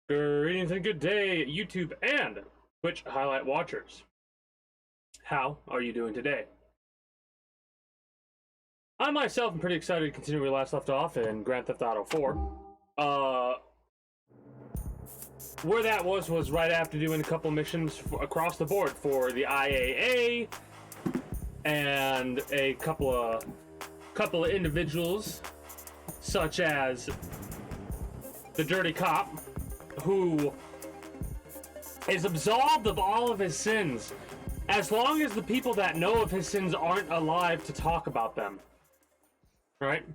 Greetings and good day, YouTube and Twitch highlight watchers. How are you doing today? I myself am pretty excited to continue where we last left off in Grand Theft Auto 4. Where that was right after doing a couple missions across the board for the IAA and a couple of individuals, such as the Dirty Cop, who is absolved of all of his sins as long as the people that know of his sins aren't alive to talk about them. Right?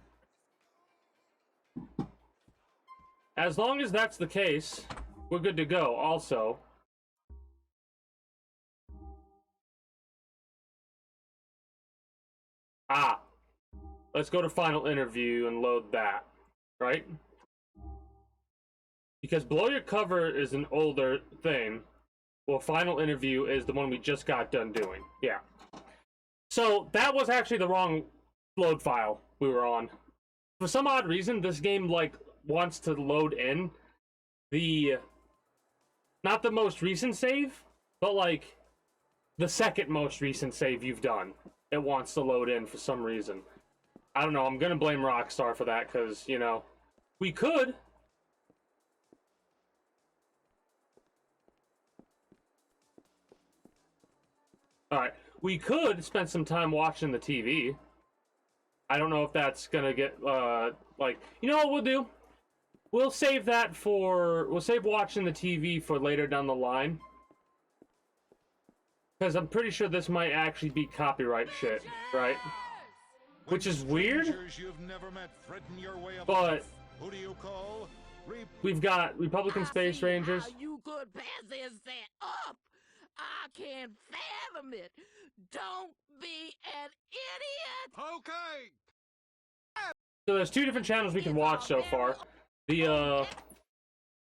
As long as that's the case, we're good to go. Also, let's go to final interview and load that, right? Because Blow Your Cover is an older thing. Well, final interview is the one we just got done doing. Yeah. So that was actually the wrong load file we were on. For some odd reason, this game wants to load in the not the most recent save, but the second most recent save you've done. It wants to load in for some reason. I don't know. I'm gonna blame Rockstar for that because, you know, we could. Alright, we could spend some time watching the TV. I don't know if that's gonna get, you know what we'll do? We'll save that for, we'll save watching the TV for later down the line. Because I'm pretty sure this might actually be copyright shit, right? Which is weird, but we've got Republican Space Rangers. You could pass this up. I can't fathom it. Don't be an idiot. Okay. So there's two different channels we can watch so far. The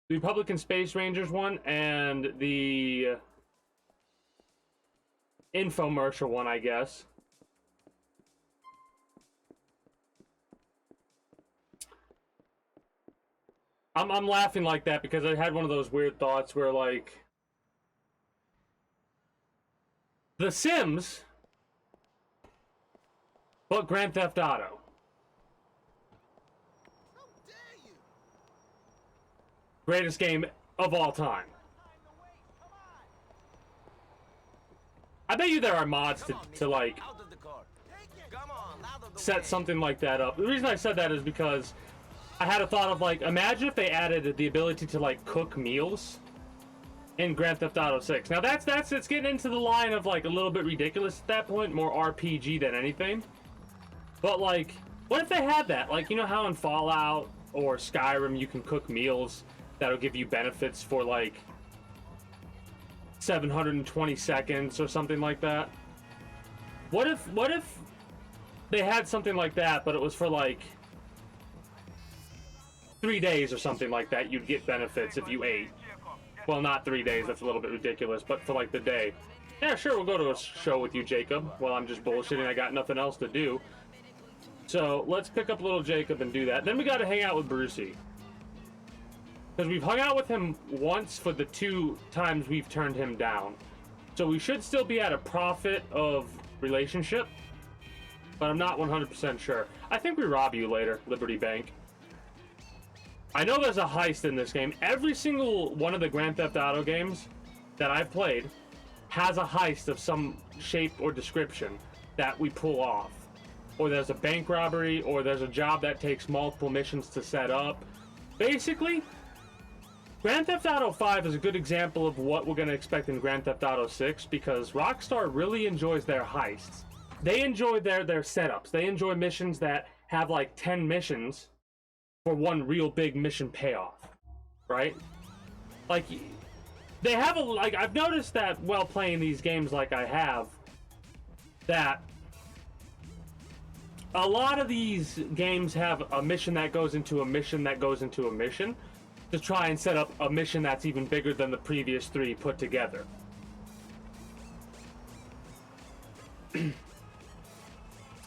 Republican Space Rangers one and the infomercial one, I guess. I'm laughing like that because I had one of those weird thoughts where The Sims, but Grand Theft Auto. Greatest game of all time. I bet you there are mods to set something like that up. The reason I said that is because I had a thought of imagine if they added the ability to cook meals in Grand Theft Auto 6. Now it's getting into the line of a little bit ridiculous at that point, more RPG than anything. But what if they had that? You know how in Fallout or Skyrim you can cook meals that'll give you benefits for 720 seconds or something like that? What if they had something like that, but it was for 3 days or something like that? You'd get benefits if you ate. Well, not 3 days, that's a little bit ridiculous, but for the day. Yeah, sure, we'll go to a show with you, Jacob. Well, I'm just bullshitting, I got nothing else to do. So, let's pick up little Jacob and do that. Then we gotta hang out with Brucey. Because we've hung out with him once for the 2 times we've turned him down. So we should still be at a profit of relationship. But I'm not 100% sure. I think we rob you later, Liberty Bank. I know there's a heist in this game. Every single one of the Grand Theft Auto games that I've played has a heist of some shape or description that we pull off. Or there's a bank robbery, or there's a job that takes multiple missions to set up. Basically, Grand Theft Auto 5 is a good example of what we're going to expect in Grand Theft Auto 6, because Rockstar really enjoys their heists. They enjoy their setups. They enjoy missions that have 10 missions for one real big mission payoff, right? They have I've noticed that while playing these games I have, that a lot of these games have a mission that goes into a mission that goes into a mission to try and set up a mission that's even bigger than the previous 3 put together.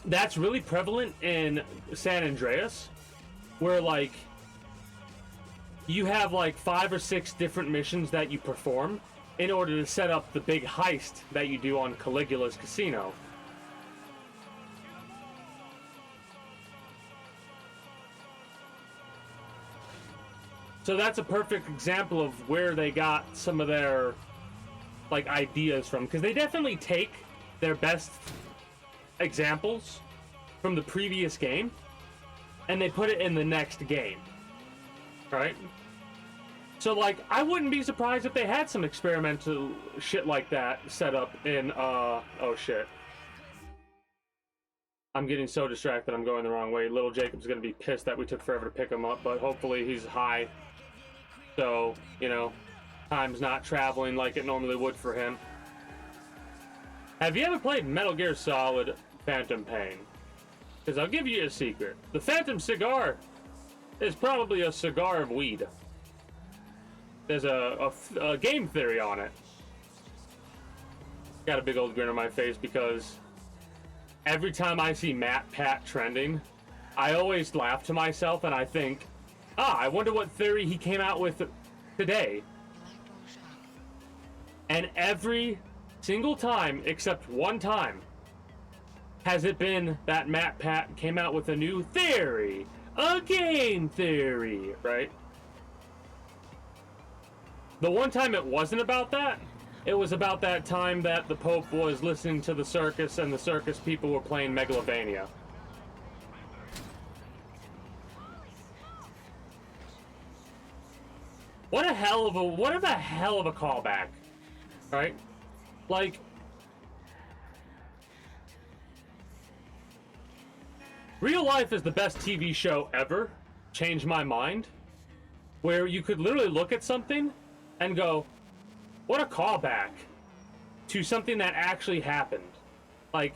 That's really prevalent in San Andreas, where you have like 5 or 6 different missions that you perform in order to set up the big heist that you do on Caligula's casino. So that's a perfect example of where they got some of their like ideas from, because they definitely take their best examples from the previous game and they put it in the next game, right? So like I wouldn't be surprised if they had some experimental shit like that set up in oh shit, I'm getting so distracted I'm going the wrong way. Little Jacob's gonna be pissed that we took forever to pick him up, but hopefully he's high, so you know, time's not traveling like it normally would for him. Have you ever played Metal Gear Solid Phantom Pain? Because I'll give you a secret. The Phantom cigar is probably a cigar of weed. There's a game theory on it. Got a big old grin on my face because every time I see Matt Pat trending, I always laugh to myself and I think, I wonder what theory he came out with today. And every single time, except one time, has it been that Matt Pat came out with a new theory, a game theory, right? The one time it wasn't about that, it was about that time that the Pope was listening to the circus and the circus people were playing Megalovania. What a hell of a callback, right? Like, Real Life is the best TV show ever. Changed my mind. Where you could literally look at something and go, what a callback to something that actually happened. Like,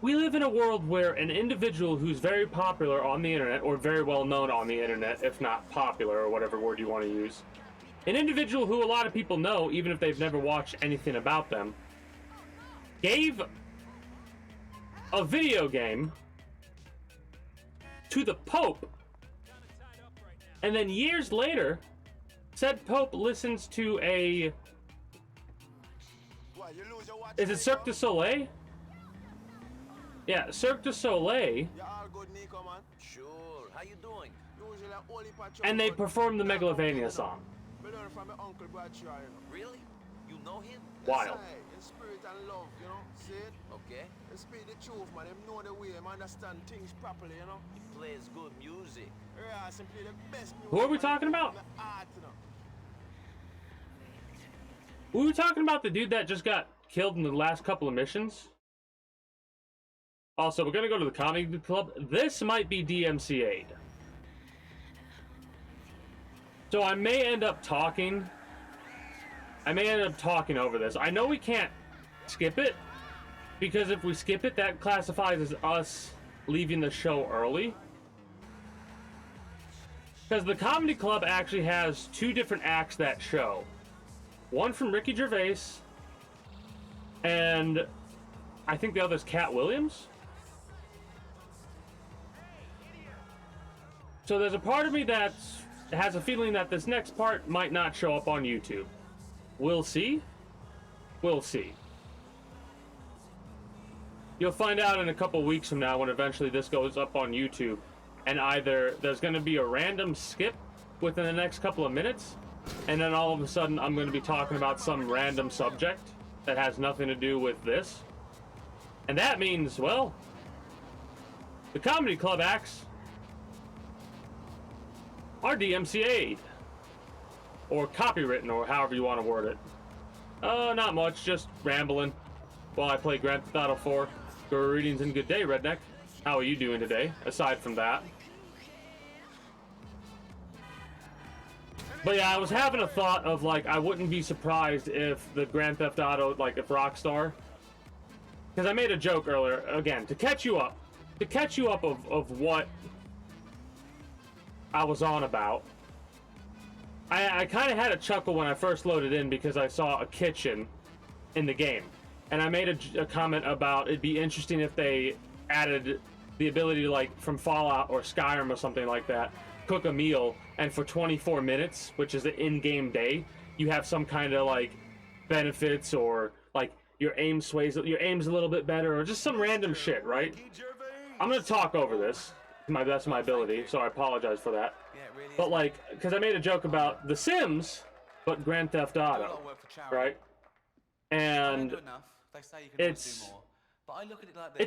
we live in a world where an individual who's very popular on the internet, or very well known on the internet, if not popular, or whatever word you want to use, an individual who a lot of people know, even if they've never watched anything about them, gave a video game to the Pope, and then years later, said Pope listens to a... Is it Cirque du Soleil? Yeah, Cirque du Soleil. Sure. How you doing? And they performed the Megalovania song. Really? You know him? Wild. In spirit and love, you know, see it? Okay. They speak the truth, man. Them know the way, them understand things properly, you know? He plays good music. Yeah, simply the best music. Who are we man. talking about? The art, you know? We were talking about the dude that just got killed in the last couple of missions. Also, we're gonna go to the comedy club. This might be DMCA'd. So I may end up talking over this. I know we can't skip it, because if we skip it, that classifies as us leaving the show early. Because the comedy club actually has 2 different acts that show. One from Ricky Gervais, and I think the other's Cat Williams. So there's a part of me that has a feeling that this next part might not show up on YouTube. We'll see. We'll see. You'll find out in a couple weeks from now when eventually this goes up on YouTube. And either there's going to be a random skip within the next couple of minutes, and then all of a sudden I'm going to be talking about some random subject that has nothing to do with this. And that means, well, the comedy club acts are DMCA'd. Or copywritten, or however you want to word it. Not much, just rambling while I play Grand Theft Auto 4. Greetings and good day, Redneck. How are you doing today, aside from that? But yeah, I was having a thought of, like, I wouldn't be surprised if the Grand Theft Auto, like, if Rockstar... Because I made a joke earlier, again, to catch you up of what I was on about. I kind of had a chuckle when I first loaded in because I saw a kitchen in the game. And I made a comment about it'd be interesting if they added the ability to, like, from Fallout or Skyrim or something like that, cook a meal, and for 24 minutes, which is an in-game day, you have some kind of like benefits, or like your aim's a little bit better, or just some random shit, right? I'm gonna talk over this to my best of my ability, so I apologize for that. But like, because I made a joke about The Sims, but Grand Theft Auto, right? And it's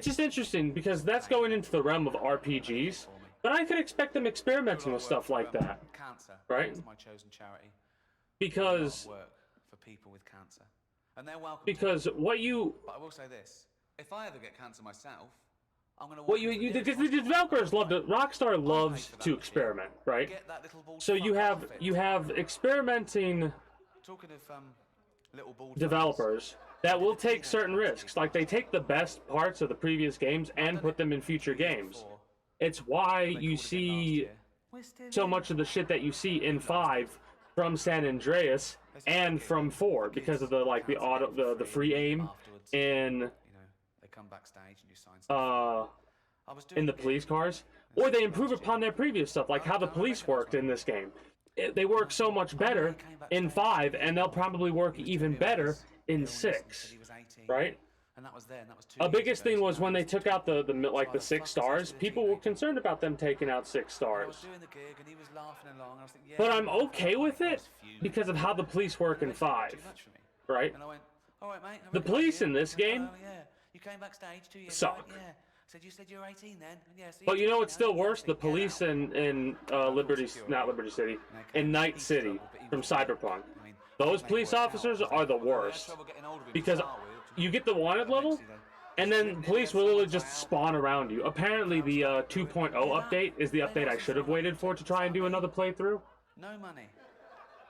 just interesting because that's going into the realm of RPGs, but I could expect them experimenting with stuff like that, right? Because what you, But I will say this: if I ever get cancer myself, I'm gonna. what you the developers love to, Rockstar loves to experiment, right? So you have experimenting Talking of little bald developers that will take certain risks. Like, they take the best parts of the previous games and put them in future games. It's why you see so much of the shit that you see in 5 from San Andreas and from 4 because of the free aim in they come backstage and you sign stuff. in the police cars, or they improve upon their previous stuff, like how the police worked in this game. They work so much better in 5, and they'll probably work even better in 6, right? A biggest thing was when they took out the 6 stars. People were concerned about them taking out 6 stars. But I'm okay with it because of how the police work in 5, right? The police in this game suck. But you know what's still worse? The police in not Liberty City, in Night City from Cyberpunk. Those police officers are the worst because you get the wanted level, and then police will literally just spawn around you. Apparently, the 2.0 update is the update I should have waited for to try and do another playthrough. No money.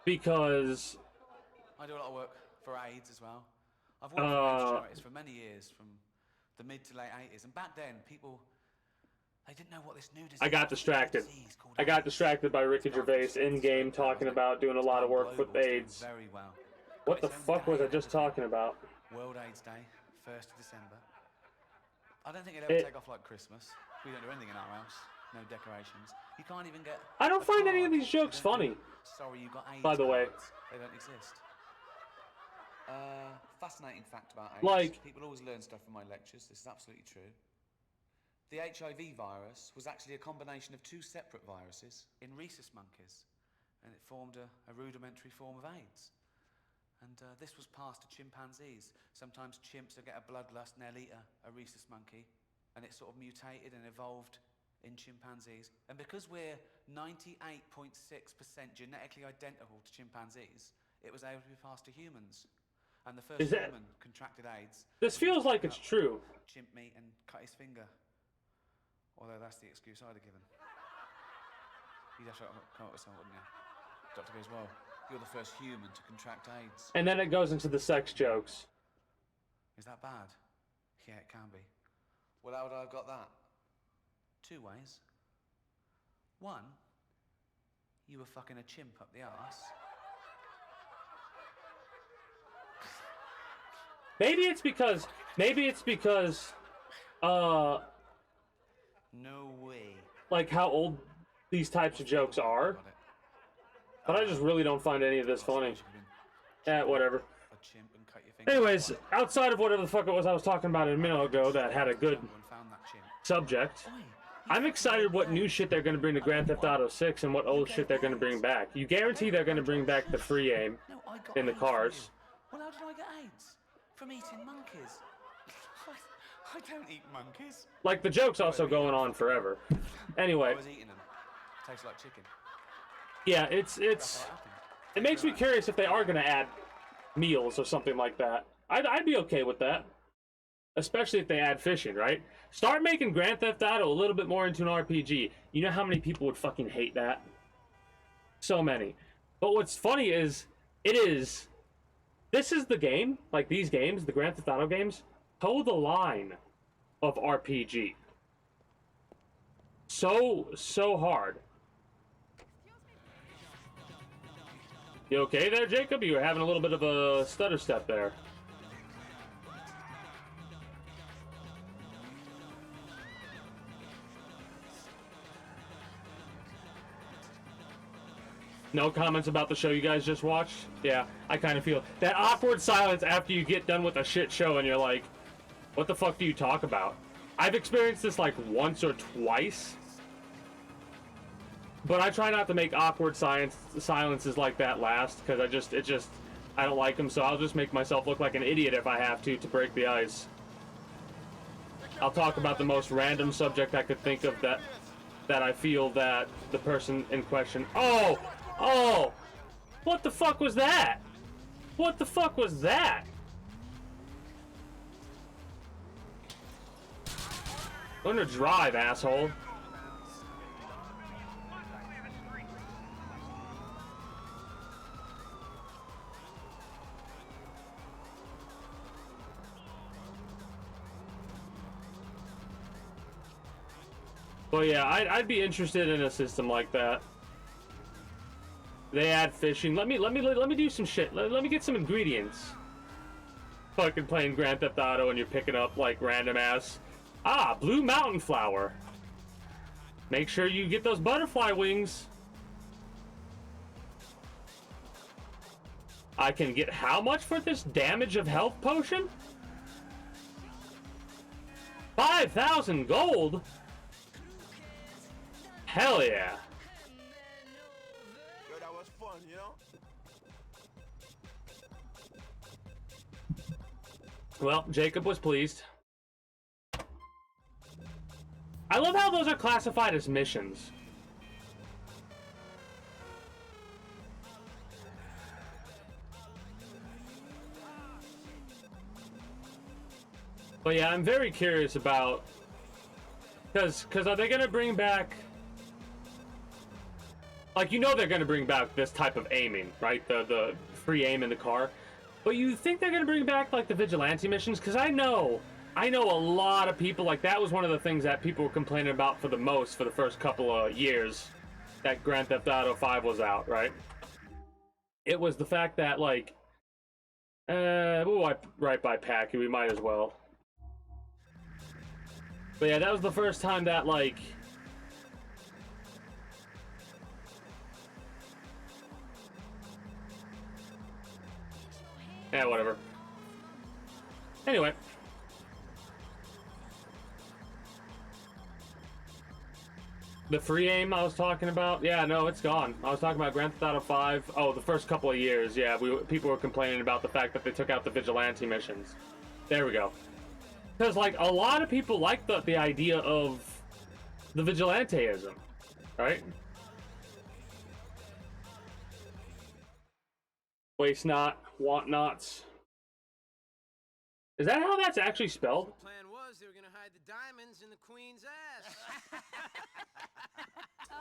Because I do a lot of work for AIDS as well. I've worked for AIDS charities for many years, from the mid to late 80s, and back then people, they didn't know what this new disease. I got distracted. I got distracted by Ricky Gervais in game talking about doing a lot of work with AIDS. Very well. What the fuck was I just talking about? World AIDS Day, 1st of December. I don't think it'll ever take off like Christmas. We don't do anything in our house. No decorations. You can't even get. I don't find any of these jokes funny. Sorry, you got AIDS. By the way, they don't exist. Fascinating fact about AIDS. Like, people always learn stuff from my lectures. This is absolutely true. The HIV virus was actually a combination of 2 separate viruses in rhesus monkeys, and it formed a rudimentary form of AIDS. And this was passed to chimpanzees. Sometimes chimps will get a bloodlust and they'll eat a rhesus monkey, and it sort of mutated and evolved in chimpanzees. And because we're 98.6% genetically identical to chimpanzees, it was able to be passed to humans. And the first human contracted AIDS. This feels like it's true. Chimp meat and cut his finger. Although that's the excuse I'd have given. You'd have to come up with something, wouldn't you? Doctor goes, well, you're the first human to contract AIDS. And then it goes into the sex jokes. Is that bad? Yeah, it can be. Well, how would I have got that? 2 ways. 1, you were fucking a chimp up the arse. Maybe it's because no way. Like how old these types of jokes are. But I just really don't find any of this funny. Whatever. Anyways, outside of whatever the fuck it was I was talking about a minute ago that had a good subject, I'm excited what new shit they're going to bring to Grand Theft Auto 6 and what old shit they're going to bring back. You guarantee they're going to bring back the free aim in the cars. Well, how did I get AIDS? From eating monkeys. I don't eat monkeys. Like, the joke's also going on forever. Anyway. I was eating them. Tastes like chicken. Yeah, it makes me curious if they are going to add meals or something like that. I'd be okay with that. Especially if they add fishing, right? Start making Grand Theft Auto a little bit more into an RPG. You know how many people would fucking hate that? So many. But what's funny is, this is the game, like these games, the Grand Theft Auto games, toe the line of RPG. So hard. You okay there, Jacob? You were having a little bit of a stutter step there. No comments about the show you guys just watched? Yeah, I kind of feel that awkward silence after you get done with a shit show and you're like, what the fuck do you talk about? I've experienced this like once or twice. But I try not to make awkward silences like that last, because I don't like them, so I'll just make myself look like an idiot if I have to break the ice. I'll talk about the most random subject I could think of that I feel that the person in question... Oh! Oh! What the fuck was that? What the fuck was that? Learn to drive, asshole. But yeah, I'd be interested in a system like that. They add fishing. Let me do some shit. Let me get some ingredients. Fucking playing Grand Theft Auto and you're picking up like random ass. Ah, blue mountain flower. Make sure you get those butterfly wings. I can get how much for this damage of health potion? 5,000 gold? Hell yeah. Yo, that was fun, you know? Well, Jacob was pleased. I love how those are classified as missions. But yeah, I'm very curious about... Because are they going to bring back... Like, you know they're going to bring back this type of aiming, right? The free aim in the car. But you think they're going to bring back, like, the vigilante missions? Because I know a lot of people, like, that was one of the things that people were complaining about for the most for the first couple of years that Grand Theft Auto 5 was out, right? It was the fact that, like, we'll wipe right by Packy, we might as well. But yeah, that was the first time that, like... Yeah, whatever. Anyway. The free aim I was talking about? Yeah, no, it's gone. I was talking about Grand Theft Auto 5. Oh, the first couple of years, yeah. People were complaining about the fact that they took out the vigilante missions. There we go. Because, like, a lot of people like the idea of the vigilanteism, right? Waste not, want nots. Is that how that's actually spelled? The plan was they were gonna hide the diamonds in the queen's ass.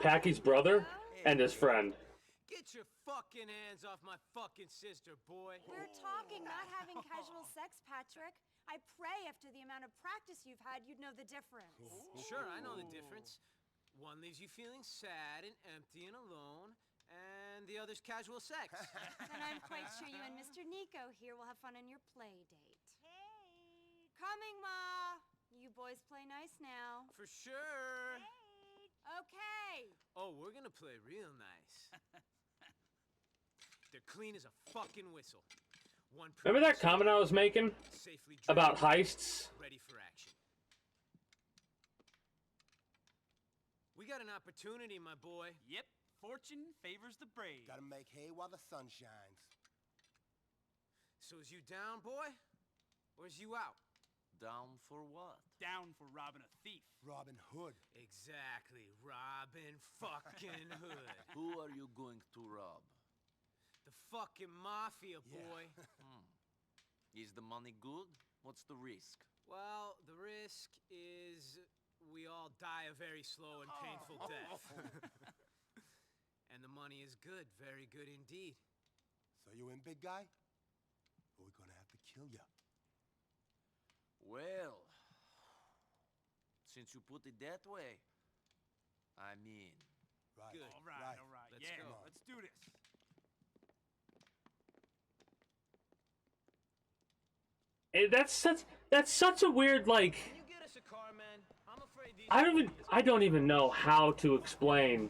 Packy's brother and his friend. Get your fucking hands off my fucking sister, boy. We're talking, not having casual sex, Patrick. I pray after the amount of practice you've had, you'd know the difference. Sure, I know the difference. One leaves you feeling sad and empty and alone, and the other's casual sex. And I'm quite sure you and Mr. Nico here will have fun on your play date. Hey! Coming, Ma! You boys play nice now. For sure. Hey! Okay! Oh, we're gonna play real nice. They're clean as a fucking whistle. One Remember that comment I was making safely about heists? ready for action. We got an opportunity, my boy. Yep, fortune favors the brave. Gotta make hay while the sun shines. So is you down, boy? Or is you out? Down for what? Down for robbing a thief. Robin Hood. Exactly, Robin fucking Hood. Who are you going to rob? The fucking mafia, boy. Is the money good? What's the risk? Well, the risk is we all die a very slow and painful death. And the money is good, very good indeed. So you in, big guy? Or we're gonna have to kill ya. Well, since you put it that way, I mean... Right. Good. All right, Right. all right. Let's yeah, go. let's do this. That's such a weird, like... Can you get us a car, man? I'm afraid these... I don't even know how to explain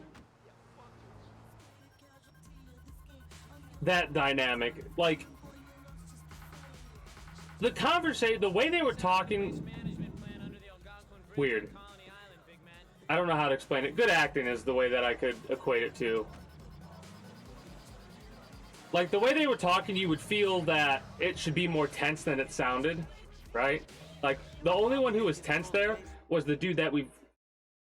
that dynamic. Like, the conversation, the way they were talking, weird. I don't know how to explain it. Good acting is the way that I could equate it to. Like, the way they were talking, you would feel that it should be more tense than it sounded, right? Like, the only one who was tense there was the dude that we've,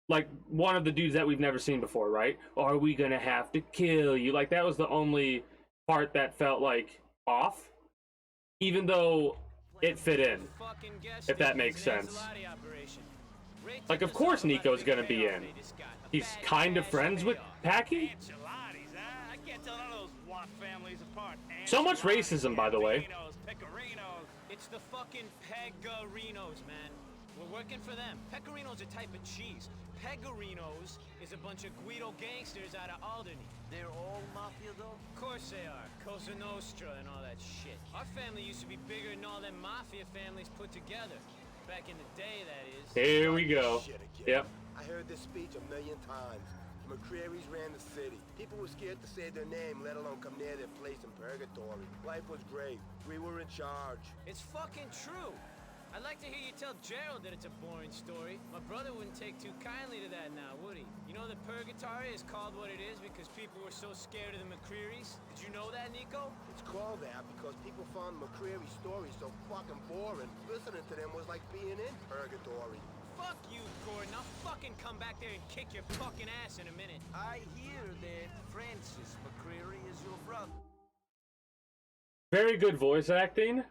like, one of the dudes that we've never seen before, right? Are we gonna have to kill you? Like, that was the only part that felt, like, off. Even though it fit in, if that makes sense. Like, of course Nico's gonna be in. He's kind of friends with Packy. So much racism, by the way. It's the fucking Pegarinos, man. We're working for them. Pecorino's a type of cheese. Pegarinos is a bunch of Guido gangsters out of Alderney. They're all mafia, though? Of course they are. Cosa Nostra and all that shit. Our family used to be bigger than all them mafia families put together. Back in the day, that is. Here we go. Shit again. Yep. I heard this speech a million times. The McCreary's ran the city. People were scared to say their name, let alone come near their place in purgatory. Life was great. We were in charge. It's fucking true. I'd like to hear you tell Gerald that it's a boring story. My brother wouldn't take too kindly to that now, would he? You know that purgatory is called what it is because people were so scared of the McCrearys? Did you know that, Nico? It's called that because people found McCreary's stories so fucking boring. Listening to them was like being in purgatory. Fuck you, Gordon. I'll fucking come back there and kick your fucking ass in a minute. I hear that Francis McCreary is your brother. Very good voice acting,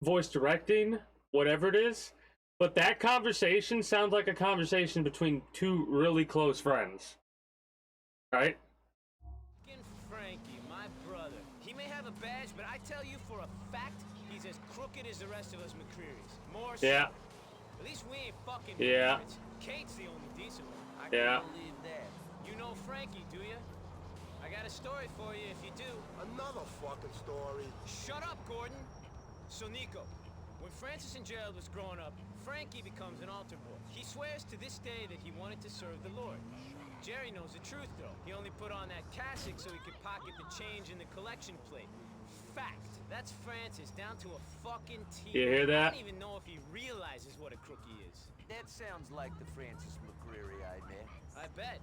voice directing, whatever it is. But that conversation sounds like a conversation between two really close friends. Right? Fucking Frankie, my brother. He may have a badge, but I tell you for a fact, he's as crooked as the rest of us McCrearys. More so. Yeah. At least we ain't fucking Yeah. hypocrites. Kate's the only decent one. I Yeah. can believe that. You know Frankie, do you? I got a story for you if you do. Another fucking story. Shut up, Gordon. So, Nico, when Francis and Gerald was growing up, Frankie becomes an altar boy. He swears to this day that he wanted to serve the Lord. Jerry knows the truth, though. He only put on that cassock so he could pocket the change in the collection plate. Fact. That's Francis, down to a fucking T. You hear that? I don't even know if he realizes what a crook he is. That sounds like the Francis McCreary I met. I bet.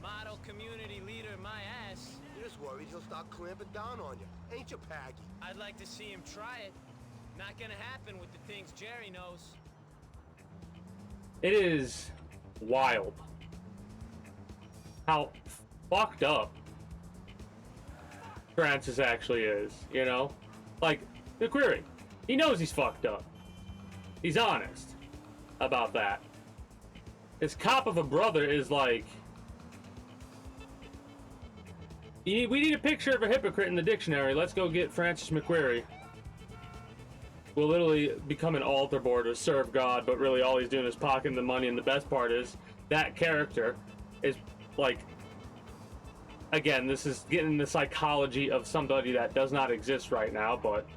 Model community leader, my ass. You're just worried he'll start clamping down on you. Ain't you, Paggy? I'd like to see him try it. Not gonna happen with the things Jerry knows. It is wild how fucked up Francis actually is, you know? Like, McCreary, he knows he's fucked up. He's honest about that. His cop of a brother is like, we need a picture of a hypocrite in the dictionary. Let's go get Francis McQuarrie. Will literally become an altar boy to serve God, but really all he's doing is pocketing the money. And the best part is that character is like, again, this is getting the psychology of somebody that does not exist right now, but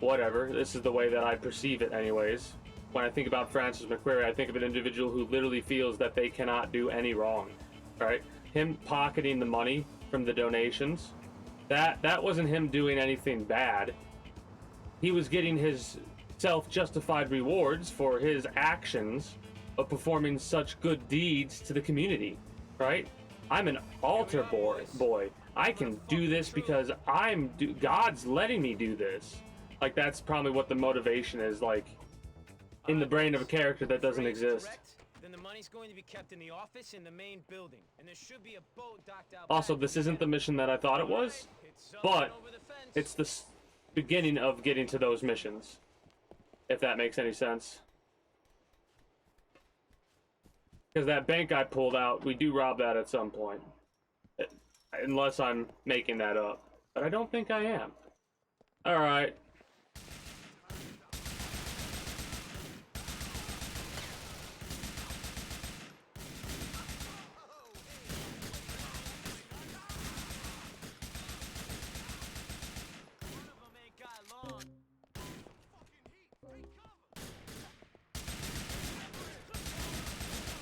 whatever. This is the way that I perceive it anyways. When I think about Francis McQuarrie, I think of an individual who literally feels that they cannot do any wrong, right? Him pocketing the money from the donations, that wasn't him doing anything bad. He was getting his self-justified rewards for his actions of performing such good deeds to the community, right? I'm an altar boy. I can do this because God's letting me do this. Like, that's probably what the motivation is, like, in the brain of a character that doesn't exist. Then the money's going to be kept in the office in the main building, and there should be a boat docked out. Also, this isn't the mission that I thought it was, but it's the beginning of getting to those missions, if that makes any sense. Because that bank I pulled out, we do rob that at some point. Unless I'm making that up. But I don't think I am. Alright.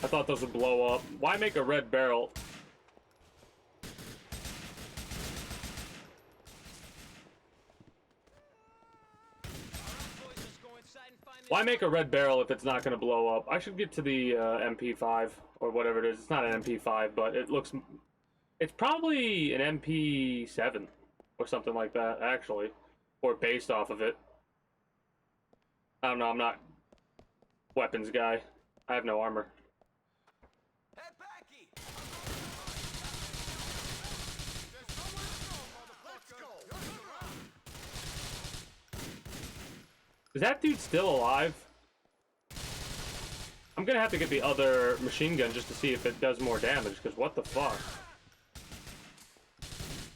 I thought those would blow up. Why make a red barrel? Why make a red barrel if it's not going to blow up? I should get to the MP5 or whatever it is. It's not an MP5, but it looks... It's probably an MP7 or something like that, actually. Or based off of it. I don't know, I'm not weapons guy. I have no armor. Hey, Packy! Is that dude still alive? I'm gonna have to get the other machine gun just to see if it does more damage, because what the fuck?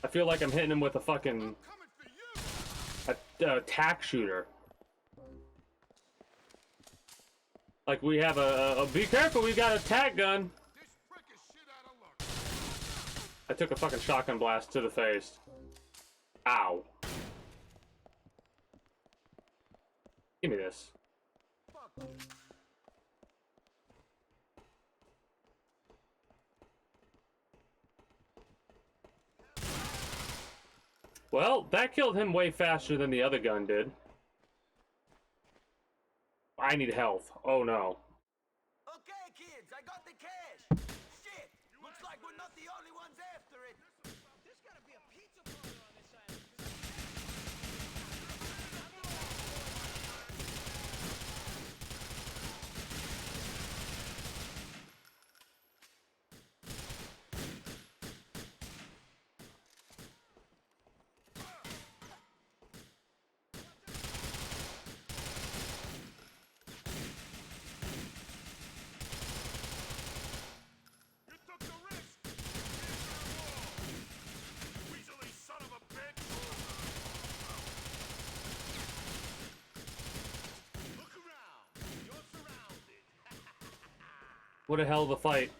I feel like I'm hitting him with a fucking... a tack shooter. Like we have a be careful, we got a tack gun. I took a fucking shotgun blast to the face. Ow. Give me this. Well, that killed him way faster than the other gun did. I need health. Oh no. Okay, kids, I got the cash. Shit! Looks like we're not the only ones after it. There's gotta be a pizza parlor on this island. What a hell of a fight.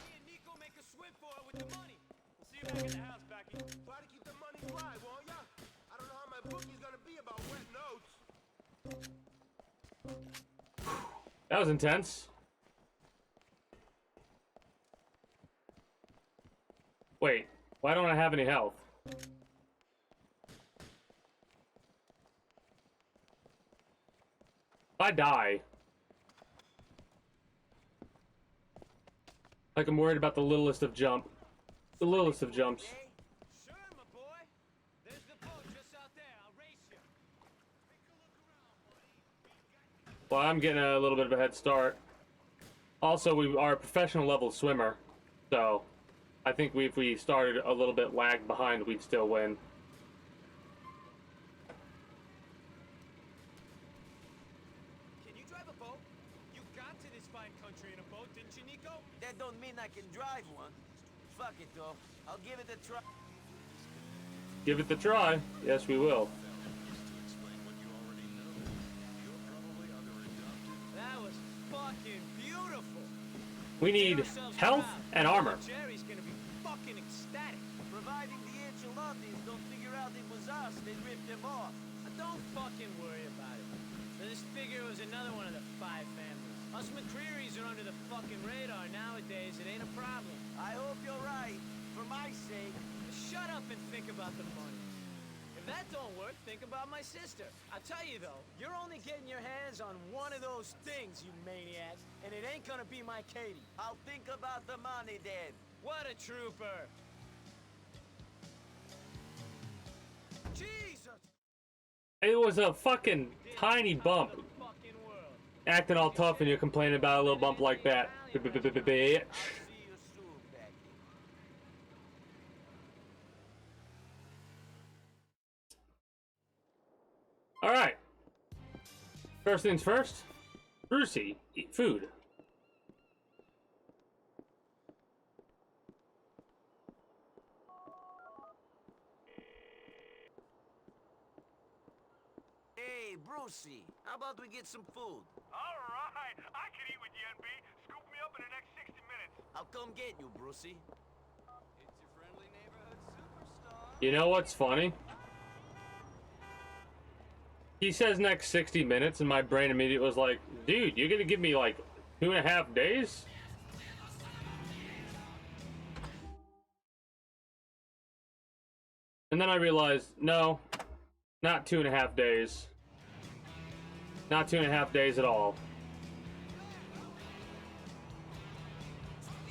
Me and Nico make a swim for it with the money. We'll see you back in the house, Becky. Try to keep the money dry, won't ya? I don't know how my bookie's gonna be about wet notes. That was intense. Wait, why don't I have any health? If I die... Like I'm worried about the littlest of jumps. The littlest of jumps. Sure, my boy. There's the boat just out there. I'll race you. Well, I'm getting a little bit of a head start. Also, we are a professional level swimmer, so I think if we started a little bit lagged behind, we'd still win. Can you drive a boat? You got to this fine country in a boat, didn't you, Nico? That don't mean I can drive one. Fuck it, though. I'll give it a try. Give it the try. Yes, we will. That was fucking beautiful. We need health and armor. Jerry's gonna be fucking ecstatic. Providing the Enchiladas don't figure out it was us, they ripped them off. Don't fucking worry about it. Just figure it was another one of the 5 families. Us McCreary's are under the fucking radar nowadays. It ain't a problem. I hope you're right. For my sake. Shut up and think about the money. If that don't work, think about my sister. I'll tell you though, you're only getting your hands on one of those things, you maniacs, and it ain't gonna be my Katie. I'll think about the money then. What a trooper! Jesus! It was a fucking tiny bump. The fucking world. Acting all tough and you're complaining about a little bump like that. Bitch. I'll see you soon, Becky. Alright. First things first. Brucey, eat food. Hey, Brucey, how about we get some food? All right, I can eat with you, NB. Scoop me up in the next 60 minutes. I'll come get you, Brucey. It's your friendly neighborhood superstar. You know what's funny? He says next 60 minutes, and my brain immediately was like, dude, you're gonna give me like 2.5 days? And then I realized, no, not 2.5 days. Not 2.5 days at all.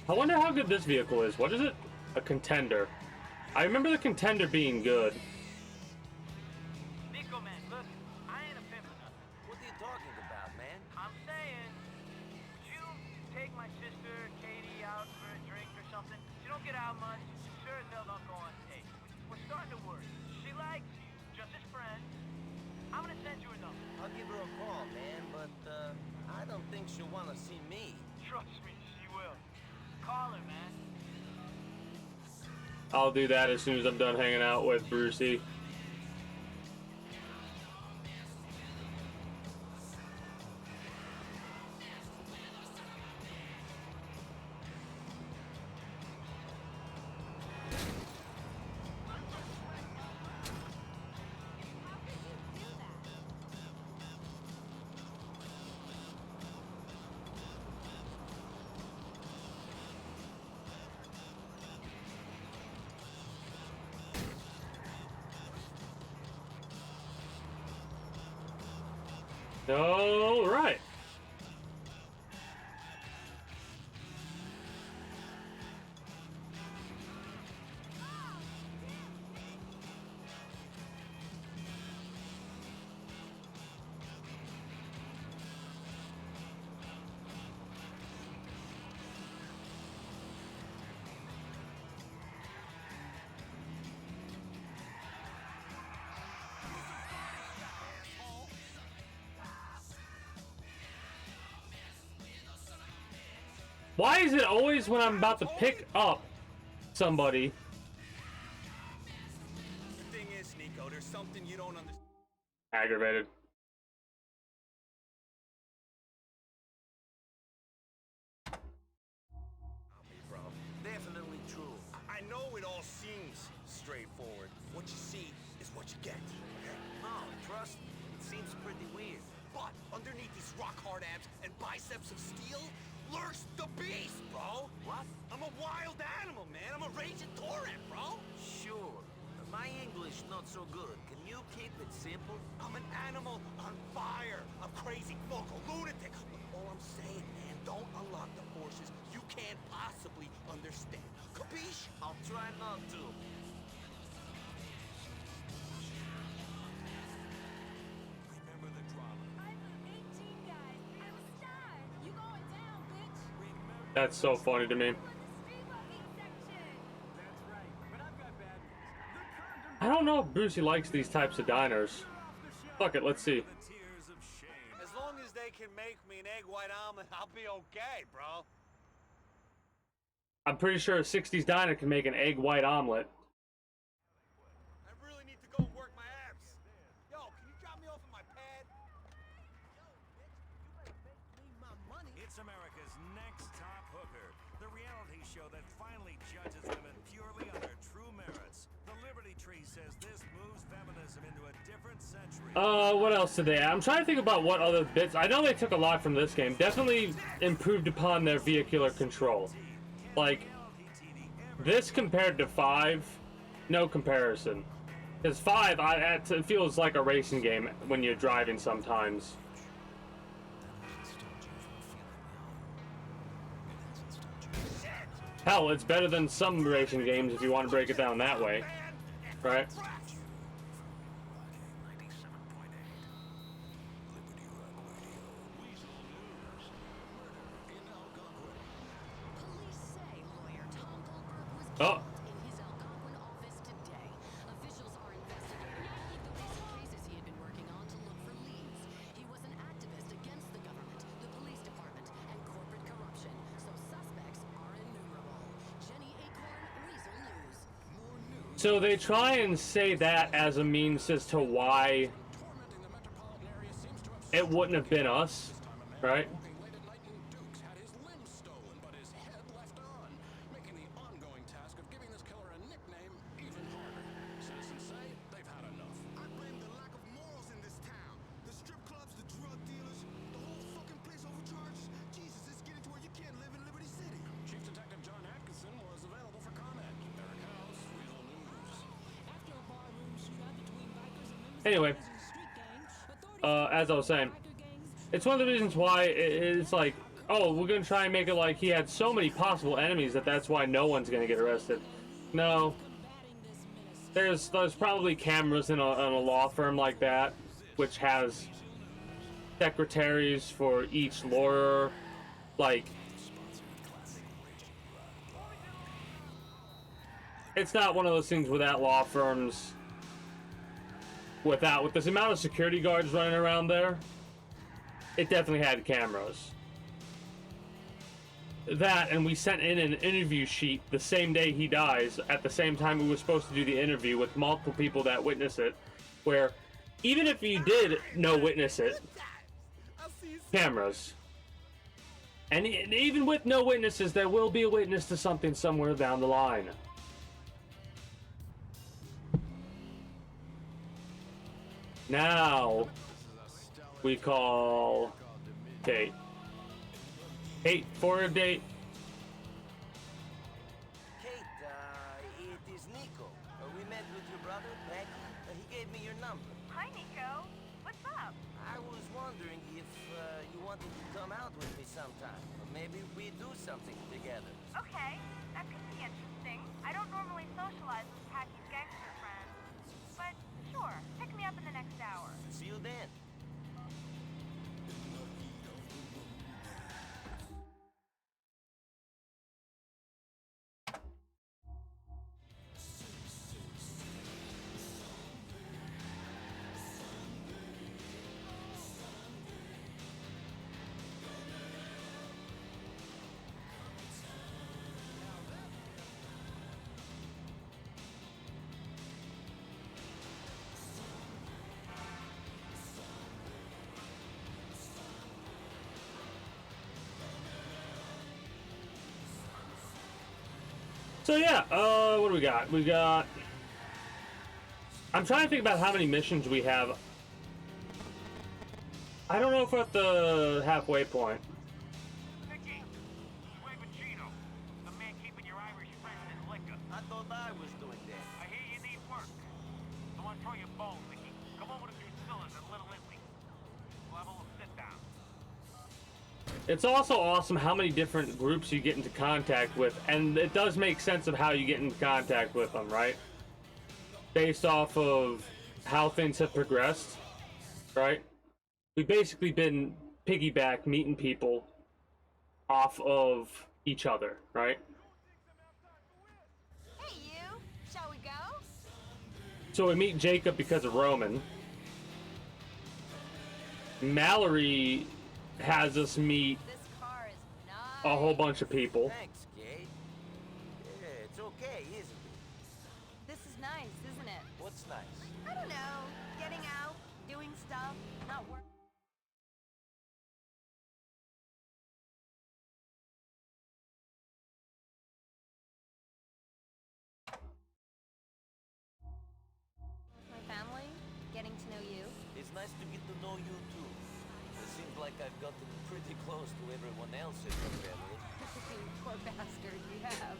I wonder how good this vehicle is. What is it? A Contender. I remember the Contender being good. Nico, man, look, I ain't a pimp or nothing. What are you talking about, man? I'm saying, would you take my sister, Katie, out for a drink or something? She don't get out much. Sure as hell don't go on dates. We're starting to work. She likes you, just as friends. I'm gonna send you a number. I'll give her a call, man, but I don't think she'll want to see me. Trust me, she will. Call her, man. I'll do that as soon as I'm done hanging out with Brucey. All right. Why is it always when I'm about to pick up somebody? The thing is, Nico, there's something you don't understand. Aggravated. Bro, definitely true. I know it all seems straightforward. What you see is what you get. Okay? No, trust me. It seems pretty weird. But underneath these rock-hard abs and biceps of steel lurks the beast, bro. What? I'm a wild animal, man. I'm a raging torrent, bro. Sure. My English not so good. Can you keep it simple? I'm an animal on fire. A crazy vocal lunatic. But all I'm saying, man, don't unlock the forces you can't possibly understand. Capiche? I'll try not to. Remember the drama. I'm 18, guys. I'm a star. You going down, bitch. That's so funny to me. For the street walking section. That's right, but I've got bad news. I don't know if Brucey likes these types of diners. Fuck it, let's see. Tears of shame. As long as they can make me an egg white omelet, I'll be okay, bro. I'm pretty sure a 60s diner can make an egg white omelet. I really need to go and work my abs. Yo, can you drop me off at my pad? Yo, bitch, you better make me my money. It's America's next top hooker, the reality show that finally judges women purely on their true merits. The Liberty Tree says this moves feminism into a different century. What else did they add? I'm trying to think about what other bits. I know they took a lot from this game. Definitely improved upon their vehicular control. Like, this compared to 5, no comparison. Because 5, it feels like a racing game when you're driving sometimes. Hell, it's better than some racing games if you want to break it down that way. Right? Police say lawyer Tom Goldberg was Oh. in his Algonquin office today. Officials are investigating the recent cases he had been working on to look for leads. He was an activist against the government, the police department, and corporate corruption, so suspects are innumerable. Jenny Acorn, Weasel News. So they try and say that as a means as to why it wouldn't have been us, right? Anyway, as I was saying, it's one of the reasons why it's like, oh, we're gonna try and make it like he had so many possible enemies that's why no one's gonna get arrested. No, there's probably cameras in a law firm like that, which has secretaries for each lawyer, like. It's not one of those things without law firms, with this amount of security guards running around there, it definitely had cameras. That, and we sent in an interview sheet the same day he dies, at the same time we were supposed to do the interview with multiple people that witness it, where even if you did no witness it, cameras. And even with no witnesses, there will be a witness to something somewhere down the line. Now, we call Kate. Kate, for a date. Kate, it is Nico. We met with your brother, Becky. He gave me your number. Hi, Nico. What's up? I was wondering if you wanted to come out with me sometime. Or maybe we do something together. Okay, that could be interesting. I don't normally socialize with Packy's gangster friends. But sure, pick me up in the next hour. See you then. So yeah, what do we got? We got... I'm trying to think about how many missions we have. I don't know if we're at the halfway point. Nicky, Wave and Gino, the man keeping your Irish friends in liquor. I thought I was doing that. I hear you need work. So I'm throwing your balls, Nicky. Come over to Drusilla's in Little Italy. We'll have a little sit down. It's also awesome how many different groups you get into contact with, and it does make sense of how you get into contact with them, right? Based off of how things have progressed, right? We've basically been piggyback meeting people off of each other, right? Hey, you! Shall we go? So we meet Jacob because of Roman. Mallory has us meet This car is nice. a whole bunch of people. Thanks, Kate. Yeah, it's okay, isn't it? This is nice, isn't it? What's nice? I don't know. Getting out, doing stuff, not work. My family, getting to know you. It's nice to get to know you too. It seems like I've gotten pretty close to everyone else in your family. Poor bastard, you have.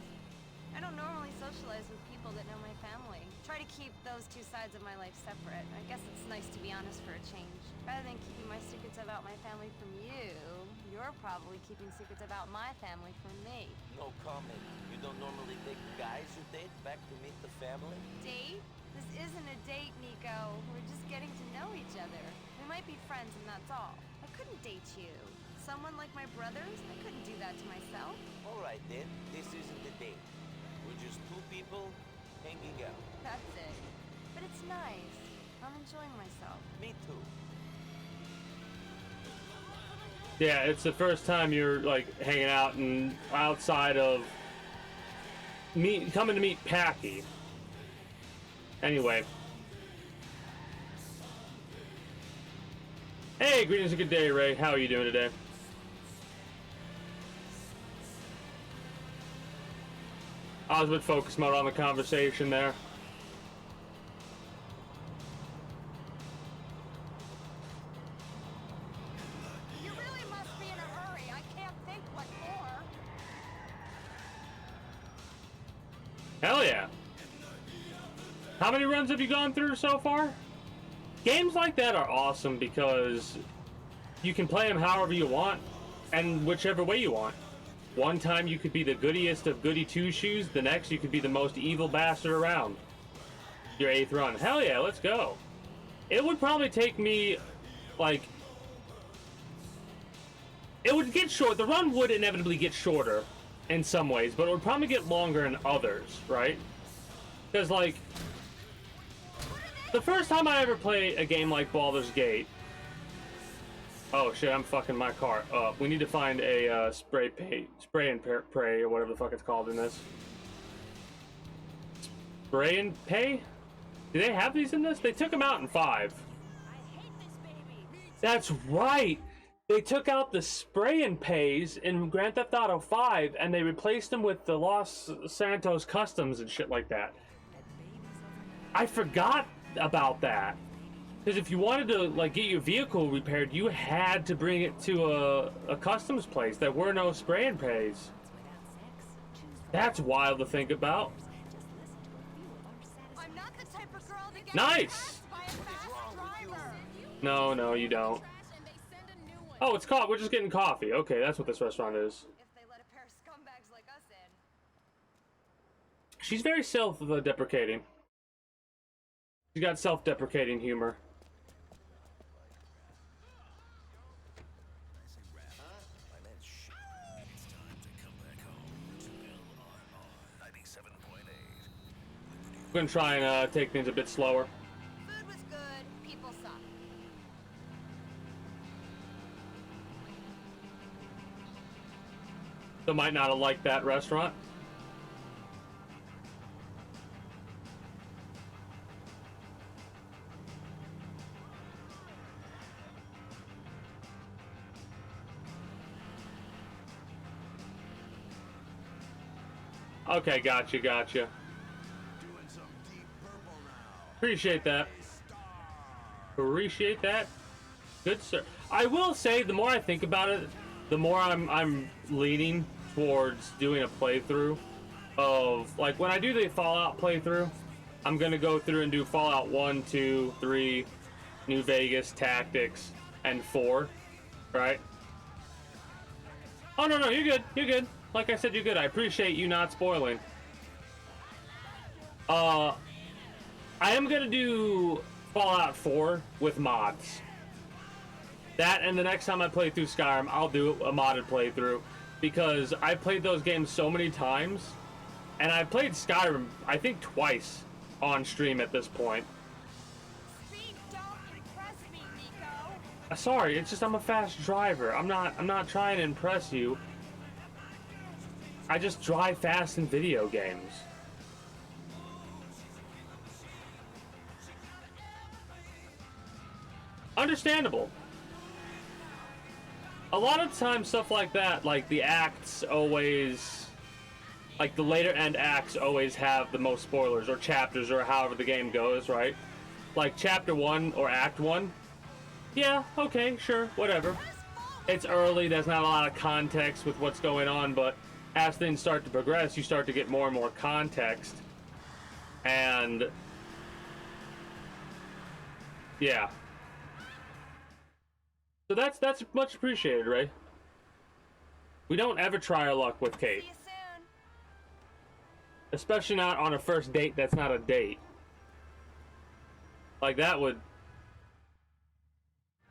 I don't normally socialize with people that know my family. Try to keep those two sides of my life separate. I guess it's nice to be honest for a change. Rather than keeping my secrets about my family from you, you're probably keeping secrets about my family from me. No comment. You don't normally take the guys you date back to meet the family? Date? This isn't a date, Nico. We're just getting to know each other. We might be friends and that's all. I couldn't date you. Someone like my brothers? I couldn't do that to myself. All right then. This isn't a date. We're just two people hanging out. That's it. But it's nice. I'm enjoying myself. Me too. Yeah, it's the first time you're like hanging out and outside of coming to meet Packy. Anyway. Hey, greetings and good day, Ray. How are you doing today? I was a bit focused mode on the conversation there. You really must be in a hurry. I can't think what for. Hell yeah. How many runs have you gone through so far? games like that are awesome because you can play them however you want and whichever way you want. One time you could be the goodiest of goody two-shoes, the next you could be the most evil bastard around. Your 8th run. Hell yeah, let's go. It would probably take me, like... It would get short. The run would inevitably get shorter in some ways, but it would probably get longer in others, right? Because, like... The first time I ever played a game like Baldur's Gate... Oh shit, I'm fucking my car up. We need to find a spray and pray, or whatever the fuck it's called in this. Spray and pay? Do they have these in this? They took them out in 5. That's right! They took out the spray and pays in Grand Theft Auto 5 and they replaced them with the Los Santos customs and shit like that. I forgot about that. Because if you wanted to like get your vehicle repaired, you had to bring it to a customs place. There were no spray and pays. That's wild to think about. I'm not the type of girl that gets Nice! by a fast driver. No, you don't. Oh, it's coffee. We're just getting coffee. Okay, that's what this restaurant is. If they let a pair of scumbags like us in. She's very self-deprecating. She's got self-deprecating humor. I'm gonna try and take things a bit slower. Food was good, people suck. So might not have liked that restaurant. Okay, gotcha. Appreciate that. Good sir. I will say, the more I think about it, the more I'm leaning towards doing a playthrough of, like, when I do the Fallout playthrough, I'm gonna go through and do Fallout 1, 2, 3, New Vegas, Tactics, and 4, right? Oh, no, you're good. Like I said, you're good. I appreciate you not spoiling. I am gonna do Fallout 4 with mods. That, and the next time I play through Skyrim, I'll do a modded playthrough. Because I played those games so many times, and I played Skyrim, I think, twice on stream at this point. Speed don't impress me, Nico. Sorry, it's just I'm a fast driver. I'm not trying to impress you. I just drive fast in video games. Understandable. A lot of times stuff like that, like the acts always, like the later end acts always have the most spoilers, or chapters, or however the game goes, right? Like chapter 1 or act 1, yeah, okay, sure, whatever. It's early, there's not a lot of context with what's going on, but as things start to progress, you start to get more and more context. And yeah. So that's much appreciated, Ray. We don't ever try our luck with Kate. See you soon. Especially not on a first date that's not a date. Like, that would...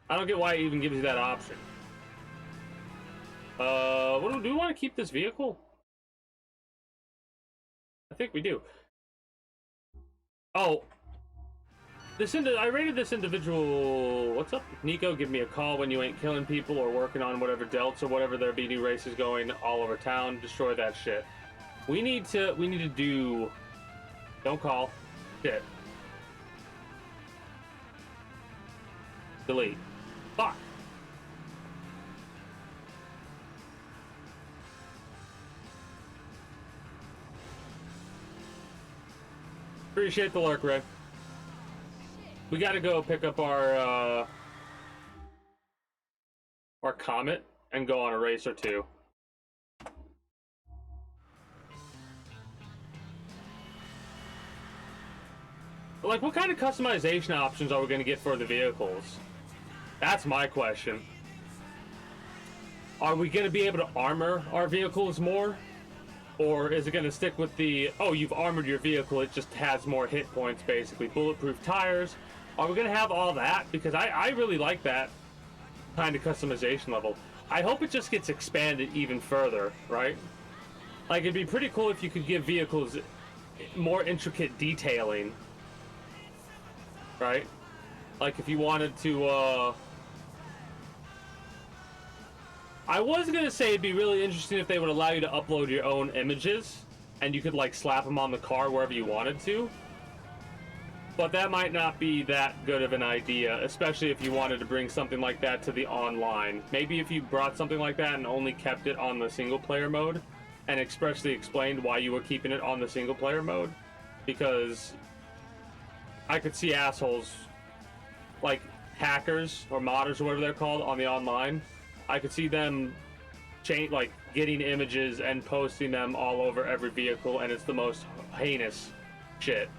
I don't get why it even gives you that option. Do we want to keep this vehicle? I think we do. Oh. I rated this individual... What's up, Nico? Give me a call when you ain't killing people or working on whatever delts or whatever there be new races going all over town. Destroy that shit. We need to do... Don't call. Shit. Delete. Fuck. Appreciate the lurk, Ray. We gotta go pick up our Comet and go on a race or two. like, what kind of customization options are we going to get for the vehicles? That's my question. Are we going to be able to armor our vehicles more? Or is it going to stick with the, oh, you've armored your vehicle, it just has more hit points, basically. Bulletproof tires. Are we going to have all that? Because I really like that kind of customization level. I hope it just gets expanded even further, right? Like, it'd be pretty cool if you could give vehicles more intricate detailing, right? Like, if you wanted to, I was gonna say it'd be really interesting if they would allow you to upload your own images, and you could, like, slap them on the car wherever you wanted to. But that might not be that good of an idea, especially if you wanted to bring something like that to the online. Maybe if you brought something like that and only kept it on the single-player mode, and expressly explained why you were keeping it on the single-player mode. Because I could see assholes, like hackers or modders or whatever they're called on the online. I could see them like getting images and posting them all over every vehicle, and it's the most heinous shit.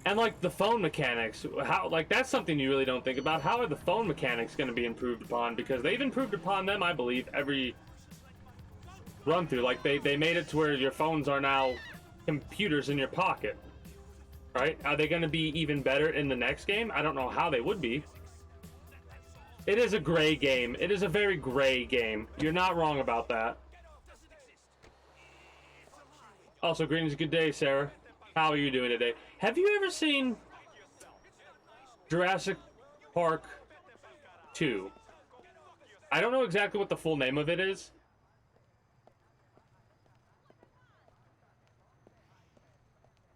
And like the phone mechanics, how, like, that's something you really don't think about. How are the phone mechanics going to be improved upon? Because they've improved upon them, I believe, every run through. Like they made it to where your phones are now computers in your pocket, right? Are they going to be even better in the next game? I don't know how they would be. It is a gray game. It is a very gray game. You're not wrong about that. Also, greetings, good day, Sarah. How are you doing today? Have you ever seen Jurassic Park 2? I don't know exactly what the full name of it is.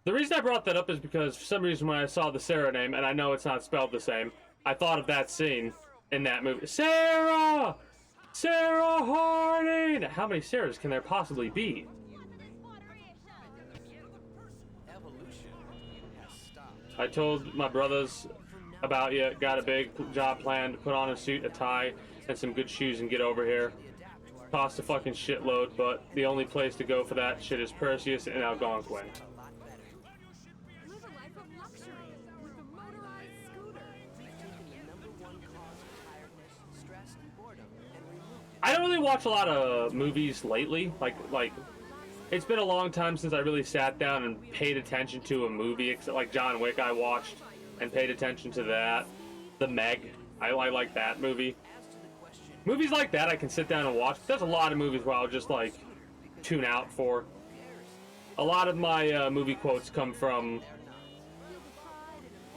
The reason I brought that up is because for some reason when I saw the Sarah name, and I know it's not spelled the same, I thought of that scene in that movie. Sarah! Sarah Harding! How many Sarahs can there possibly be? I told my brothers about you. Got a big job planned. Put on a suit, a tie, and some good shoes and get over here. Cost a fucking shitload, but the only place to go for that shit is Perseus and Algonquin. Live a life of luxury with a motorized scooter. I don't really watch a lot of movies lately. Like it's been a long time since I really sat down and paid attention to a movie, except like John Wick I watched and paid attention to that. The Meg, I like that movie. Movies like that I can sit down and watch. There's a lot of movies where I'll just like tune out for. A lot of my movie quotes come from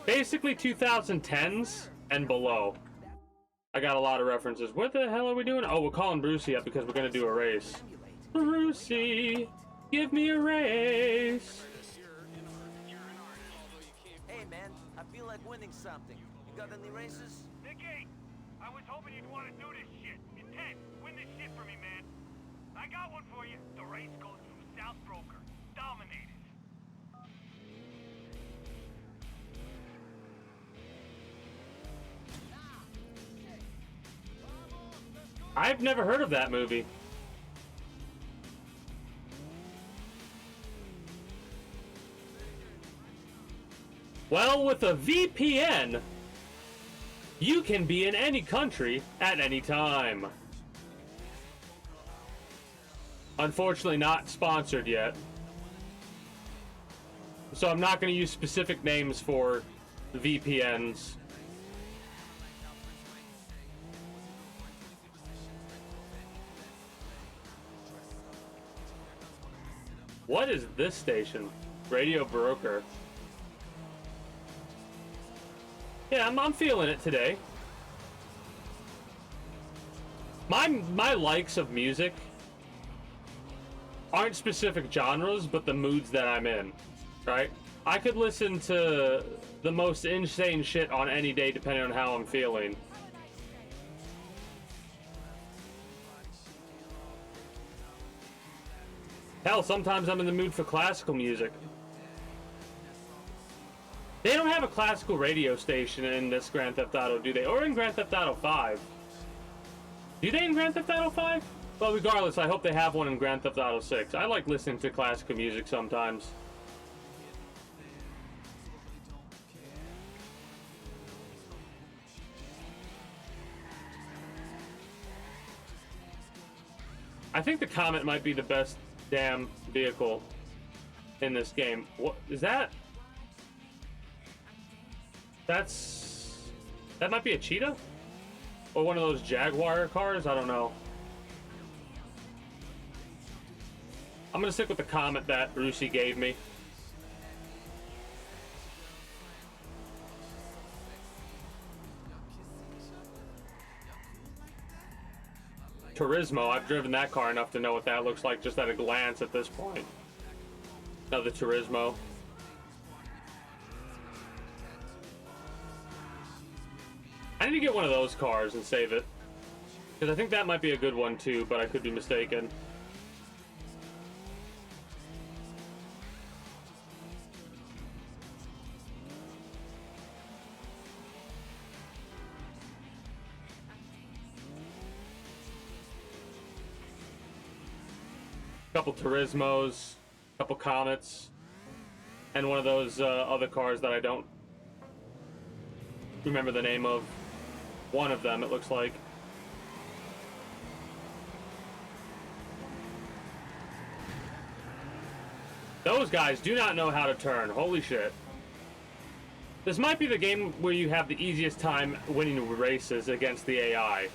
basically 2010s and below. I got a lot of references. What the hell are we doing? Oh, we're calling Brucey up because we're gonna do a race. Brucey, give me a race. Hey, man, I feel like winning something. You got any races? Nicky, I was hoping you'd want to do this shit. Intent, win this shit for me, man. I got one for you. The race goes through South Broker. Dominated. I've never heard of that movie. Well, with a VPN, you can be in any country at any time. Unfortunately, not sponsored yet. So I'm not going to use specific names for VPNs. What is this station? Radio Broker. Yeah, I'm feeling it today. My likes of music aren't specific genres, but the moods that I'm in, right? I could listen to the most insane shit on any day depending on how I'm feeling. Hell, sometimes I'm in the mood for classical music. They don't have a classical radio station in this Grand Theft Auto, do they? Or in Grand Theft Auto 5? Do they in Grand Theft Auto 5? Well, regardless, I hope they have one in Grand Theft Auto 6. I like listening to classical music sometimes. I think the Comet might be the best damn vehicle in this game. What is that? That might be a cheetah? Or one of those Jaguar cars? I don't know. I'm gonna stick with the Comet that Brucey gave me. Turismo, I've driven that car enough to know what that looks like just at a glance at this point. Another Turismo. I need to get one of those cars and save it. Because I think that might be a good one too, but I could be mistaken. Couple Turismos, couple Comets, and one of those other cars that I don't remember the name of. One of them, it looks like. Those guys do not know how to turn. Holy shit. This might be the game where you have the easiest time winning races against the AI.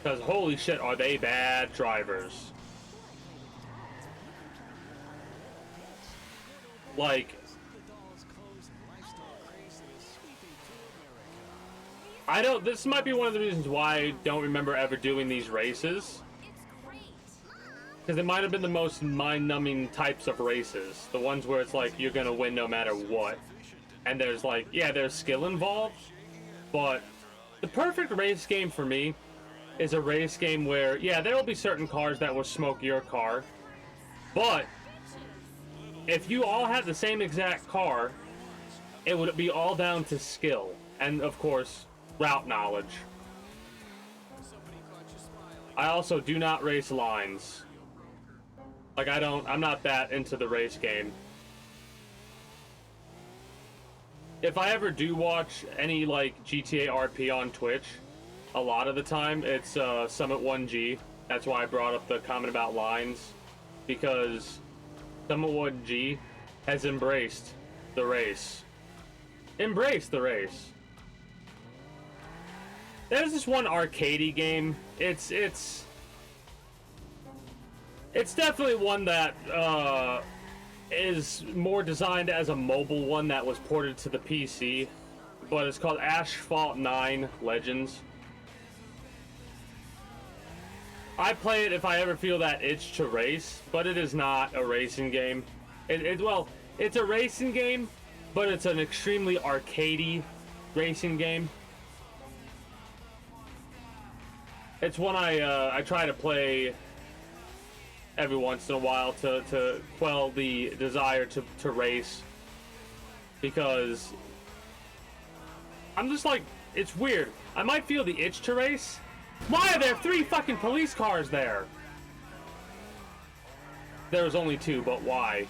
Because holy shit, are they bad drivers. Like, this might be one of the reasons why I don't remember ever doing these races. Because it might have been the most mind-numbing types of races. The ones where it's like, you're gonna win no matter what. And there's like, yeah, there's skill involved. But the perfect race game for me is a race game where, yeah, there will be certain cars that will smoke your car. But if you all had the same exact car, it would be all down to skill. And of course, route knowledge. I also do not race lines. Like, I'm not that into the race game. If I ever do watch any, like, GTA RP on Twitch, a lot of the time, it's Summit 1G. That's why I brought up the comment about lines. Because Summit 1G has embraced the race. Embrace the race. There's this one arcadey game. It's definitely one that is more designed as a mobile one that was ported to the PC, but it's called Asphalt 9 Legends. I play it if I ever feel that itch to race, but it is not a racing game. Well, it's a racing game, but it's an extremely arcadey racing game. It's one I try to play every once in a while to quell the desire to race, because I'm just like, it's weird. I might feel the itch to race. Why are there 3 fucking police cars there? There was only 2, but why?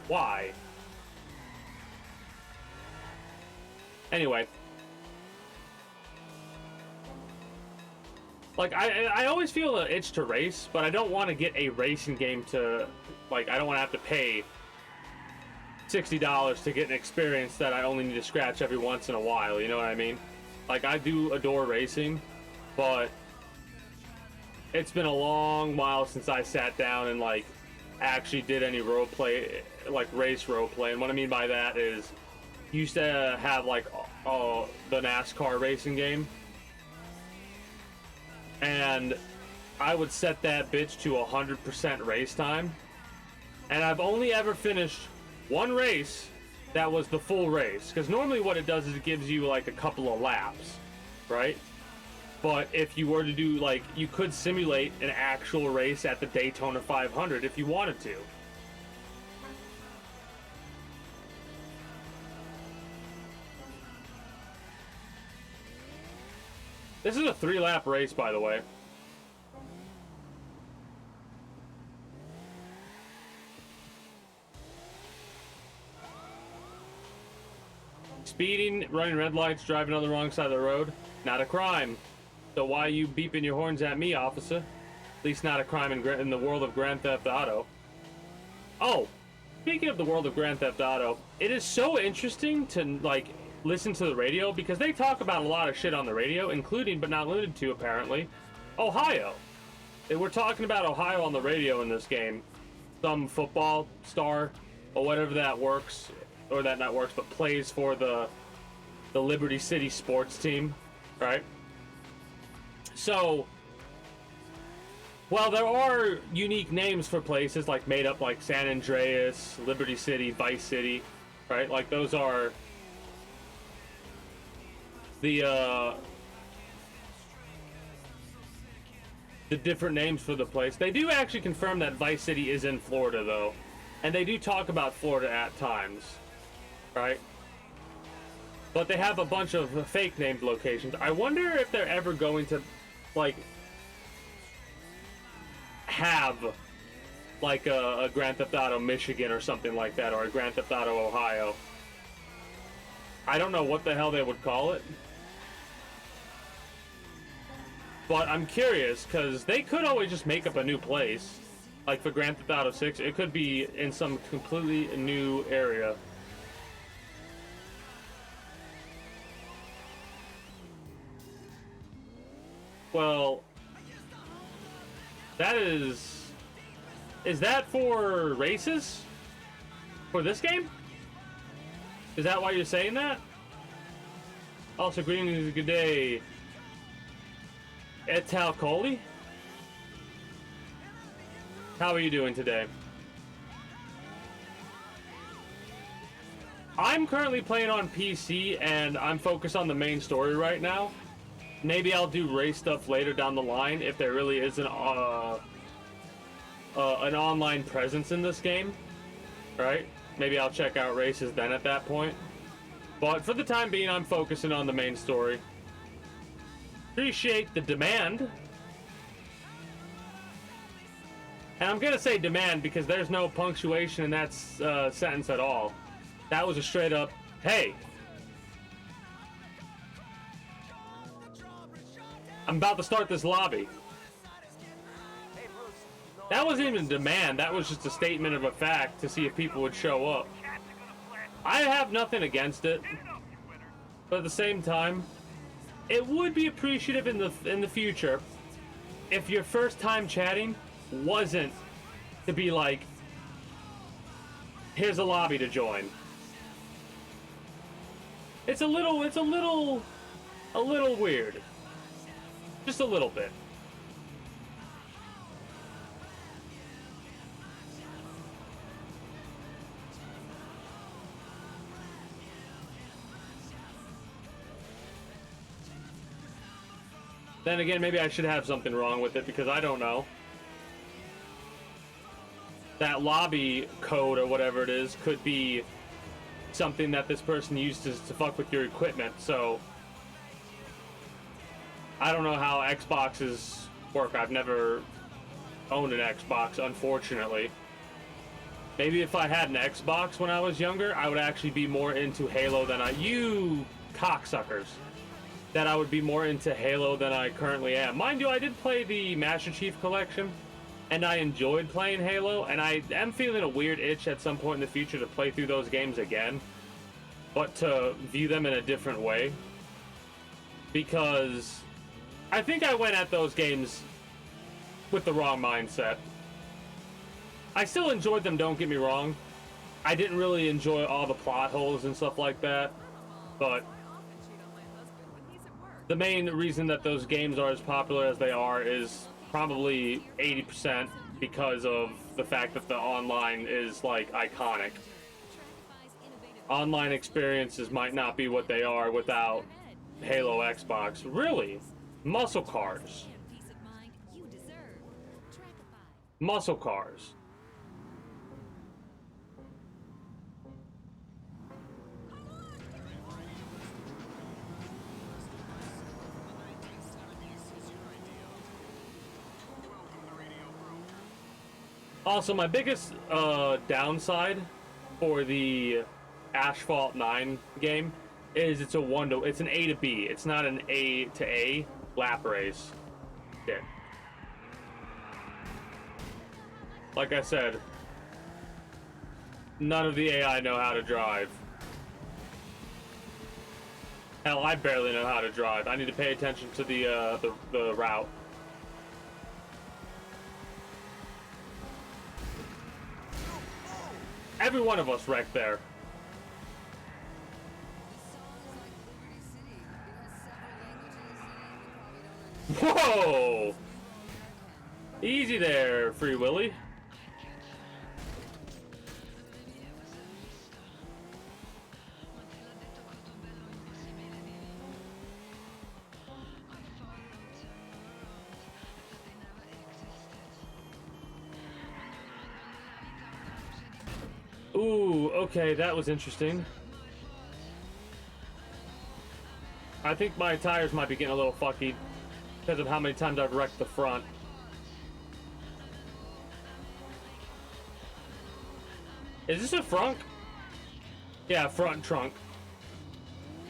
Why? Anyway. Like, I always feel the itch to race, but I don't want to get a racing game to, like, I don't want to have to pay $60 to get an experience that I only need to scratch every once in a while, you know what I mean? Like, I do adore racing, but it's been a long while since I sat down and, like, actually did any roleplay, like, race roleplay. And what I mean by that is, used to have, like, the NASCAR racing game. And I would set that bitch to 100% race time. And I've only ever finished one race that was the full race. Because normally what it does is it gives you like a couple of laps, right? But if you were to do, like, you could simulate an actual race at the Daytona 500 if you wanted to. This is a 3-lap race, by the way. Speeding, running red lights, driving on the wrong side of the road, not a crime. So why are you beeping your horns at me, officer? At least not a crime in the world of Grand Theft Auto. Oh, speaking of the world of Grand Theft Auto, it is so interesting to, like, listen to the radio because they talk about a lot of shit on the radio, including, but not limited to, apparently, Ohio. They were talking about Ohio on the radio in this game. Some football star, or whatever that works, or that not works, but plays for the Liberty City sports team, right? So, while there are unique names for places like made up like San Andreas, Liberty City, Vice City, right? Like those are the different names for the place. They do actually confirm that Vice City is in Florida though. And they do talk about Florida at times, right? But they have a bunch of fake named locations. I wonder if they're ever going to, like, have, like, a Grand Theft Auto Michigan or something like that, or a Grand Theft Auto Ohio. I don't know what the hell they would call it. But I'm curious, because they could always just make up a new place. Like for Grand Theft Auto 6, it could be in some completely new area. Well, that is that for races? For this game? Is that why you're saying that? Also, greetings, good day. Etal Coley? How are you doing today? I'm currently playing on PC and I'm focused on the main story right now. Maybe I'll do race stuff later down the line if there really is an online presence in this game, right? Maybe I'll check out races then at that point. But for the time being, I'm focusing on the main story. Appreciate the demand. And I'm gonna say demand because there's no punctuation in that sentence at all. That was a straight up, hey. I'm about to start this lobby. That wasn't even a demand, that was just a statement of a fact to see if people would show up. I have nothing against it, but at the same time, it would be appreciative in the future if your first time chatting wasn't to be like, here's a lobby to join. It's a little weird. Just a little bit. Then again, maybe I should have something wrong with it because I don't know. That lobby code or whatever it is could be something that this person used to fuck with your equipment, so I don't know how Xboxes work. I've never owned an Xbox, unfortunately. Maybe if I had an Xbox when I was younger, I would actually be more into Halo than you cocksuckers. That I would be more into Halo than I currently am. Mind you, I did play the Master Chief Collection, and I enjoyed playing Halo, and I am feeling a weird itch at some point in the future to play through those games again, but to view them in a different way. Because I think I went at those games with the wrong mindset. I still enjoyed them, don't get me wrong. I didn't really enjoy all the plot holes and stuff like that, but the main reason that those games are as popular as they are is probably 80% because of the fact that the online is like iconic. Online experiences might not be what they are without Halo Xbox. Really? Muscle cars. Muscle cars. Also, my biggest downside for the Asphalt 9 game is it's an A to B. It's not an A to A lap race. Yeah. Like I said, none of the AI know how to drive. Hell, I barely know how to drive. I need to pay attention to the route. Every one of us wrecked there. Whoa! Easy there, Free Willy. Ooh, okay, that was interesting. I think my tires might be getting a little fucky because of how many times I've wrecked the front. Is this a frunk? Yeah, front trunk.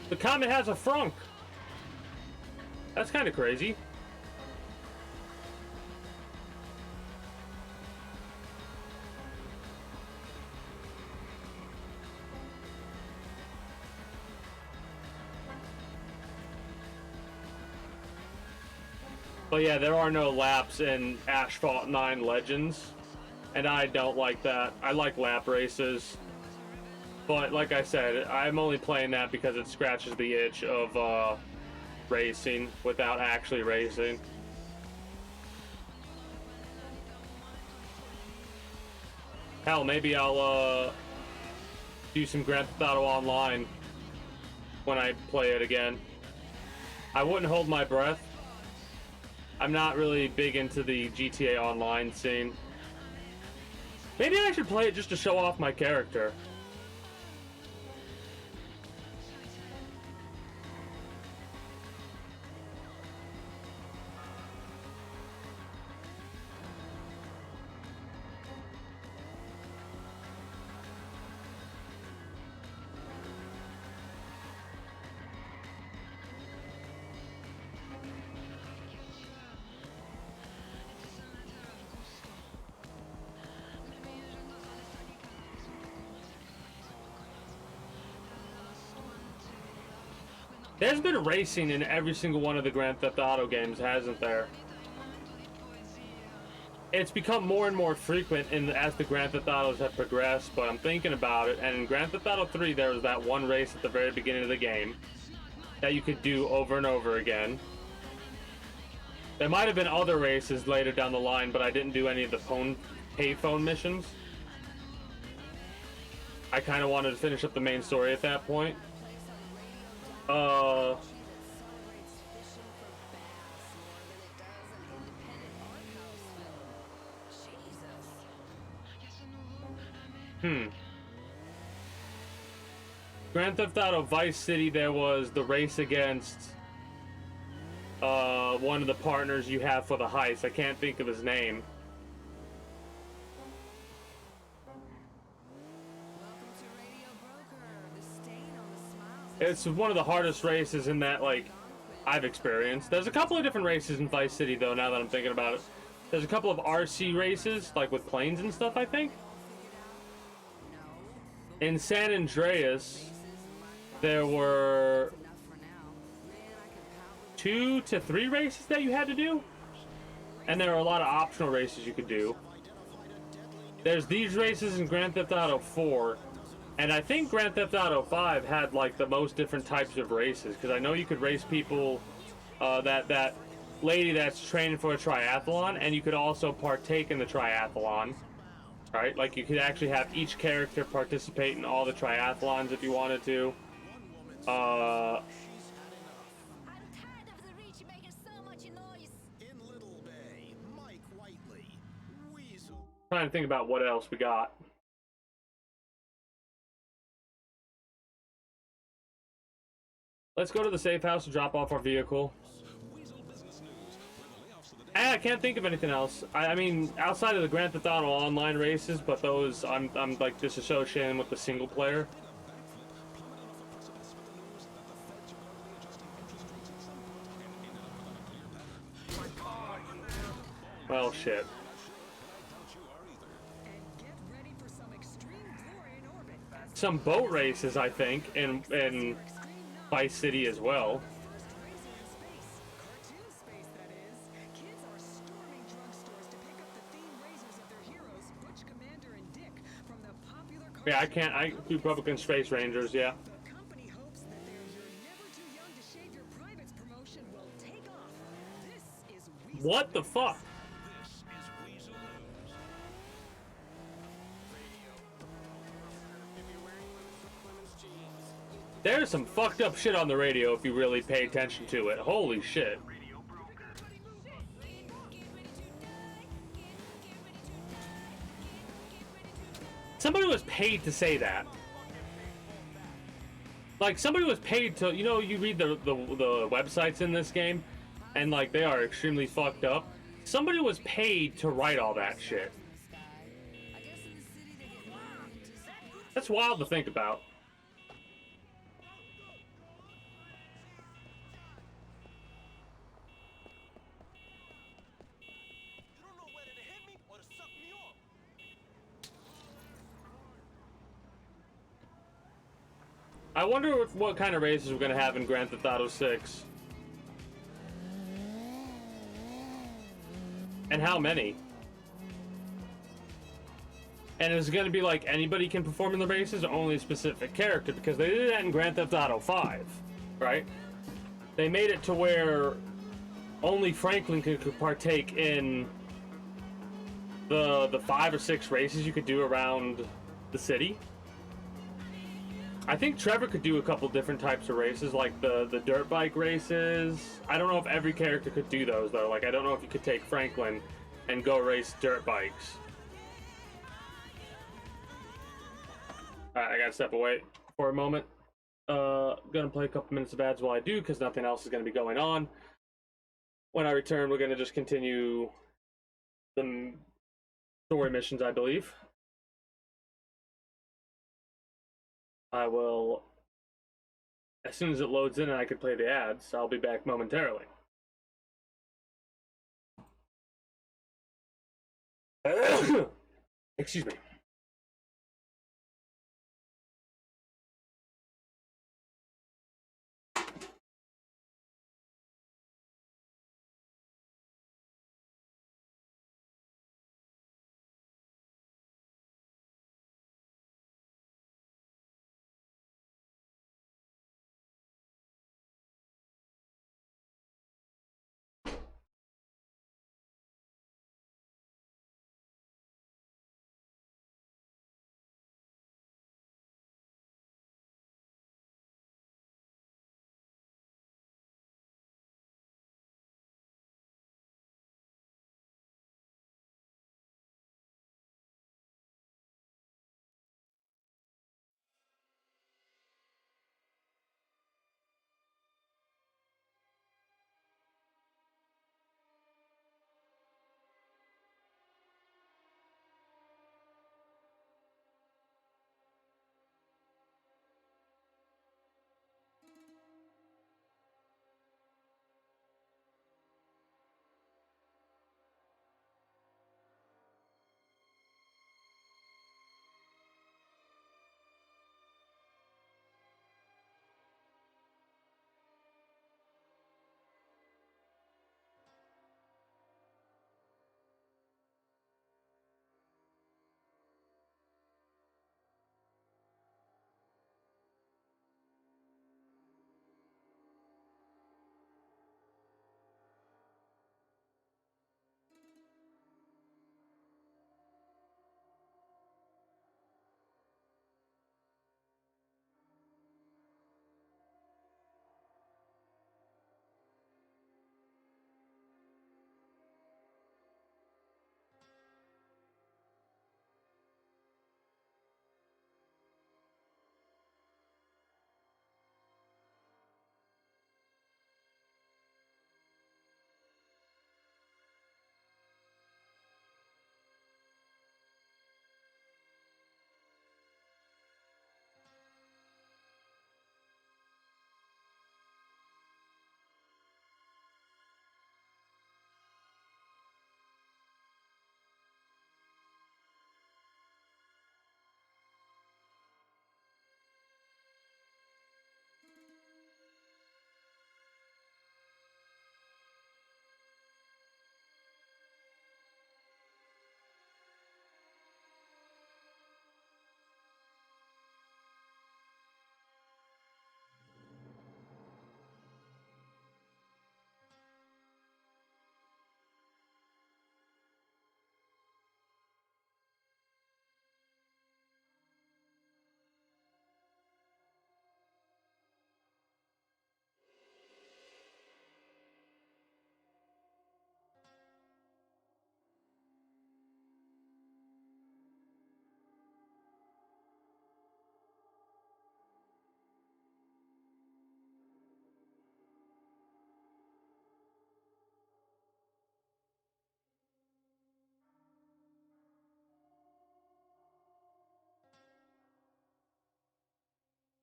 The Comet has a frunk. That's kind of crazy. But yeah, there are no laps in Asphalt 9 Legends, and I don't like that. I like lap races, but like I said, I'm only playing that because it scratches the itch of racing without actually racing. Hell, maybe I'll do some Grand Theft Auto Online when I play it again. I wouldn't hold my breath. I'm not really big into the GTA Online scene. Maybe I should play it just to show off my character. There's been racing in every single one of the Grand Theft Auto games, hasn't there? It's become more and more frequent as the Grand Theft Autos have progressed, but I'm thinking about it, and in Grand Theft Auto 3 there was that one race at the very beginning of the game that you could do over and over again. There might have been other races later down the line, but I didn't do any of the payphone missions. I kind of wanted to finish up the main story at that point. Grand Theft Auto Vice City, there was the race against one of the partners you have for the heist. I can't think of his name. It's one of the hardest races in that, like, I've experienced. There's a couple of different races in Vice City, though, now that I'm thinking about it. There's a couple of RC races, like with planes and stuff, I think. In San Andreas, there were 2 to 3 races that you had to do. And there are a lot of optional races you could do. There's these races in Grand Theft Auto 4. And I think Grand Theft Auto 5 had like the most different types of races, because I know you could race people that lady that's training for a triathlon, and you could also partake in the triathlon. Right? Like, you could actually have each character participate in all the triathlons if you wanted to. I'm tired of the rich making so much noise. In Little Bay, Mike Whiteley, Weasel. Trying to think about what else we got. Let's go to the safe house and drop off our vehicle. I can't think of anything else. I mean, outside of the Grand Theft Auto Online races, but those I'm like disassociating with the single player. Well, shit. Some boat races, I think, in Vice City as well. Yeah, I do Republican Space Rangers, yeah. What the fuck? There's some fucked up shit on the radio if you really pay attention to it. Holy shit. Somebody was paid to say that. Like, somebody was paid to, you know, you read the websites in this game, and like, they are extremely fucked up. Somebody was paid to write all that shit. That's wild to think about. You don't know whether to hit me or to suck me off. I wonder what kind of races we're gonna have in Grand Theft Auto 6. And how many? And is it gonna be like anybody can perform in the races or only a specific character? Because they did that in Grand Theft Auto 5, right? They made it to where only Franklin could partake in the 5 or 6 races you could do around the city. I think Trevor could do a couple different types of races, like the dirt bike races. I don't know if every character could do those, though. Like, I don't know if you could take Franklin and go race dirt bikes. Alright, I gotta step away for a moment. Gonna play a couple minutes of ads while I do, because nothing else is gonna be going on. When I return, we're gonna just continue the story missions, I believe. I will, as soon as it loads in and I can play the ads, I'll be back momentarily. Excuse me.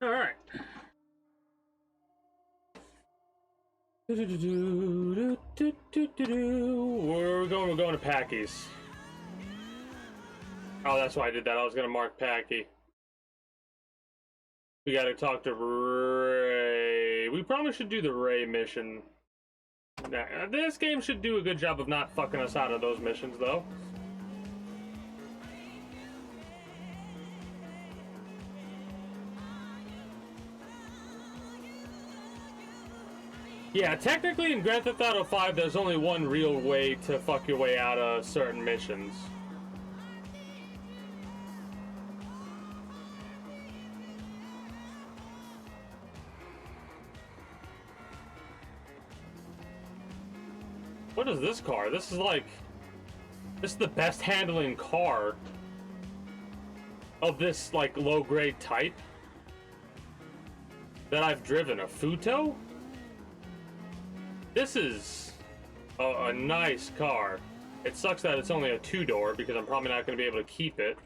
All right. Where are we going? We're going to Packy's. Oh, that's why I did that. I was gonna mark Packy. We gotta talk to Ray. We probably should do the Ray mission. This game should do a good job of not fucking us out of those missions, though. Yeah, technically in Grand Theft Auto 5, there's only one real way to fuck your way out of certain missions. What is this car? This is like... This is the best handling car of this, like, low-grade type that I've driven. A Futo? This is a nice car. It sucks that it's only a two-door because I'm probably not going to be able to keep it.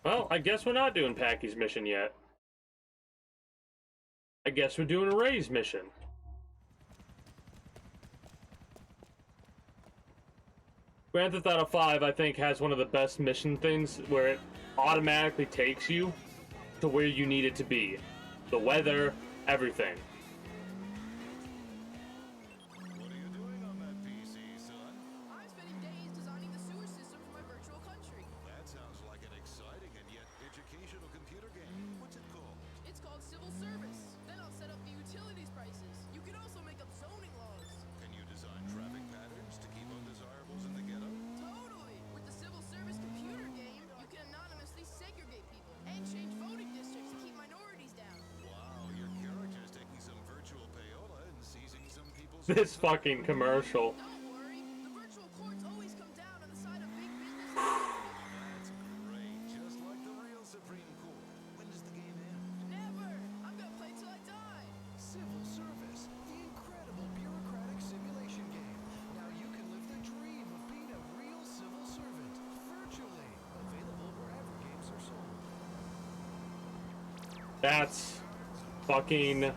Well, I guess we're not doing Packy's mission yet. I guess we're doing a Ray's mission. Grand Theft Auto 5, I think, has one of the best mission things where it automatically takes you to where you need it to be. The weather, everything. What are you doing on that PC, son? I'm spending days designing the sewer system for my virtual country. That sounds like an exciting and yet educational computer game. What's it called? It's called civil service. Then I'll set up the utilities prices. You can also make up zoning laws. Can you design traffic patterns to keep undesirables in the ghetto? Totally. With the civil service computer game, you can anonymously segregate people and change voting districts to keep minorities down. Wow, your character's taking some virtual payola and seizing some people's... This fucking commercial. Don't worry. The virtual courts always come down on the side of big business. That's great, just like the real Supreme Court. When does the game end? Never. I'm gonna play till I die. Civil Service, the incredible bureaucratic simulation game. Now you can live the dream of being a real civil servant, virtually. Available wherever games are sold. That's fucking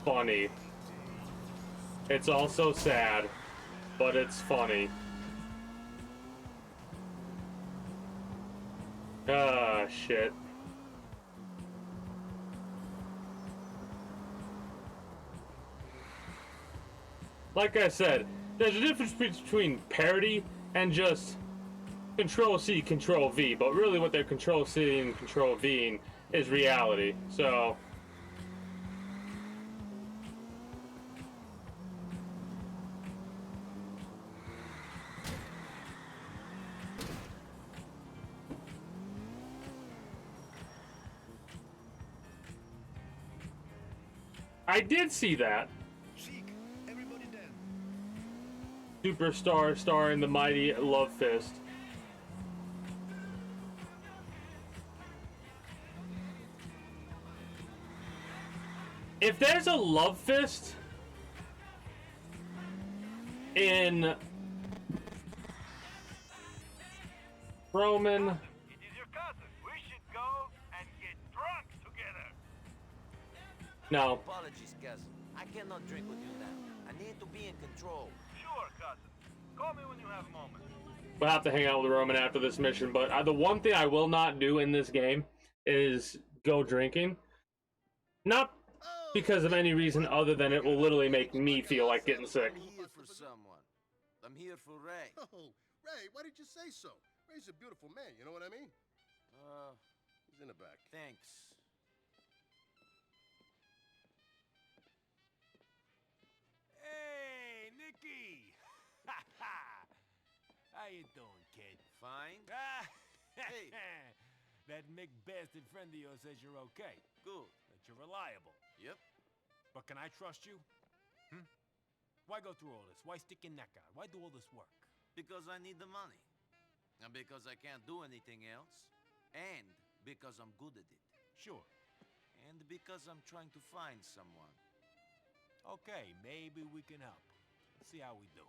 funny. It's also sad, but it's funny. Ah, shit. Like I said, there's a difference between parody and just Control-C, Control-V, but really what they're Control-C and Control-Ving is reality, so... I did see that. Chic, everybody then. Superstar starring the mighty Love Fist. If there's a Love Fist in Roman, It is your cousin. We should go and get drunk together. no. Apologies, cousin. I cannot drink with you now. I need to be in control. Sure, cousin. Call me when you have a moment. We'll have to hang out with Roman after this mission, but the one thing I will not do in this game is go drinking. Not because of any reason other than it will literally make me feel like getting sick. I'm here for someone. I'm here for Ray. Oh, Ray, why did you say so? Ray's a beautiful man, you know what I mean? He's in the back. Thanks. Hey, Nicky! How you doing, kid? Fine. Hey. That Mick bastard friend of yours says you're okay. Good. That you're reliable. Yep. But can I trust you? Why go through all this? Why stick your neck out? Why do all this work? Because I need the money. And because I can't do anything else. And because I'm good at it. Sure. And because I'm trying to find someone. Okay, maybe we can help. See how we do.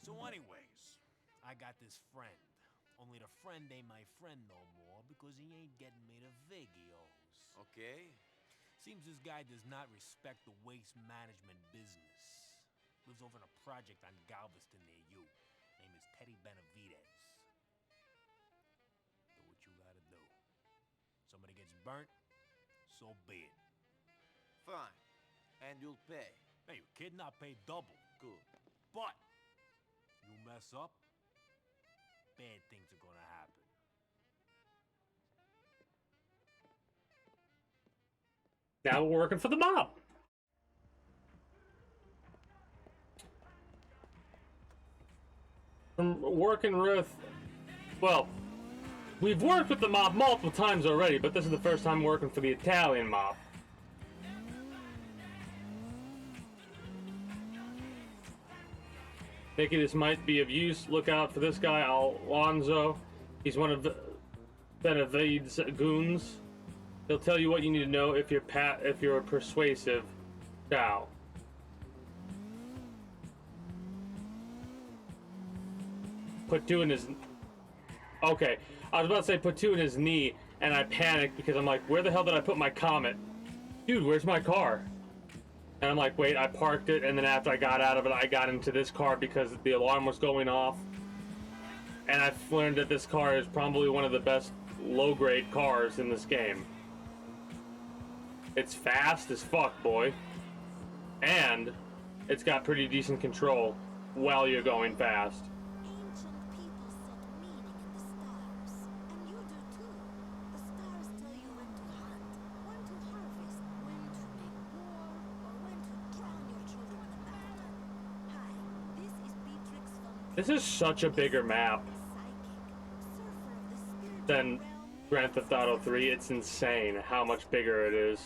So anyways, I got this friend. Only the friend ain't my friend no more because he ain't getting me the videos. Okay. Seems this guy does not respect the waste management business. Lives over in a project on Galveston near you. Name is Teddy Benavides. Do what you gotta do. Somebody gets burnt, so be it. Fine. And you'll pay. Hey, you kidding? I'll pay double. Good. But you mess up, bad things are gonna happen. Now we're working for the mob. I'm working with, well, we've worked with the mob multiple times already, but this is the first time working for the Italian mob. Thinking this might be of use. Look out for this guy, Alonzo. He's one of Benavides' goons. He'll tell you what you need to know if you're persuasive. Ciao. Put two in his... Okay, I was about to say put two in his knee, and I panicked because I'm like, where the hell did I put my Comet? Dude, where's my car? And I'm like, wait, I parked it, and then after I got out of it, I got into this car because the alarm was going off. And I've learned that this car is probably one of the best low-grade cars in this game. It's fast as fuck, boy. And it's got pretty decent control while you're going fast. Ancient people set meaning in the stars, and you do too. The stars tell you when to hunt, when to harvest, when to make war, or when to drown your children in the bathtub. Hi, this is Beatrix von... This is such a bigger map than Grand Theft Auto 3. It's insane how much bigger it is.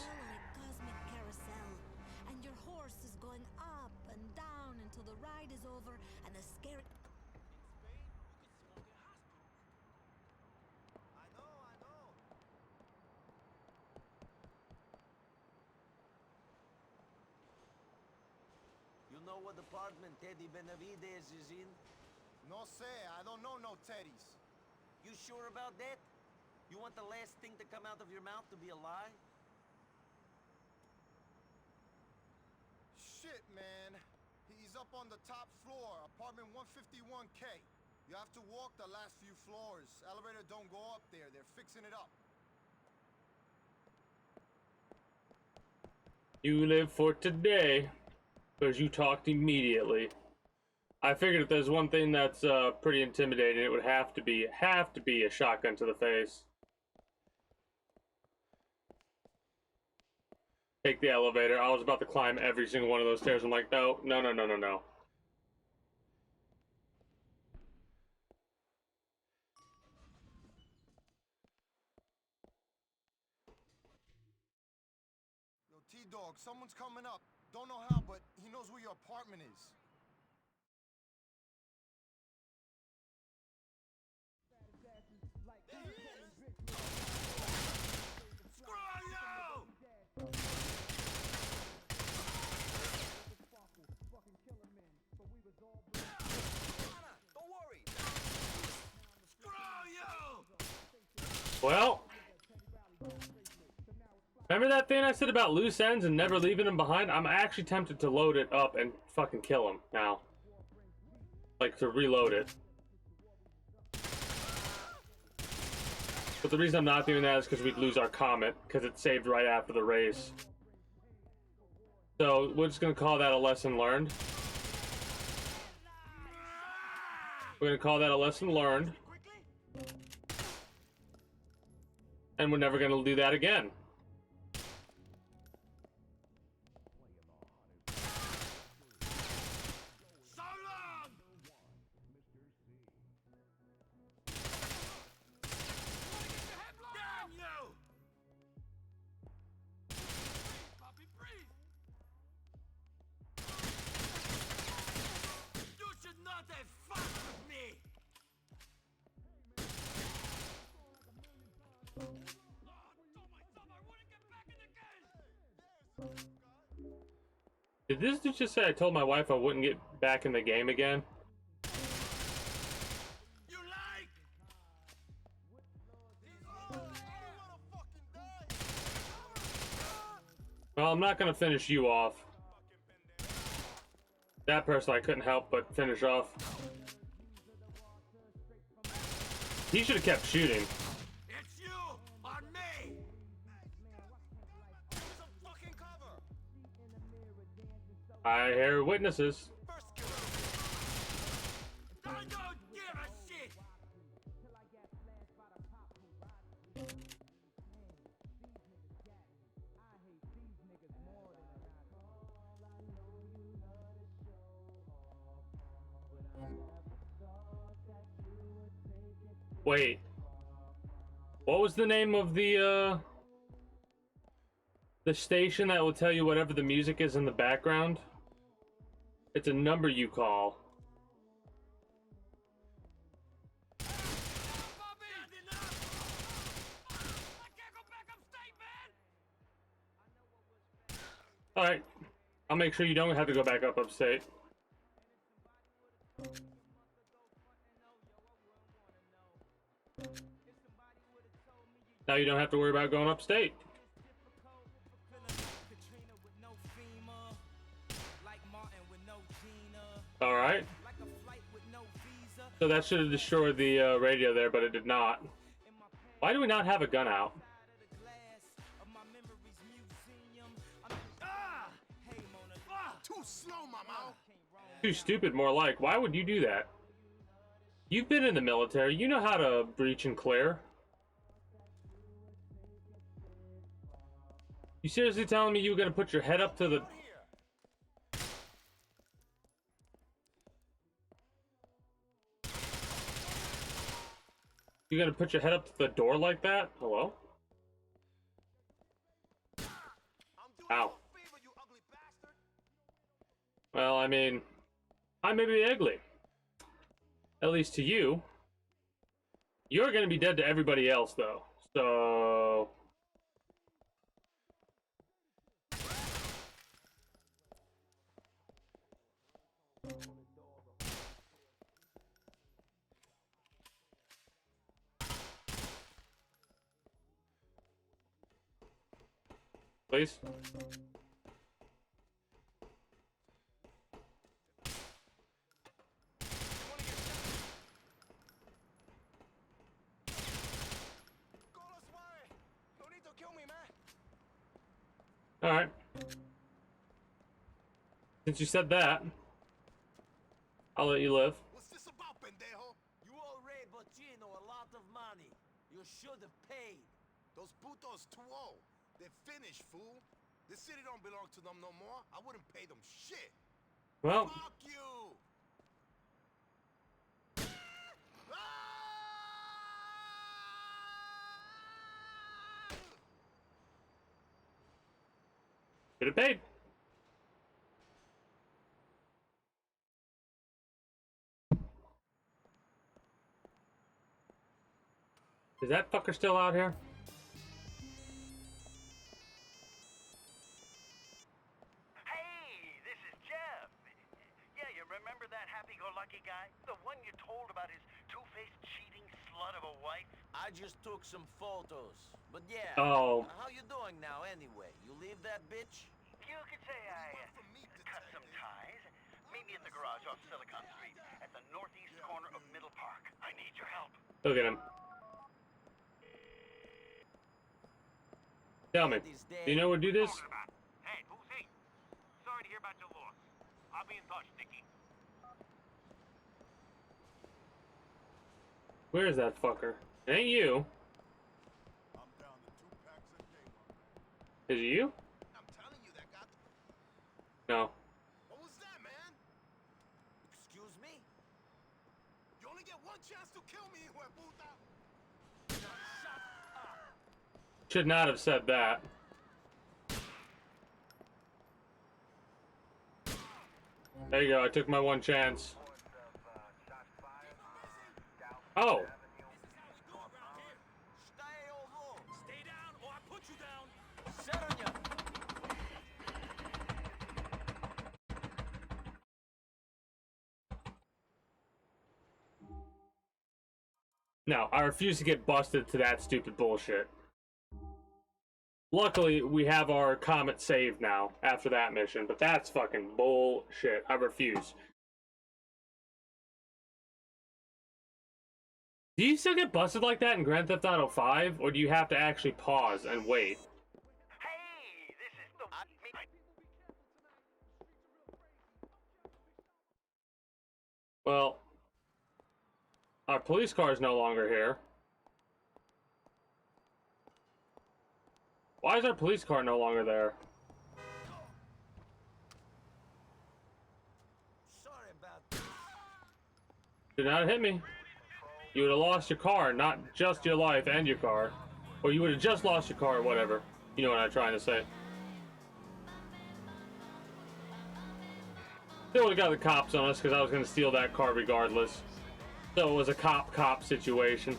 cosmic carousel, and your horse is going up and down until the ride is over and the scary... I know. You know what apartment Teddy Benavides is in? No sé, I don't know no Teddies. You sure about that? You want the last thing to come out of your mouth to be a lie? Shit, man. He's up on the top floor, apartment 151K. You have to walk the last few floors. Elevator don't go up there. They're fixing it up. You live for today, because you talked immediately. I figured if there's one thing that's pretty intimidating, it would have to be a shotgun to the face. Take the elevator. I was about to climb every single one of those stairs. I'm like, no. Yo, T-Dog, someone's coming up. Don't know how, but he knows where your apartment is. Don't worry. Well, remember that thing I said about loose ends and never leaving them behind? I'm actually tempted to load it up and fucking kill him now. Like, to reload it. But the reason I'm not doing that is because we'd lose our Comet, because it's saved right after the race. So, we're just going to call that a lesson learned. We're going to call that a lesson learned. And we're never going to do that again. So long! Damn you! Poppy, breathe! You should not have fucked with me! Did this dude just say I told my wife I wouldn't get back in the game again? You like? Well, I'm not gonna finish you off. That person I couldn't help but finish off. He should have kept shooting. It's you on me. Give me some fucking cover. I hear witnesses. First kill. I don't give a shit. Wait. What was the name of the station that will tell you whatever the music is in the background? It's a number you call. Alright. I'll make sure you don't have to go back up upstate. Now you don't have to worry about going upstate. Alright. So that should have destroyed the radio there, but it did not. Why do we not have a gun out? Too slow, mama. Too stupid, more like. Why would you do that? You've been in the military. You know how to breach and clear. You seriously telling me you were gonna put your head up to the... You're gonna put your head up to the door like that? Hello? Ow. Well, I mean, I may be ugly. At least to you. You're gonna be dead to everybody else, though. So... Please? Alright. Since you said that, I'll let you live. What's this about, pendejo? You owe Ray Bochino a lot of money. You should have paid. Those putos too old. They're finished, fool. This city don't belong to them no more. I wouldn't pay them shit. Well, Fuck you! should have paid. Is that fucker still out here? Hey, this is Jeff. Yeah, you remember that happy-go-lucky guy? The one you told about his two-faced cheating slut of a wife? I just took some photos. But yeah, Oh. How you doing now anyway? You leave that bitch? You could say I cut some ties. Meet me at the garage off Silicon Street at the northeast corner of Middle Park. I need your help. Look at him. Tell me, do you know what to do this? Hey, who's he? Sorry to hear about your loss. I'll be in touch, Nicky. Where is that fucker? It ain't you. I'm down to 2 packs a day, my man. Is it you? I'm telling you that got... No. What was that, man? Excuse me? You only get one chance to kill me, hueputa! Shut up! Should not have said that. There you go, I took my one chance. Oh! Stay down or I put you down. Set on ya! No, I refuse to get busted to that stupid bullshit. Luckily, we have our comet saved now after that mission, but that's fucking bullshit. I refuse. Do you still get busted like that in Grand Theft Auto 5, or do you have to actually pause and wait? Hey, this is the... Well, our police car is no longer here. Why is our police car no longer there? Sorry about that. Do not hit me. You would have lost your car, not just your life and your car. Or you would have just lost your car, or whatever. You know what I'm trying to say. They would have got the cops on us because I was going to steal that car regardless. So it was a cop-cop situation.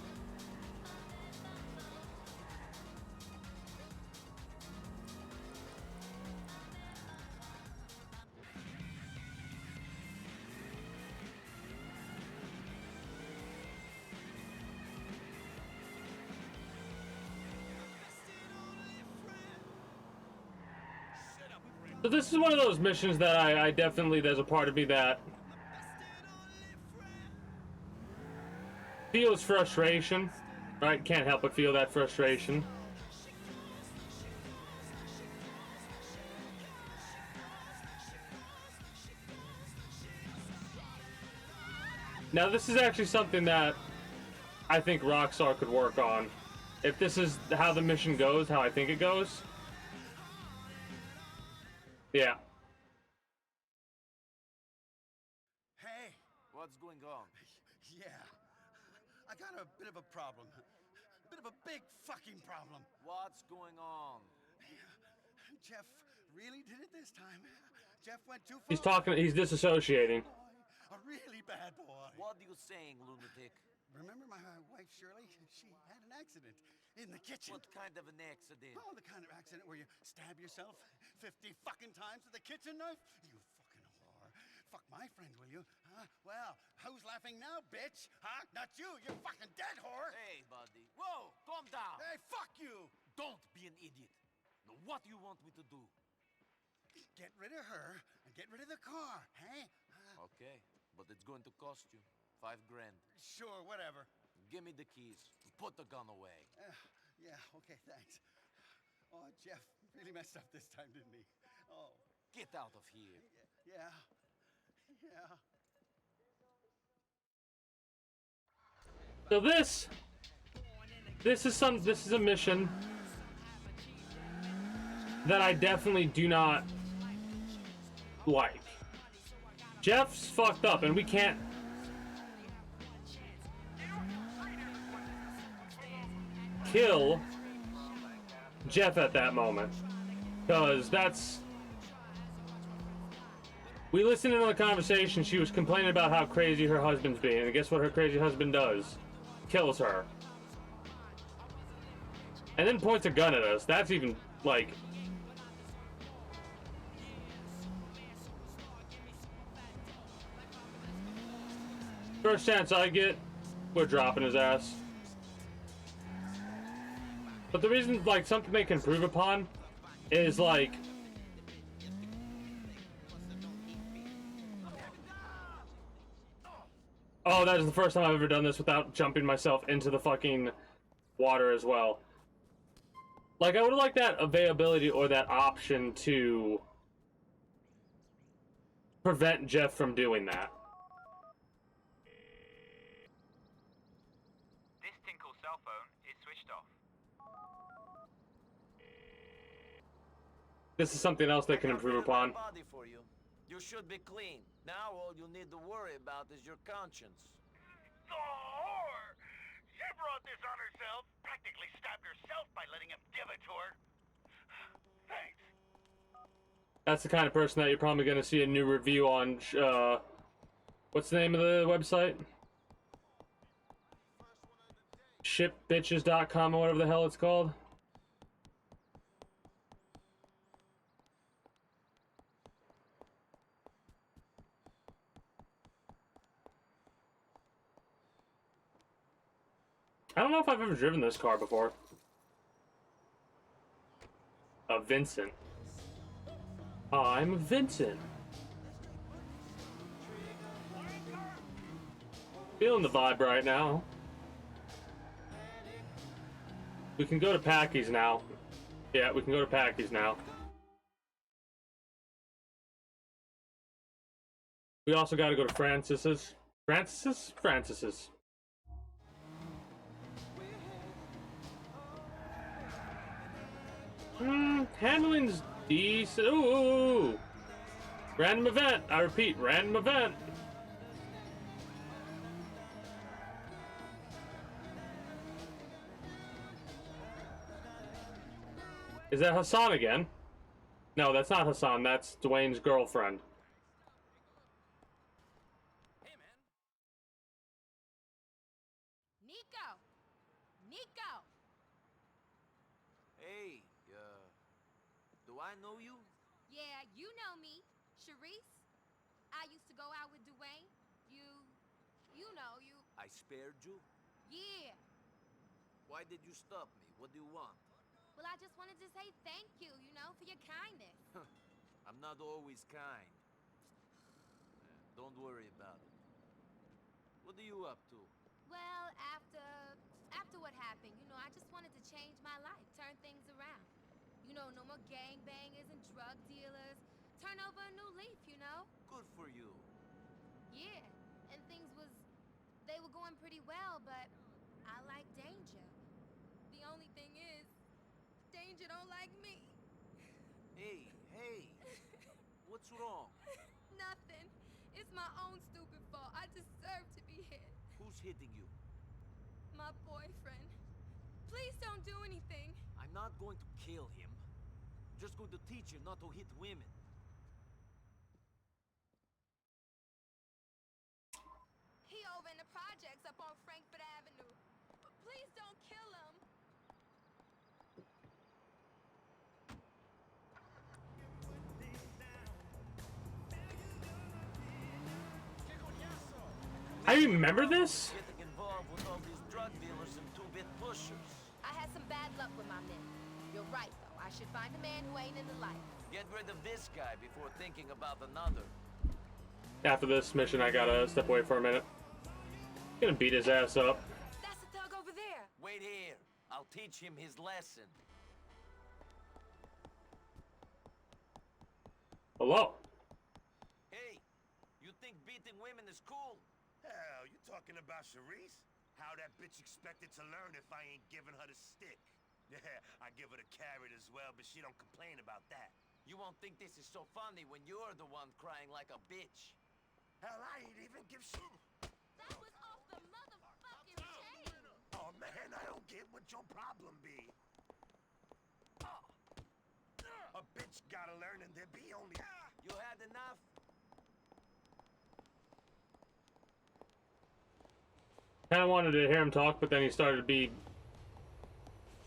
So this is one of those missions that I definitely, there's a part of me that feels frustration, right? Can't help but feel that frustration. Now this is actually something that I think Rockstar could work on. If this is how the mission goes, how I think it goes. Yeah. Hey, What's going on? yeah. I got a bit of a problem. A bit of a big fucking problem. What's going on? Jeff really did it this time. Jeff went too far. He's talking, he's disassociating. A really bad boy. What are you saying, lunatic? Remember my wife Shirley? She had an accident in the kitchen. What kind of an accident? Oh, the kind of accident where you stab yourself 50 fucking times with a kitchen knife? You fucking whore. Fuck my friend, will you? Huh? Well, who's laughing now, bitch? Huh? Not you. You're fucking dead, whore. Hey, buddy. Whoa, calm down. Hey, fuck you. Don't be an idiot. Now, what do you want me to do? Get rid of her and get rid of the car, hey? Okay, but it's going to cost you $5 grand. Sure, whatever. Give me the keys. Put the gun away. Yeah, okay, thanks. Oh, Jeff really messed up this time, didn't he? Oh. Get out of here. Yeah. Yeah. So this is a mission that I definitely do not like. Jeff's fucked up and we can't kill Jeff at that moment, because that's, we listened into the conversation. She was complaining about how crazy her husband's being, and guess what her crazy husband does? Kills her. And then points a gun at us. That's even, like... First chance I get, we're dropping his ass. But the reason, like, something they can improve upon is, like... Oh, that is the first time I've ever done this without jumping myself into the fucking water as well. Like, I would like that availability or that option to prevent Jeff from doing that. This Tinkle cell phone is switched off. This is something else they can improve upon. Body for you. You should be clean. Now all you need to worry about is your conscience. The whore! She brought this on herself. Practically stabbed herself by letting him give it to her. Thanks. That's the kind of person that you're probably going to see a new review on, what's the name of the website? Shipbitches.com or whatever the hell it's called. I don't know if I've ever driven this car before. Vincent. I'm Vincent. Feeling the vibe right now. We can go to Packy's now. Yeah, we can go to Packy's now. We also got to go to Francis's. Francis's. Handling's decent. Ooh. Random event. I repeat, random event. Is that Hassan again? No, that's not Hassan. That's Dwayne's girlfriend. Nico! Nico! Hey, do I know you? Yeah, you know me. Charisse. I used to go out with Dwayne. You know, you... I spared you? Yeah. Why did you stop me? What do you want? Well, I just wanted to say thank you, you know, for your kindness. I'm not always kind. Don't worry about it. What are you up to? Well, after what happened, you know, I just wanted to change my life, turn things around. You know, no more gangbangers and drug dealers. Turn over a new leaf, you know? Good for you. Yeah, and they were going pretty well, but I like danger. The only thing is, danger don't like me. Hey, what's wrong? Nothing. It's my own stupid fault. I deserve to be hit. Who's hitting you? My boyfriend. Please don't do anything. I'm not going to kill him. I'm just going to teach him not to hit women. He over in the projects up on Frankfurt Avenue. Please don't kill him. I remember this? Getting involved with all these drug dealers and two-bit pushers. I had some bad luck with my men. You're right, though. I should find a man who ain't in the light. Get rid of this guy before thinking about another. After this mission, I gotta step away for a minute. Gonna beat his ass up. That's the thug over there. Wait here. I'll teach him his lesson. Hello. Hey, you think beating women is cool? Hell, you talking about Charisse? How that bitch expected to learn if I ain't giving her the stick? Yeah, I give her the carrot as well, but she don't complain about that. You won't think this is so funny when you're the one crying like a bitch. Hell, I ain't even give shit. That was off the motherfucking chain. Oh man, I don't get what your problem be. A bitch gotta learn and there be only... You had enough? Kind of wanted to hear him talk, but then he started to be...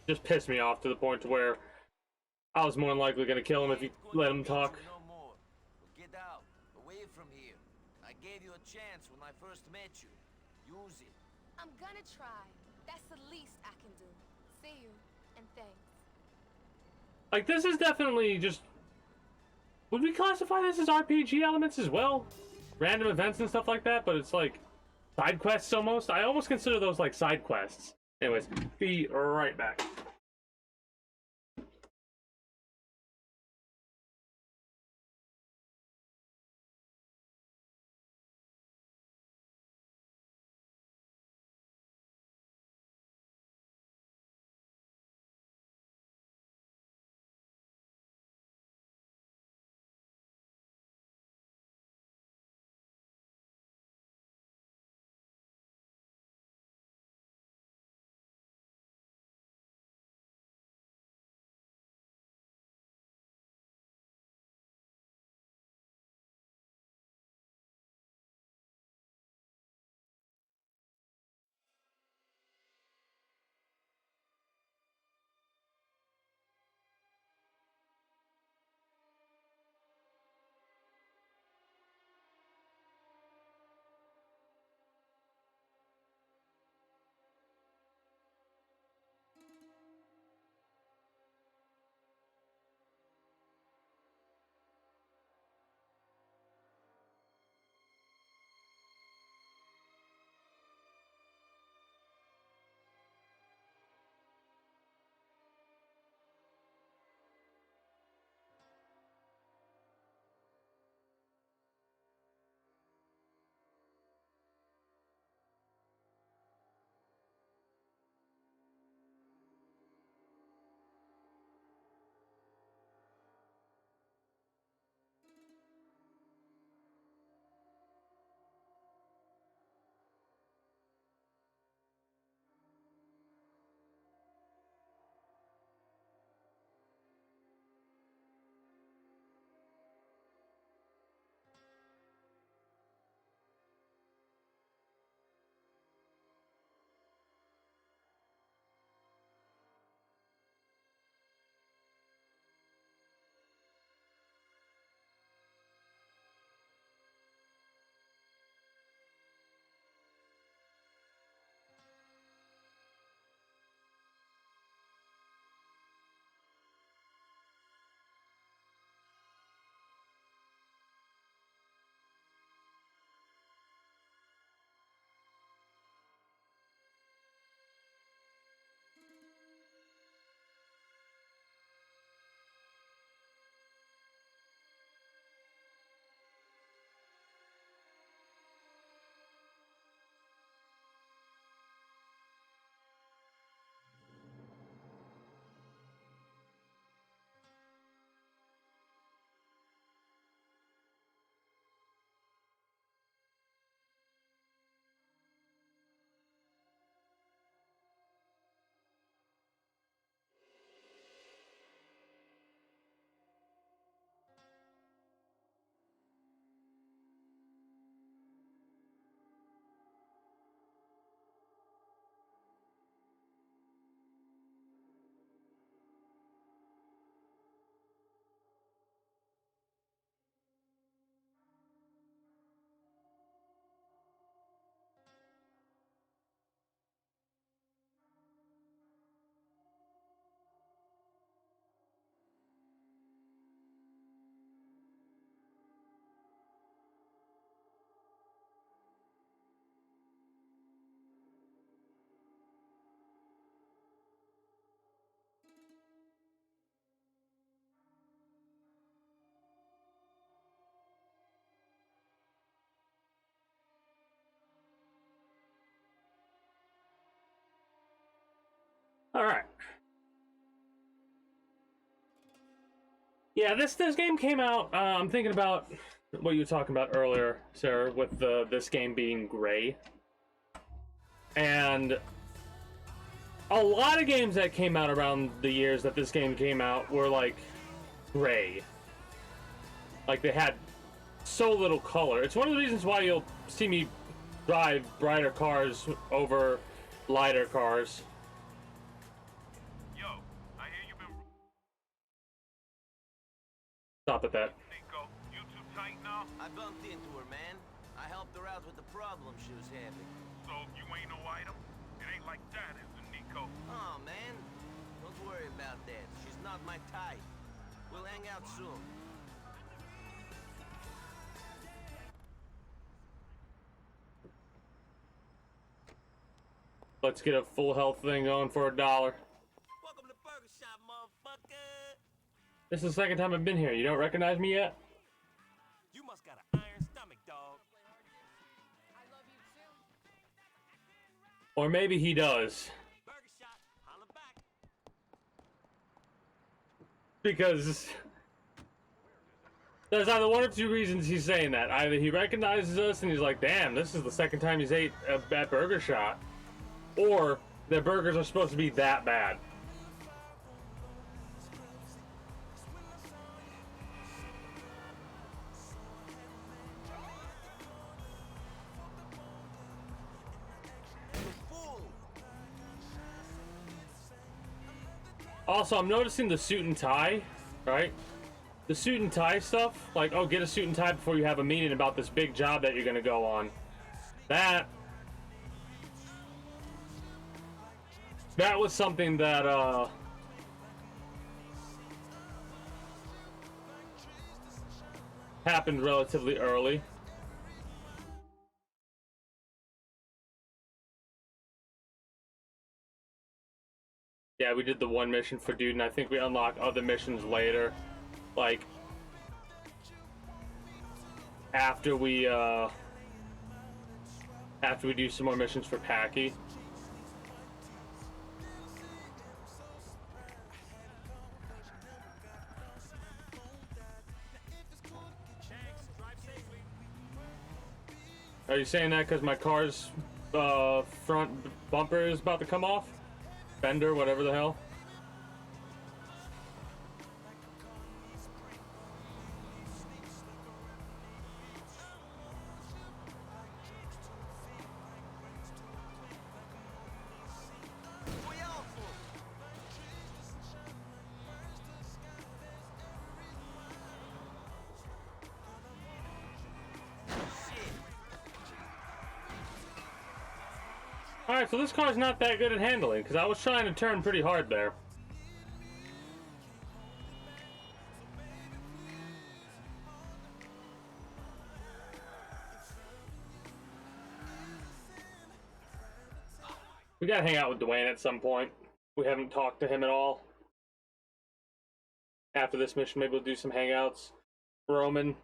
just pissed me off to the point to where I was more than likely going to kill him if you let him talk. No more. Get out. Away from here. I gave you a chance when I first met you. Use it. I'm gonna try. That's the least I can do. See you, and thanks. Like, this is definitely just... Would we classify this as RPG elements as well? Random events and stuff like that, but it's like... side quests almost? I almost consider those like side quests. Anyways, be right back. All right. Yeah, this game came out. I'm thinking about what you were talking about earlier, Sarah, with this game being gray. And a lot of games that came out around the years that this game came out were like gray. Like they had so little color. It's one of the reasons why you'll see me drive brighter cars over lighter cars. Yo, I hear you've been. Stop at that. Nico, you too tight now? I bumped into her, man. I helped her out with the problem she was having. So you ain't no item? It ain't like that, is it, Nico? Oh, man. Don't worry about that. She's not my type. We'll hang out soon. Let's get a full health thing going for $1. Welcome to Burger Shop, motherfucker. This is the second time I've been here. You don't recognize me yet? You must got an iron stomach, dog. Or maybe he does. Burger Shop, holla back. Because there's either one or two reasons he's saying that. Either he recognizes us and he's like, damn, this is the second time he's ate at Burger Shot. Or their burgers are supposed to be that bad. Also, I'm noticing the suit and tie, right? The suit and tie stuff, like, oh, get a suit and tie before you have a meeting about this big job that you're gonna go on. That was something that, happened relatively early. Yeah, we did the one mission for Dude, and I think we unlock other missions later. Like, after we do some more missions for Packy. Are you saying that because my car's front bumper is about to come off? Fender, whatever the hell. Alright, so this car's not that good at handling, because I was trying to turn pretty hard there. We gotta hang out with Dwayne at some point. We haven't talked to him at all. After this mission, maybe we'll do some hangouts. Roman.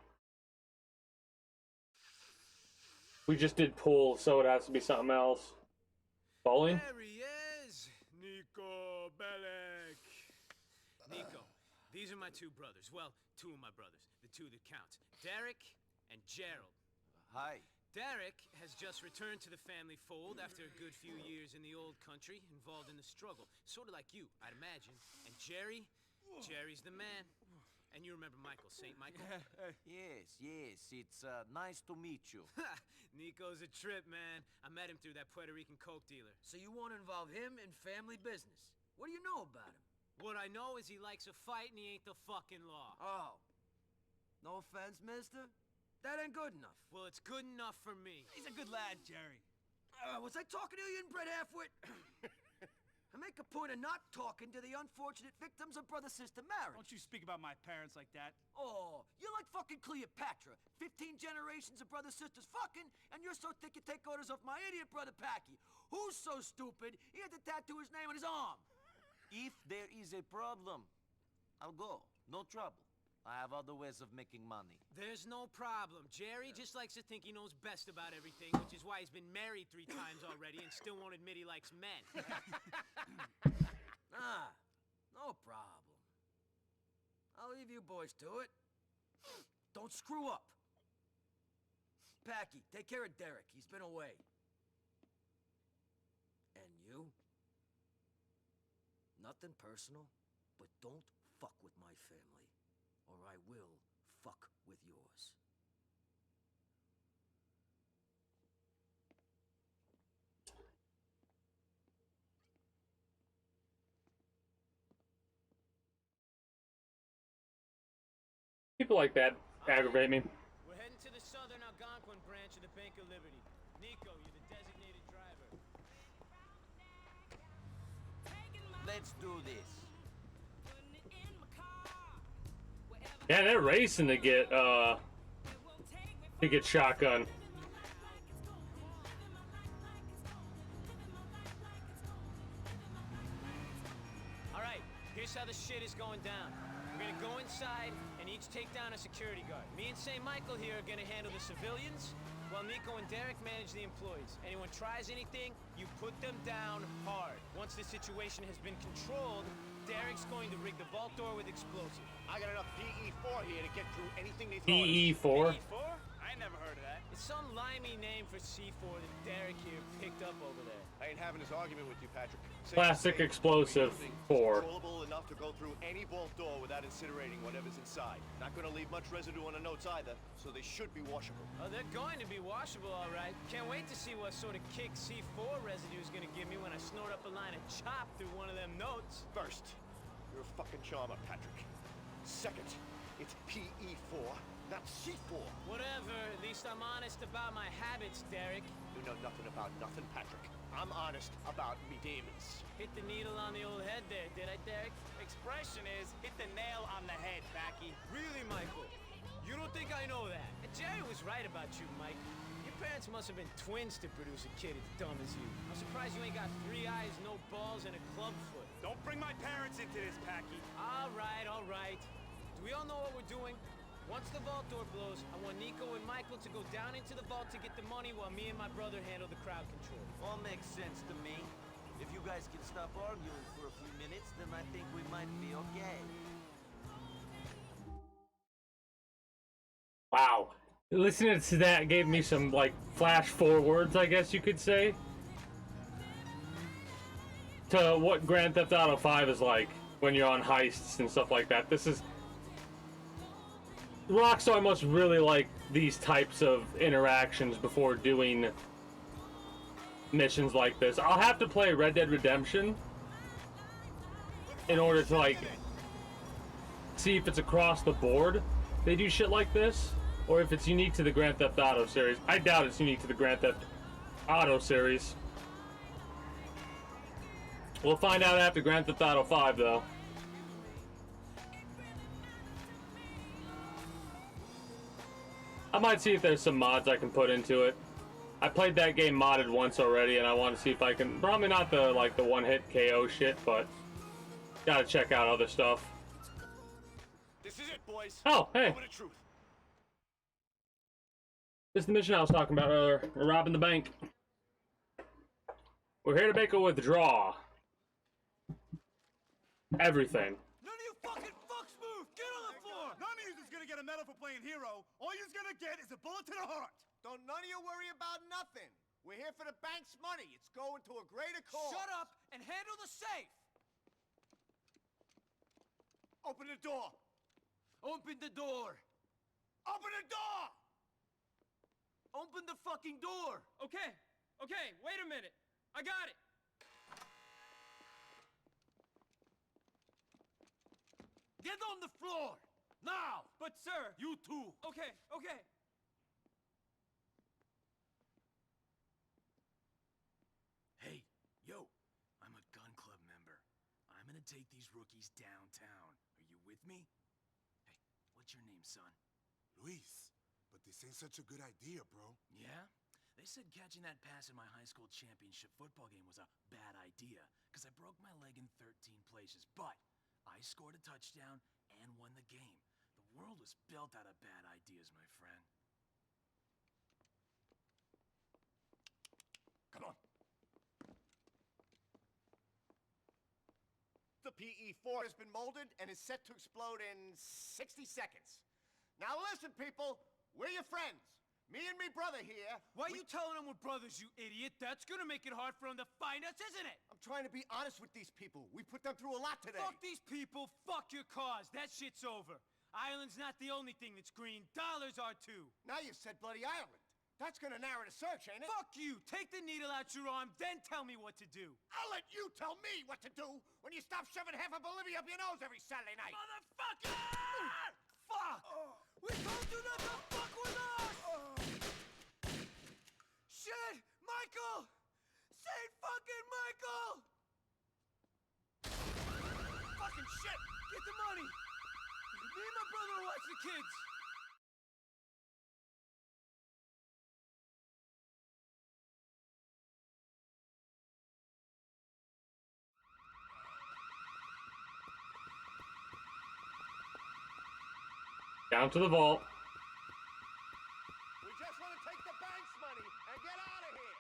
We just did pool, so it has to be something else. Bowling? There he is! Nico Bellic! Nico, these are my two brothers. Well, two of my brothers. The two that count. Derek and Gerald. Hi. Derek has just returned to the family fold after a good few years in the old country, involved in the struggle. Sort of like you, I'd imagine. And Jerry's the man. And you remember Michael, St. Michael? Yes, it's nice to meet you. Nico's a trip, man. I met him through that Puerto Rican coke dealer. So you want to involve him in family business? What do you know about him? What I know is he likes a fight and he ain't the fucking law. Oh. No offense, mister. That ain't good enough. Well, it's good enough for me. He's a good lad, Jerry. Was I talking to you, inbred halfwit? I make a point of not talking to the unfortunate victims of brother-sister marriage. Don't you speak about my parents like that. Oh, you're like fucking Cleopatra. 15 generations of brother-sisters fucking, and you're so thick you take orders off my idiot brother Packy. Who's so stupid he had to tattoo his name on his arm? If there is a problem, I'll go. No trouble. I have other ways of making money. There's no problem. Jerry just likes to think he knows best about everything, which is why he's been married 3 times already and still won't admit he likes men. Ah, no problem. I'll leave you boys to it. Don't screw up. Packy, take care of Derek. He's been away. And you? Nothing personal, but don't fuck with my family, or I will fuck with yours. People like that aggravate me. We're heading to the southern Algonquin branch of the Bank of Liberty. Nico, you're the designated driver. Let's do this. Yeah, they're racing to get shotgun. All right, here's how the shit is going down. We're gonna go inside and each take down a security guard. Me and St. Michael here are gonna handle the civilians, while Nico and Derek manage the employees. Anyone tries anything, you put them down hard. Once the situation has been controlled, Derek's going to rig the vault door with explosive. I got enough PE4 here to get through anything they throw at us. PE4? PE4? I never heard of that. It's some limey name for C4 that Derek here picked up over there. I ain't having this argument with you, Patrick. Plastic explosive 4. Controllable enough to go through any vault door without incinerating whatever's inside. Not gonna leave much residue on the notes either, so they should be washable. Oh, they're going to be washable, all right. Can't wait to see what sort of kick C4 residue is gonna give me when I snort up a line of chop through one of them notes. First, you're a fucking charmer, Patrick. Second, it's PE4, not C4. Whatever, at least I'm honest about my habits, Derek. You know nothing about nothing, Patrick. I'm honest about me demons. Hit the needle on the old head there, did I, Derek? Expression is, hit the nail on the head, Packy. Really, Michael? You don't think I know that? And Jerry was right about you, Mike. Your parents must have been twins to produce a kid as dumb as you. I'm surprised you ain't got 3 eyes, no balls, and a club foot. Don't bring my parents into this, Packy. All right, all right. Do we all know what we're doing? Once the vault door blows, I want Nico and Michael to go down into the vault to get the money while me and my brother handle the crowd control. All makes sense to me. If you guys can stop arguing for a few minutes, then I think we might be okay. Wow. Listening to that gave me some, like, flash forwards, I guess you could say, to what Grand Theft Auto 5 is like when you're on heists and stuff like that. This is... Rockstar must really like these types of interactions before doing missions like this. I'll have to play Red Dead Redemption in order to, like, see if it's across the board they do shit like this, or if it's unique to the Grand Theft Auto series. I doubt it's unique to the Grand Theft Auto series. We'll find out after Grand Theft Auto 5, though. I might see if there's some mods I can put into it. I played that game modded once already, and I want to see if I can... Probably not the, like, the one-hit KO shit, but... Gotta check out other stuff. This is it, boys. Oh, hey. Over the truth. This is the mission I was talking about earlier. We're robbing the bank. We're here to make a withdraw. Everything. None of you fucking fucks move! Get on the floor! None of you is gonna get a medal for playing hero. All you're gonna get is a bullet to the heart. Don't none of you worry about nothing. We're here for the bank's money. It's going to a greater cause. Shut up and handle the safe! Open the door. Open the door! Open the door! Open the fucking door! Okay, okay, wait a minute. I got it. Get on the floor! Now! But, sir... You too! Okay, okay. Hey, yo, I'm a gun club member. I'm gonna take these rookies downtown. Are you with me? Hey, what's your name, son? Luis, but this ain't such a good idea, bro. Yeah? They said catching that pass in my high school championship football game was a bad idea, because I broke my leg in 13 places, but I scored a touchdown and won the game. The world was built out of bad ideas, my friend. Come on. The PE4 has been molded and is set to explode in 60 seconds. Now listen, people. We're your friends. Me and me brother here. Why are you telling them we're brothers, you idiot? That's gonna make it hard for them to find us, isn't it? I'm trying to be honest with these people. We put them through a lot today. Fuck these people. Fuck your cause. That shit's over. Ireland's not the only thing that's green. Dollars are too. Now you've said bloody Ireland. That's gonna narrow the search, ain't it? Fuck you! Take the needle out your arm, then tell me what to do. I'll let you tell me what to do when you stop shoving half of Bolivia up your nose every Saturday night. Motherfucker! Fuck! We told you not to fuck with us! Shit! Michael! Saint fucking Michael! Fucking shit! Get the money! Me and my brother will watch the kids! Down to the vault. We just want to take the bank's money and get out of here.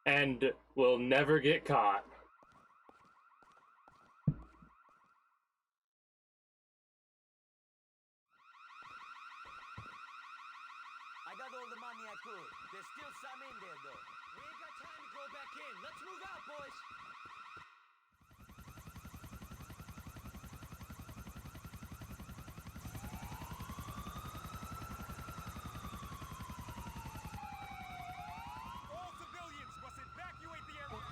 And we'll never get caught. I got all the money I could. There's still some in there, though. We ain't got time to go back in. Let's move out, boys. All civilians must evacuate the area.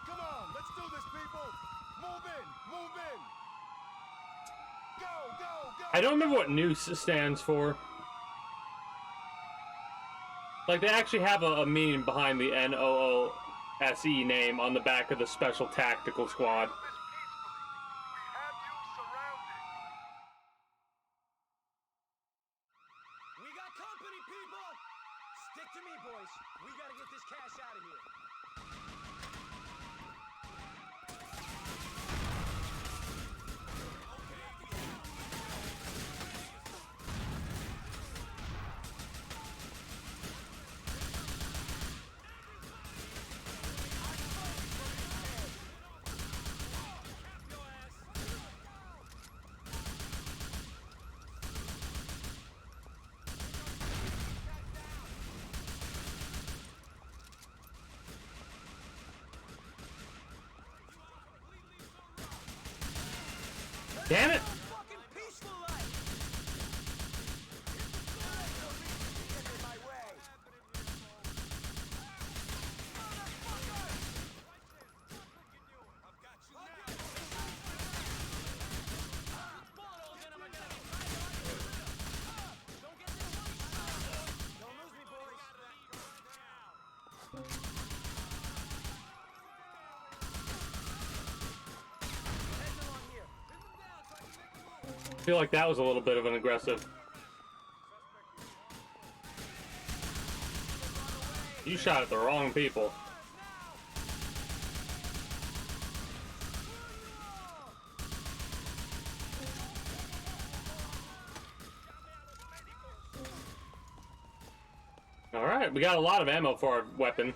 Come on, let's do this, people. Move in, move in. Go, go, go. I don't remember what noose stands for. Like, they actually have a meaning behind the NOOSE name on the back of the Special Tactical Squad. We got company, people! Stick to me, boys. We gotta get this cash out of here. Damn it! I feel like that was a little bit of an aggressive. You shot at the wrong people. Alright, we got a lot of ammo for our weapon.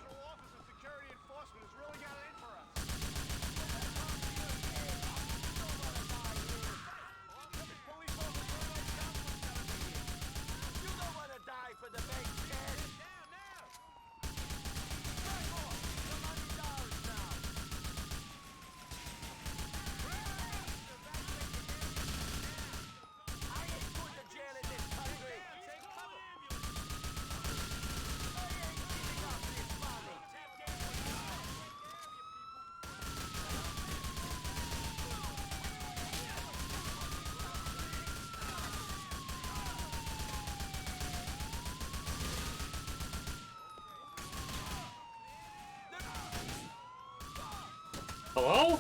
Hello?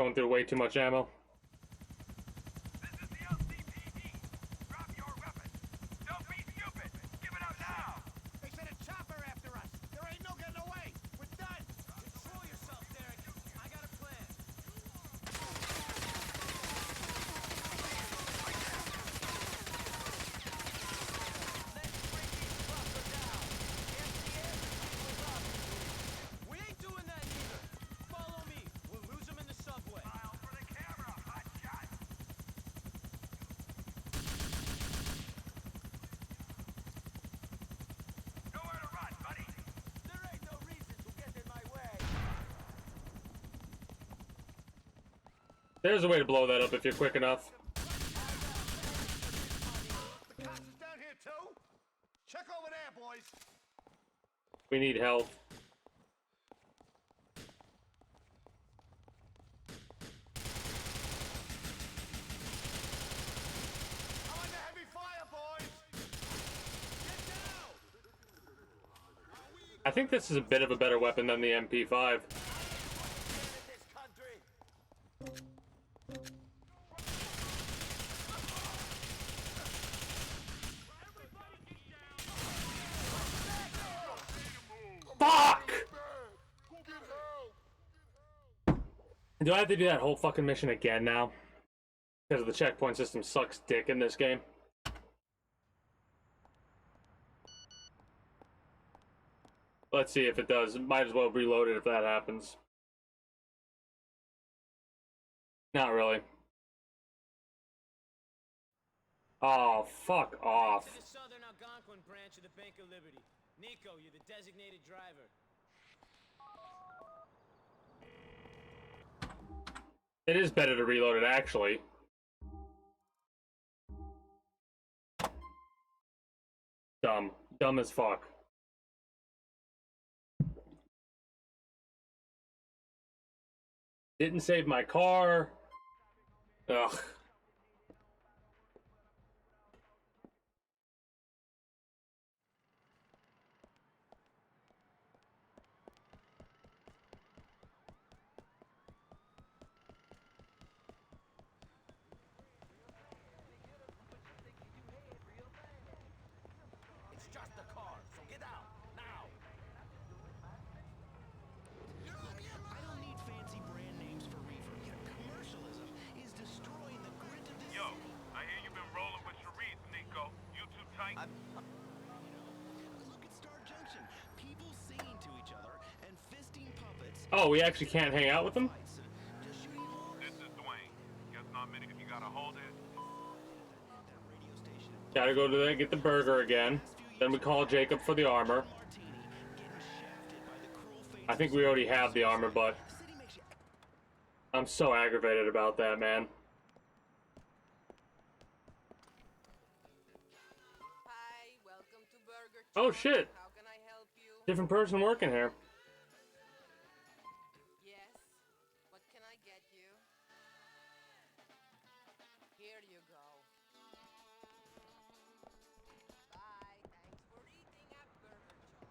going through way too much ammo. They sent a chopper after us. There ain't no getting away. We're done. Control yourself, Derek. I got a plan. We ain't doing that either. Follow me. We'll lose him in the subway. Smile for the camera, hot shot. Nowhere to run, buddy. There ain't no reason to get in my way. There's a way to blow that up if you're quick enough. The cops is down here too. Check over there, boys. We need help. I'm under heavy fire, boys. Get down. I think this is a bit of a better weapon than the MP5. This country. Fuck! Do I have to do that whole fucking mission again now? Because the checkpoint system sucks dick in this game. Let's see if it does. Might as well reload it if that happens. Not really. Oh, fuck off. To the Southern Algonquin branch of the Bank of Liberty. Nico, you're the designated driver. It is better to reload it, actually. Dumb. Dumb as fuck. Didn't save my car. Ugh. It's just a car, so get out now. I don't need fancy brand names for reefer. Commercialism is destroying the grit of this Yo, I hear you've been rolling with Sharice, Nico. You too tight? Look at Star Junction. People singing to each other and fisting puppets. Oh, we actually can't hang out with them? This is Dwayne. Guess not many if you gotta hold it. Gotta go to there, get the burger again. Then we call Jacob for the armor. I think we already have the armor, but I'm so aggravated about that, man. Hi, welcome to Burger Oh shit! How can I help you? Different person working here. Yes. What can I get you? Here you go. Bye. Thanks for eating at Burger Chop.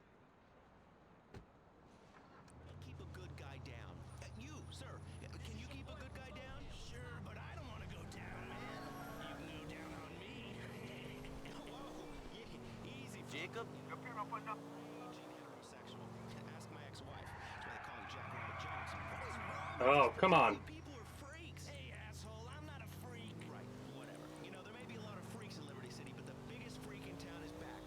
Keep a good guy down. You, sir, can you keep a good guy down? Sure, but I don't want to go down, man. You can go down on me. Whoa, easy. Jacob? Your people putting up. Heterosexual. Ask my ex-wife. That's why they call me Jack Rabbit Jones. What is wrong? Oh, come on. People are freaks. Hey, asshole, I'm not a freak. Right, whatever. You know, there may be a lot of freaks in Liberty City, but the biggest freak in town is back.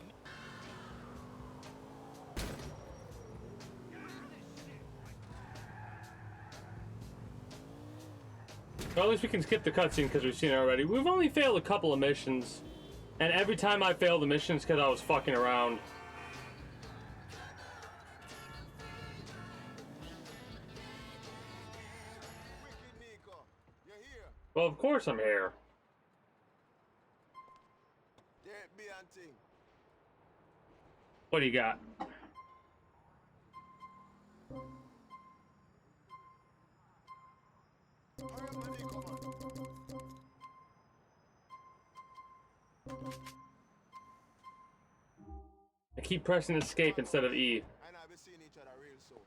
Well, at least we can skip the cutscene because we've seen it already. We've only failed a couple of missions. And every time I failed the missions because I was fucking around. Wicked Nico, you're here. Well, of course I'm here. There be and thing. What do you got? Hurry up, my Nico, man. I keep pressing escape instead of E. And I'll be seeing each other real soon.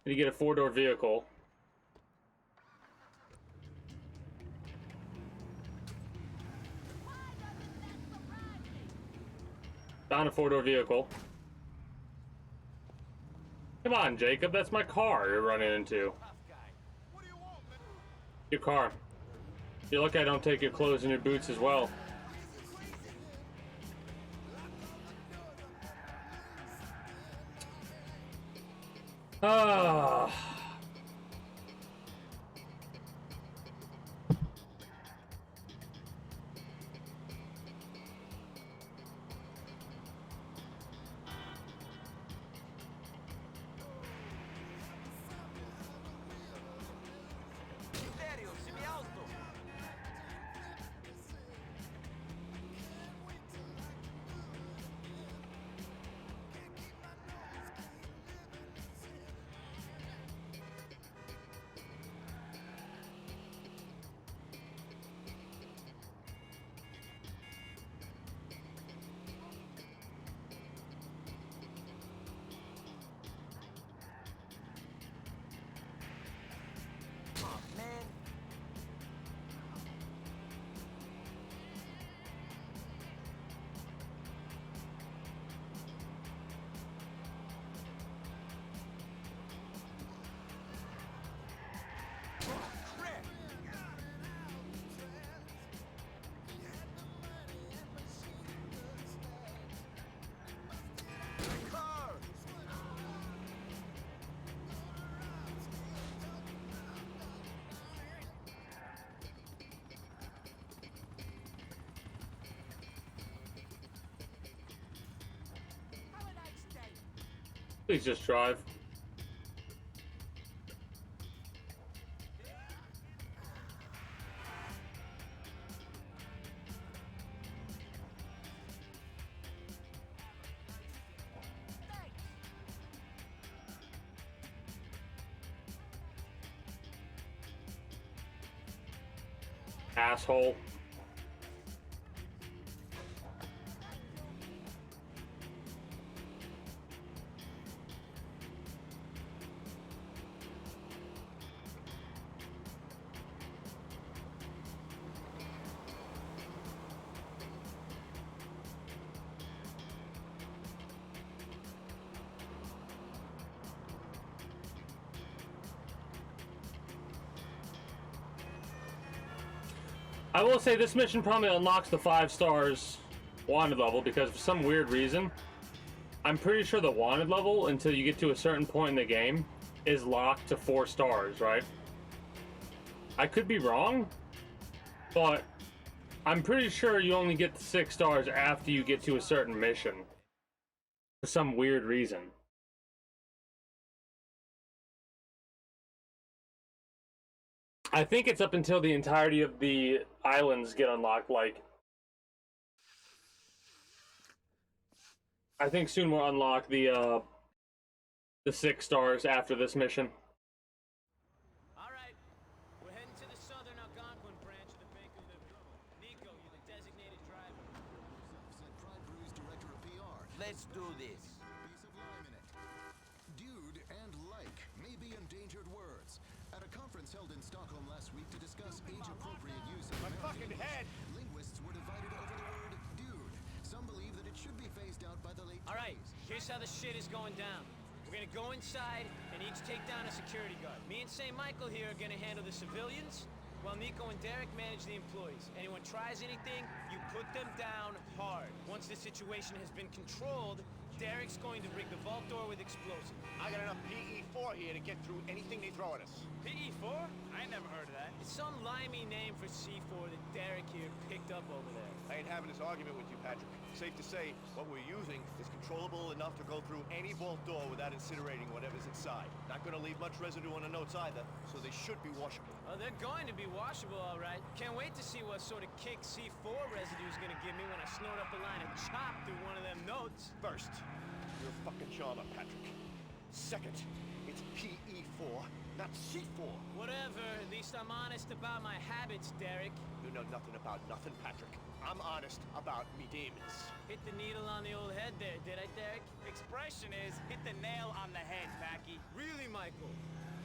And you get a 4-door vehicle. Found a four-door vehicle. Come on, Jacob. That's my car you're running into. Your car. You're lucky I don't take your clothes and your boots as well. Ah. Stereo, si mi alto. Oh, man. Please just drive. Asshole. I will say this mission probably unlocks the 5 stars wanted level because for some weird reason, I'm pretty sure the wanted level until you get to a certain point in the game is locked to 4 stars, right? I could be wrong, but I'm pretty sure you only get the 6 stars after you get to a certain mission for some weird reason. I think it's up until the entirety of the islands get unlocked, like... I think soon we'll unlock the 6 stars after this mission. Alright, we're heading to the southern Algonquin branch of the Baker Living. Nico, you're the designated driver. Pride Brew's director of PR. Let's do this. Piece of lime in it. Dude and like may be endangered words. At a conference held in Stockholm last week to discuss age-appropriate use of My male fucking English, head! linguists were divided over the word dude. Some believe that it should be phased out by the late Alright, 20s. here's how the shit is going down. We're gonna go inside and each take down a security guard. Me and St. Michael here are gonna handle the civilians, while Nico and Derek manage the employees. Anyone tries anything, you put them down hard. Once the situation has been controlled, Derek's going to rig the vault door with explosives. I got enough PE4 here to get through anything they throw at us. PE4? I ain't never heard of that. It's some limey name for C4 that Derek here picked up over there. I ain't having this argument with you, Patrick. Safe to say, what we're using is controllable enough to go through any vault door without incinerating whatever's inside. Not gonna leave much residue on the notes either, so they should be washable. Oh, they're going to be washable, all right. Can't wait to see what sort of kick C4 residue's gonna give me when I snort up a line of chop through one of them notes. First, you're a fucking charmer, Patrick. Second, it's PE4, not C4. Whatever, at least I'm honest about my habits, Derek. You know nothing about nothing, Patrick. I'm honest about me demons. Hit the needle on the old head there, did I, Derek? Expression is hit the nail on the head, Packy. Really, Michael?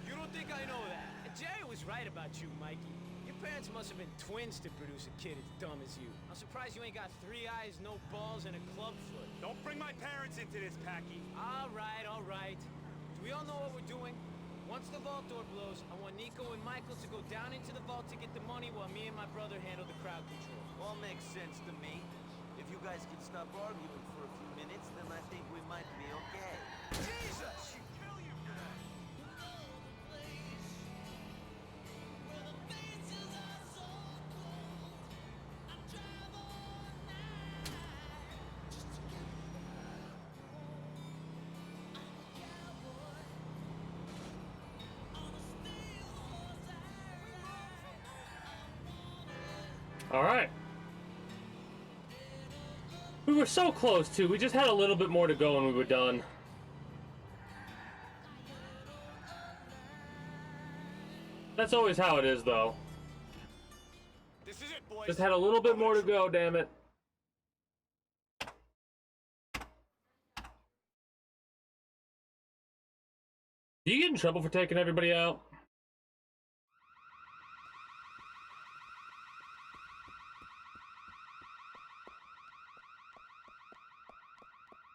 You don't think I know that? Jerry was right about you, Mikey. You're parents must have been twins to produce a kid as dumb as you. I'm surprised you ain't got 3 eyes, no balls, and a club foot. Don't bring my parents into this, Packy. All right, all right. Do we all know what we're doing? Once the vault door blows, I want Nico and Michael to go down into the vault to get the money while me and my brother handle the crowd control. All makes sense to me. If you guys can stop arguing for a few minutes, then I think we might be okay. Jesus! All right. We were so close too. We just had a little bit more to go and we were done. That's always how it is, though. This is it, boys. Just had a little bit more to go, damn it. Do you get in trouble for taking everybody out?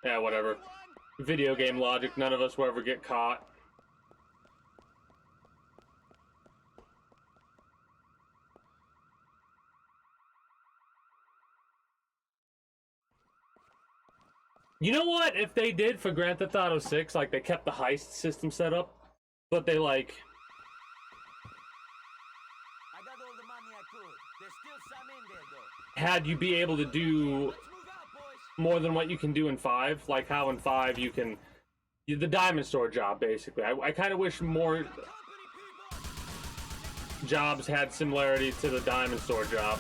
Yeah, whatever. Video game logic, none of us will ever get caught. You know what? If they did for Grand Theft Auto 6, like, they kept the heist system set up, but they, like... I got all the money I could. There's still some in there, though. had you be able to do more than what you can do in 5, like how in 5 you can... The diamond store job, basically. I kind of wish more jobs had similarity to the diamond store job.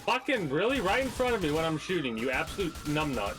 Fucking really? Right in front of me when I'm shooting, you absolute numbnut.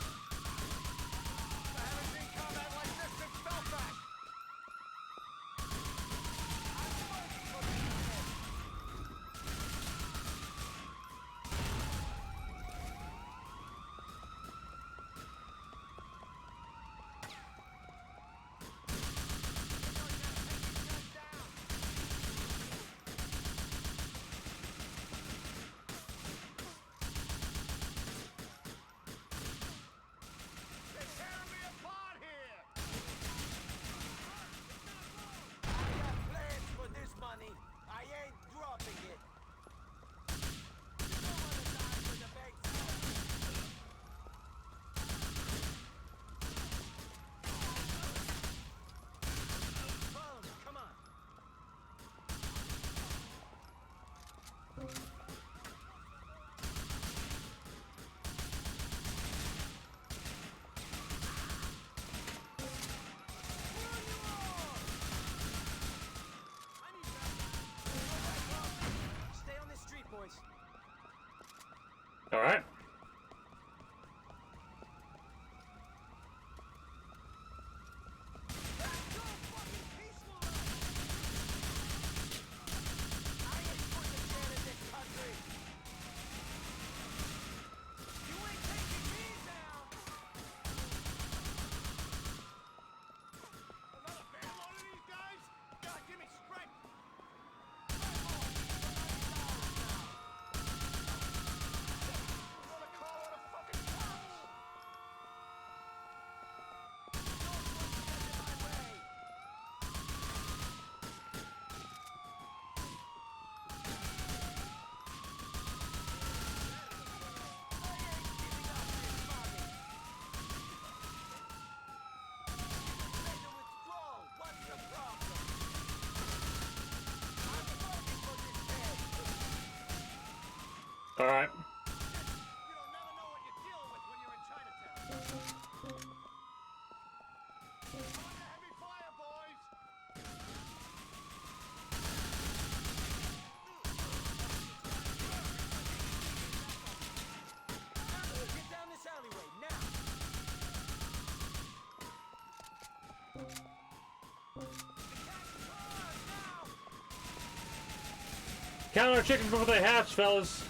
All right. All right. Get down this alleyway now. Count our chickens before they hatch, fellas.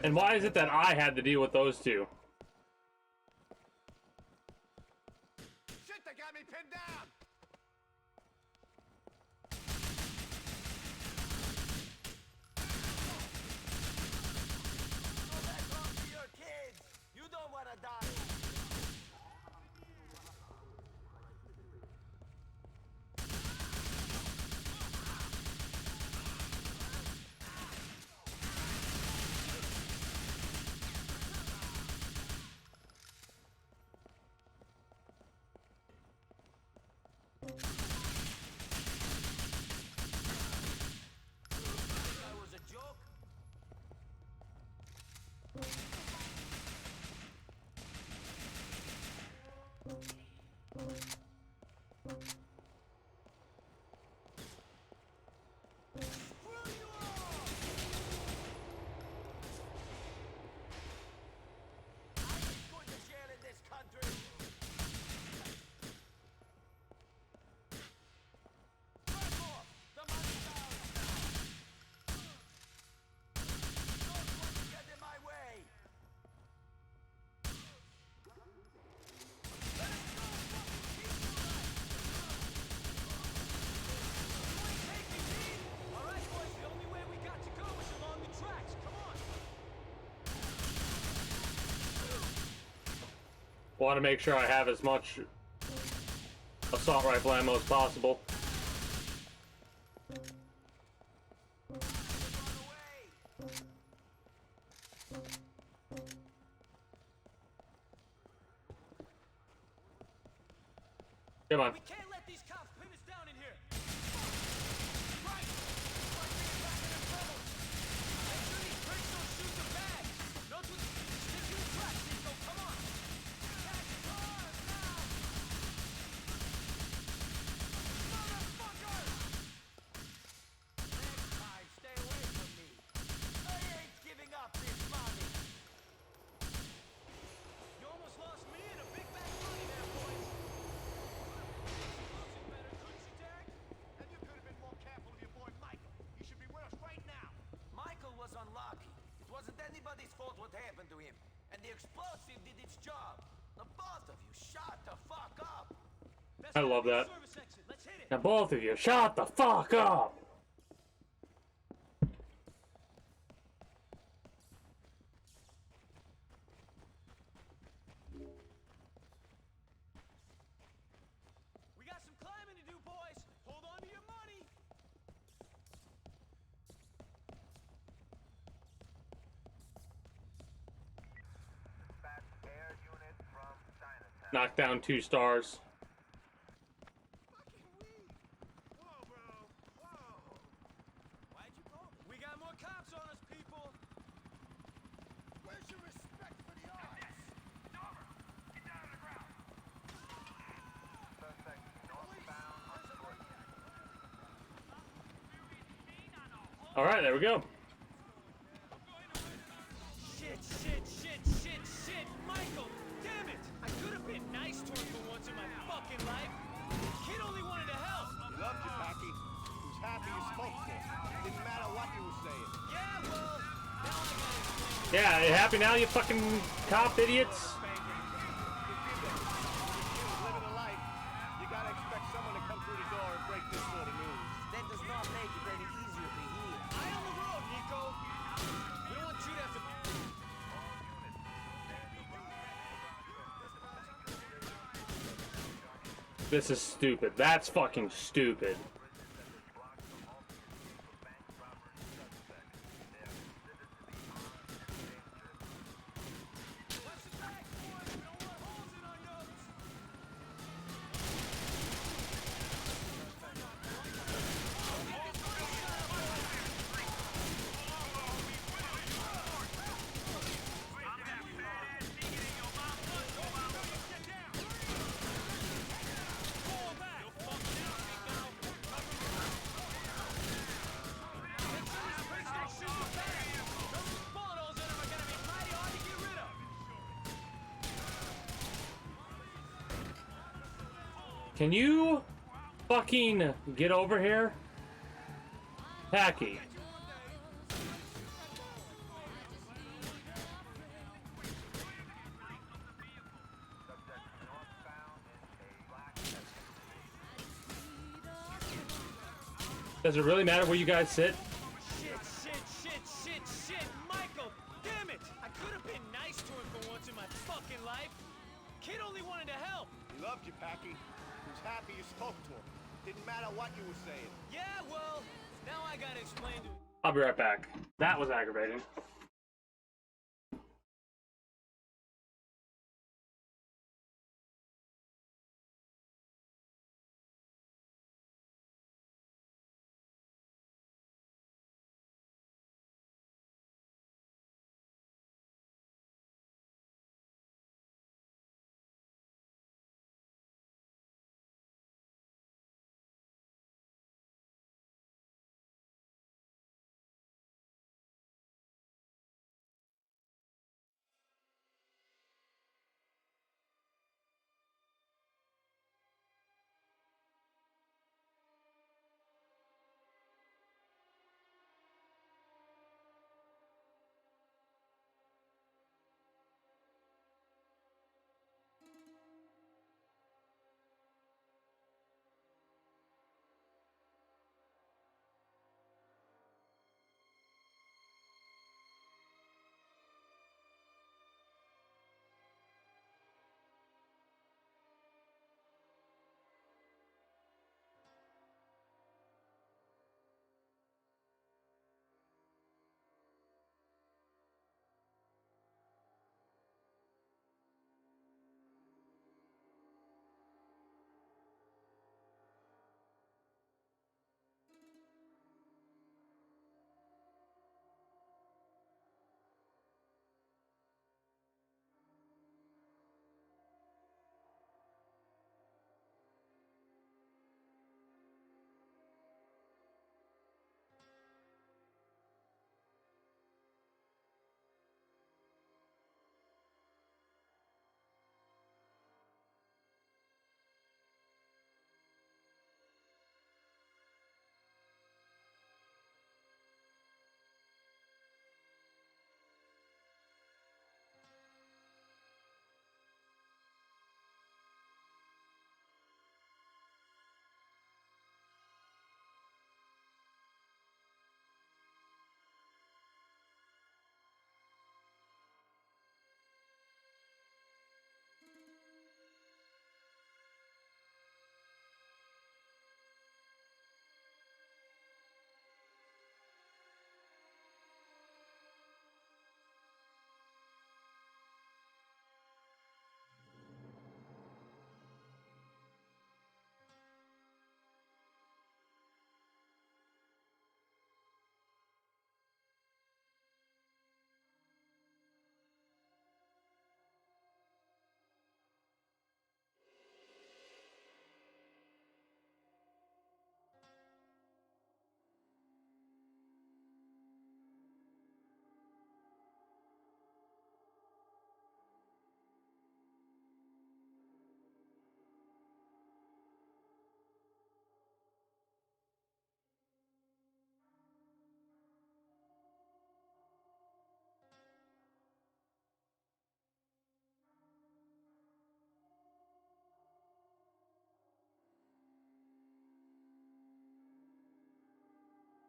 And why is it that I had to deal with those two? Shit, they got me pinned down! Go back home to your kids! You don't wanna die! That was a joke? I ain't going to jail in this country! Back off! The money's ours now! Don't want to get in my way! All right, boys, the only way we got to go is along the tracks. Come on! Want to make sure I have as much assault rifle ammo as possible. Come on. We can't let these cops pin us down in here. Right. Like being back in the trouble. Make sure these pricks don't shoot the bag. Notes with stick to the tracks, Nico. Come on. Catch cars now. Motherfucker! Next time, stay away from me. I ain't giving up this money. You almost lost me in a big bag of money there, boys. And you could have been more careful with your boy Michael. He should be with us right now. Michael was unlucky. It wasn't anybody's fault what happened to him. And the explosive did its job. The both of you shut the fuck up. I love that. Service exit. Let's hit it. Now both of you, shut the fuck up! We got some climbing to do, boys. Hold on to your money. Knock down 2 stars. Why'd you call me? We got more cops on us, people. Where's your respect for the odds? Over. Get down on the ground. Suspect northbound on Alright, there we go. Shit, shit, shit, shit, shit. Michael, damn it. I could have been nice to him for once in my fucking life. Kid only wanted to help. He loved you, Packy. He was happy you spoke to him. Didn't matter what you were saying. Yeah, well, now I gotta explain. Yeah, you happy now, you fucking cop idiots? Living a life, you gotta expect someone to come through the door and break this sort of news. That does not make it any easier to hear. Eye on the road, Nico. We don't want you to have to... This is stupid. That's fucking stupid. Can you fucking get over here? Packy. Does it really matter where you guys sit? Shit! Michael, damn it! I could have been nice to him for once in my fucking life. Kid only wanted to help. He loved you, Packy. He was happy you spoke to him. Didn't matter what you were saying. Yeah, well, now I gotta explain to him. I'll be right back. That was aggravating.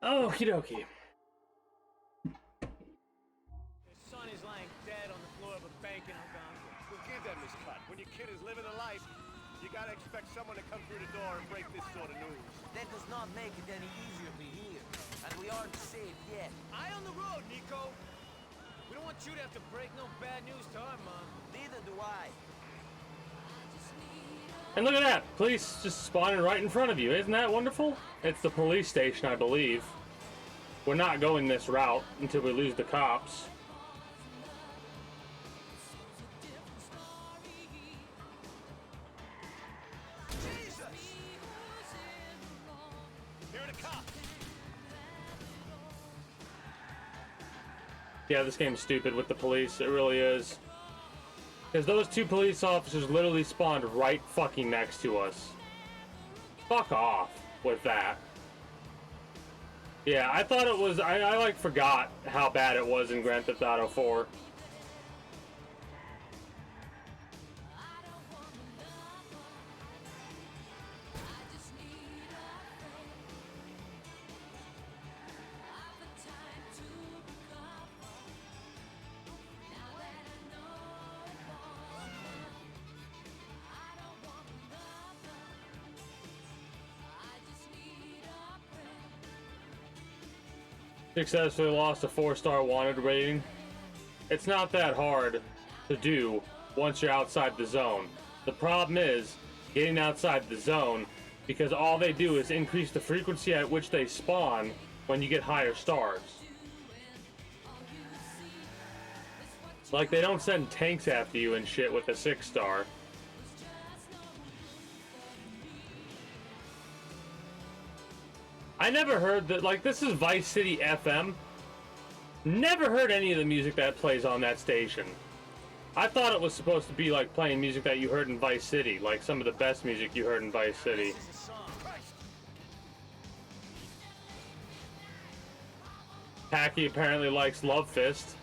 Okie dokie. His son is lying dead on the floor of a bank in Algonquin. Well, give them his cut. When your kid is living a life, you gotta expect someone to come through the door and break this sort of news. That does not make it any easier to hear. And we aren't safe yet. Eye on the road, Nico. We don't want you to have to break no bad news to our mom. Neither do I. And look at that! Police just spawning right in front of you. Isn't that wonderful? It's the police station, I believe. We're not going this route until we lose the cops. Jesus! Here are the cops! Yeah, this game's stupid with the police. It really is. Because those two police officers literally spawned right fucking next to us. Fuck off with that. Yeah, I thought it was... I like forgot how bad it was in Grand Theft Auto 4. Successfully lost a 4-star wanted rating. It's not that hard to do once you're outside the zone. The problem is getting outside the zone, because all they do is increase the frequency at which they spawn when you get higher stars. Like, they don't send tanks after you and shit with a 6-star. I never heard that, like, this is Vice City FM. Never heard any of the music that plays on that station. I thought it was supposed to be like playing music that you heard in Vice City, like some of the best music you heard in Vice City. Packy apparently likes Love Fist.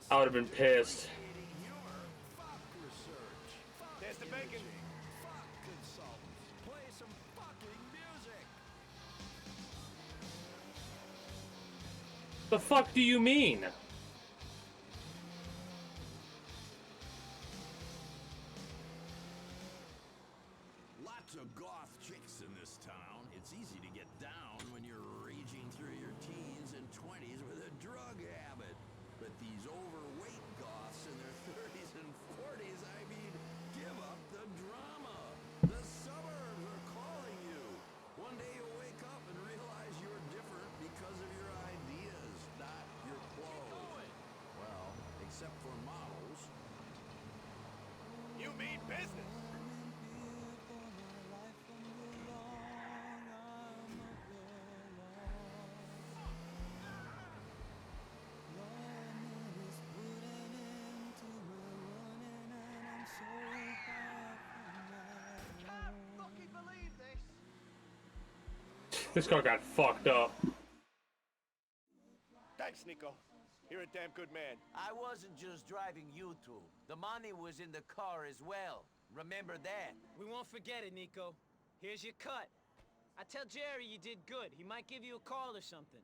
I would have been pissed. There's the bacon. The fuck do you mean? Lots of goth chicks in this town. It's easy to get down when you're raging through your teens and 20s with a drug habit. But these overweight goths in their 30s and 40s, I mean, give up the drama. The suburbs are calling you. One day you'll wake up and realize you're different because of your ideas, not your clothes. Well, except for models. You mean business? This car got fucked up. Thanks, Nico. You're a damn good man. I wasn't just driving you two. The money was in the car as well. Remember that. We won't forget it, Nico. Here's your cut. I tell Jerry you did good. He might give you a call or something.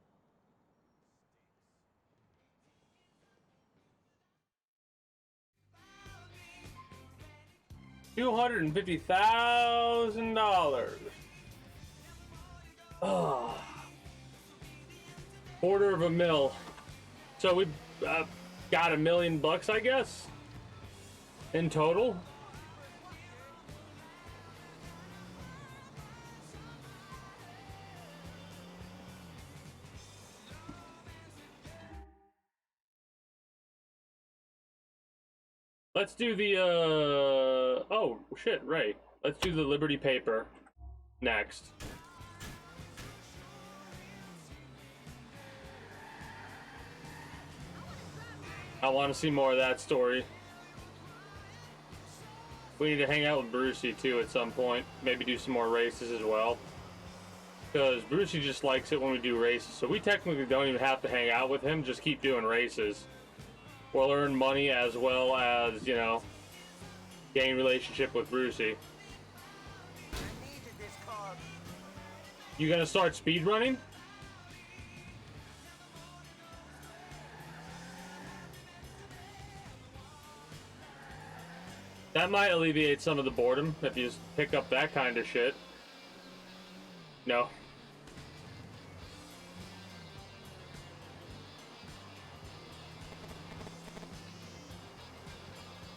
$250,000. Oh. $250,000. So we got $1 million bucks, I guess, in total. Let's do the oh shit, right. Let's do the Liberty paper next. I want to see more of that story. We need to hang out with Brucey too at some point. Maybe do some more races as well. Because Brucey just likes it when we do races. So we technically don't even have to hang out with him. Just keep doing races. We'll earn money as well as, you know, gain relationship with Brucey. You gonna start speed running? That might alleviate some of the boredom if you just pick up that kind of shit. No.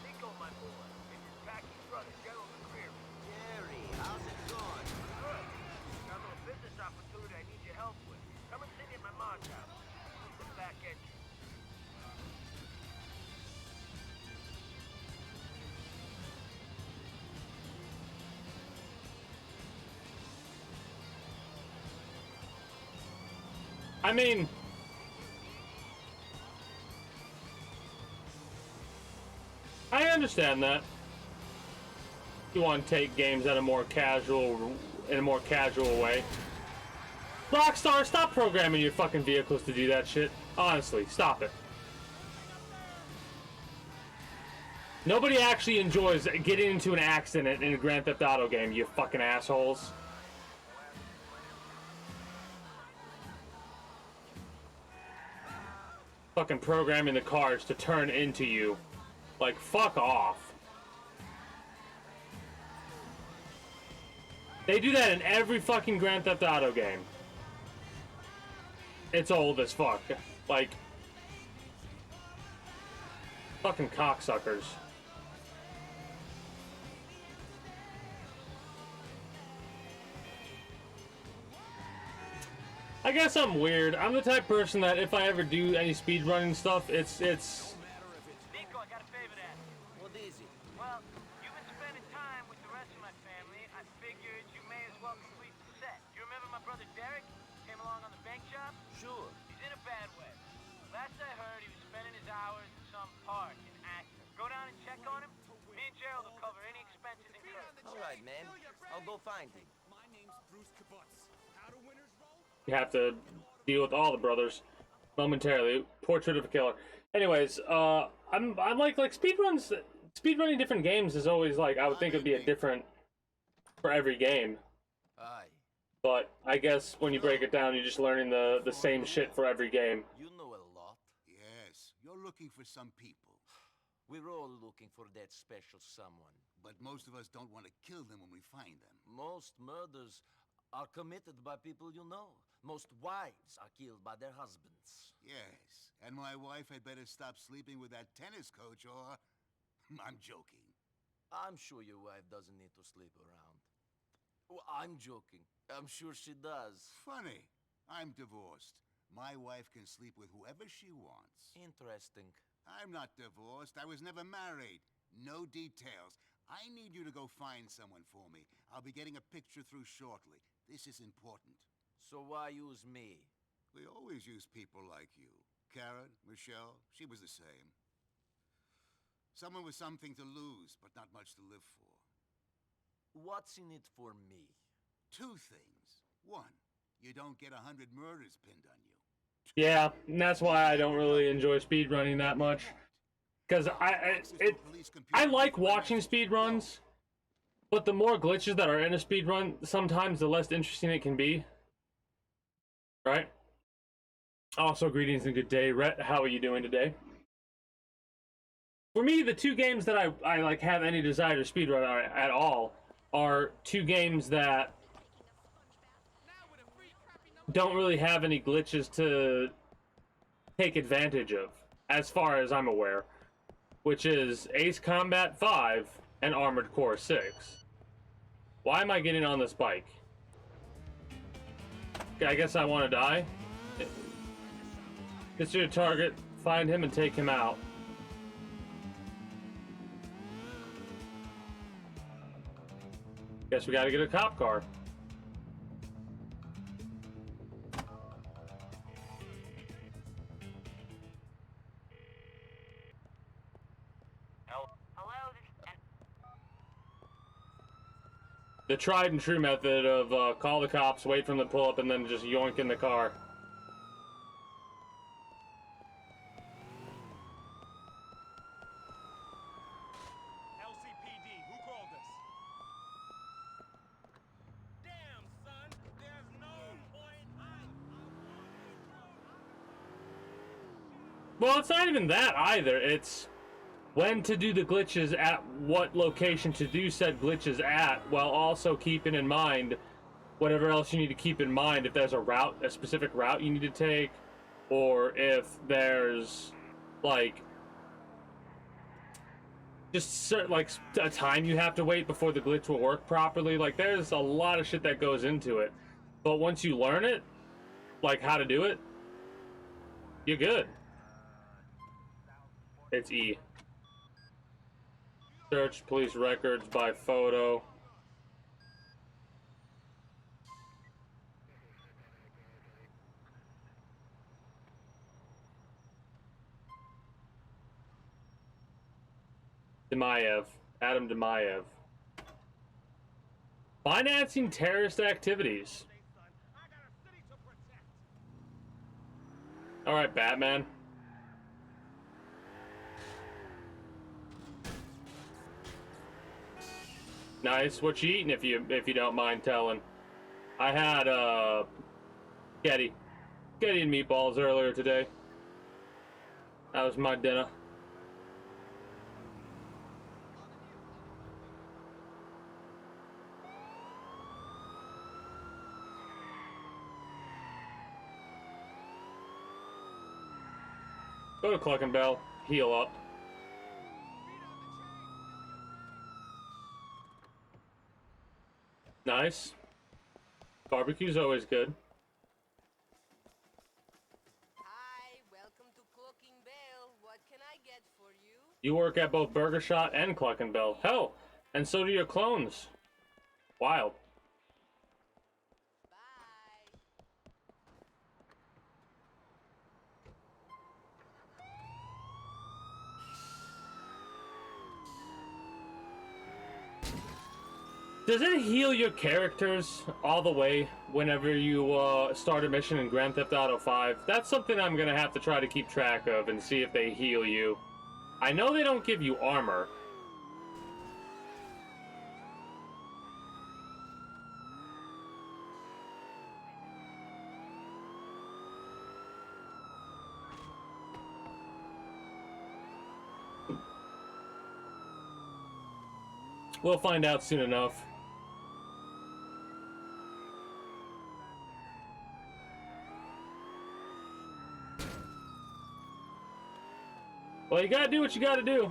Nico, my boy. This is Packy's brother, Gerald McCreary. Jerry, how's it going? Good. Got a little business opportunity I need your help with. Come and see me at my mom's house. The back entrance. I mean, I understand that. You want to take games at a more casual, in a more casual way. Rockstar, stop programming your fucking vehicles to do that shit. Honestly, stop it. Nobody actually enjoys getting into an accident in a Grand Theft Auto game, you fucking assholes. fucking programming the cars to turn into you. Like, fuck off. They do that in every fucking Grand Theft Auto game. It's old as fuck. Like, fucking cocksuckers. I guess I'm weird. I'm the type of person that if I ever do any speedrunning stuff, it's Nico, I got a favor to ask. What is it? Well, you've been spending time with the rest of my family. I figured you may as well complete the set. You remember my brother Derek? Came along on the bank job? Sure. He's in a bad way. Last I heard, he was spending his hours in some park in Acton. Go down and check on him. Me and Gerald will cover any expenses incurred. All right, man. I'll go find him. you have to deal with all the brothers momentarily. Portrait of a killer. Anyways, I'm like speedruns. Speedrunning different games is always like, I would think it'd be a different for every game. Aye. But I guess when you break it down, you're just learning the same shit for every game. You know a lot. Yes, you're looking for some people. We're all looking for that special someone. But most of us don't want to kill them when we find them. Most murders are committed by people you know. Most wives are killed by their husbands. Yes, and my wife had better stop sleeping with that tennis coach or... I'm joking. I'm sure your wife doesn't need to sleep around. Well, I'm joking. I'm sure she does. Funny. I'm divorced. My wife can sleep with whoever she wants. Interesting. I'm not divorced. I was never married. No details. I need you to go find someone for me. I'll be getting a picture through shortly. This is important. So why use me? We always use people like you. Karen, Michelle, she was the same. Someone with something to lose, but not much to live for. What's in it for me? Two things. One, you don't get 100 murders pinned on you. Yeah, and that's why I don't really enjoy speedrunning that much. Because I like watching speedruns, but the more glitches that are in a speedrun, sometimes the less interesting it can be. Right? Also, greetings and good day. Rhett, how are you doing today? For me, the two games that I like have any desire to speedrun at all are two games that don't really have any glitches to take advantage of, as far as I'm aware, which is Ace Combat 5 and Armored Core 6. Why am I getting on this bike? I guess I want to die. Get your target, find him, and take him out. Guess we gotta get a cop car. The tried and true method of call the cops, wait for them to pull up, and then just yoink in the car. LCPD, who called us? Damn, son, there's no point. Well, it's not even that either. It's when to do the glitches at what location to do said glitches at, while also keeping in mind whatever else you need to keep in mind. If there's a specific route you need to take, or if there's like just like a time you have to wait before the glitch will work properly. Like, there's a lot of shit that goes into it, but once you learn it, like how to do it, you're good. It's E. Search police records by photo. Demaev. Adam Demaev. Financing terrorist activities. Alright, Batman. Nice. What you eating, if you don't mind telling? I had Getty and meatballs earlier today. That was my dinner. Go to Cluck and Bell, heal up. Nice. Barbecue's always good. Hi, welcome to Cooking Bell. What can I get for you? You work at both Burger Shot and Cluck and Bell. Hell, and so do your clones. Wild. Does it heal your characters all the way whenever you start a mission in Grand Theft Auto 5? That's something I'm gonna have to try to keep track of and see if they heal you. I know they don't give you armor. We'll find out soon enough. Well, you gotta do what you gotta do.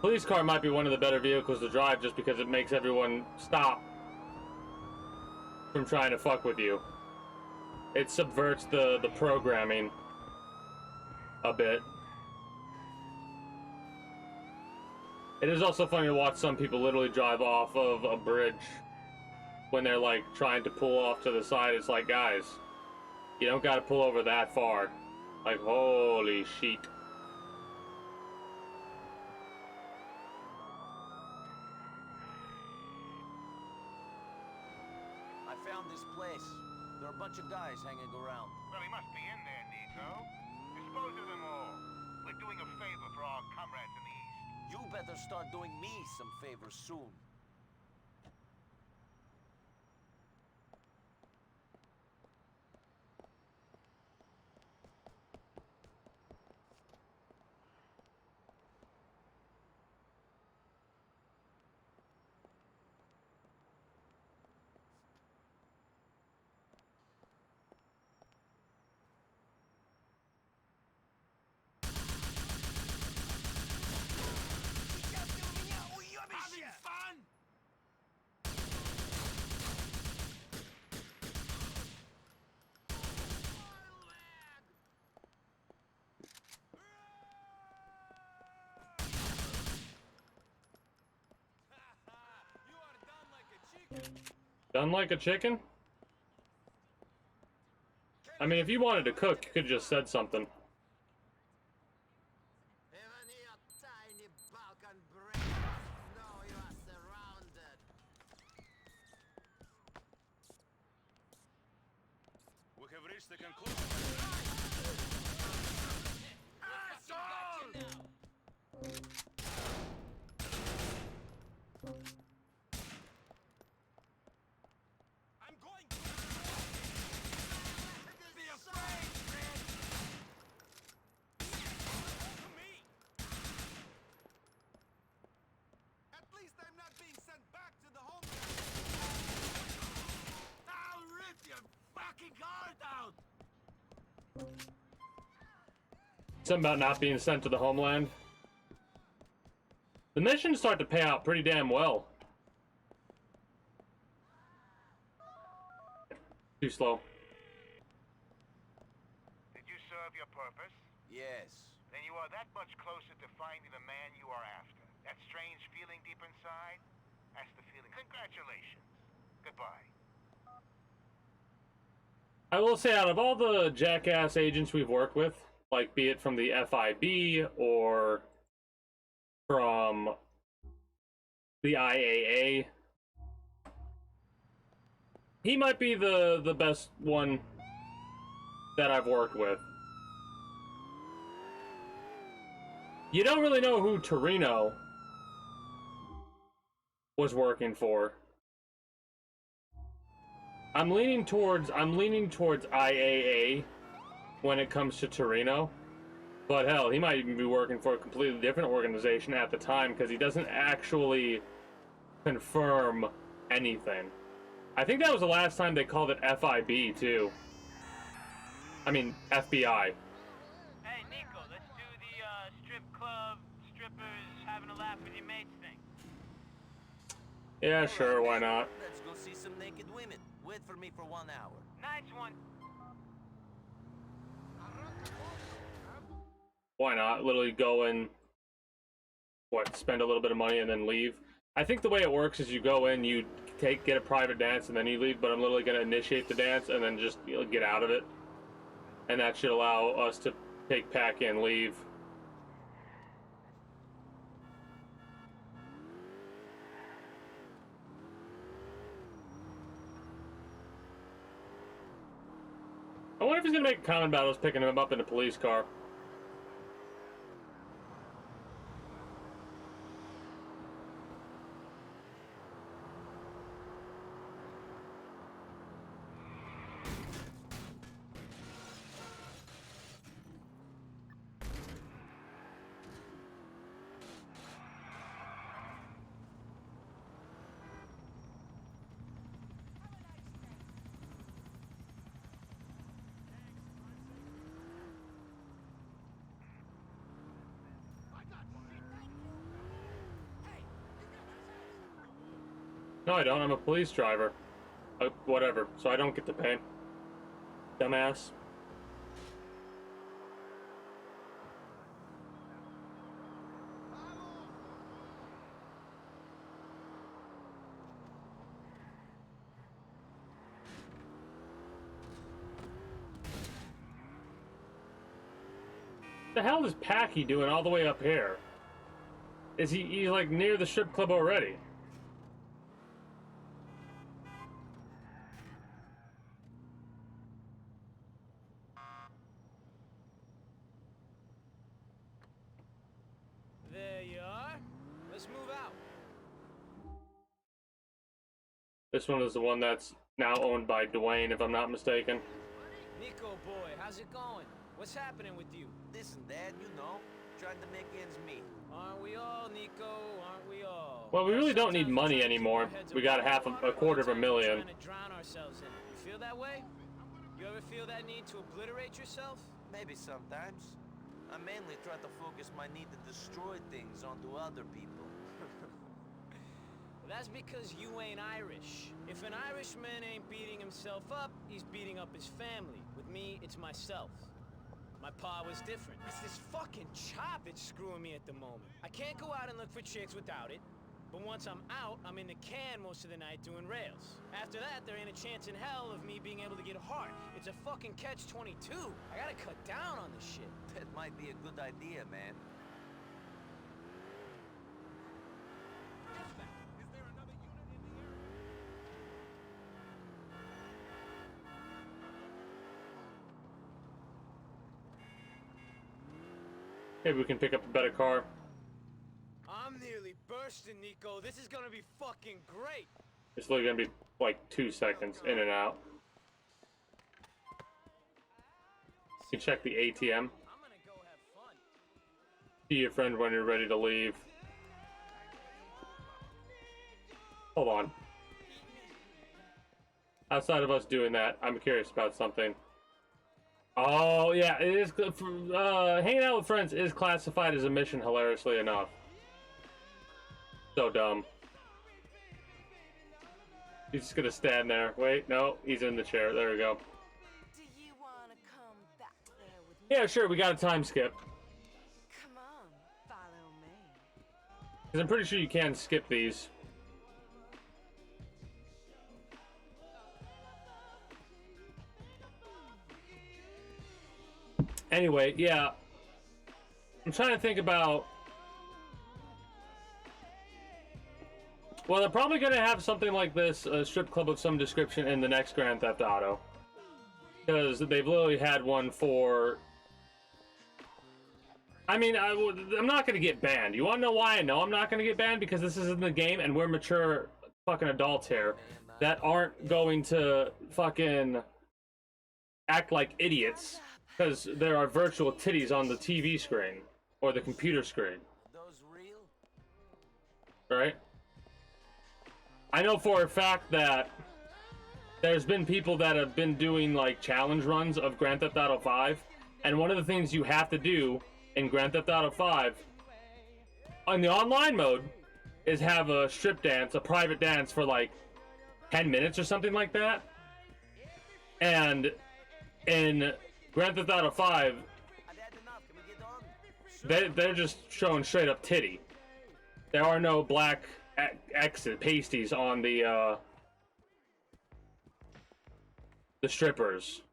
Police car might be one of the better vehicles to drive just because it makes everyone stop from trying to fuck with you. It subverts the programming a bit. It is also funny to watch some people literally drive off of a bridge when they're like trying to pull off to the side. It's like, guys, you don't gotta pull over that far. Like, holy shit. I found this place. There are a bunch of guys hanging around. Well, he must be in there, Nico. Dispose of them all. We're doing a favor for our comrades in the East. You better start doing me some favors soon. Having fun? Done like a chicken? I mean, if you wanted to cook, you could have just said something. We have reached the conclusion. I'm going to be afraid, Fred. To me. At least I'm not being sent back to the homeland. I'll rip your fucking heart out. Something about not being sent to the homeland. The missions start to pay out pretty damn well. Too slow. Did you serve your purpose? Yes. Then you are that much closer to finding the man you are after. That strange feeling deep inside? That's the feeling. Congratulations. Goodbye. I will say, out of all the jackass agents we've worked with, like be it from the FIB or from the IAA, he might be the best one that I've worked with. You don't really know who Torino was working for. I'm leaning towards IAA when it comes to Torino. But hell, he might even be working for a completely different organization at the time, because he doesn't actually confirm anything. I think that was the last time they called it FIB, too. I mean, FBI. Hey, Nico, let's do the strip club, strippers, having a laugh with your mates thing. Yeah, sure, why not? Let's go see some naked women. Wait for me for 1 hour. Nice one. Why not? Literally go and, spend a little bit of money and then leave. I think the way it works is you go in, you get a private dance, and then you leave, but I'm literally going to initiate the dance and then just get out of it. And that should allow us to take Packy and leave. I wonder if he's going to make a comment about us picking him up in a police car. No, I don't. I'm a police driver. Whatever. So I don't get to pay. Dumbass. What the hell is Packy doing all the way up here? Is he's like near the strip club already? There you are. Let's move out. This one is the one that's now owned by Dwayne, if I'm not mistaken. Nico boy, how's it going? What's happening with you? This and that, you know. Trying to make ends meet. Aren't we all, Nico? Aren't we all? Well, we really don't need money anymore. We got a quarter of a million. Trying to drown ourselves in it. You feel that way? You ever feel that need to obliterate yourself? Maybe sometimes. I mainly try to focus my need to destroy things onto other people. That's because you ain't Irish. If an Irishman ain't beating himself up, he's beating up his family. With me, it's myself. My pa was different. It's this fucking chop that's screwing me at the moment. I can't go out and look for chicks without it. But once I'm out, I'm in the can most of the night doing rails. After that, there ain't a chance in hell of me being able to get a heart. It's a fucking catch-22. I gotta cut down on this shit. That might be a good idea, man. Maybe we can pick up a better car. I'm nearly bursting, Nico. This is gonna be fucking great. It's literally gonna be like 2 seconds in and out. You can check the ATM. See your friend when you're ready to leave. Hold on. Outside of us doing that, I'm curious about something. Oh, yeah, it is. Hanging out with friends is classified as a mission, hilariously enough. So dumb. He's just gonna stand there. Wait, no, he's in the chair. There we go. Do you want to come back there with me? Yeah, sure, we got a time skip. Come on, follow me. Because I'm pretty sure you can skip these. Anyway, yeah. I'm trying to think about Well, they're probably gonna have something like this, a strip club of some description, in the next Grand Theft Auto. Because they've literally had one for... I mean, I'm not gonna get banned. You wanna know why I know I'm not gonna get banned? Because this is in the game and we're mature fucking adults here that aren't going to fucking act like idiots because there are virtual titties on the TV screen or the computer screen. Those real? Right? I know for a fact that there's been people that have been doing like challenge runs of Grand Theft Auto 5, and one of the things you have to do in Grand Theft Auto 5 on the online mode is have a strip dance, a private dance for like 10 minutes or something like that. And in Grand Theft Auto 5, they're just showing straight up titty. There are no black pasties on the strippers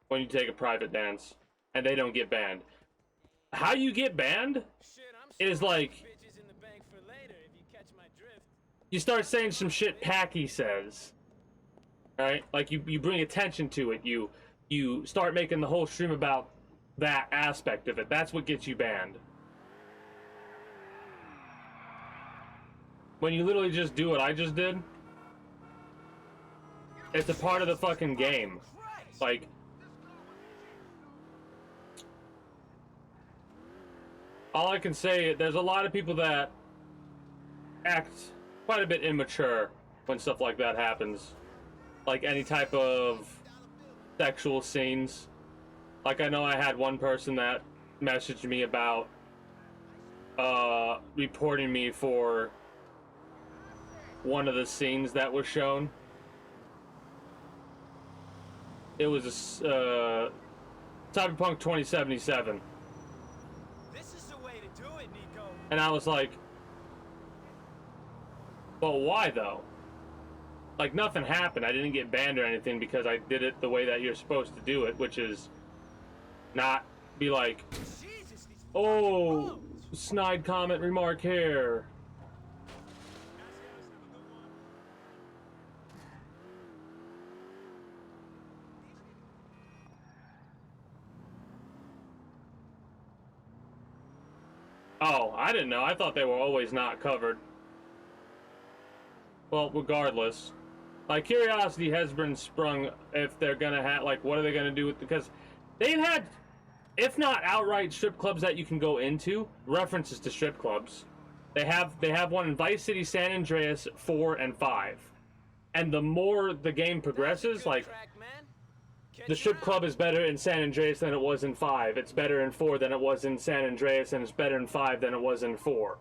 when you take a private dance, and they don't get banned. How you get banned is like you start saying some shit Packy says, right? Like you bring attention to it. You start making the whole stream about that aspect of it. That's what gets you banned. When you literally just do what I just did, it's a part of the fucking game. Like, all I can say, there's a lot of people that act quite a bit immature when stuff like that happens. Like any type of sexual scenes. Like, I know I had one person that messaged me about reporting me for one of the scenes that was shown. It was a Cyberpunk 2077. This is the way to do it, Nico. And I was like, but why though? Like, nothing happened. I didn't get banned or anything because I did it the way that you're supposed to do it, which is not be like, oh, snide comment remark here. Oh, I didn't know. I thought they were always not covered. Well, regardless. Like, curiosity has been sprung if they're gonna have, like, what are they gonna do with, because they've had, if not outright strip clubs that you can go into, references to strip clubs. They have one in Vice City, San Andreas 4 and 5. And the more the game progresses, like, the strip club is better in San Andreas than it was in 5. It's better in 4 than it was in San Andreas, and it's better in 5 than it was in 4.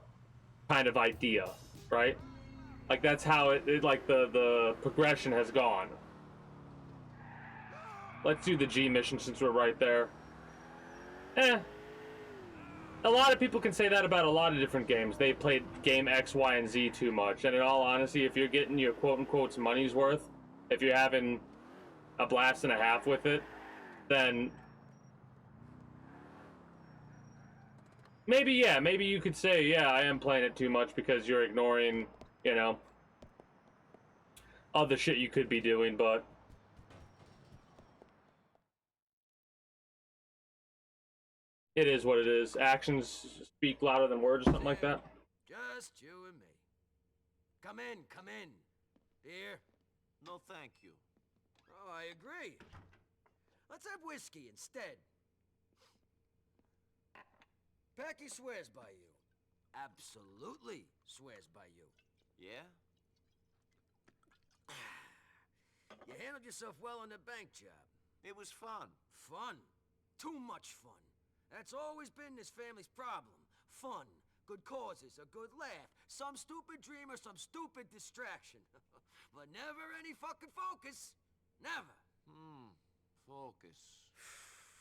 Kind of idea, right? Like, that's how it like, the progression has gone. Let's do the G mission since we're right there. A lot of people can say that about a lot of different games. They played game X, Y, and Z too much. And in all honesty, if you're getting your quote-unquote money's worth, if you're having a blast and a half with it, then maybe you could say, yeah, I am playing it too much because you're ignoring, you know, other shit you could be doing, but it is what it is. Actions speak louder than words or something like that. Just you and me. Come in, come in. Beer? No, thank you. Oh, I agree. Let's have whiskey instead. Packy swears by you. Absolutely swears by you. Yeah? You handled yourself well on the bank job. It was fun. Fun? Too much fun. That's always been this family's problem. Fun, good causes, a good laugh, some stupid dream or some stupid distraction. But never any fucking focus. Never. Focus.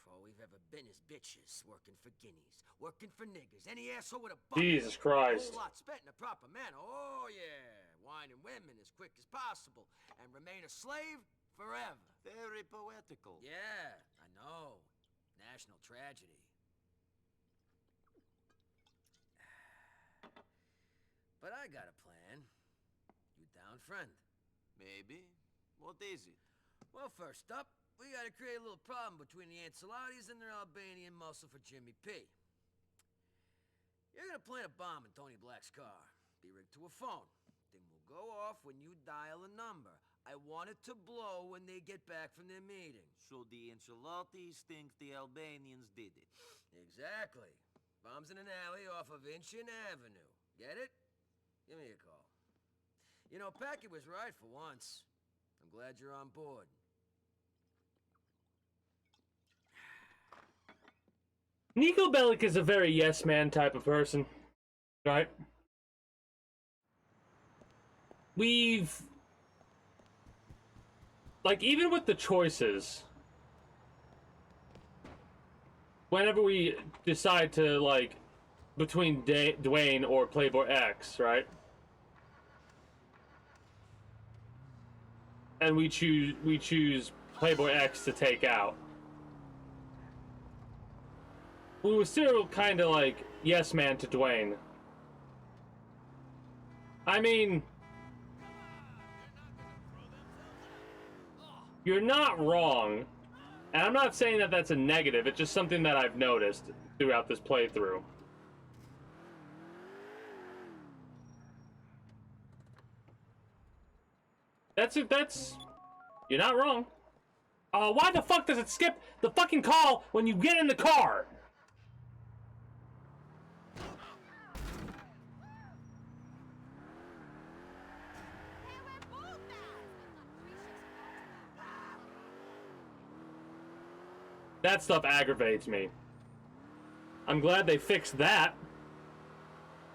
All we've ever been is bitches, working for guineas, working for niggers, any asshole with a buck. Jesus Christ. A whole lot spent in a proper manner. Oh yeah, wine and women as quick as possible, and remain a slave forever. Very poetical. Yeah, I know. National tragedy. But I got a plan. newfound friend. Maybe. What is it? Well, first up, we gotta create a little problem between the Ancelottis and their Albanian muscle for Jimmy P. You're gonna plant a bomb in Tony Black's car. Be rigged to a phone. Thing will go off when you dial a number. I want it to blow when they get back from their meeting. So the Ancelottis think the Albanians did it. Exactly. Bombs in an alley off of Inchin Avenue. Get it? Give me a call. You know, Packy was right for once. I'm glad you're on board. Niko Bellic is a very yes man type of person, right? We've, like, even with the choices, whenever we decide to, like, between Dwayne or Playboy X, right? And we choose Playboy X to take out. We were still kind of like yes man to Dwayne. I mean, you're not wrong, and I'm not saying that that's a negative. It's just something that I've noticed throughout this playthrough. That's you're not wrong. Why the fuck does it skip the fucking call when you get in the car? That stuff aggravates me. I'm glad they fixed that.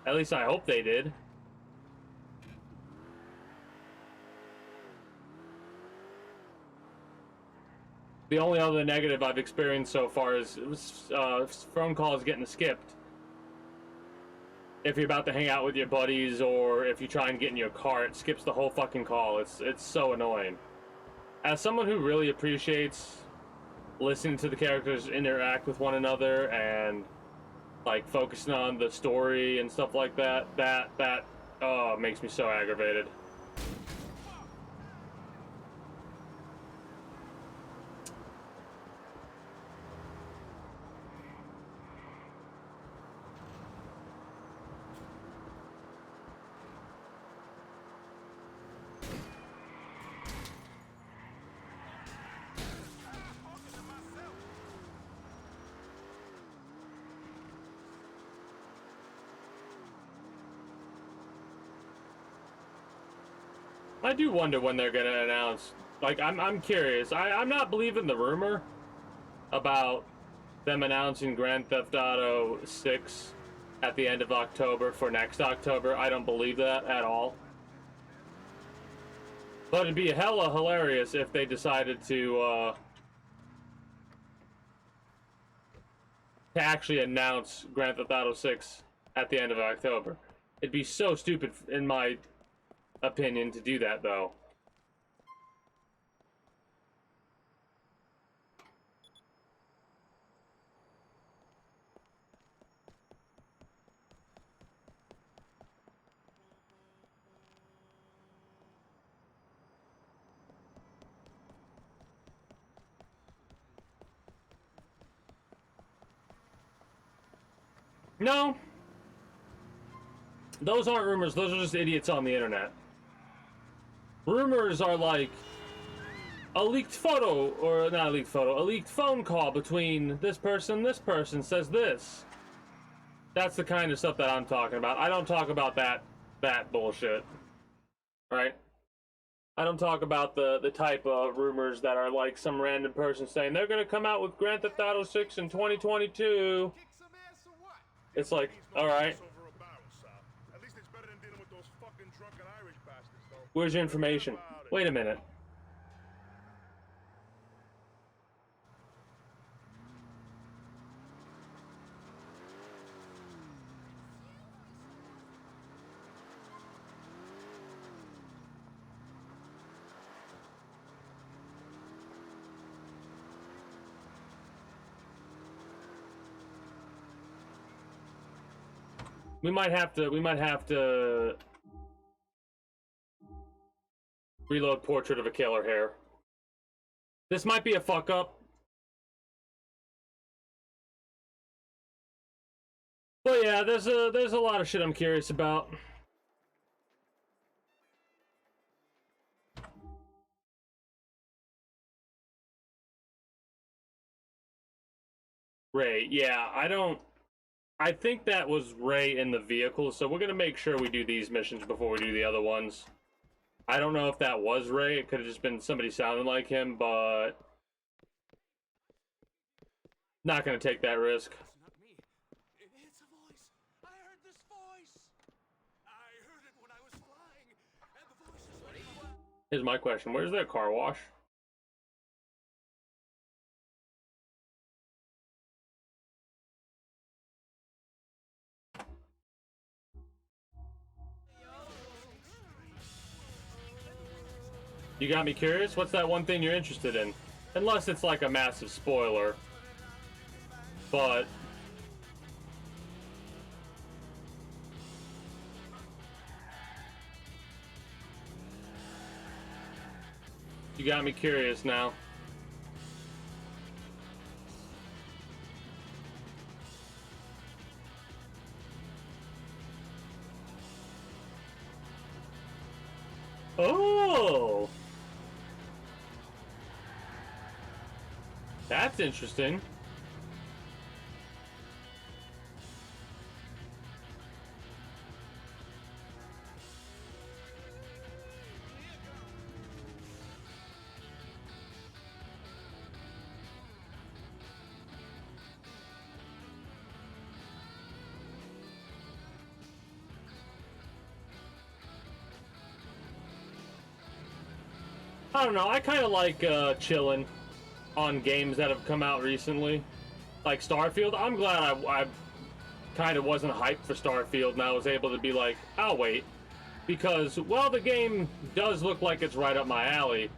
At least I hope they did. The only other negative I've experienced so far is phone calls getting skipped. If you're about to hang out with your buddies or if you try and get in your car, it skips the whole fucking call. It's so annoying. As someone who really appreciates listening to the characters interact with one another and like focusing on the story and stuff like that, that makes me so aggravated. I do wonder when they're gonna announce. Like, I'm curious. I'm not believing the rumor about them announcing Grand Theft Auto 6 at the end of October for next October. I don't believe that at all. But it'd be hella hilarious if they decided to actually announce Grand Theft Auto 6 at the end of October. It'd be so stupid, in my opinion, to do that, though. No. Those aren't rumors, those are just idiots on the internet. Rumors are like a leaked photo, or not a leaked photo, a leaked phone call between this person says this. That's the kind of stuff that I'm talking about. I don't talk about that bullshit. Right? I don't talk about the type of rumors that are like some random person saying they're gonna come out with Grand Theft Auto 6 in 2022. It's like, alright. Where's your information? Wait a minute. We might have to Reload Portrait of a Killer Hair. This might be a fuck up. But yeah, there's a lot of shit I'm curious about. Ray, yeah, I think that was Ray in the vehicle, so we're gonna make sure we do these missions before we do the other ones. I don't know if that was Ray, it could have just been somebody sounding like him, but not gonna take that risk. It's a voice. I heard this voice. I heard it when I was flying, and the voice is ready. Here's my question, where's their car wash? You got me curious? What's that one thing you're interested in? Unless it's like a massive spoiler. But you got me curious now. Oh! That's interesting. I don't know, I kind of like chilling on games that have come out recently. Like Starfield, I'm glad I kind of wasn't hyped for Starfield and I was able to be like, I'll wait. Because while the game does look like it's right up my alley,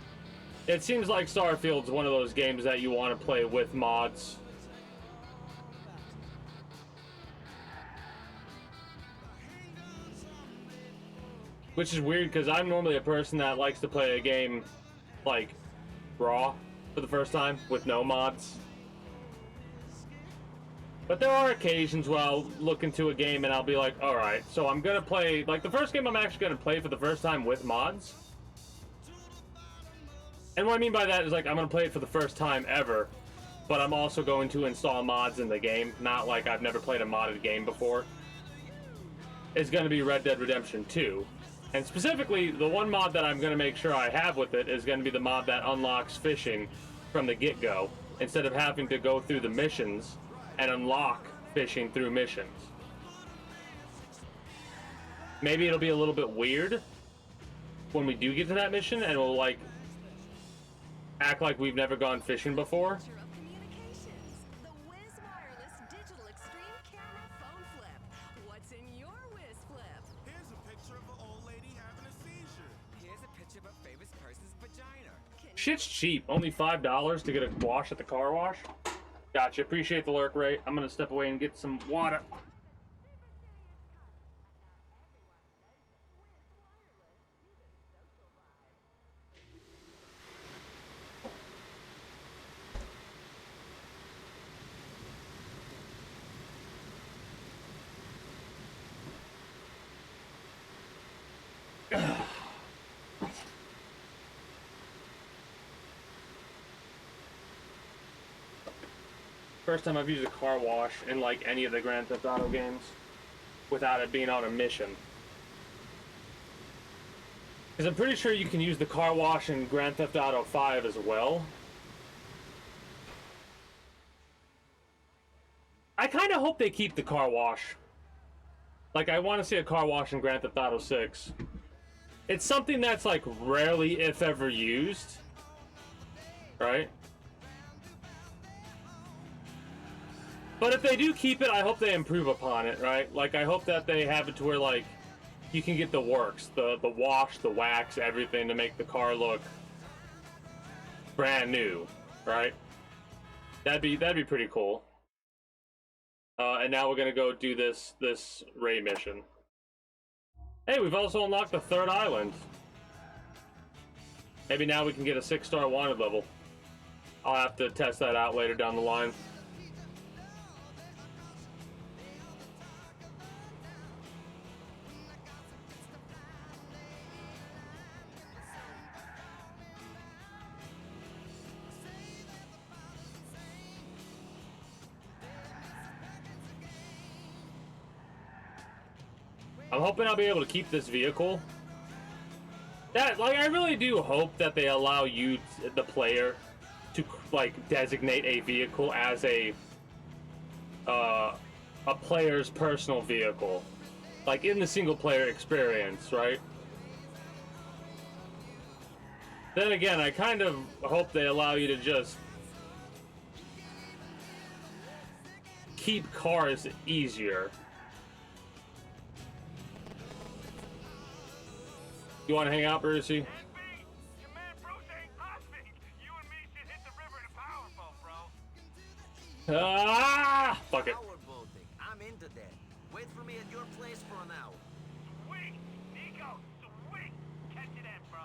it seems like Starfield's one of those games that you want to play with mods. Which is weird because I'm normally a person that likes to play a game like raw for the first time with no mods. But there are occasions where I'll look into a game and I'll be like, alright, so I'm gonna play, like the first game I'm actually gonna play for the first time with mods. And what I mean by that is like, I'm gonna play it for the first time ever, but I'm also going to install mods in the game, not like I've never played a modded game before. It's gonna be Red Dead Redemption 2. And specifically, the one mod that I'm going to make sure I have with it is going to be the mod that unlocks fishing from the get-go, instead of having to go through the missions and unlock fishing through missions. Maybe it'll be a little bit weird when we do get to that mission, and we'll, like, act like we've never gone fishing before. Shit's cheap. Only $5 to get a wash at the car wash. Gotcha. Appreciate the lurk, Ray. I'm gonna step away and get some water. First time I've used a car wash in like any of the Grand Theft Auto games without it being on a mission. Because I'm pretty sure you can use the car wash in Grand Theft Auto 5 as well. I kind of hope they keep the car wash. Like, I want to see a car wash in Grand Theft Auto 6. It's something that's like rarely, if ever, used. Right? But if they do keep it, I hope they improve upon it, right? Like, I hope that they have it to where, like, you can get the works, the wash, the wax, everything to make the car look brand new, right? That'd be pretty cool. And now we're gonna go do this Ray mission. Hey, we've also unlocked the third island. Maybe now we can get a 6-star wanted level. I'll have to test that out later down the line. I'm hoping I'll be able to keep this vehicle. I really do hope that they allow you, the player, to like designate a vehicle as a player's personal vehicle, like in the single player experience, right? Then again, I kind of hope they allow you to just keep cars easier. You want to hang out, Brucey? Ah! Fuck it. Powerboating. I'm into that. Wait for me at your place for an hour. Sweet! Nico, sweet! Catch you then, bro.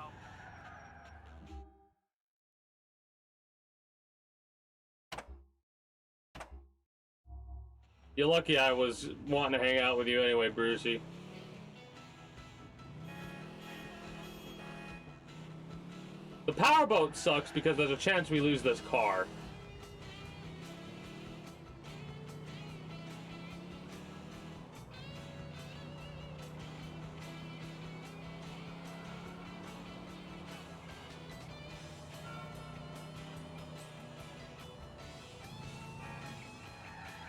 You're lucky I was wanting to hang out with you anyway, Brucey. The powerboat sucks because there's a chance we lose this car.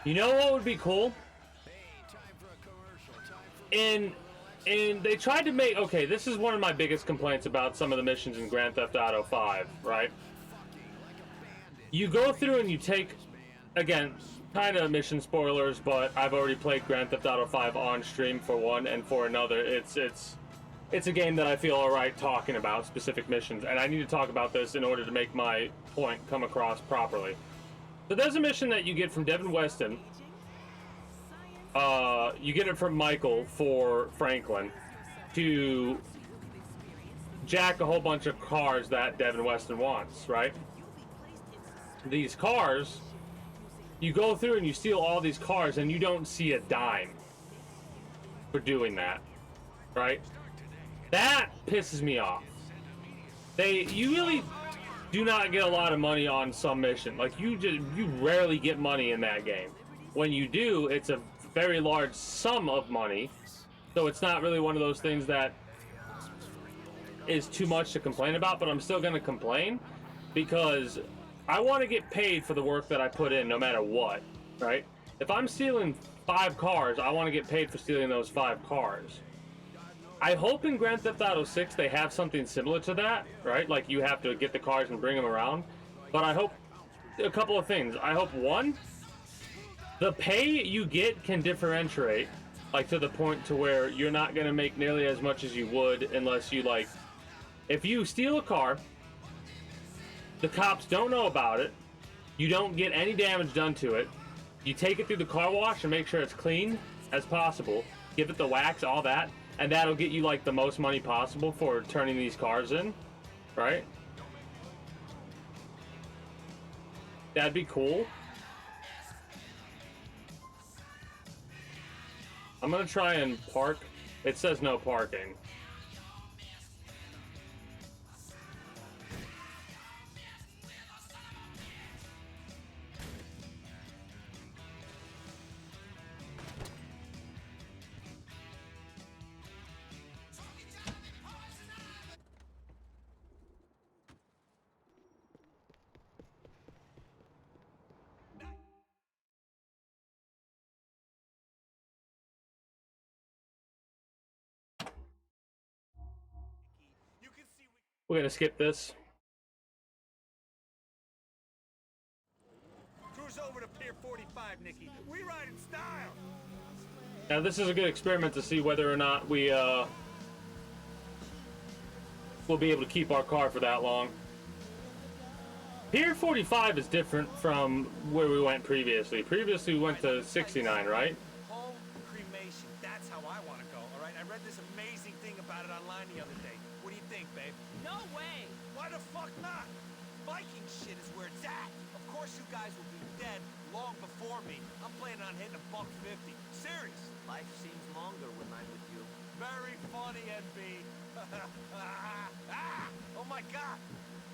You know what would be cool? And they tried to make, okay, this is one of my biggest complaints about some of the missions in Grand Theft Auto 5, right? You go through and you take, again, kind of mission spoilers, but I've already played Grand Theft Auto 5 on stream for one, and for another, it's a game that I feel alright talking about specific missions, and I need to talk about this in order to make my point come across properly. So there's a mission that you get from Devin Weston. You get it from Michael for Franklin to jack a whole bunch of cars that Devin Weston wants, right? These cars, you go through and you steal all these cars and you don't see a dime for doing that, right? That pisses me off. You really do not get a lot of money on some mission. Like, you rarely get money in that game. When you do, it's a very large sum of money, so it's not really one of those things that is too much to complain about, but I'm still going to complain because I want to get paid for the work that I put in no matter what, right? If I'm stealing 5 cars, I want to get paid for stealing those 5 cars. I hope in Grand Theft Auto 6 they have something similar to that, right? Like you have to get the cars and bring them around. But I hope a couple of things. I hope, one, the pay you get can differentiate, like to the point to where you're not going to make nearly as much as you would unless you, like, if you steal a car, the cops don't know about it, you don't get any damage done to it, you take it through the car wash and make sure it's clean as possible, give it the wax, all that, and that'll get you, like, the most money possible for turning these cars in, right? That'd be cool. I'm gonna try and park. It says no parking. We're gonna skip this. Cruise over to Pier 45, Nikki. We ride in style. Now this is a good experiment to see whether or not we we'll be able to keep our car for that long. Pier 45 is different from where we went previously. Previously we went to 69, right? Home cremation. That's how I want to go. All right. I read this amazing thing about it online the other day. What do you think, babe? No way! Why the fuck not? Viking shit is where it's at. Of course you guys will be dead long before me. I'm planning on hitting $150. Serious. Life seems longer when I'm with you. Very funny, NB. Ah! Oh my god!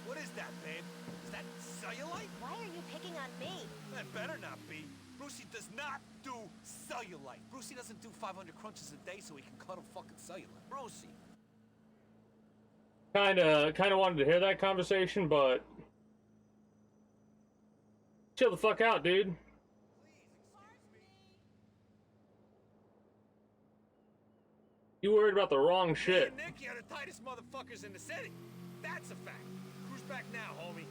What is that, babe? Is that cellulite? Why are you picking on me? That better not be. Brucey does not do cellulite. Brucey doesn't do 500 crunches a day so he can cuddle fucking cellulite. Brucey. Kinda wanted to hear that conversation, but chill the fuck out, dude. You worried about the wrong shit. Me and Nicky are the tightest motherfuckers in the city. That's a fact. Cruise back now, homie.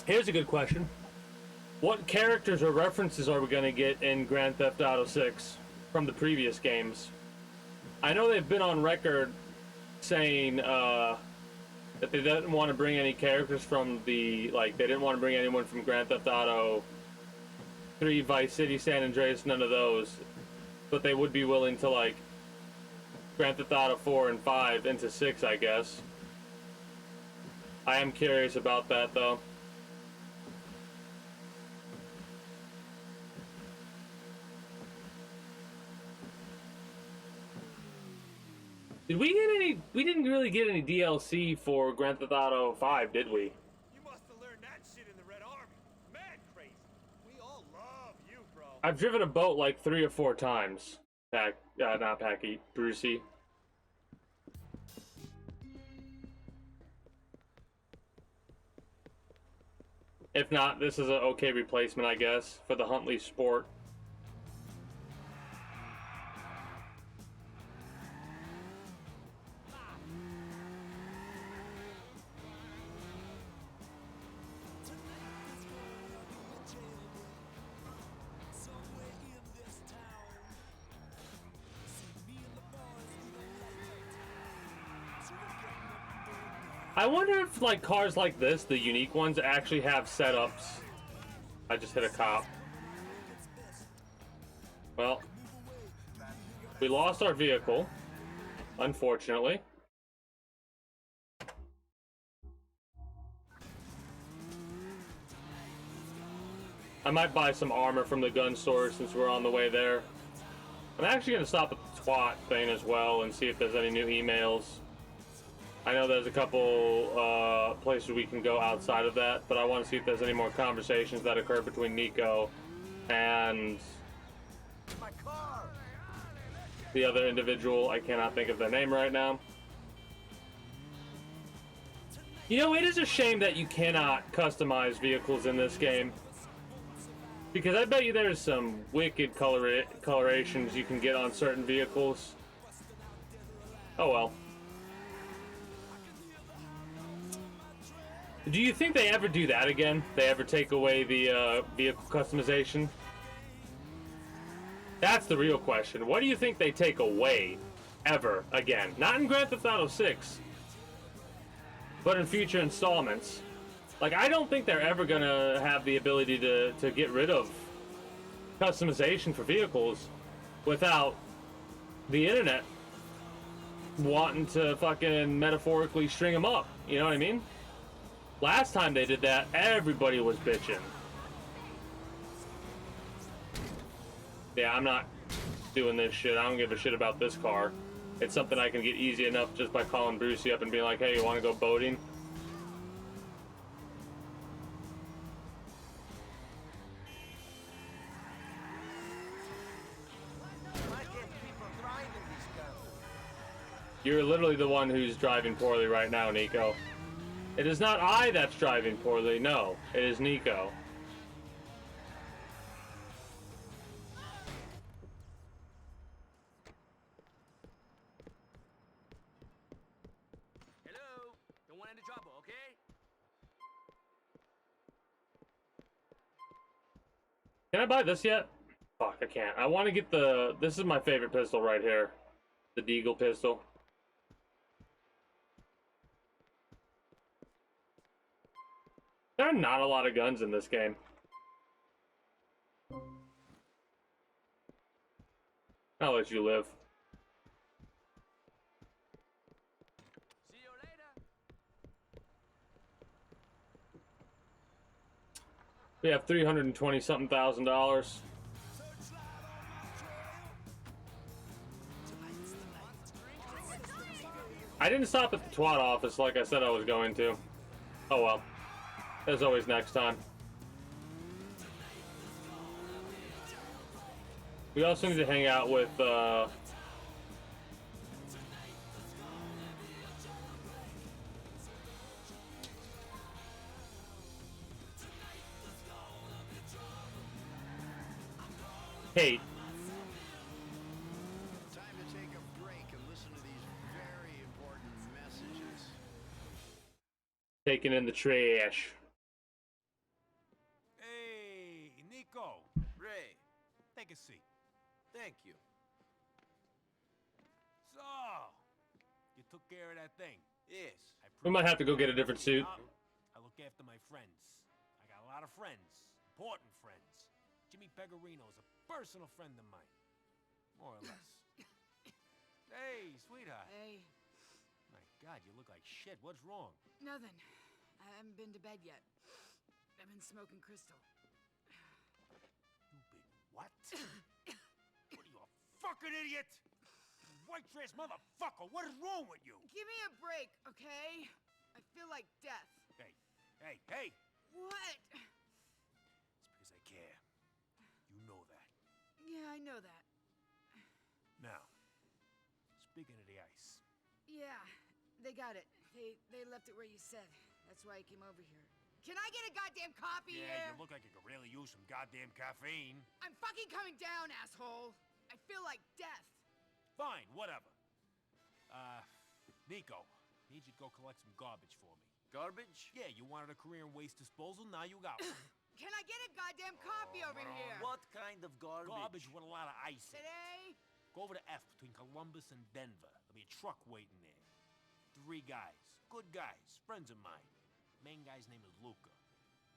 Here's a good question. What characters or references are we going to get in Grand Theft Auto 6 from the previous games? I know they've been on record saying that they didn't want to bring any characters from the, like, they didn't want to bring anyone from Grand Theft Auto 3, Vice City, San Andreas, none of those. But they would be willing to, like, Grand Theft Auto 4 and 5 into 6, I guess. I am curious about that, though. Did we get any? We didn't really get any DLC for Grand Theft Auto 5, did we? You must have learned that shit in the Red Army. Mad crazy. We all love you, bro. I've driven a boat like 3 or 4 times. Not Packy, Brucey. If not, this is an okay replacement, I guess, for the Huntley Sport. I wonder if, like, cars like this, the unique ones, actually have setups. I just hit a cop. Well, we lost our vehicle, unfortunately. I might buy some armor from the gun store since we're on the way there. I'm actually going to stop at the SWAT thing as well and see if there's any new emails. I know there's a couple places we can go outside of that, but I want to see if there's any more conversations that occur between Nico and the other individual. I cannot think of their name right now. You know, it is a shame that you cannot customize vehicles in this game, because I bet you there's some wicked colorations you can get on certain vehicles. Oh well. Do you think they ever do that again? They ever take away the vehicle customization? That's the real question. What do you think they take away ever again? Not in Grand Theft Auto 6, but in future installments. Like, I don't think they're ever gonna have the ability to get rid of customization for vehicles without the internet wanting to fucking metaphorically string them up. You know what I mean? Last time they did that, everybody was bitching. Yeah, I'm not doing this shit. I don't give a shit about this car. It's something I can get easy enough just by calling Brucey up and being like, hey, you want to go boating? You're literally the one who's driving poorly right now, Nico. It is not I that's driving poorly, no. It is Nico. Hello? The one in the trouble, okay? Can I buy this yet? Fuck, I can't. I want to get the... This is my favorite pistol right here. The Deagle pistol. there are not a lot of guns in this game. I'll let you live. See you later. We have $320-something thousand. I didn't stop at the twat office like I said I was going to. Oh well. There's always next time. We also need to hang out with, Kate. Time to take a break and listen to these very important messages. Taking in the trash. Hey, Nico. Ray, Take a seat. thank you. So, you took care of that thing. Yes. We might have to go get a different suit. I look after my friends. I got a lot of friends. Important friends. Jimmy Pecorino's a personal friend of mine. More or less. Hey, sweetheart. Hey, My God, you look like shit. What's wrong? nothing. I haven't been to bed yet. I've been smoking crystal. You big what? What are you, a fucking idiot? You white trash motherfucker. What is wrong with you? Give me a break, okay? I feel like death. Hey, hey, hey. What? It's because I care. You know that. Yeah, I know that. Now, speaking of the ice. Yeah, they got it. They left it where you said. That's why I came over here. Can I get a goddamn copy Yeah, here? you look like you could really use some goddamn caffeine. I'm fucking coming down, asshole. I feel like death. Fine, whatever. Nico, need you to go collect some garbage for me. Garbage? Yeah, you wanted a career in waste disposal, now you got one. Can I get a goddamn copy over here? What kind of garbage? Garbage with a lot of ice in it. Today? Go over to F between Columbus and Denver. There'll be a truck waiting there. 3 guys. Good guys. Friends of mine. Main guy's name is Luca.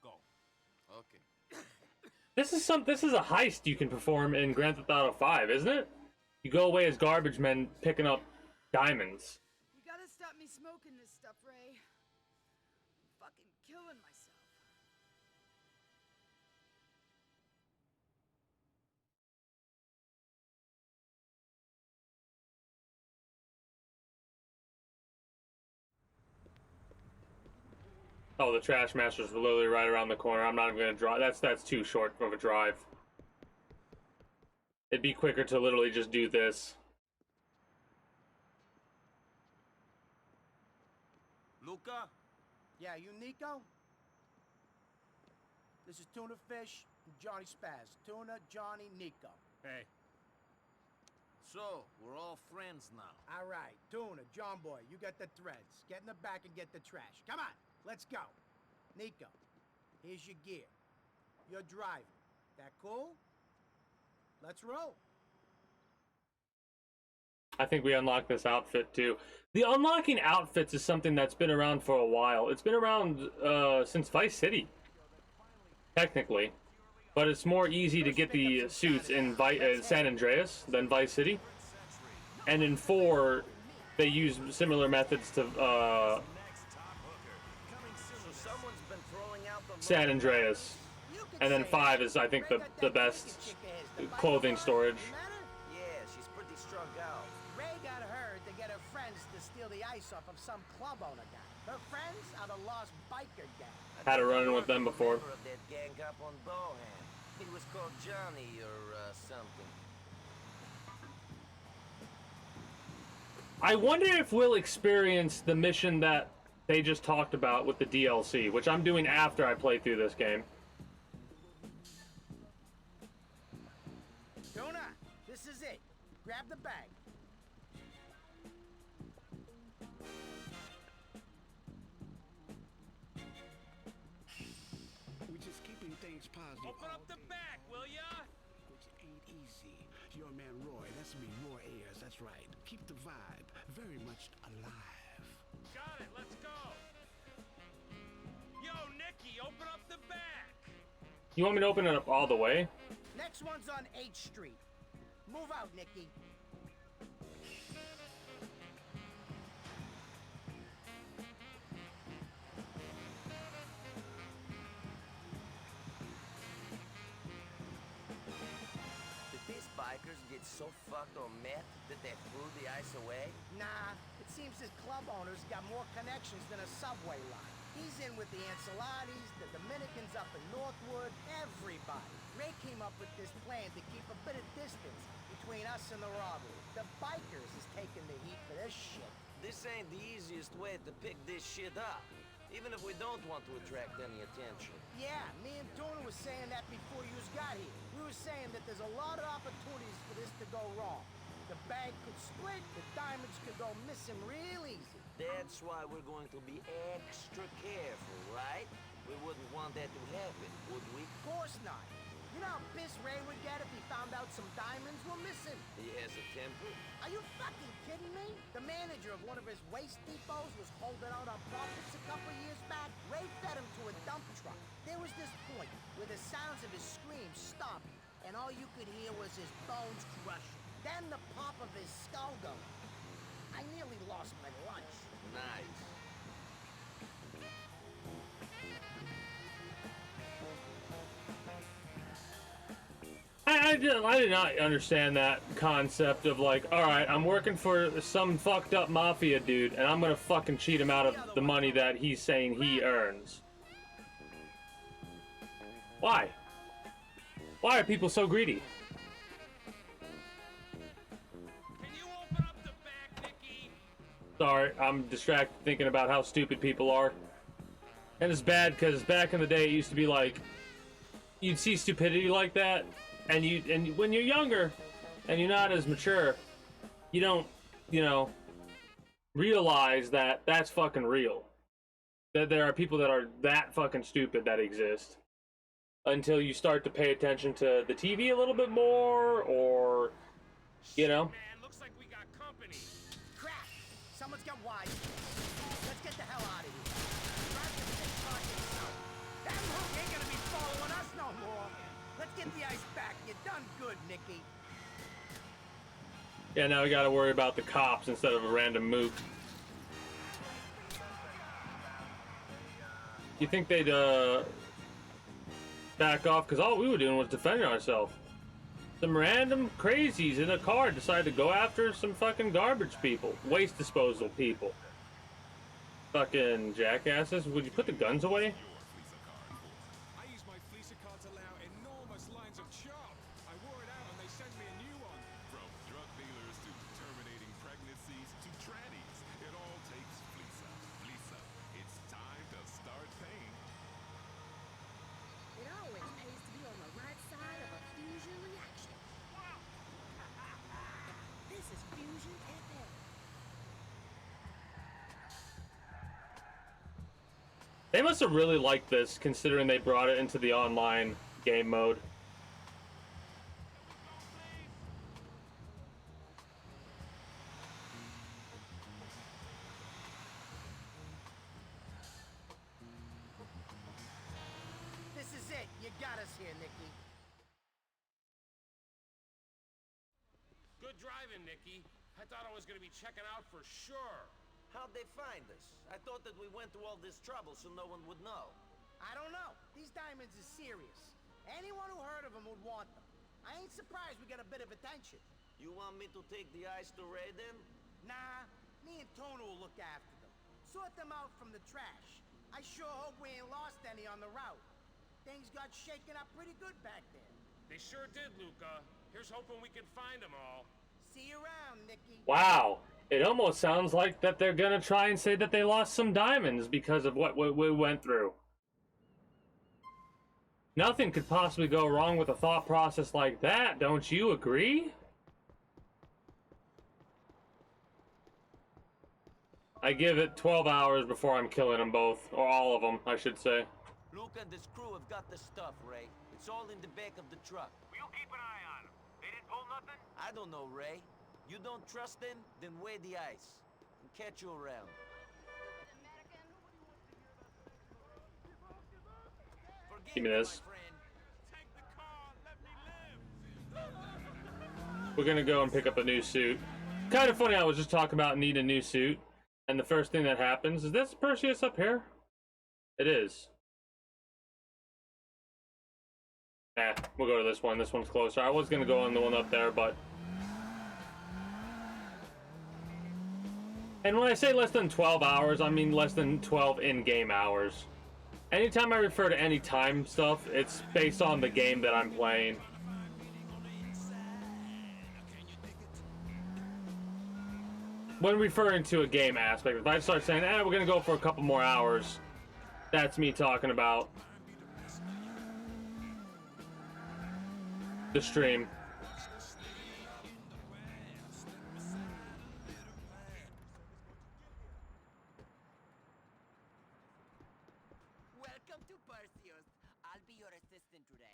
Go. Okay. This is a heist you can perform in Grand Theft Auto 5, isn't it? You go away as garbage men picking up diamonds. You gotta stop me smoking this stuff, Ray. I'm fucking killing myself. Oh, the Trash Masters were literally right around the corner. I'm not even gonna drive. That's too short of a drive. It'd be quicker to literally just do this. Luca? Yeah, you Nico? This is Tuna Fish and Johnny Spaz. Tuna, Johnny, Nico. Hey. So, we're all friends now. All right, Tuna, John Boy, you get the threads. Get in the back and get the trash. Come on, let's go. Nico, here's your gear. You're driving. That cool? Let's roll. I think we unlocked this outfit too. The unlocking outfits is something that's been around for a while. It's been around since Vice City, technically. But it's more easy to get the suits in San Andreas than Vice City. And in 4, they use similar methods to San Andreas. And then 5 is, I think, the best clothing storage. Yeah, she's pretty strung out. Ray got her to get her friends to steal the ice off of some club owner guy. Her friends are the Lost Biker Gang. Had a run-in with them before. Member of that gang up on Bohan. He was called Johnny or something. I wonder if we'll experience the mission that they just talked about with the DLC, which I'm doing after I play through this game. Tuna, this is it. Grab the bag. We're just keeping things positive. Open up the back, will ya? Which ain't easy. Your man Roy, that's me, Roy Ayers, that's right. Keep the vibe very much alive. Got it, let's go. Yo, Nicky, open You want me to open it up all the way? Next one's on 8th Street. Move out, Nicky. Did these bikers get so fucked on meth that they threw the ice away? Nah, it seems his club owner's got more connections than a subway line. He's in with the Ancelottis, the Dominicans up in Northwood, everybody. Ray came up with this plan to keep a bit of distance between us and the robbery. The bikers is taking the heat for this shit. This ain't the easiest way to pick this shit up, even if we don't want to attract any attention. Yeah, me and Tony was saying that before you got here. We were saying that there's a lot of opportunities for this to go wrong. The bank could split, the diamonds could go missing real easy. That's why we're going to be extra careful, right? We wouldn't want that to happen, would we? Of course not. You know how pissed Ray would get if he found out some diamonds were missing? He has a temper. Are you fucking kidding me? The manager of one of his waste depots was holding out on profits a couple years back. Ray fed him to a dump truck. There was this point where the sounds of his screams stopped, and all you could hear was his bones crushing. Then the pop of his skull going. I nearly lost my lunch. Nice. I did not understand that concept of like, all right, I'm working for some fucked up mafia dude, and I'm gonna fucking cheat him out of the money that he's saying he earns. Why? Why are people so greedy? Sorry, I'm distracted thinking about how stupid people are. And it's bad because back in the day it used to be like, you'd see stupidity like that, and when you're younger and you're not as mature, you don't, you know, realize that that's fucking real. That there are people that are that fucking stupid that exist. Until you start to pay attention to the TV a little bit more, or, you know. Man, looks like we got company. Crap! Someone's got wise. Let's get the hell out of here. Drive the big car to the south. That hook ain't gonna be following us no more. Let's get the ice back. You done good, Nicky. Yeah, now we gotta worry about the cops instead of a random mook. You think they'd, back off? Because all we were doing was defending ourselves. Some random crazies in a car decided to go after some fucking garbage people. Waste disposal people. Fucking jackasses. Would you put the guns away? I use my Fleecer card to allow enormous lines of chop. I wore it out and they sent me a new one. From drug dealers to terminating pregnancies to trannies, it all takes Fleecer. Fleecer, it's time to start paying. It always pays to be on the right side of a fusion reaction. This is Fusion FM. They must have really liked this, considering they brought it into the online game mode. This is it. You got us here, Nicky. Good driving, Nicky. I thought I was gonna be checking out for sure. How'd they find us? I thought that we went through all this trouble so no one would know. I don't know. These diamonds are serious. Anyone who heard of them would want them. I ain't surprised we got a bit of attention. You want me to take the ice to Ray then? Nah, me and Tony will look after them. Sort them out from the trash. I sure hope we ain't lost any on the route. Things got shaken up pretty good back there. They sure did, Luca. Here's hoping we can find them all. See you around, Nicky. Wow. It almost sounds like that they're gonna try and say that they lost some diamonds because of what we went through. Nothing could possibly go wrong with a thought process like that, don't you agree? I give it 12 hours before I'm killing them both, or all of them, I should say. Luke and his crew have got the stuff, Ray. It's all in the back of the truck. We'll keep an eye on them. They didn't pull nothing? I don't know, Ray. You don't trust them? Then weigh the ice. And catch you around. Give me this. we're gonna go and pick up a new suit. Kind of funny, I was just talking about need a new suit, and the first thing that happens is this Perseus up here? It is. We'll go to this one. This one's closer. I was gonna go on the one up there, but... And when I say less than 12 hours, I mean less than 12 in-game hours. Anytime I refer to any time stuff, it's based on the game that I'm playing. When referring to a game aspect, if I start saying, we're gonna go for a couple more hours, that's me talking about the stream. Welcome to Perseus. I'll be your assistant today.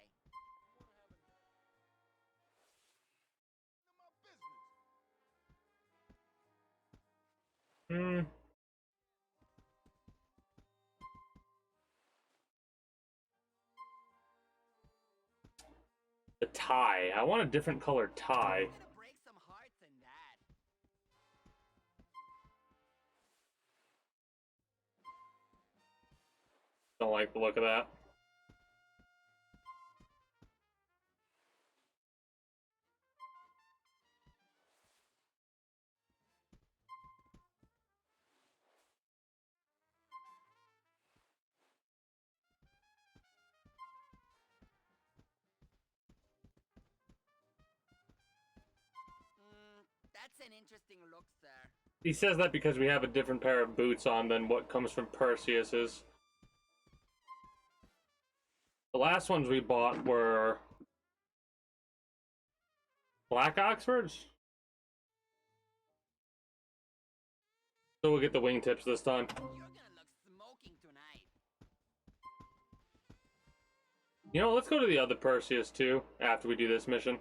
The tie. I want a different colored tie. Don't like the look of that. That's an interesting look, sir. He says that because we have a different pair of boots on than what comes from Perseus's. The last ones we bought were black Oxfords. So we'll get the wingtips this time. You're gonna look smoking tonight. You know, let's go to the other Perseus too after we do this mission.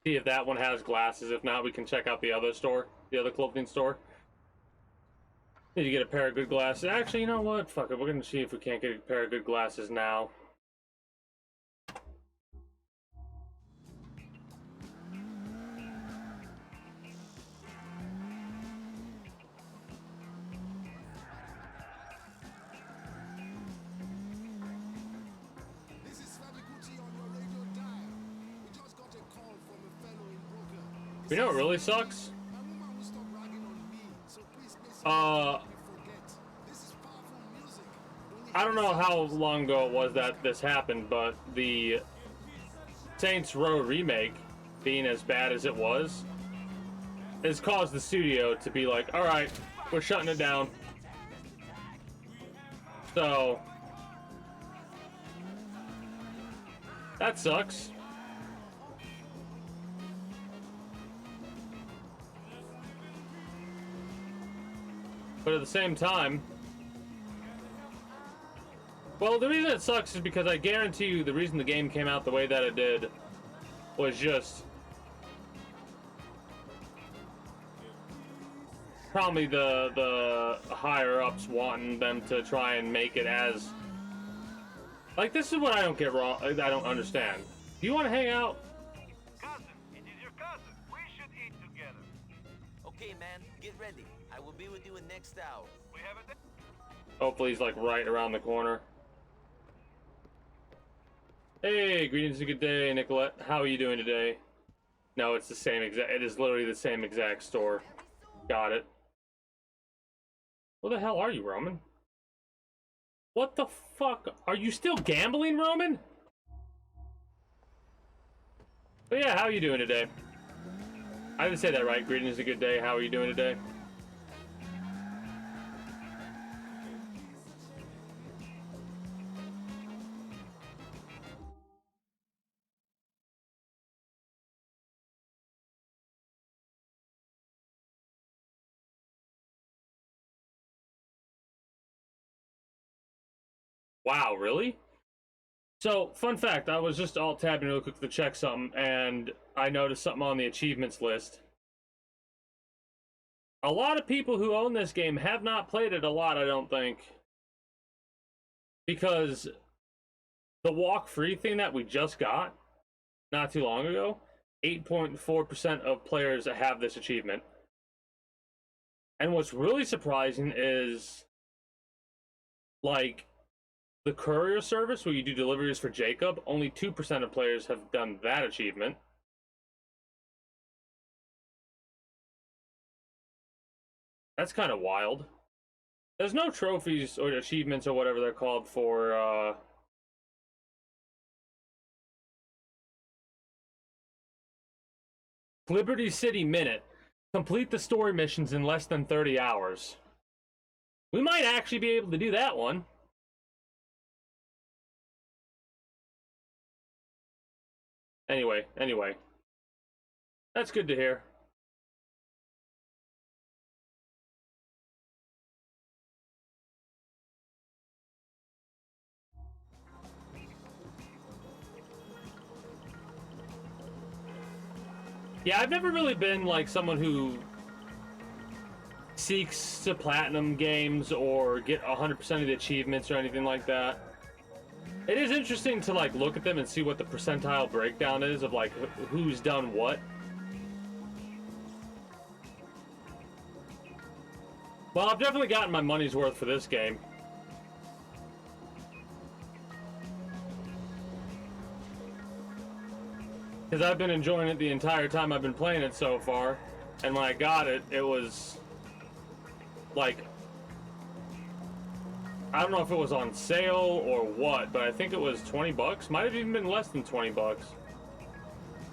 See if that one has glasses. If not, we can check out the other store, the other clothing store. Need to get a pair of good glasses. Actually, you know what? Fuck it. We're gonna see if we can't get a pair of good glasses now. You know what really sucks? I don't know how long ago it was that this happened, but the Saints Row remake, being as bad as it was, has caused the studio to be like, alright, we're shutting it down. So, that sucks. But at the same time, well, the reason it sucks is because I guarantee you the reason the game came out the way that it did was just probably the higher ups wanting them to try and make it as like, this is what I don't get wrong. I don't understand. Do you want to hang out? Cousin, it is your cousin. We should eat together. Okay, man, get ready. I will be with you in next hour. We have a Hopefully he's like right around the corner. Hey, greetings and good day, Nicolette. How are you doing today? No, it's the same exact. It is literally the same exact store. Got it. Where the hell are you, Roman? What the fuck? Are you still gambling, Roman? But yeah, how are you doing today? I didn't say that right. Greetings and good day. How are you doing today? Wow, really? So, fun fact, I was just alt-tabbing real quick to check something, and I noticed something on the achievements list. A lot of people who own this game have not played it a lot, I don't think. Because the walk-free thing that we just got, not too long ago. 8.4% of players have this achievement. And what's really surprising is, like, the courier service where you do deliveries for Jacob, only 2% of players have done that achievement. That's kind of wild. There's no trophies or achievements or whatever they're called for, Liberty City Minute. Complete the story missions in less than 30 hours. We might actually be able to do that one. Anyway. That's good to hear. Yeah, I've never really been like someone who seeks to platinum games or get 100% of the achievements or anything like that. It is interesting to like look at them and see what the percentile breakdown is of like who's done what. Well, I've definitely gotten my money's worth for this game. Because I've been enjoying it the entire time I've been playing it so far. And when I got it, it was like, I don't know if it was on sale or what, but I think it was 20 bucks. Might have even been less than 20 bucks.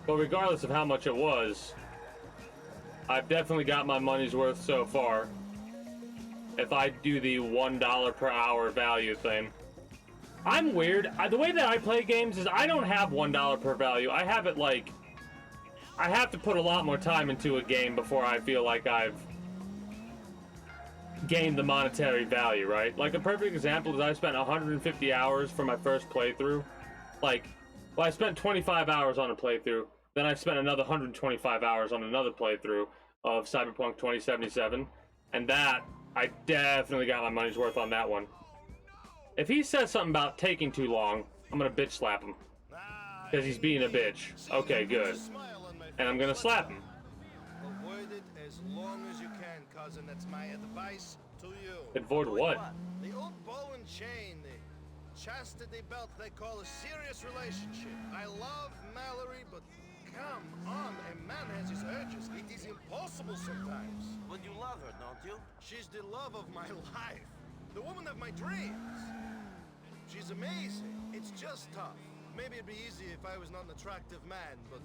But regardless of how much it was, I've definitely got my money's worth so far. If I do the $1 per hour value thing. I'm weird. The way that I play games is I don't have $1 per value. I have it like, I have to put a lot more time into a game before I feel like I've gained the monetary value, right? Like a perfect example is I spent 150 hours for my first playthrough. Like, well, I spent 25 hours on a playthrough. Then I spent another 125 hours on another playthrough of Cyberpunk 2077. And that, I definitely got my money's worth on that one. If he says something about taking too long, I'm gonna bitch slap him. Because he's being a bitch. Okay, good. And I'm gonna slap him. Avoid it as long as you can, cousin. That's my advice to you. Avoid what? The old ball and chain, the chastity belt they call a serious relationship. I love Mallory, but come on, a man has his urges. It is impossible sometimes. But you love her, don't you? She's the love of my life. The woman of my dreams. She's amazing. It's just tough. Maybe it'd be easy if I was not an attractive man, but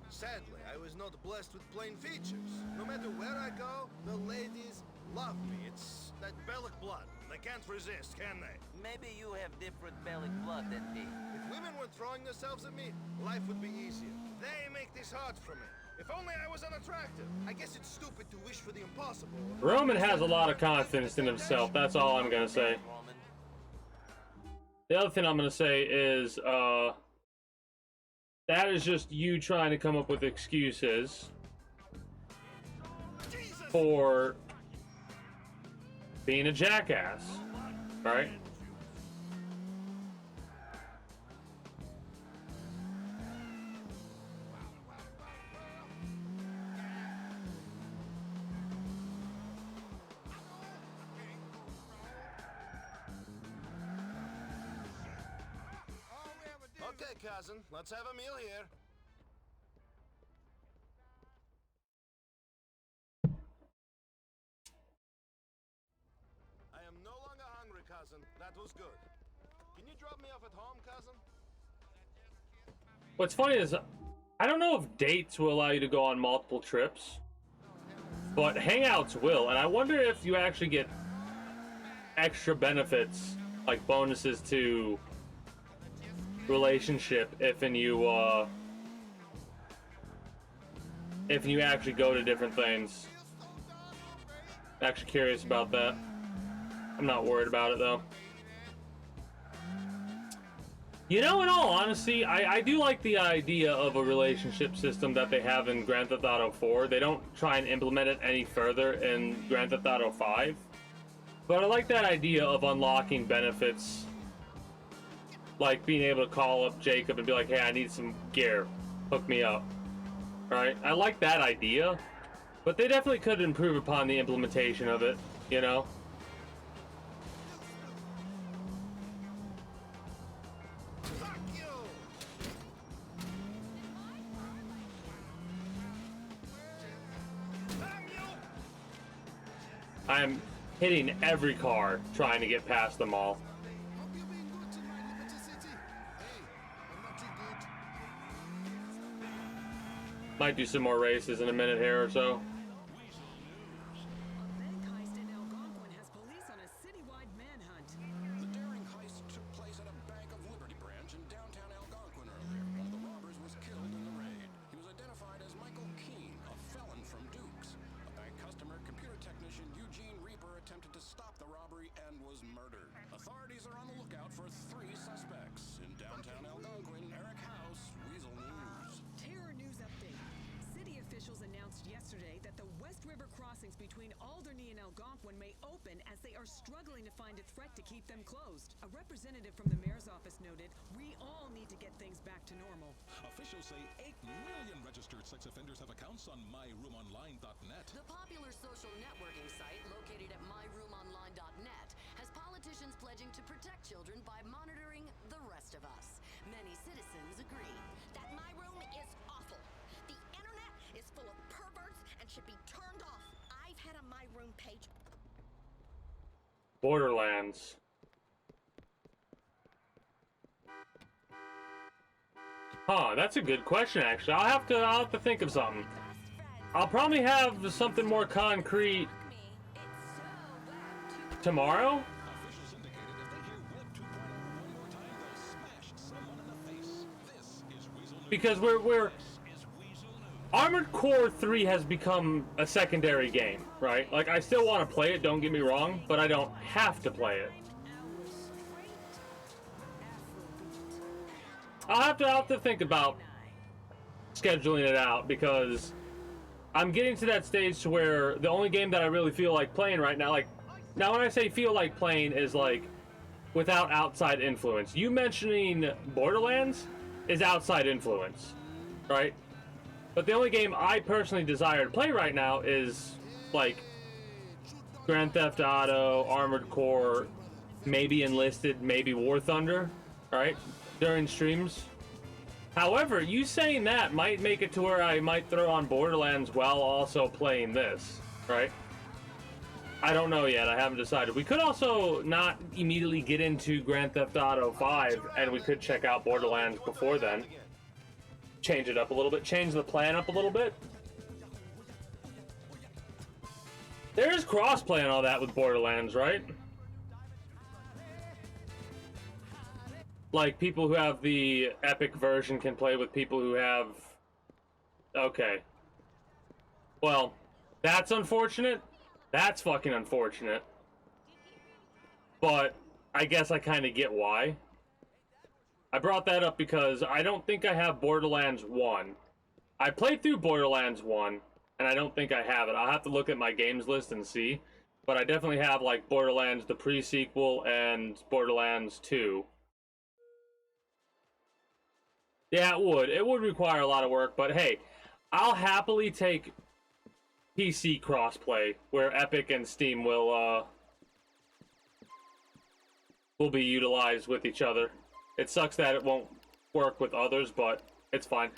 sadly, I was not blessed with plain features. No matter where I go, the ladies love me. It's that Bellic blood. They can't resist, can they? Maybe you have different Bellic blood than me. If women weren't throwing themselves at me, life would be easier. They make this hard for me. If only I was unattractive. I guess it's stupid to wish for the impossible. Roman has a lot of confidence in himself. That's all I'm gonna say. The other thing I'm gonna say is, that is just you trying to come up with excuses for being a jackass, right? Okay, cousin, let's have a meal here. I am no longer hungry, cousin. That was good. Can you drop me off at home, cousin? What's funny is, I don't know if dates will allow you to go on multiple trips, but Hangouts will, and I wonder if you actually get extra benefits, like bonuses to relationship if you actually go to different things. I'm actually curious about that. I'm not worried about it though. You know, in all honesty, I do like the idea of a relationship system that they have in Grand Theft Auto 4. They don't try and implement it any further in Grand Theft Auto 5. But I like that idea of unlocking benefits. Like being able to call up Jacob and be like, hey, I need some gear. hook me up. Right? I like that idea, but they definitely could improve upon the implementation of it, you know? I'm hitting every car trying to get past them all. Might do some more races in a minute here or so. The daring heist took place at a Bank of Liberty branch in downtown Algonquin earlier. One of the robbers was killed in the raid. He was identified as Michael Keene, a felon from Dukes. A bank customer, computer technician Eugene Reaper, attempted to stop the robbery and was murdered. Authorities are on the lookout for 3 suspects. In downtown Algonquin, Eric House, Weasel News. Terror news update. City officials announced yesterday that the West River crossings between Alderney and Algonquin may open as they are struggling to find a threat to keep them closed. A representative from the mayor's office noted, "We all need to get things back to normal." Officials say 8 million registered sex offenders have accounts on myroomonline.net. The popular social networking site located at myroomonline.net has politicians pledging to protect children by monitoring the rest of us. Many citizens agree. That My Room is awful. The internet is full of perverts and should be turned off. I've had a My Room page. Borderlands. Huh, that's a good question actually. I'll have to think of something. I'll probably have something more concrete tomorrow. Officials indicated if they hear Web 2.0 one more time, they'll smash someone in the face. This is Weasel News. Because we're Armored Core 3 has become a secondary game, right? Like, I still want to play it, don't get me wrong, but I don't have to play it. I'll have to think about scheduling it out, because I'm getting to that stage to where the only game that I really feel like playing right now, like, now when I say feel like playing is like without outside influence. You mentioning Borderlands is outside influence, right? But the only game I personally desire to play right now is like Grand Theft Auto, Armored Core, maybe Enlisted, maybe War Thunder, right? During streams. However, you saying that might make it to where I might throw on Borderlands while also playing this, right? I don't know yet. I haven't decided. We could also not immediately get into Grand Theft Auto 5, and we could check out Borderlands before then. Change it up a little bit. Change the plan up a little bit. There is crossplay and all that with Borderlands, right? Like, people who have the Epic version can play with people who have... Okay. Well, that's unfortunate. That's fucking unfortunate. But I guess I kind of get why. I brought that up because I don't think I have Borderlands 1. I played through Borderlands 1, and I don't think I have it. I'll have to look at my games list and see. But I definitely have, like, Borderlands, the pre-sequel, and Borderlands 2. Yeah, it would. It would require a lot of work, but hey, I'll happily take PC crossplay, where Epic and Steam will be utilized with each other. It sucks that it won't work with others, but it's fine.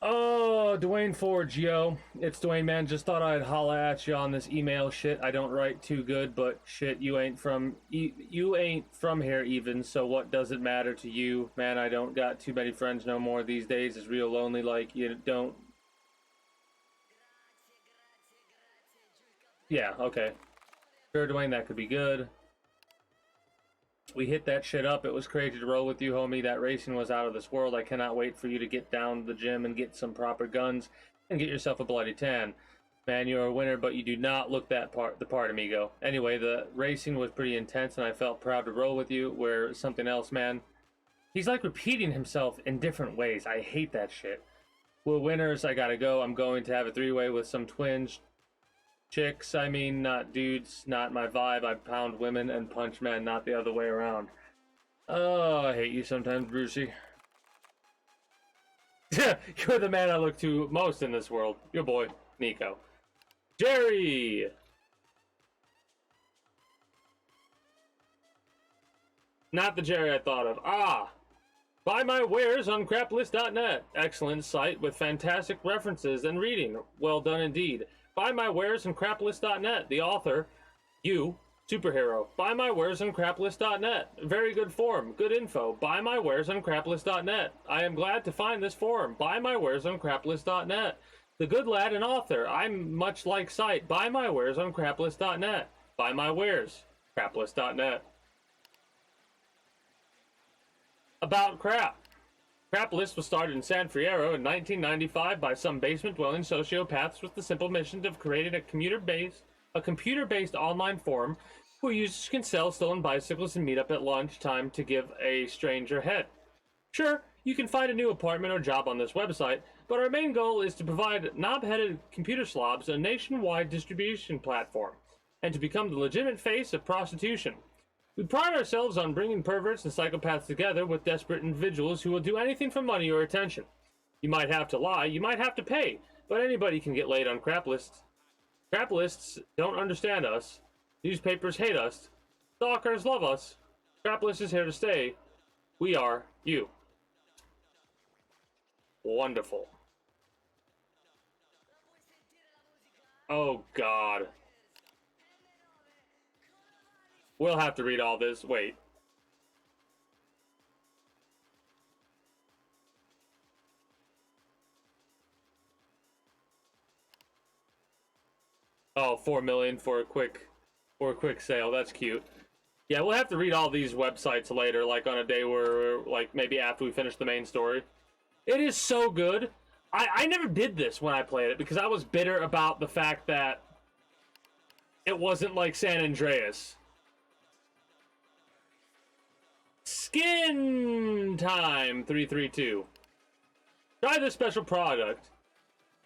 Oh, Dwayne Forge, yo. It's Dwayne, man. Just thought I'd holla at you on this email shit. I don't write too good, but shit, you ain't from here even, so what does it matter to you? Man, I don't got too many friends no more these days. It's real lonely, like, you don't... Yeah, okay. Sure, Dwayne, that could be good. We hit that shit up. It was crazy to roll with you, homie. That racing was out of this world. I cannot wait for you to get down to the gym and get some proper guns and get yourself a bloody tan. Man, you're a winner, but you do not look the part, amigo. Anyway, the racing was pretty intense, and I felt proud to roll with you. Where something else, man. He's like repeating himself in different ways. I hate that shit. Well, winners, I gotta go. I'm going to have a three-way with some twins. Chicks, I mean, not dudes, not my vibe. I pound women and punch men, not the other way around. Oh, I hate you sometimes, Brucey. You're the man I look to most in this world. Your boy, Nico. Jerry! Not the Jerry I thought of. Ah! Buy my wares on craplist.net. Excellent site with fantastic references and reading. Well done indeed. Buy my wares on craplist.net. The author, you, superhero. Buy my wares on craplist.net. Very good forum. Good info. Buy my wares on craplist.net. I am glad to find this forum. Buy my wares on craplist.net. The good lad and author. I'm much like site. Buy my wares on craplist.net. Buy my wares. Craplist.net. About crap. Craplist was started in San Fierro in 1995 by some basement-dwelling sociopaths with the simple mission of creating a computer-based online forum where users can sell stolen bicycles and meet up at lunchtime to give a stranger head. Sure, you can find a new apartment or job on this website, but our main goal is to provide knob-headed computer slobs a nationwide distribution platform, and to become the legitimate face of prostitution. We pride ourselves on bringing perverts and psychopaths together with desperate individuals who will do anything for money or attention. You might have to lie, you might have to pay, but anybody can get laid on crap lists. Crap lists don't understand us. Newspapers hate us. Stalkers love us. Crap list is here to stay. We are you. Wonderful. Oh, God. We'll have to read all this. Wait. Oh, 4 million for a quick sale. That's cute. Yeah, we'll have to read all these websites later, like on a day where, like, maybe after we finish the main story. It is so good. I never did this when I played it because I was bitter about the fact that it wasn't like San Andreas. Skin time 332. Try this special product,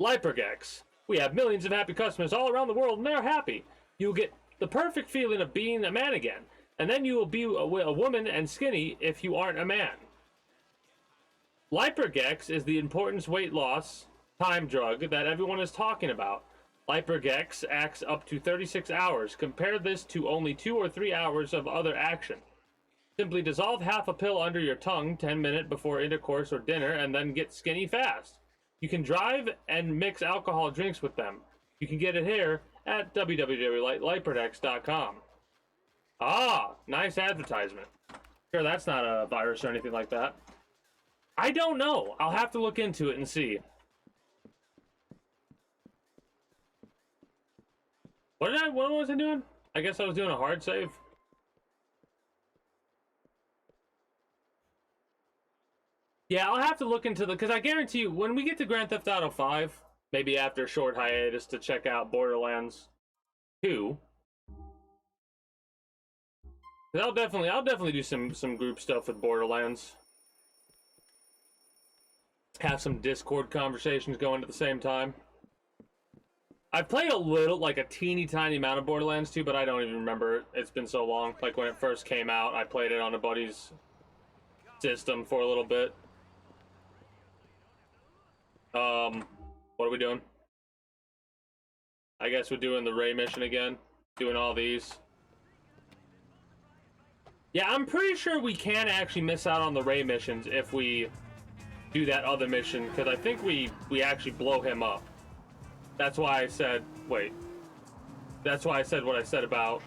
Lipergex. We have millions of happy customers all around the world, and they're happy. You'll get the perfect feeling of being a man again, and then you will be a woman and skinny if you aren't a man. Lipergex is the important weight loss time drug that everyone is talking about. Lipergex acts up to 36 hours. Compare this to only 2 or 3 hours of other action. Simply dissolve half a pill under your tongue 10 minutes before intercourse or dinner and then get skinny fast. You can drive and mix alcohol drinks with them. You can get it here at www.lipergex.com. Ah, nice advertisement. Sure, that's not a virus or anything like that. I don't know. I'll have to look into it and see. What was I doing? I guess I was doing a hard save. Yeah, I'll have to look into because I guarantee you, when we get to Grand Theft Auto 5, maybe after a short hiatus to check out Borderlands 2, I'll definitely do some group stuff with Borderlands. Have some Discord conversations going at the same time. I've played a little, like a teeny tiny amount of Borderlands 2, but I don't even remember. It's been so long. Like when it first came out, I played it on a buddy's system for a little bit. What are we doing? I guess we're doing the Ray mission again. Doing all these. Yeah, I'm pretty sure we can actually miss out on the Ray missions if we do that other mission, because I think we actually blow him up. That's why I said, wait. That's why I said what I said about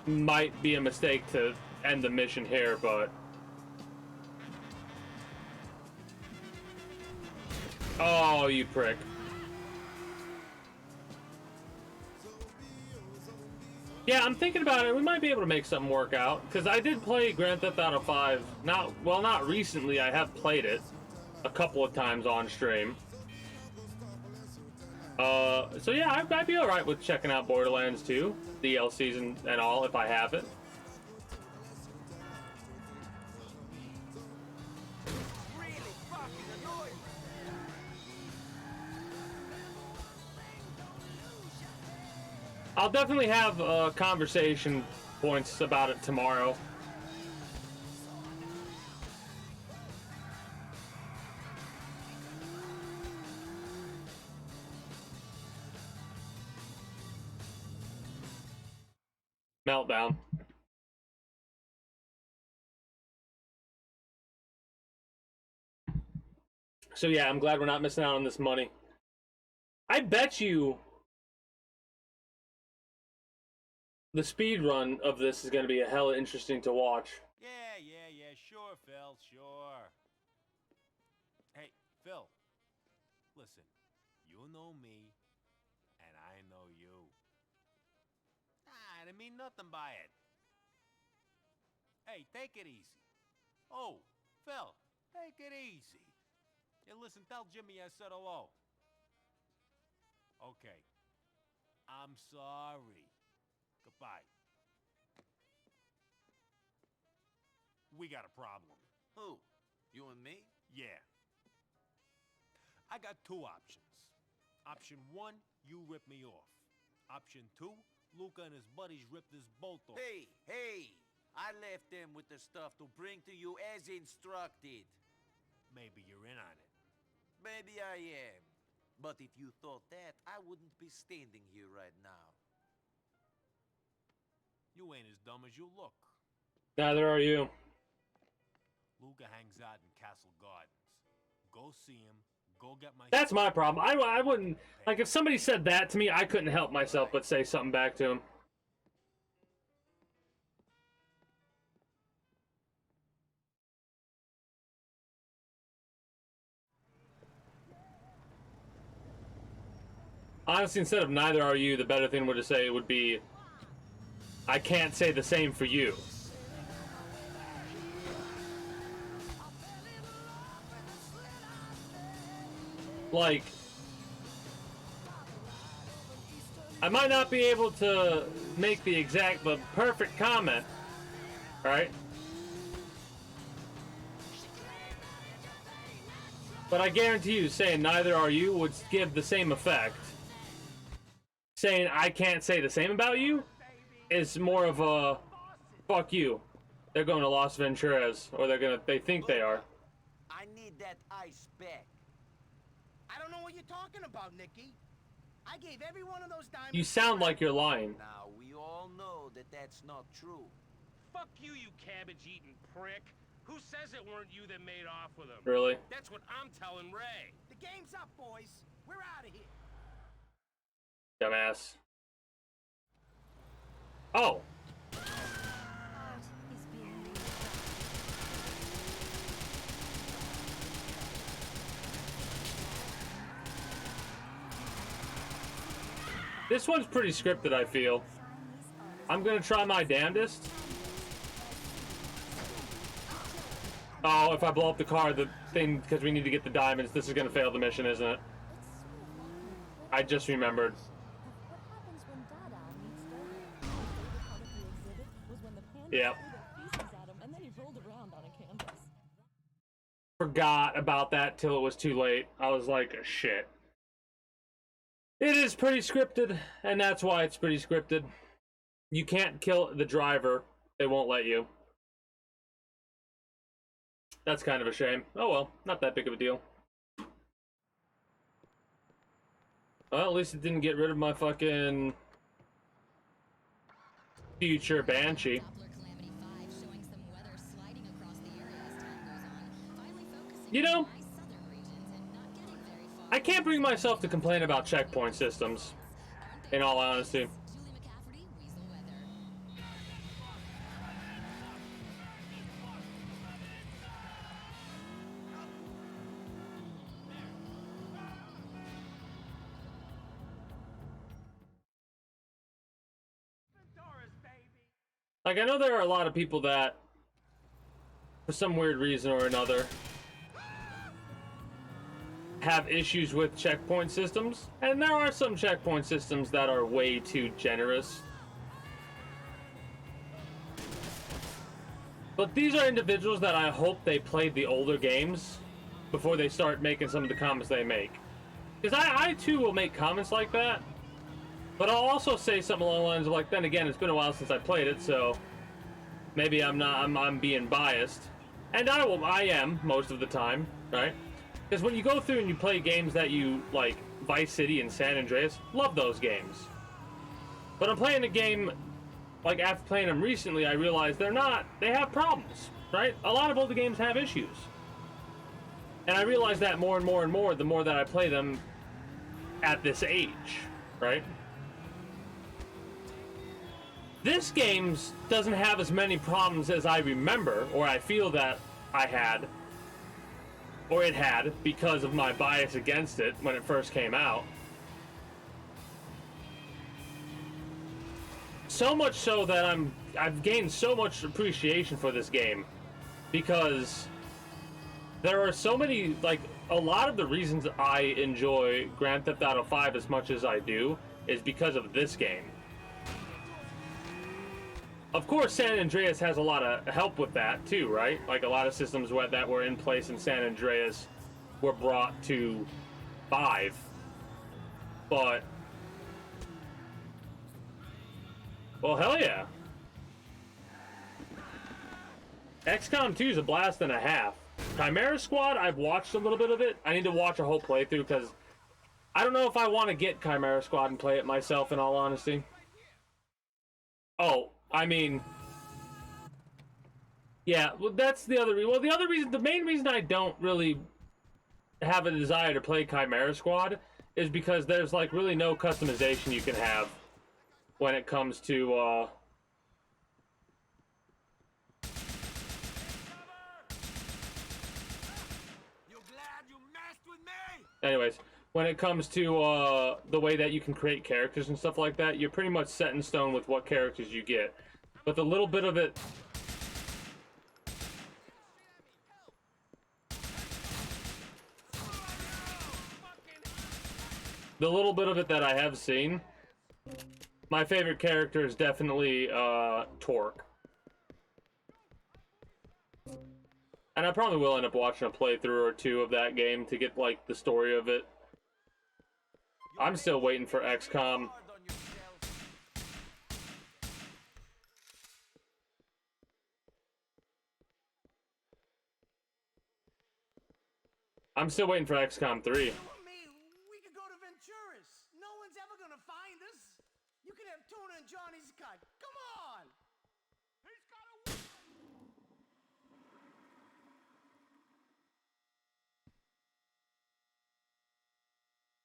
might be a mistake to end the mission here, but oh, you prick. Yeah, I'm thinking about it. We might be able to make something work out, because I did play Grand Theft Auto 5. Not recently. I have played it a couple of times on stream. So yeah, I'd be alright with checking out Borderlands 2, DLCs and all, if I have it. I'll definitely have conversation points about it tomorrow. meltdown. So yeah, I'm glad we're not missing out on this money. I bet you the speed run of this is going to be a hella interesting to watch. Yeah, sure, Phil, sure. Hey, Phil, listen, you know me, and I know you. I didn't mean nothing by it. Hey, take it easy. Oh, Phil, take it easy. Hey, listen, tell Jimmy I said hello. Okay. I'm sorry. Goodbye. We got a problem. Who? You and me? Yeah. I got two options. Option one, you rip me off. Option two, Luca and his buddies ripped us both off. Hey! I left them with the stuff to bring to you as instructed. Maybe you're in on it. Maybe I am. But if you thought that, I wouldn't be standing here right now. You ain't as dumb as you look. Neither are you. Luca hangs out in Castle Gardens. Go see him. Go get my... That's my problem. I wouldn't... Like, if somebody said that to me, I couldn't help myself but say something back to him. Honestly, instead of neither are you, the better thing would to say would be, I can't say the same for you. Like, I might not be able to make the exact but perfect comment, right? But I guarantee you, saying neither are you would give the same effect. Saying I can't say the same about you is more of a fuck you. They're going to Las Venturas, or they think they are. I need that ice back. I don't know what you're talking about, Nicky. I gave every one of those diamonds... You sound like you're lying. Now, we all know that that's not true. Fuck you, you cabbage-eating prick. Who says it weren't you that made off with him? Really? That's what I'm telling Ray. The game's up, boys. We're out of here. Dumbass. Oh. This one's pretty scripted, I feel. I'm gonna try my damnedest. Oh, if I blow up the car, the thing, because we need to get the diamonds, this is gonna fail the mission, isn't it? I just remembered. Yeah. Forgot about that till it was too late. I was like, shit. It is pretty scripted, and that's why it's pretty scripted. You can't kill the driver. They won't let you. That's kind of a shame. Oh well, not that big of a deal. Well, at least it didn't get rid of my fucking future Banshee. You know, I can't bring myself to complain about checkpoint systems, in all honesty. Like, I know there are a lot of people that, for some weird reason or another, have issues with checkpoint systems, and there are some checkpoint systems that are way too generous. But these are individuals that I hope they played the older games before they start making some of the comments they make. Because I too will make comments like that, but I'll also say something along the lines of like, then again, it's been a while since I played it, so maybe I'm being biased. And I am most of the time, right? Because when you go through and you play games that you like, Vice City and San Andreas, love those games. But I'm playing a game like after playing them recently, I realized they have problems, right? A lot of older games have issues. And I realize that more and more and more the more that I play them at this age, right? This game doesn't have as many problems as I remember, or I feel that I had, or it had, because of my bias against it when it first came out. So much so that I've gained so much appreciation for this game, because there are so many, like, a lot of the reasons I enjoy Grand Theft Auto 5 as much as I do is because of this game. Of course, San Andreas has a lot of help with that too, right? Like a lot of systems that were in place in San Andreas were brought to 5. But, well, hell yeah. XCOM 2 is a blast and a half. Chimera Squad, I've watched a little bit of it. I need to watch a whole playthrough because I don't know if I want to get Chimera Squad and play it myself, in all honesty. Oh, I mean, yeah, well, that's the other reason. Well, the main reason I don't really have a desire to play Chimera Squad is because there's, like, really no customization you can have when it comes to, anyways, when it comes to the way that you can create characters and stuff like that, you're pretty much set in stone with what characters you get. But the little bit of it... The little bit of it that I have seen, my favorite character is definitely Torque. And I probably will end up watching a playthrough or two of that game to get, like, the story of it. I'm still waiting for XCOM. I'm still waiting for XCOM 3. We could go to Venturas. No one's ever gonna find us. You could have tuna in Johnny's cut. Come on! He's got a...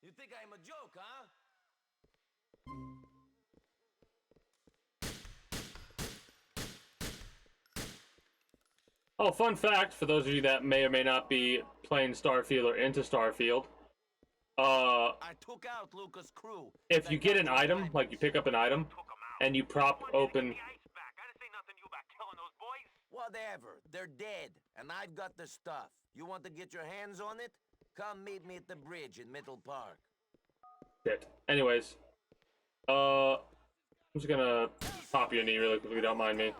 You think I'm a joke, huh? Oh, fun fact, for those of you that may or may not be playing Starfield or into Starfield, I took out Lucas' crew. if you get an item, like you pick up an item, and you prop open... Whatever, they're dead, and I've got the stuff. You want to get your hands on it? Come meet me at the bridge in Middle Park. Shit. Anyways, I'm just gonna pop you a knee really quick if you don't mind me.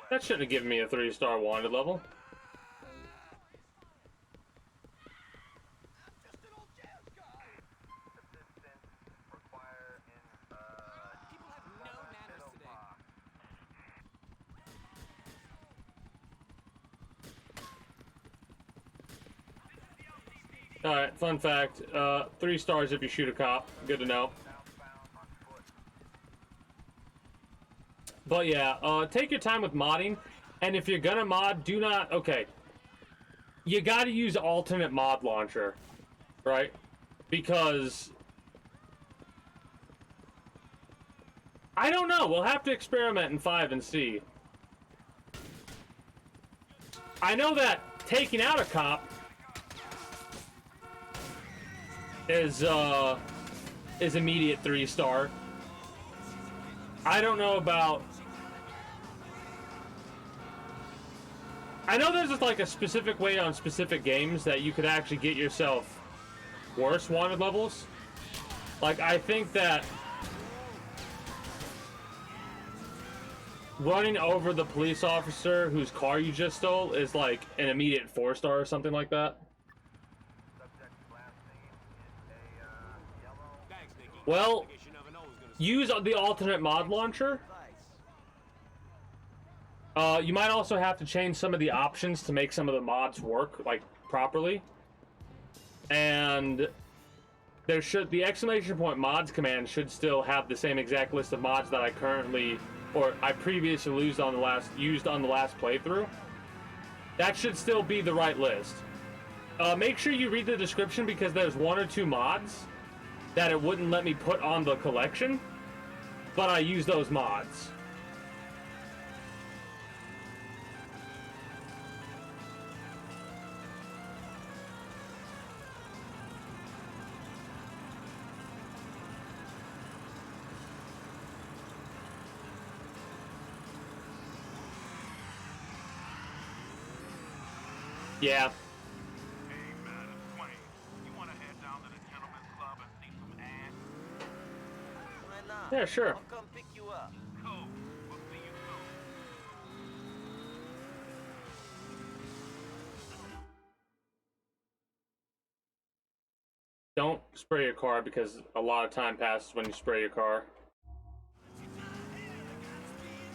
That shouldn't have given me a 3-star wanted level. Alright, fun fact, 3 stars if you shoot a cop. Good to know. But yeah, take your time with modding, and if you're gonna mod, do not... Okay. You gotta use alternate mod launcher, right? Because... I don't know, we'll have to experiment in 5 and see. I know that taking out a cop is immediate 3-star. I don't know about... I know there's just like a specific way on specific games that you could actually get yourself worse wanted levels. Like, I think that running over the police officer whose car you just stole is like an immediate 4-star or something like that. Well, use the alternate mod launcher. You might also have to change some of the options to make some of the mods work, like, properly. And the exclamation point mods command should still have the same exact list of mods that I currently, or I previously used on the last playthrough. That should still be the right list. Make sure you read the description, because there's 1 or 2 mods that it wouldn't let me put on the collection, but I use those mods. Yeah. Hey man, it's Wayne. You wanna head down to the gentleman's club and see some ass? Why not? Yeah, sure. I'll come pick you up. Cool. We'll see you soon. Don't spray your car, because a lot of time passes when you spray your car.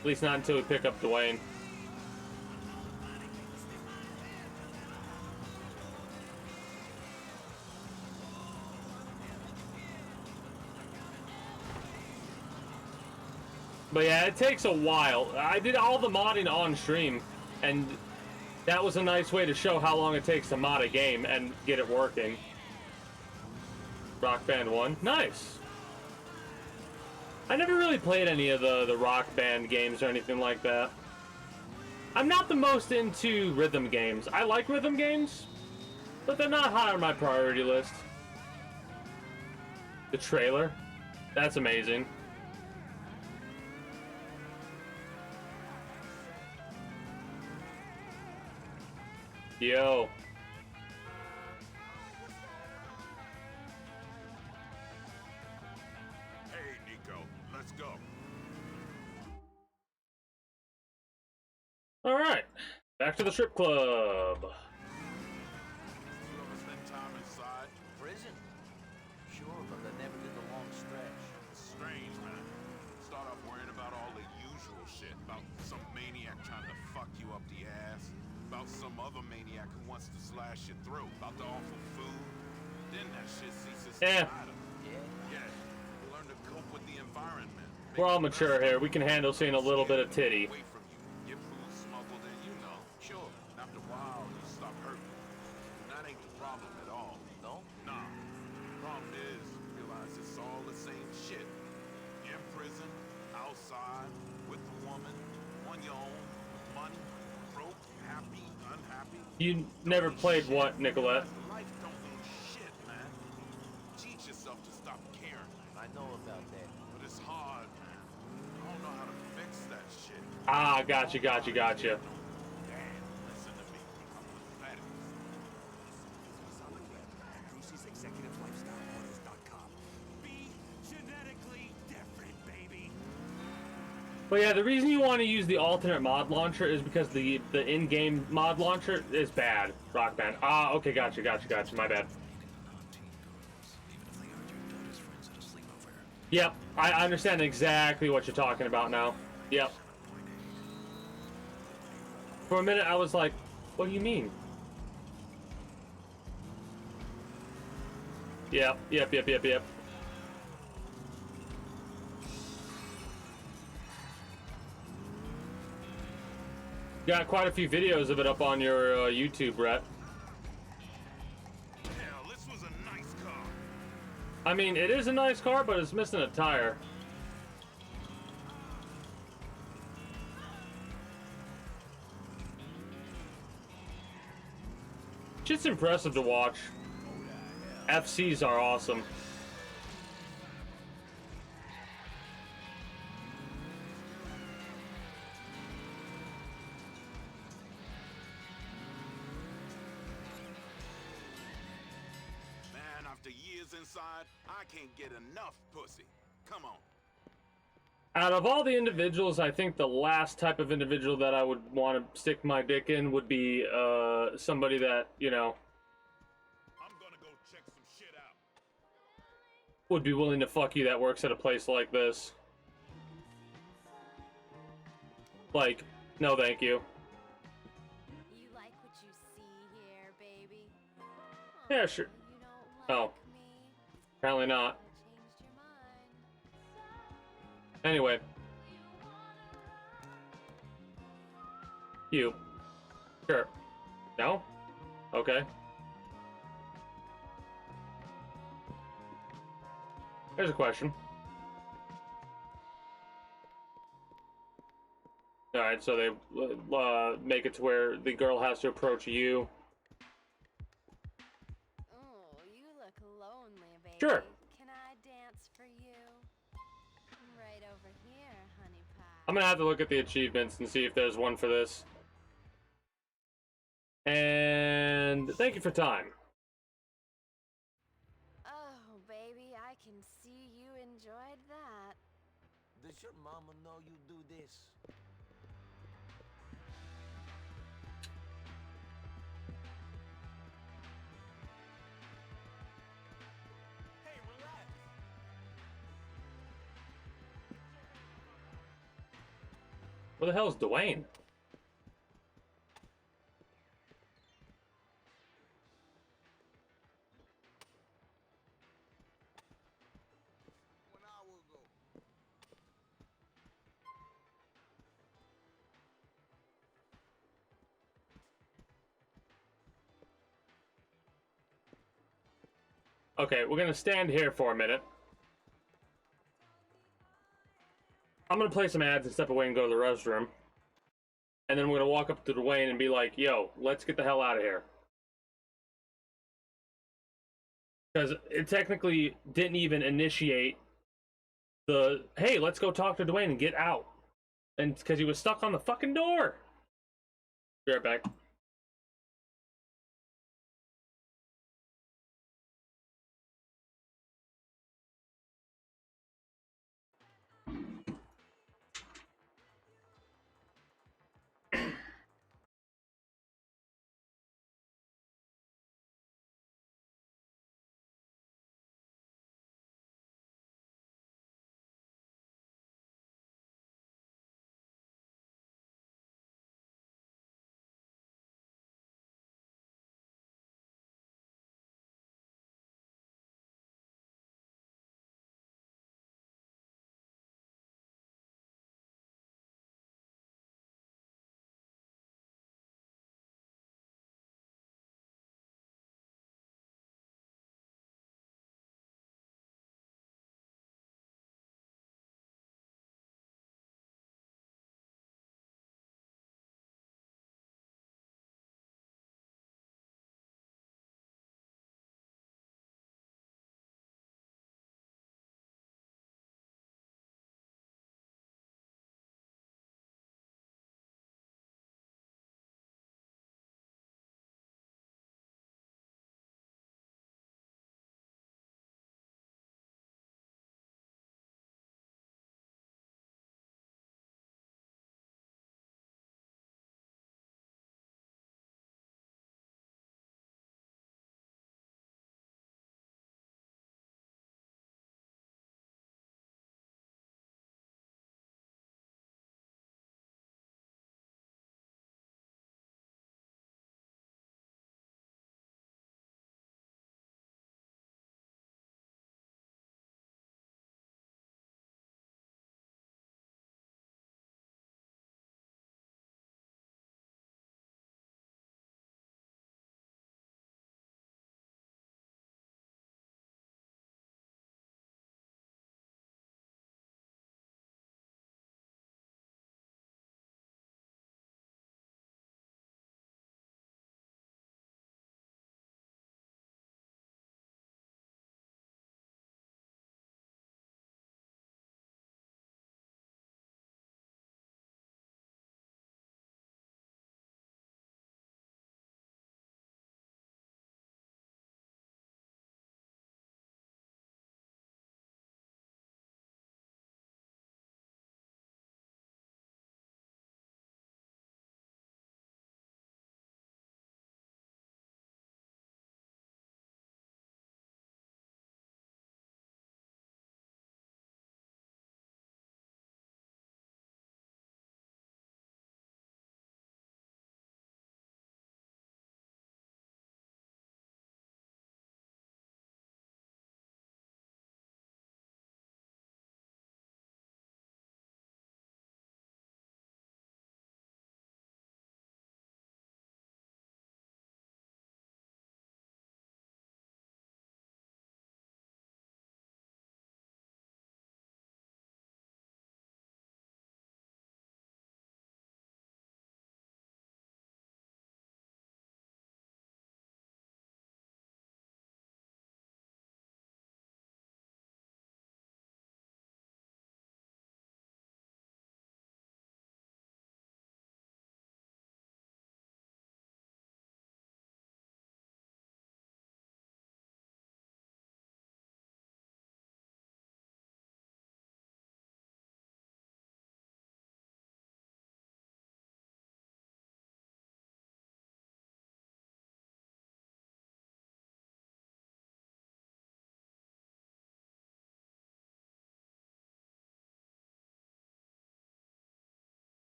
At least not until we pick up Dwayne. But yeah, it takes a while. I did all the modding on stream, and that was a nice way to show how long it takes to mod a game and get it working. Rock Band 1. Nice. I never really played any of the Rock Band games or anything like that. I'm not the most into rhythm games. I like rhythm games, but they're not high on my priority list. The trailer? That's amazing. Yo. Hey, Nico, let's go. All right, back to the strip club. You ever spend time inside? Prison? Sure, but I never did the long stretch. It's strange, man. Start off worrying about all the usual shit. About some maniac trying to fuck you up the ass. About some other maniac who wants to slash your throat. About the awful food. Then that shit ceases to matter. Yeah. You learn to cope with the environment. We're all mature here. We can handle seeing a little bit of titty. Away from you. Get food smuggled in, you know. Sure. After a while, you stop hurting. That ain't the problem at all. No? Nah. The problem is, realize it's all the same shit. In prison, outside, with the woman, on your own, money, broke, happy, unhappy. You never played what, Nicolette? Life don't mean shit, man. Teach yourself to stop caring. I know about that. But it's hard, man. I don't know how to fix that shit. Ah, gotcha. Damn, listen to me. I'm pathetic. Brucey's Executive Lifestyle Autos.com. Be genetically different, baby. But yeah, the reason you want to use the alternate mod launcher is because the in-game mod launcher is bad. Rock Band. Ah, okay, gotcha. My bad. Yep, I understand exactly what you're talking about now. Yep. For a minute, I was like, what do you mean? Yep. Got quite a few videos of it up on your YouTube, Brett. Hell, this was a nice car. I mean, it is a nice car, but it's missing a tire. Just impressive to watch. FCs are awesome. Man, after years inside, I can't get enough pussy. Come on. Out of all the individuals, I think the last type of individual that I would want to stick my dick in would be somebody that, you know, I'm gonna go check some shit out. would be willing to fuck you that works at a place like this. Like, no thank you. You like what you see here, baby? Yeah, sure. You don't Oh. like me? Apparently not. Anyway. You. Sure. No? Okay. Here's a question. Alright, so they make it to where the girl has to approach you. Oh, you look lonely, baby. Sure. Can I dance for you? Right over here, honey pie. I'm gonna have to look at the achievements and see if there's one for this. And thank you for time. Oh, baby, I can see you enjoyed that. Does your mama know you do this? Hey, relax. Where the hell is Dwayne? Okay, we're gonna stand here for a minute. I'm gonna play some ads and step away and go to the restroom. And then we're gonna walk up to Dwayne and be like, yo, let's get the hell out of here. Because it technically didn't even initiate the, hey, let's go talk to Dwayne and get out. And because he was stuck on the fucking door. Be right back.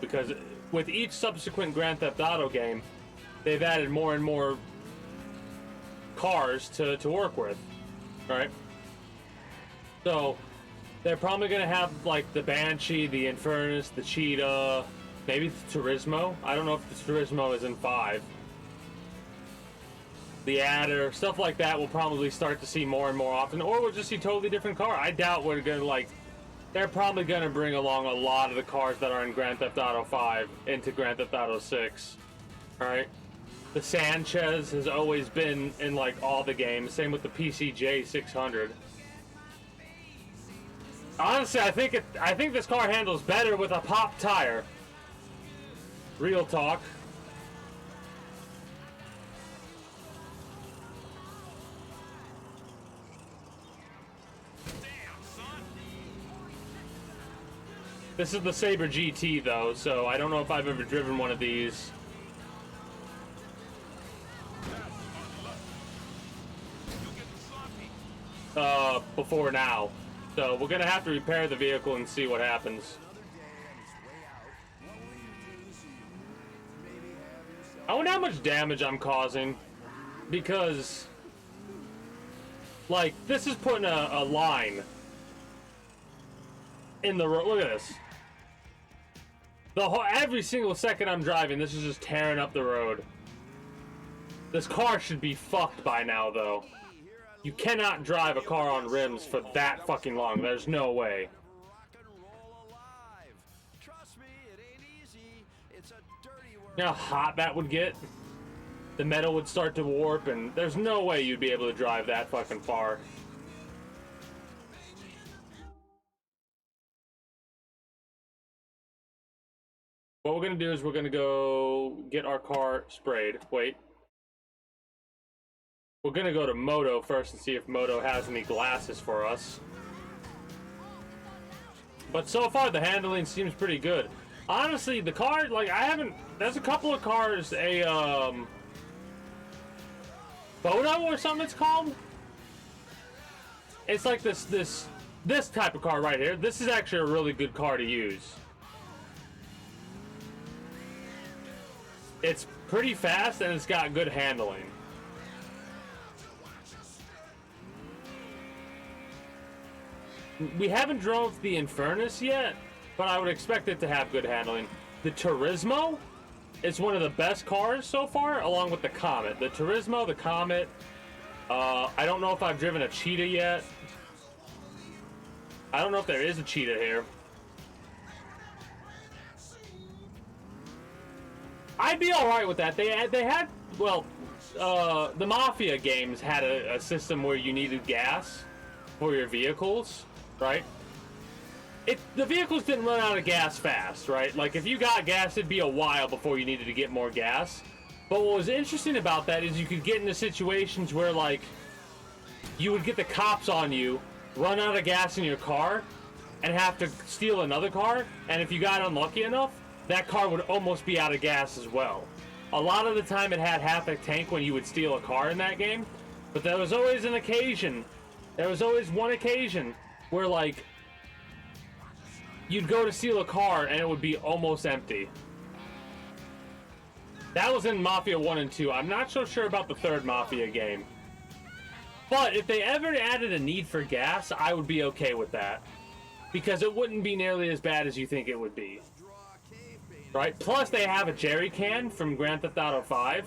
because with each subsequent Grand Theft Auto game, they've added more and more cars to work with, right? So they're probably gonna have like the Banshee, the Infernus, the Cheetah, maybe the Turismo. I don't know if the Turismo is in 5. The Adder, stuff like that we'll probably start to see more and more often, or we'll just see totally different car. I doubt we're gonna like, they're probably gonna bring along a lot of the cars that are in Grand Theft Auto 5 into Grand Theft Auto 6. Alright? The Sanchez has always been in like all the games, same with the PCJ 600. Honestly, I think this car handles better with a pop tire. Real talk. This is the Sabre GT though, so I don't know if I've ever driven one of these. Before now. So we're gonna have to repair the vehicle and see what happens. I wonder how much damage I'm causing, because like this is putting a line in the road. Look at this. Every single second I'm driving, this is just tearing up the road. This car should be fucked by now, though. You cannot drive a car on rims for that fucking long. There's no way. You know how hot that would get? The metal would start to warp, and there's no way you'd be able to drive that fucking far. What we're gonna do is we're gonna go get our car sprayed. Wait. We're gonna go to Moto first and see if Moto has any glasses for us. But so far the handling seems pretty good. Honestly, the car, like there's a couple of cars, Photo or something it's called? It's like this type of car right here. This is actually a really good car to use. It's pretty fast and it's got good handling. We haven't drove the Infernus yet, but I would expect it to have good handling. The Turismo is one of the best cars so far, along with the Comet. The Turismo, the Comet. I don't know if I've driven a Cheetah yet. I don't know if there is a Cheetah here. I'd be alright with that. They had, well, the Mafia games had a system where you needed gas for your vehicles, right? The vehicles didn't run out of gas fast, right? Like, if you got gas, it'd be a while before you needed to get more gas. But what was interesting about that is you could get into situations where, like, you would get the cops on you, run out of gas in your car, and have to steal another car, and if you got unlucky enough, that car would almost be out of gas as well. A lot of the time it had half a tank when you would steal a car in that game, but there was always an occasion, there was always one occasion where, like, you'd go to steal a car and it would be almost empty. That was in Mafia 1 and 2. I'm not so sure about the third Mafia game. But if they ever added a need for gas, I would be okay with that. Because it wouldn't be nearly as bad as you think it would be. Right? Plus, they have a jerry can from Grand Theft Auto 5.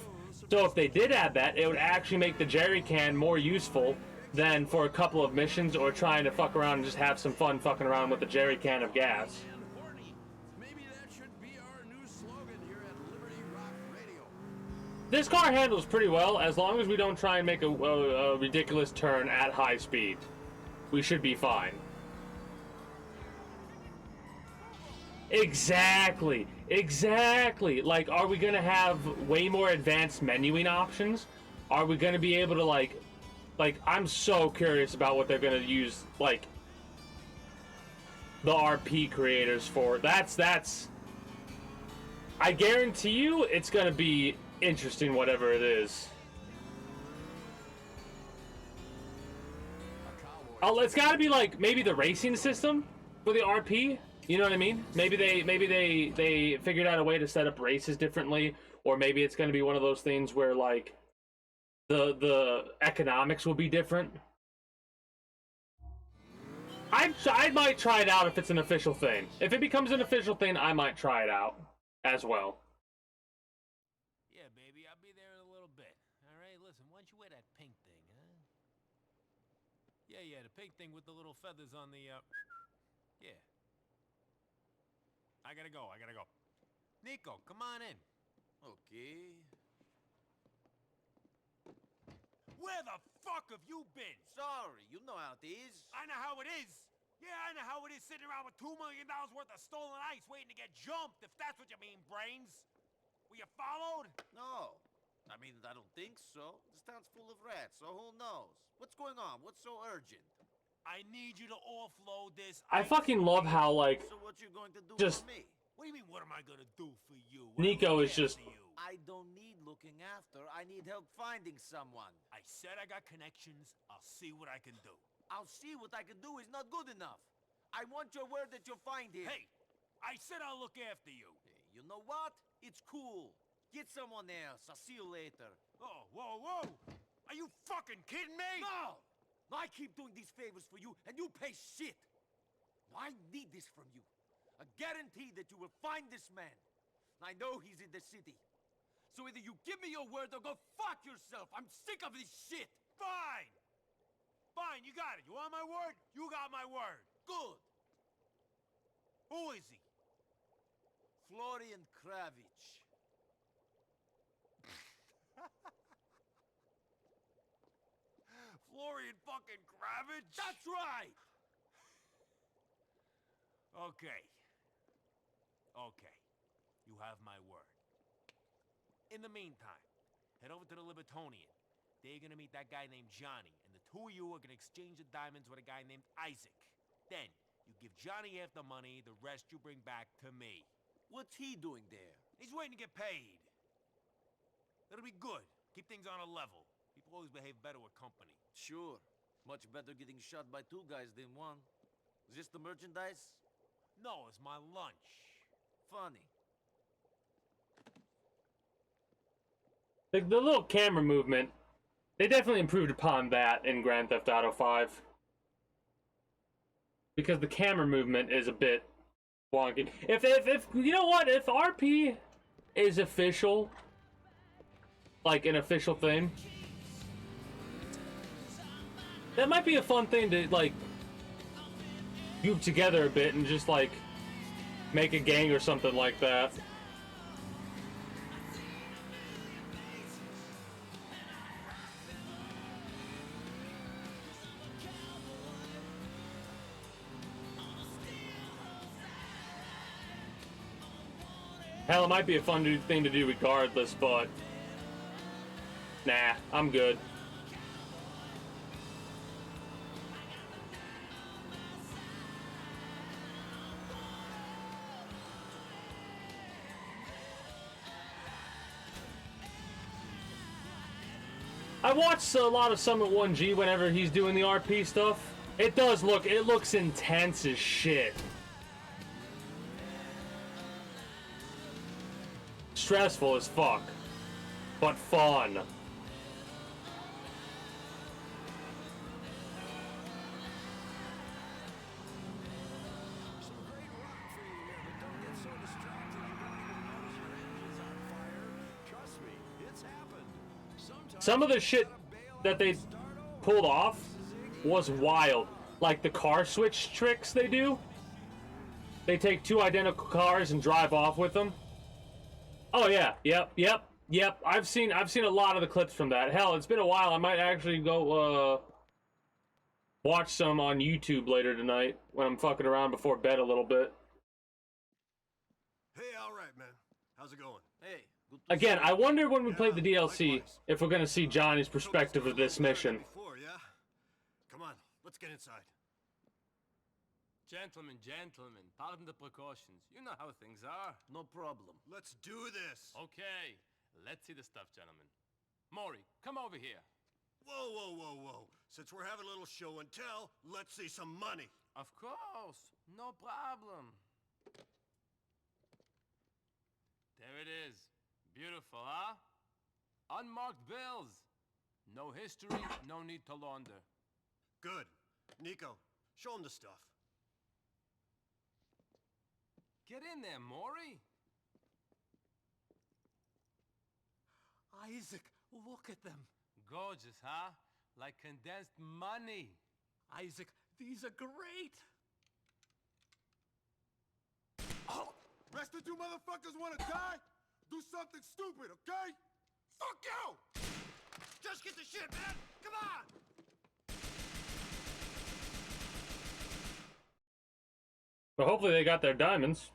So if they did add that, it would actually make the jerry can more useful than for a couple of missions or trying to fuck around and just have some fun fucking around with a jerry can of gas. This car handles pretty well as long as we don't try and make a ridiculous turn at high speed. We should be fine. Exactly. Exactly. Like, are we going to have way more advanced menuing options? Are we going to be able to, like, I'm so curious about what they're going to use, like, the RP creators for. That's, I guarantee you it's going to be interesting, whatever it is. Oh, it's got to be, like, maybe the racing system for the RP? You know what I mean? Maybe they figured out a way to set up races differently, or maybe it's going to be one of those things where like the economics will be different. I might try it out if it's an official thing. If it becomes an official thing, I might try it out as well. Yeah, baby, I'll be there in a little bit. All right, listen, why don't you wear that pink thing, huh? Yeah, the pink thing with the little feathers on the, yeah. I gotta go. Nico, come on in. Okay. Where the fuck have you been? Sorry, you know how it is. I know how it is. Yeah, I know how it is sitting around with $2 million worth of stolen ice waiting to get jumped, if that's what you mean, brains. Were you followed? No. I mean, I don't think so. This town's full of rats, so who knows? What's going on? What's so urgent? I need you to offload this I fucking love how like So what you going to do just for me? What do you mean, what am I gonna do for you? Nico is just I don't need looking after. I need help finding someone. I said I got connections. I'll see what I can do. I'll see what I can do is not good enough. I want your word that you'll find him. Hey, I said I'll look after you. Hey, you know what? It's cool. Get someone else. I'll see you later. Oh, whoa. Are you fucking kidding me? No! I keep doing these favors for you, and you pay shit. I need this from you. A guarantee that you will find this man. I know he's in the city. So either you give me your word or go fuck yourself. I'm sick of this shit. Fine, you got it. You want my word? You got my word. Good. Who is he? Florian Kravich. Florian fucking Kravich? That's right! Okay. You have my word. In the meantime, head over to the Libertonian. They're gonna meet that guy named Johnny, and the two of you are gonna exchange the diamonds with a guy named Isaac. Then, you give Johnny half the money, the rest you bring back to me. What's he doing there? He's waiting to get paid. It'll be good. Keep things on a level. People always behave better with company. Sure. Much better getting shot by two guys than one. Is this the merchandise? No, it's my lunch. Funny. the little camera movement. They definitely improved upon that in Grand Theft Auto 5. Because the camera movement is a bit wonky. If you know what, if RP is official, like an official thing, that might be a fun thing to like group together a bit and just like make a gang or something like that. Hell, it might be a fun thing to do regardless, but nah, I'm good. I watched a lot of Summit 1G whenever he's doing the RP stuff. It looks intense as shit. Stressful as fuck, but fun. Some of the shit that they pulled off was wild. Like the car switch tricks they do. They take two identical cars and drive off with them. Oh yeah, yep. I've seen a lot of the clips from that. Hell, it's been a while. I might actually go watch some on YouTube later tonight when I'm fucking around before bed a little bit. Hey, all right, man. How's it going? Hey, good to Again, see you. I wonder when we play the DLC if we're gonna see Johnny's perspective of this mission. Before, yeah? Come on, let's get inside. Gentlemen, pardon the precautions. You know how things are. No problem. Let's do this. Okay, let's see the stuff, gentlemen. Maury, come over here. Whoa. Since we're having a little show and tell, let's see some money. Of course, no problem. There it is. Beautiful, huh? Unmarked bills. No history, no need to launder. Good. Nico, show him the stuff. Get in there, Maury. Isaac, look at them. Gorgeous, huh? Like condensed money. Isaac, these are great. Oh! Rest of you motherfuckers wanna die? Do something stupid, okay? Fuck you! Just get the shit, man! Come on! But hopefully they got their diamonds.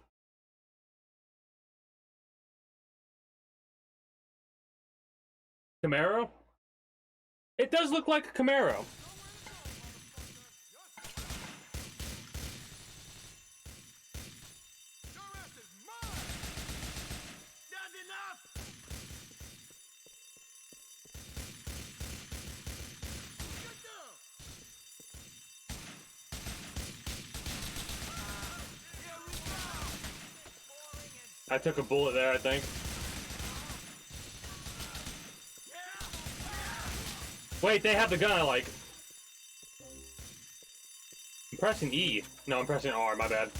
Camaro? It does look like a Camaro. I took a bullet there, I think. Wait, they have the gun I like. I'm pressing E. No, I'm pressing R, my bad.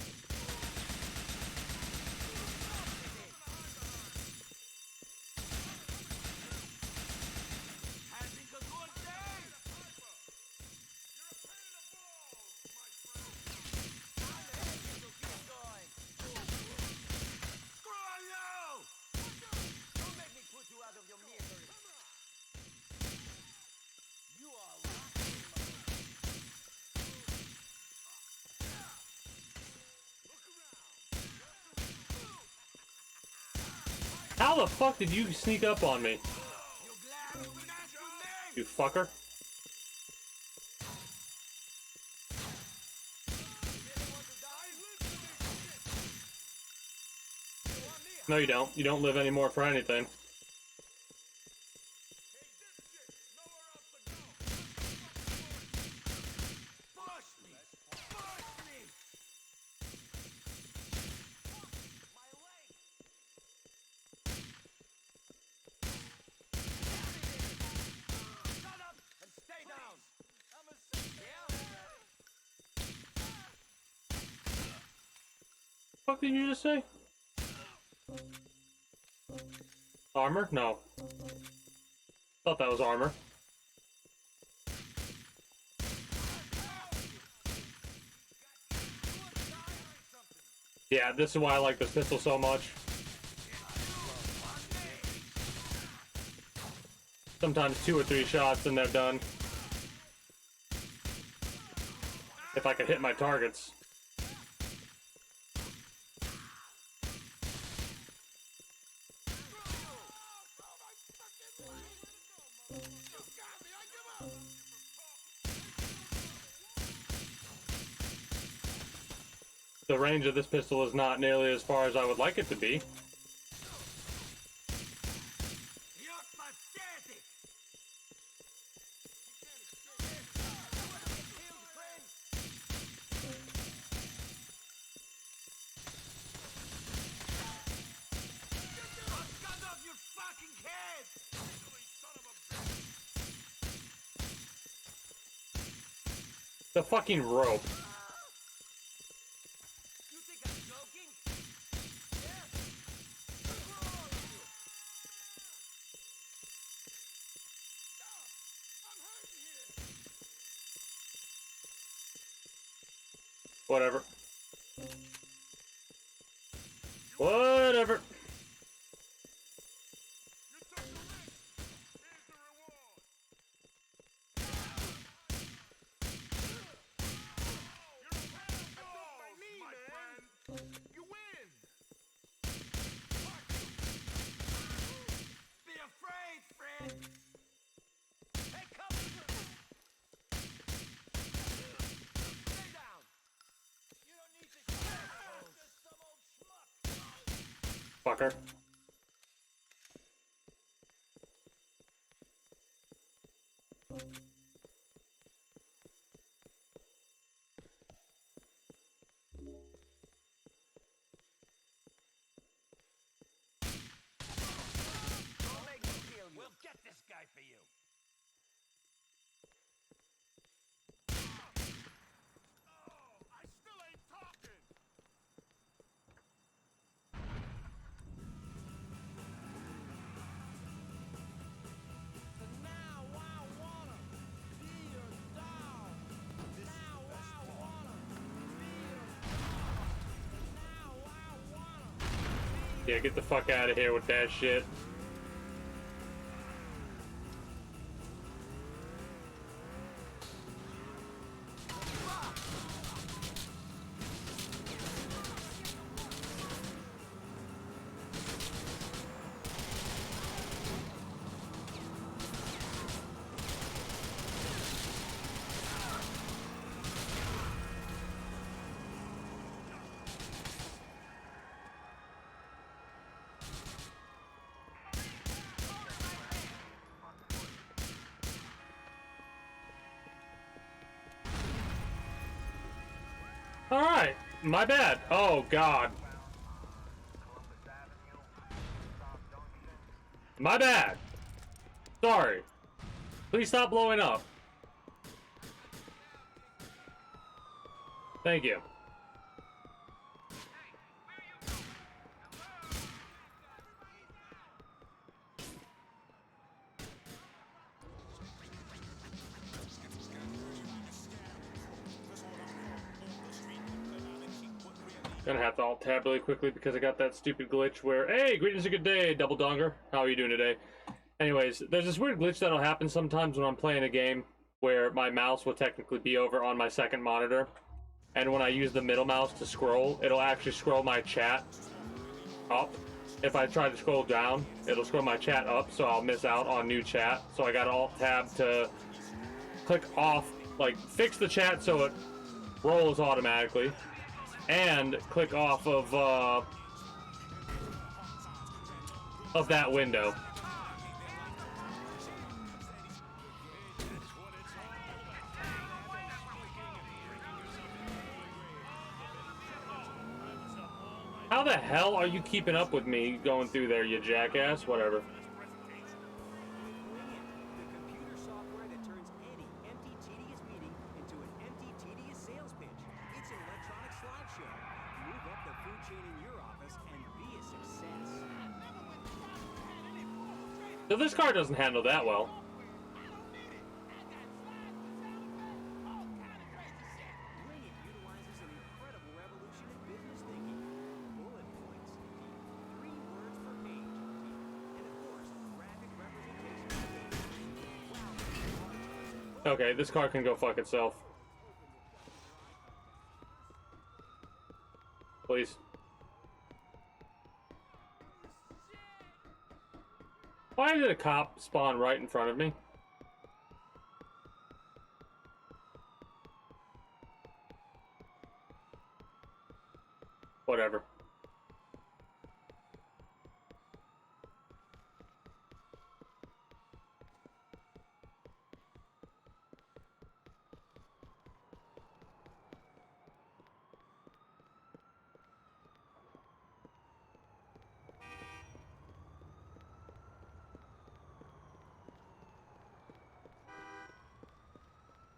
How the fuck did you sneak up on me? You fucker. No, you don't. You don't live anymore for anything. What did you just say? Armor? No. Thought that was armor. Yeah, this is why I like this pistol so much. Sometimes 2 or 3 shots and they're done. If I could hit my targets. The range of this pistol is not nearly as far as I would like it to be. The fucking rope. Whatever. Whatever. Fucker. Yeah, get the fuck out of here with that shit. Alright, my bad. Oh, God. My bad. Sorry. Please stop blowing up. Thank you. Gonna have to alt tab really quickly because I got that stupid glitch where, hey, greetings, a good day, Double Donger. How are you doing today? Anyways, there's this weird glitch that'll happen sometimes when I'm playing a game where my mouse will technically be over on my second monitor. And when I use the middle mouse to scroll, it'll actually scroll my chat up. If I try to scroll down, it'll scroll my chat up, so I'll miss out on new chat. So I got alt tab to click off, like, fix the chat so it rolls automatically. And click off of that window. How the hell are you keeping up with me going through there, you jackass? Whatever. Computer software that turns any empty, tedious meeting into an empty, tedious sales pitch. It's an electronic slideshow. Move up the food chain in your office and be a success. So this car doesn't handle that well. Brilliant utilizes an incredible revolution in business thinking. Bullet points, 3 words per page, and of course, graphic representation. Okay, this car can go fuck itself. Please. Why did a cop spawn right in front of me? Whatever.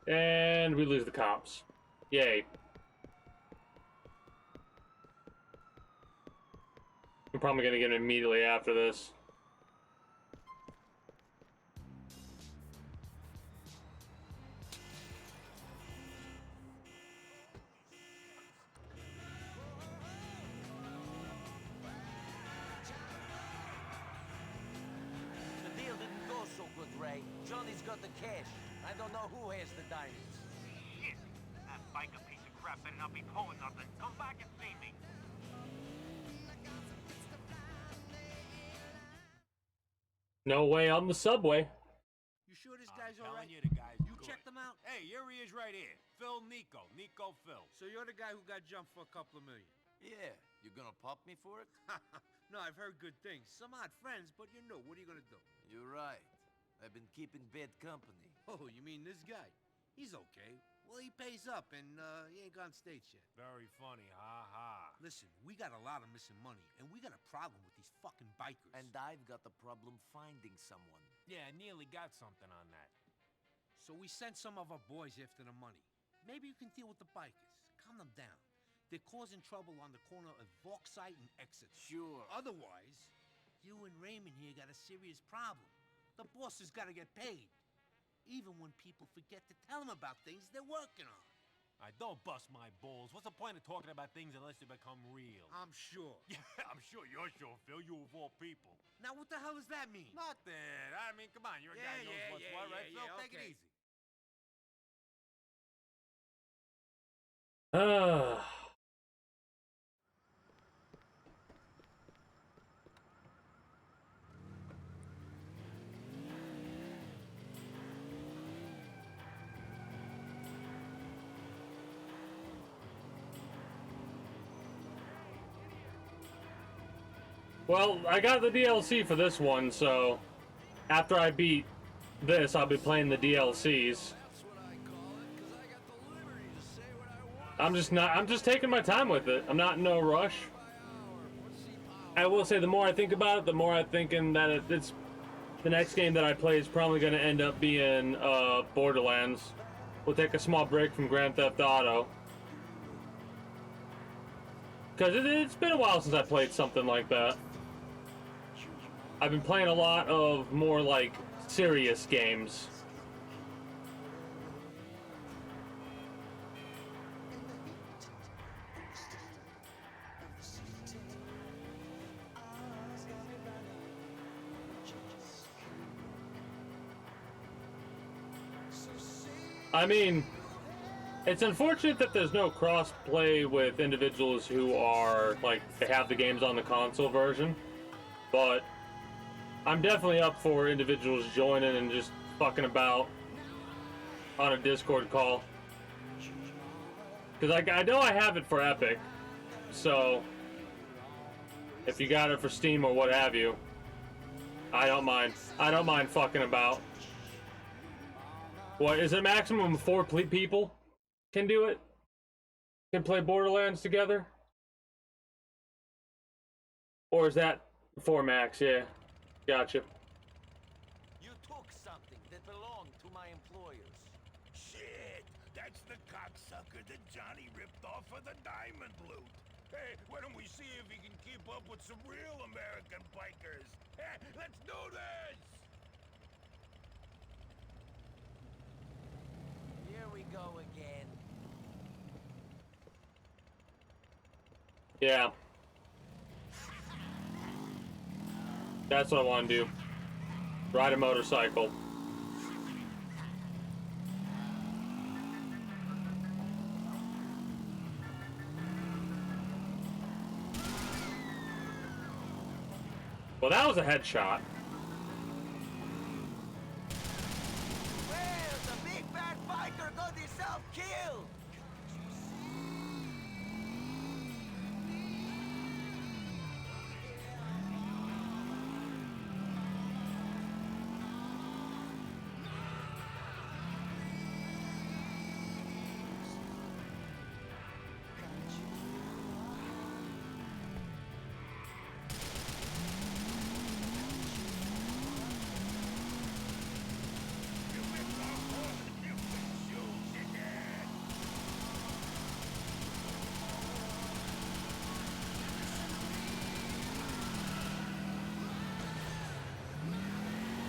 And we lose the cops. Yay. I'm probably gonna get him immediately after this. The deal didn't go so good, Ray. Johnny's got the cash. I don't know who has the diamonds. Shit! That biker piece of crap better not be pulling nothing. Come back and see me. No way on the subway. You sure this guy's alright? You, the guy's you checked him out? Hey, here he is right here. Phil Nico. Nico Phil. So you're the guy who got jumped for a couple of million? Yeah, you gonna pop me for it? No, I've heard good things. Some odd friends, but you know, what are you gonna do? You're right. I've been keeping bad company. Oh, you mean this guy? He's okay. Well, he pays up, and he ain't gone states yet. Very funny, ha. Listen, we got a lot of missing money, and we got a problem with these fucking bikers. And I've got the problem finding someone. Yeah, nearly got something on that. So we sent some of our boys after the money. Maybe you can deal with the bikers. Calm them down. They're causing trouble on the corner of Vauxhall and Exeter. Sure. Otherwise, you and Raymond here got a serious problem. The boss has got to get paid. Even when people forget to tell him about things they're working on. Alright, don't bust my balls. What's the point of talking about things unless they become real? I'm sure. Yeah, I'm sure you're sure, Phil. You of all people. Now, what the hell does that mean? Nothing. I mean, come on. You're a guy who knows what's what, right, Phil? Take it easy. Well, I got the DLC for this one, so after I beat this, I'll be playing the DLCs. I'm just taking my time with it. I'm not in no rush. I will say the more I think about it, the more I'm thinking that it's the next game that I play is probably going to end up being Borderlands. We'll take a small break from Grand Theft Auto. Because it's been a while since I played something like that. I've been playing a lot of more like serious games. I mean, it's unfortunate that there's no cross-play with individuals who are, like, they have the games on the console version, but I'm definitely up for individuals joining and just fucking about on a Discord call. Because I know I have it for Epic, so if you got it for Steam or what have you, I don't mind. I don't mind fucking about. What, is it a maximum of 4 people can do it? Can play Borderlands together? Or is that 4 max? Yeah. Gotcha. You took something that belonged to my employers. Shit! That's the cocksucker that Johnny ripped off for the diamond loot. Hey, why don't we see if he can keep up with some real American bikers? Hey, let's do this! Here we go again. Yeah. That's what I want to do. Ride a motorcycle. Well, that was a headshot. Well, the big bad biker got himself killed!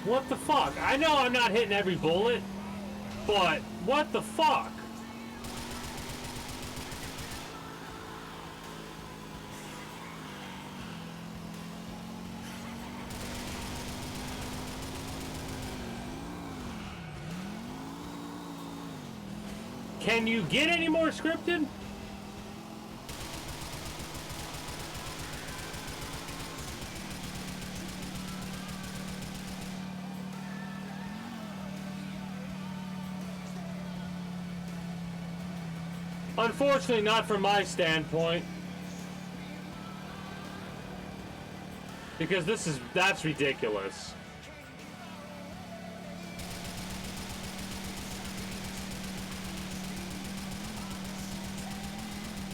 What the fuck? I know I'm not hitting every bullet, but what the fuck? Can you get any more scripted? Unfortunately, not from my standpoint. Because that's ridiculous.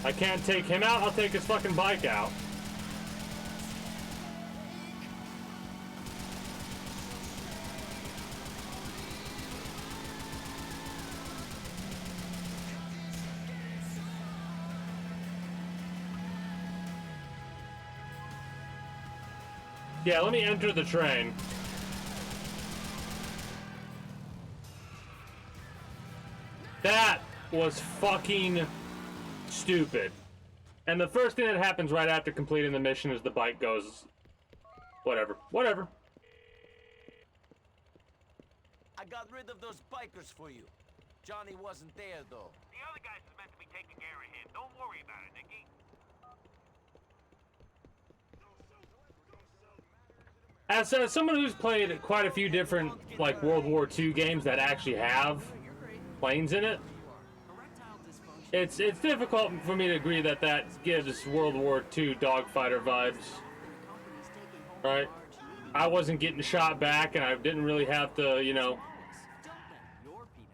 I can't take him out, I'll take his fucking bike out. Yeah, let me enter the train. was fucking stupid. And the first thing that happens right after completing the mission is the bike goes... Whatever. Whatever. I got rid of those bikers for you. Johnny wasn't there, though. The other guys is meant to be taking care of him. Don't worry about it, Nicky. As someone who's played quite a few different, like, World War II games that actually have planes in it, it's difficult for me to agree that that gives World War II dogfighter vibes, right? I wasn't getting shot back, and I didn't really have to, you know,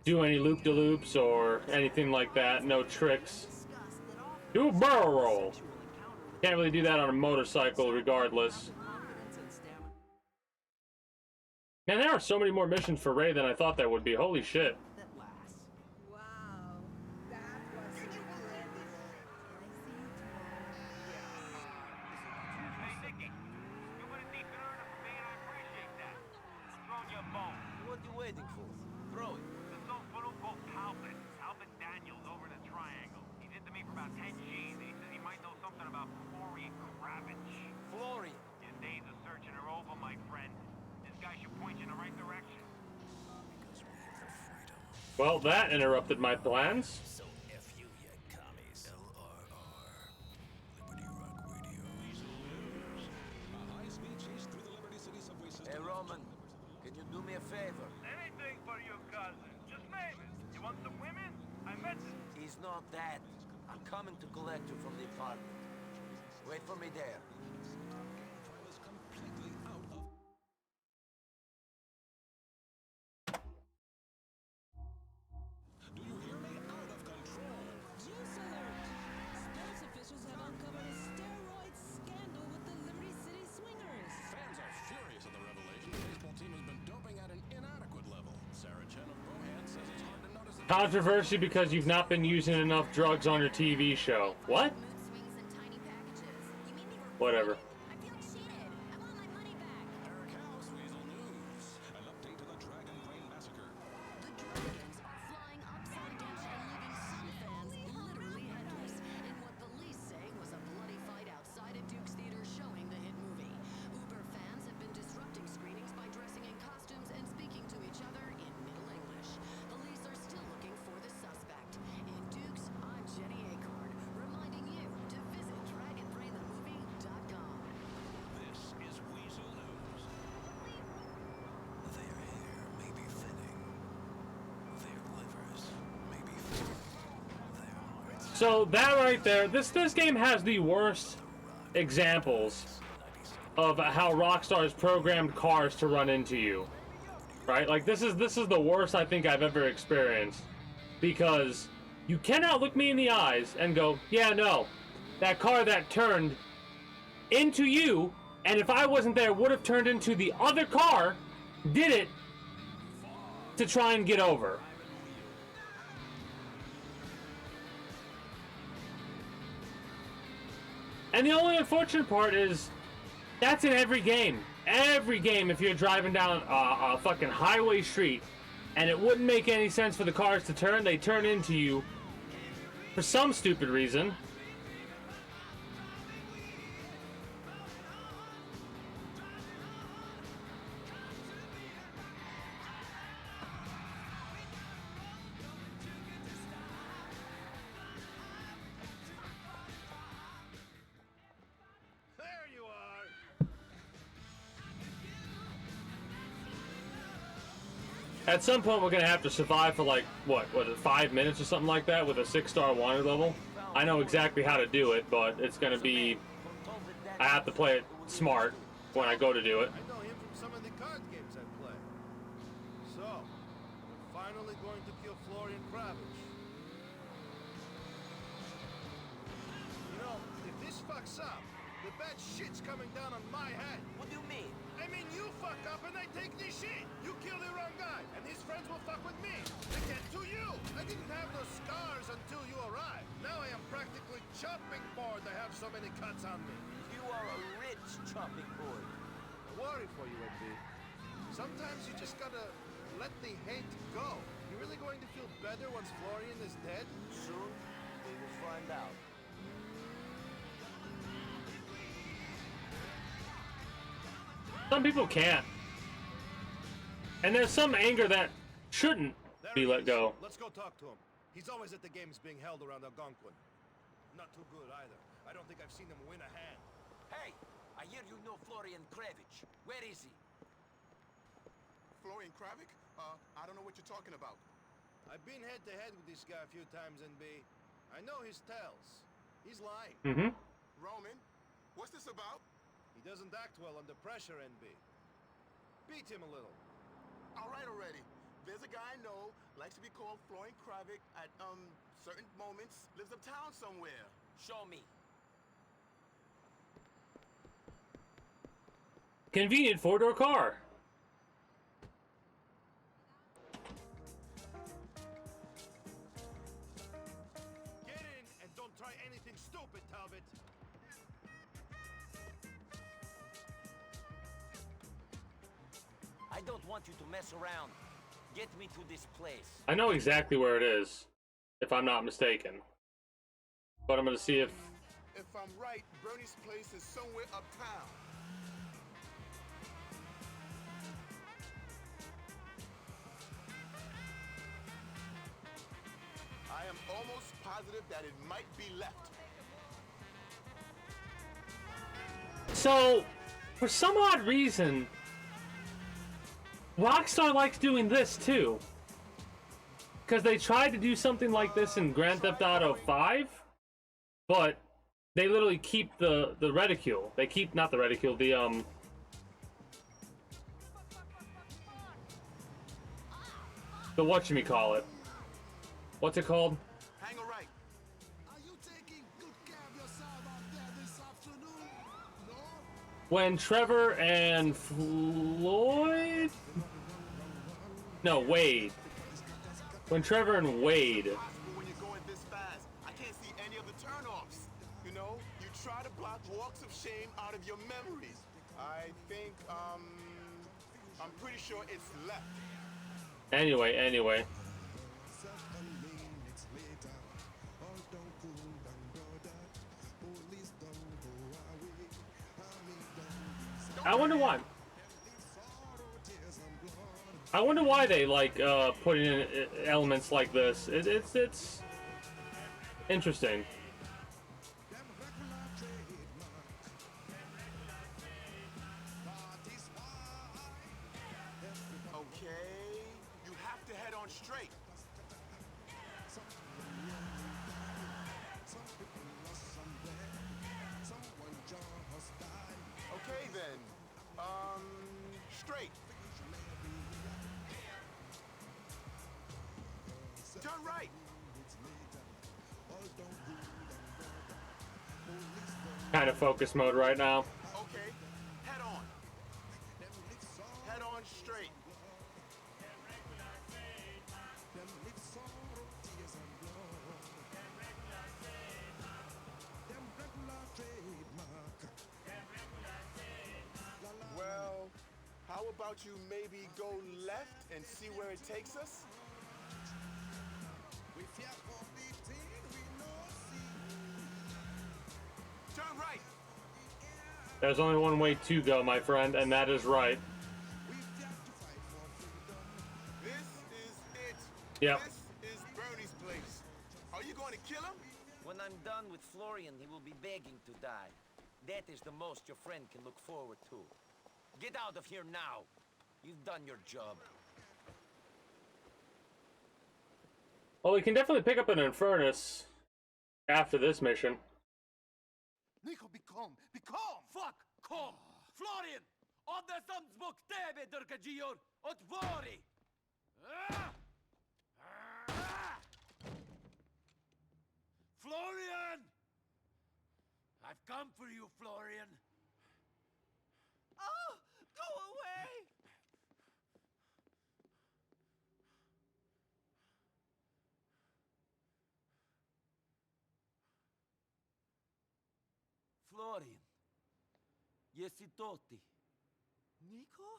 do any loop-de-loops or anything like that. No tricks. Do a barrel roll. Can't really do that on a motorcycle regardless. Man, there are so many more missions for Ray than I thought there would be. Holy shit. Hey, Nicky, you would have deep earner for me, and I appreciate that. I'm throwing you a bone. What are you waiting for? Throw it. There's some fool called Talbot Daniels over in the Triangle. He's into me for about 10 G's, and he says he might know something about Florian Kravitch. Florian? Your days of searching are over, my friend. This guy should point you in the right direction. Well, that interrupted my plans. So F you, you commies. Hey, Roman, can you do me a favor? Anything for your cousin. Just name it. You want some women? I met some. He's not that. I'm coming to collect you from the apartment. Wait for me there. Juice alert! Sports officials have uncovered a steroid scandal with the Liberty City Swingers. Fans are furious at the revelation the baseball team has been doping at an inadequate level. Sarah Chen of Bohan says it's hard to notice that... Controversy because you've not been using enough drugs on your TV show. What? Whatever. Flying upside down and leaving some fans literally headless in what police say was a bloody fight outside a Duke's Theater showing the hit movie. Uber fans have been disrupting screenings by dressing in costumes and speaking to each other in Middle English. Police are still looking for the suspect. In Dukes, I'm Jenny Acorn, reminding you to visit DragonBrainTheMovie.com. This is Weasel News. Their hair may be thinning. Their livers may be filling. Their hearts... So that right there, this game has the worst examples of how Rockstar's programmed cars to run into you. Right? Like this is the worst I think I've ever experienced. Because you cannot look me in the eyes and go, yeah, no. That car that turned into you, and if I wasn't there, would have turned into the other car, did it to try and get over. And the only unfortunate part is that's in every game. Every game, if you're driving down a fucking highway street and it wouldn't make any sense for the cars to turn, they turn into you for some stupid reason. There you are. At some point, we're gonna have to survive for like what was it, 5 minutes or something like that with a 6-star wanted level. I know exactly how to do it, but it's gonna be. I have to play it smart when I go to do it. I know him from some of the card games I play. So, we're finally going to kill Florian Kravitch. You know, if this fucks up, the bad shit's coming down on my head. What do you mean? I mean, you fuck up and I take this shit. You kill the wrong guy, and his friends will fuck with me. They get to you. I didn't have those scars until you arrived. Now I am practically chopping board to have so many cuts on me. You are a rich chopping board. I worry for you, MB. Sometimes you just gotta let the hate go. You really going to feel better once Florian is dead? Soon, we will find out. Some people can't. And there's some anger that shouldn't be let go. Let's go talk to him. He's always at the games being held around Algonquin. Not too good either. I don't think I've seen him win a hand. Hey, I hear you know Florian Kravich. Where is he? Florian Kravich? I don't know what you're talking about. I've been head-to-head with this guy a few times, NB. I know his tells. He's lying. Mm-hmm. Roman, what's this about? He doesn't act well under pressure, NB. Beat him a little. All right already. There's a guy I know, likes to be called Florian Kravich at, certain moments, lives uptown somewhere. Show me. Convenient four-door car. Get in and don't try anything stupid, Talbot. I don't want you to mess around. Get me to this place. I know exactly where it is, if I'm not mistaken. But I'm gonna see if... If I'm right, Bernie's place is somewhere uptown. I am almost positive that it might be left. So, for some odd reason, Rockstar likes doing this too. Because they tried to do something like this in Grand Theft Auto 5, but they literally keep the reticule. They keep, not the reticule, the whatchamacallit. What's it called? Hang a right. When Trevor and Floyd? No, Wade. When Trevor and Wade. When you're going this fast, I can't see any of the turnoffs. You know, you try to block walks of shame out of your memories. I think, I'm pretty sure it's left. Anyway. I wonder why. I wonder why they like putting in elements like this. It's interesting. Okay, you have to head on straight. Okay then, straight. Turn right. Kind of focus mode right now. Okay, head on. Head on straight. Well, how about you maybe go left and see where it takes us? Turn right. There's only one way to go, my friend, and that is right. This is it. Yep. This is Bernie's place. Are you going to kill him? When I'm done with Florian, he will be begging to die. That is the most your friend can look forward to. Get out of here now. You've done your job. Well, we can definitely pick up an Infernus after this mission. Nico, be calm. Be calm. Fuck! Calm! Florian! Odda sam zbog tebe, Drkađior! Otvori! Florian! I've come for you, Florian. Oh, go away! Florian. Jesi to ti? Nico?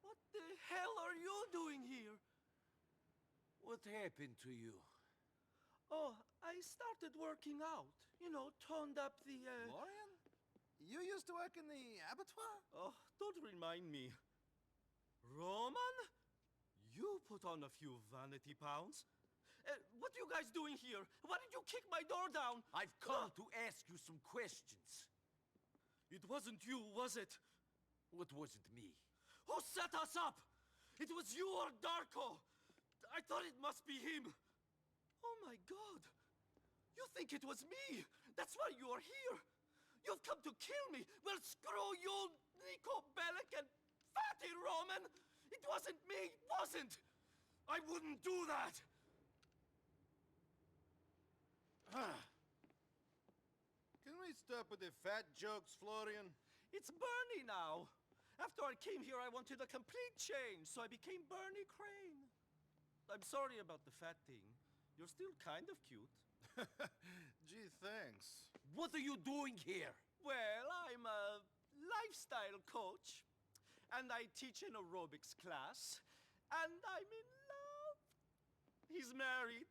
What the hell are you doing here? What happened to you? Oh, I started working out. You know, toned up the, Florian? You used to work in the abattoir? Oh, don't remind me. Roman? You put on a few vanity pounds. What are you guys doing here? Why did you kick my door down? I've come to ask you some questions. It wasn't you, was it? What wasn't me? Who set us up? It was you or Darko. I thought it must be him. Oh my god. You think it was me? That's why you are here. You've come to kill me. Well, screw you, Nico Bellic and Fatty Roman. It wasn't me, it wasn't. I wouldn't do that. Can we stop with the fat jokes, Florian? It's Bernie now. After I came here, I wanted a complete change, so I became Bernie Crane. I'm sorry about the fat thing. You're still kind of cute. Gee, thanks. What are you doing here? Well, I'm a lifestyle coach, and I teach an aerobics class, and I'm in love. He's married.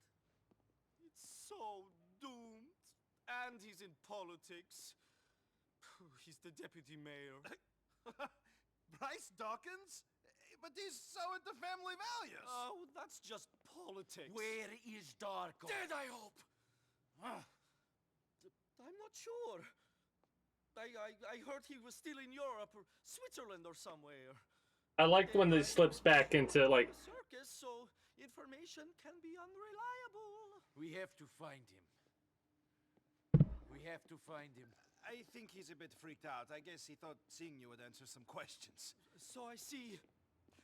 It's so doomed. And he's in politics. He's the deputy mayor. Bryce Dawkins? But he's so into family values. Oh, that's just politics. Where is Darko? Dead, I hope. I'm not sure. I heard he was still in Europe or Switzerland or somewhere. I like when this slips back into like. Circus, so information can be unreliable. We have to find him. We have to find him. I think he's a bit freaked out. I guess he thought seeing you would answer some questions. So I see.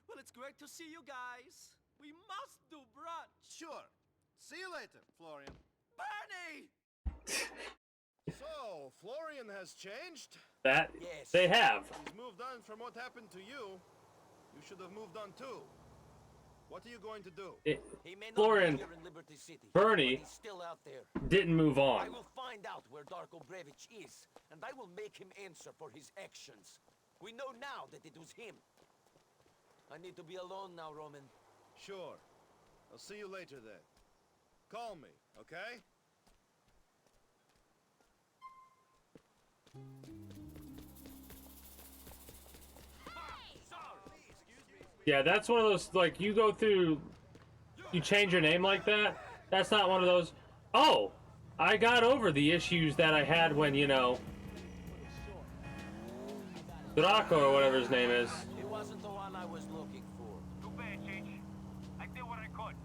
Well, it's great to see you guys. We must do brunch. Sure. See you later, Florian. Bernie! So, Florian has changed? That yes. They have. He's moved on from what happened to you. You should have moved on too. What are you going to do? He may not Florian, be here in Liberty City, Bernie, but he's still out there. didn't move on. I will find out where Darko Brevich is, and I will make him answer for his actions. We know now that it was him. I need to be alone now, Roman. Sure. I'll see you later then. Call me, okay? Yeah, that's one of those, like, you go through, you change your name like that. That's not one of those, oh, I got over the issues that I had when, you know, Draco or whatever his name is. It wasn't the one I was looking for. Too bad, Cheech. I did what I could.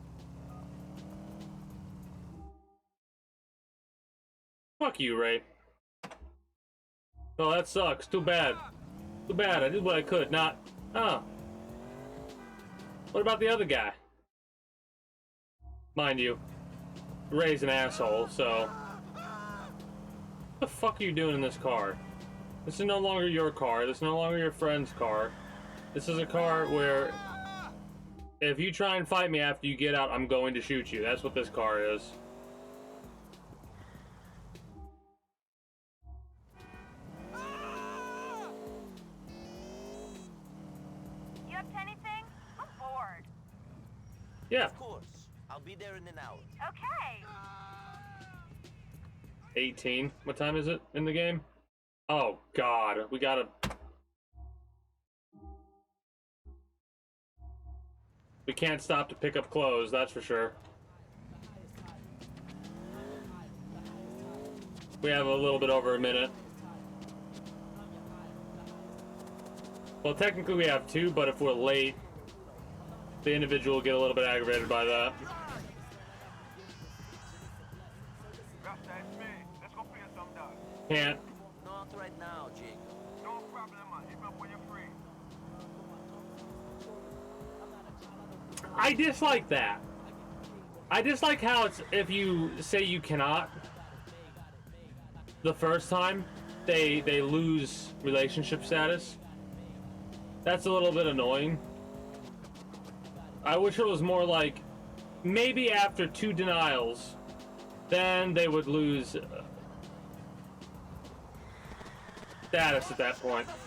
Fuck you, Ray. Oh, that sucks. Too bad. Too bad. I did what I could. Not. Oh. What about the other guy? Mind you, Ray's an asshole, so. What the fuck are you doing in this car? This is no longer your car. This is no longer your friend's car. This is a car where if you try and fight me after you get out, I'm going to shoot you. That's what this car is. You up to anything? I'm bored. Yeah. Of course. I'll be there in an hour. Okay. 18. What time is it in the game? Oh, God. We gotta... We can't stop to pick up clothes, that's for sure. We have a little bit over a minute. Well, technically we have 2, but if we're late, the individual will get a little bit aggravated by that. Rasta, it's me. Let's go play some dog. Can't. Not right now, Jake. No problem, man. Hit me up when you're free. I dislike that. I dislike how it's, if you say you cannot, the first time, they lose relationship status. That's a little bit annoying. I wish it was more like, maybe after 2 denials, then they would lose status at that point. This is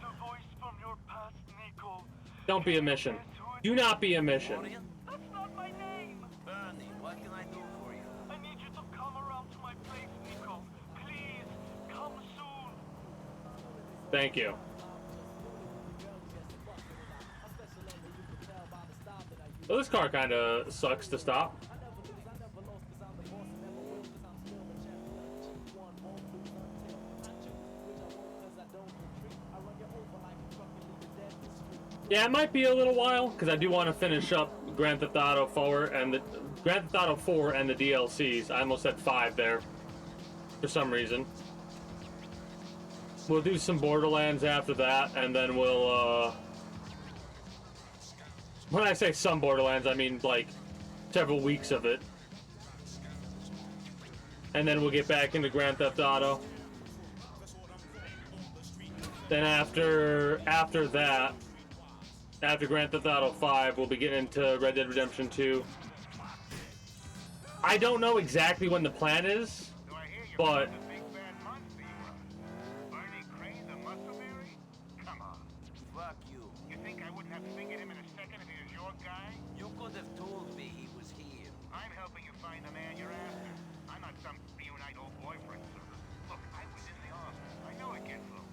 the voice from your past, Nico. Don't be a mission. Guess who Do not be a mission. That's not my name. Bernie, what can I do for you? I need you to come around to my place, Nico. Please, come soon. Thank you. Well, this car kind of sucks to stop. Yeah, it might be a little while because I do want to finish up Grand Theft Auto 4 and the DLCs. I almost said 5 there for some reason. We'll do some Borderlands after that, and then we'll when I say some Borderlands, I mean like several weeks of it. And then we'll get back into Grand Theft Auto. Then after that, after Grand Theft Auto 5, we'll be getting into Red Dead Redemption 2. I don't know exactly when the plan is, but Come on. Fuck you. You think I wouldn't have fingered him in a second if he was your guy? You could have told me he was here. I'm helping you find the man you're after. I'm not some Beonite old boyfriend, sir. Look, I was in the army. I know it gets low.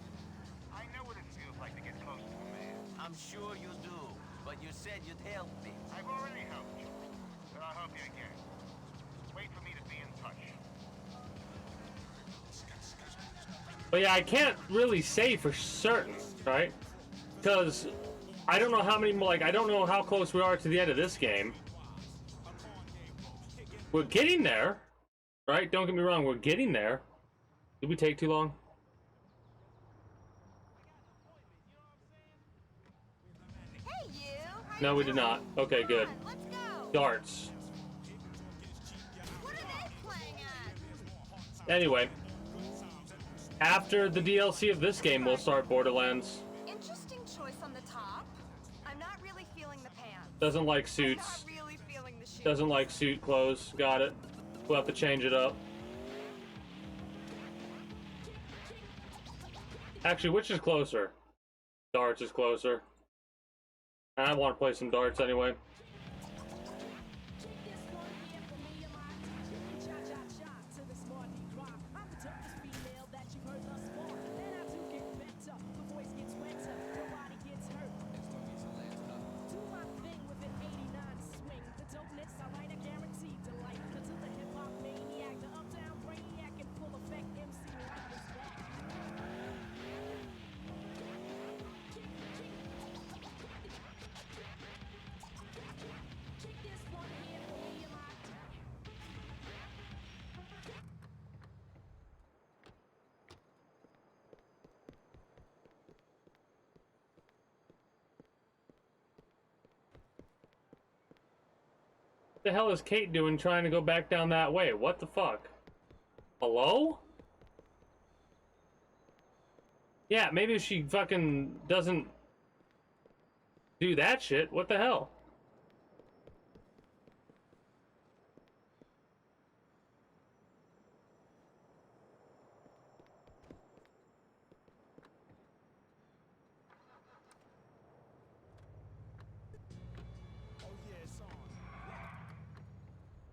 I know what it feels like to get close to a man. I'm sure you do, but you said you'd help me. I've already helped you, but I'll help you again. Wait for me to be in touch. But yeah, I can't really say for certain, right? Because I don't know how many more, like, I don't know how close we are to the end of this game. We're getting there, right? Don't get me wrong, we're getting there. Did we take too long? Hey, you! No, we did not. Okay, good. Let's go! Darts. What are they playing at? Anyway, after the DLC of this game, we'll start Borderlands. Interesting choice on the top. I'm not really feeling the pants. Doesn't like suits. Not really feeling the shoes. Doesn't like suit clothes. Got it. We'll have to change it up. Actually, which is closer? Darts is closer. I want to play some darts anyway. What the hell is Kate doing trying to go back down that way? What the fuck? Hello? Yeah, maybe she fucking doesn't do that shit. What the hell?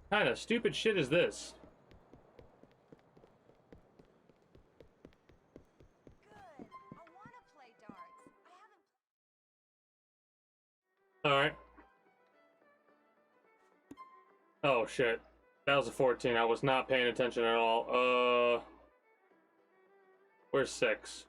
What kind of stupid shit is this? Good. I want to play darts. Alright. Oh shit. That was a 14. I was not paying attention at all. Where's 6?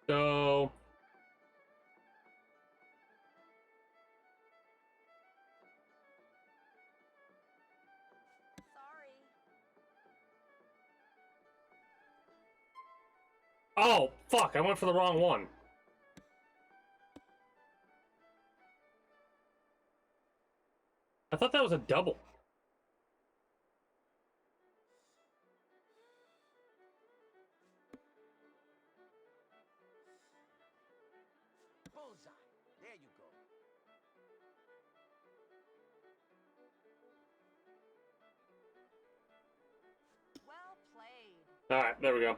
So... Oh, fuck, I went for the wrong one. I thought that was a double. Bullseye. There you go. Well played. Alright, there we go.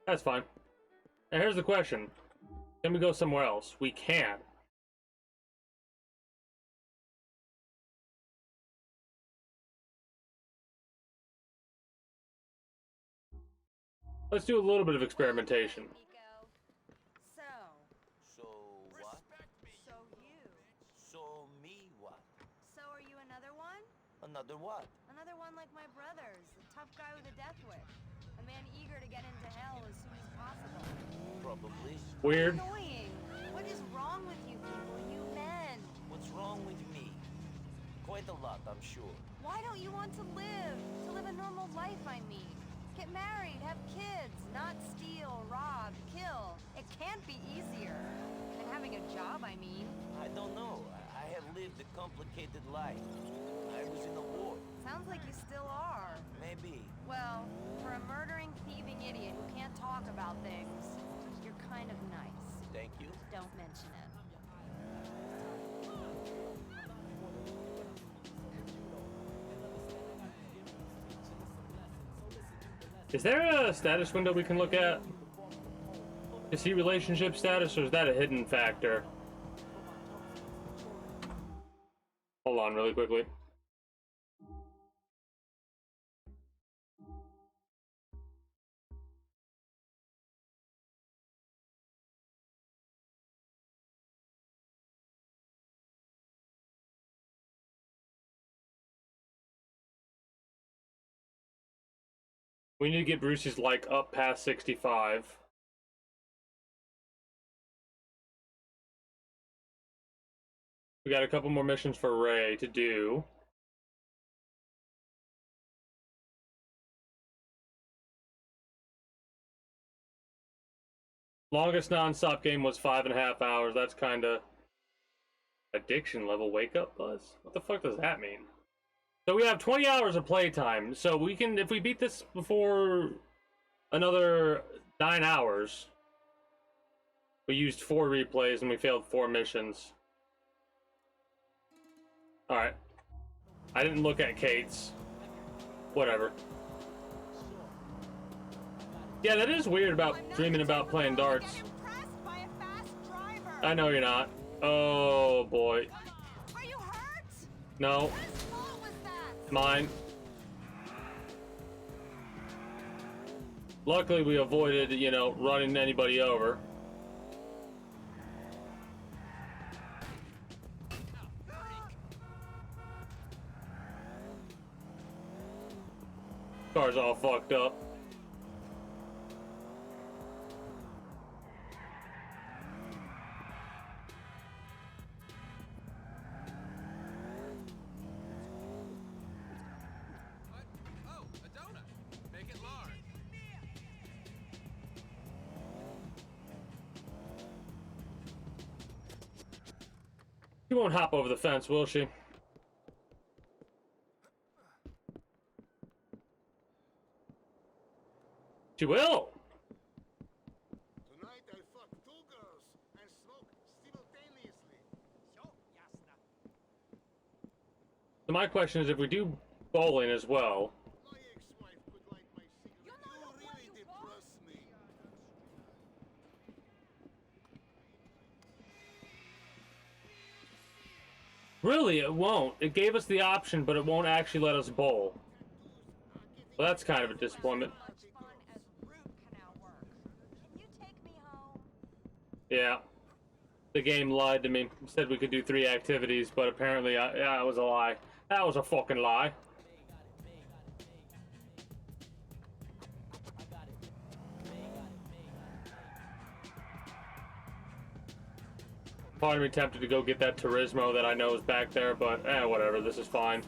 That's fine. Now here's the question. Can we go somewhere else? We can. Let's do a little bit of experimentation. So what? So you. So me what? So are you another one? Another what? Another one like my brothers. A tough guy with a death wish. A man eager to get into hell as soon as possible. Probably. Weird. Annoying. What is wrong with you people, you men? What's wrong with me? Quite a lot, I'm sure. Why don't you want to live? To live a normal life, I mean. Get married, have kids, not steal, rob, kill. It can't be easier. And having a job, I mean. I don't know. I have lived a complicated life. I was in a war. Sounds like you still are. Maybe. Well, for a murdering, thieving idiot who can't talk about things, you're kind of nice. Thank you. Don't mention it. Is there a status window we can look at? To see relationship status, or is that a hidden factor? Hold on really quickly. We need to get Bruce's like up past 65. We got a couple more missions for Ray to do. Longest non-stop game was 5.5 hours. That's kind of addiction level wake up buzz. What the fuck does that mean? So we have 20 hours of playtime. So we can, if we beat this before another 9 hours, we used 4 replays and we failed 4 missions. All right. I didn't look at Kate's. Whatever. Yeah, that is weird about dreaming about playing darts. I know you're not. Oh boy. Are you hurt? No. Whose fault was that? Mine. Luckily, we avoided, you know, running anybody over. Car's all fucked up. She won't hop over the fence, will she? She will! Tonight I fuck 2 girls and smoke simultaneously. So my question is, if we do bowling as well... My ex-wife could light my cigarette. You really depress me. Really, it won't. It gave us the option, but it won't actually let us bowl. Well, that's kind of a disappointment. Yeah. The game lied to me. Said we could do 3 activities, but apparently, yeah, it was a lie. That was a fucking lie. Part of me tempted to go get that Turismo that I know is back there, but whatever. This is fine.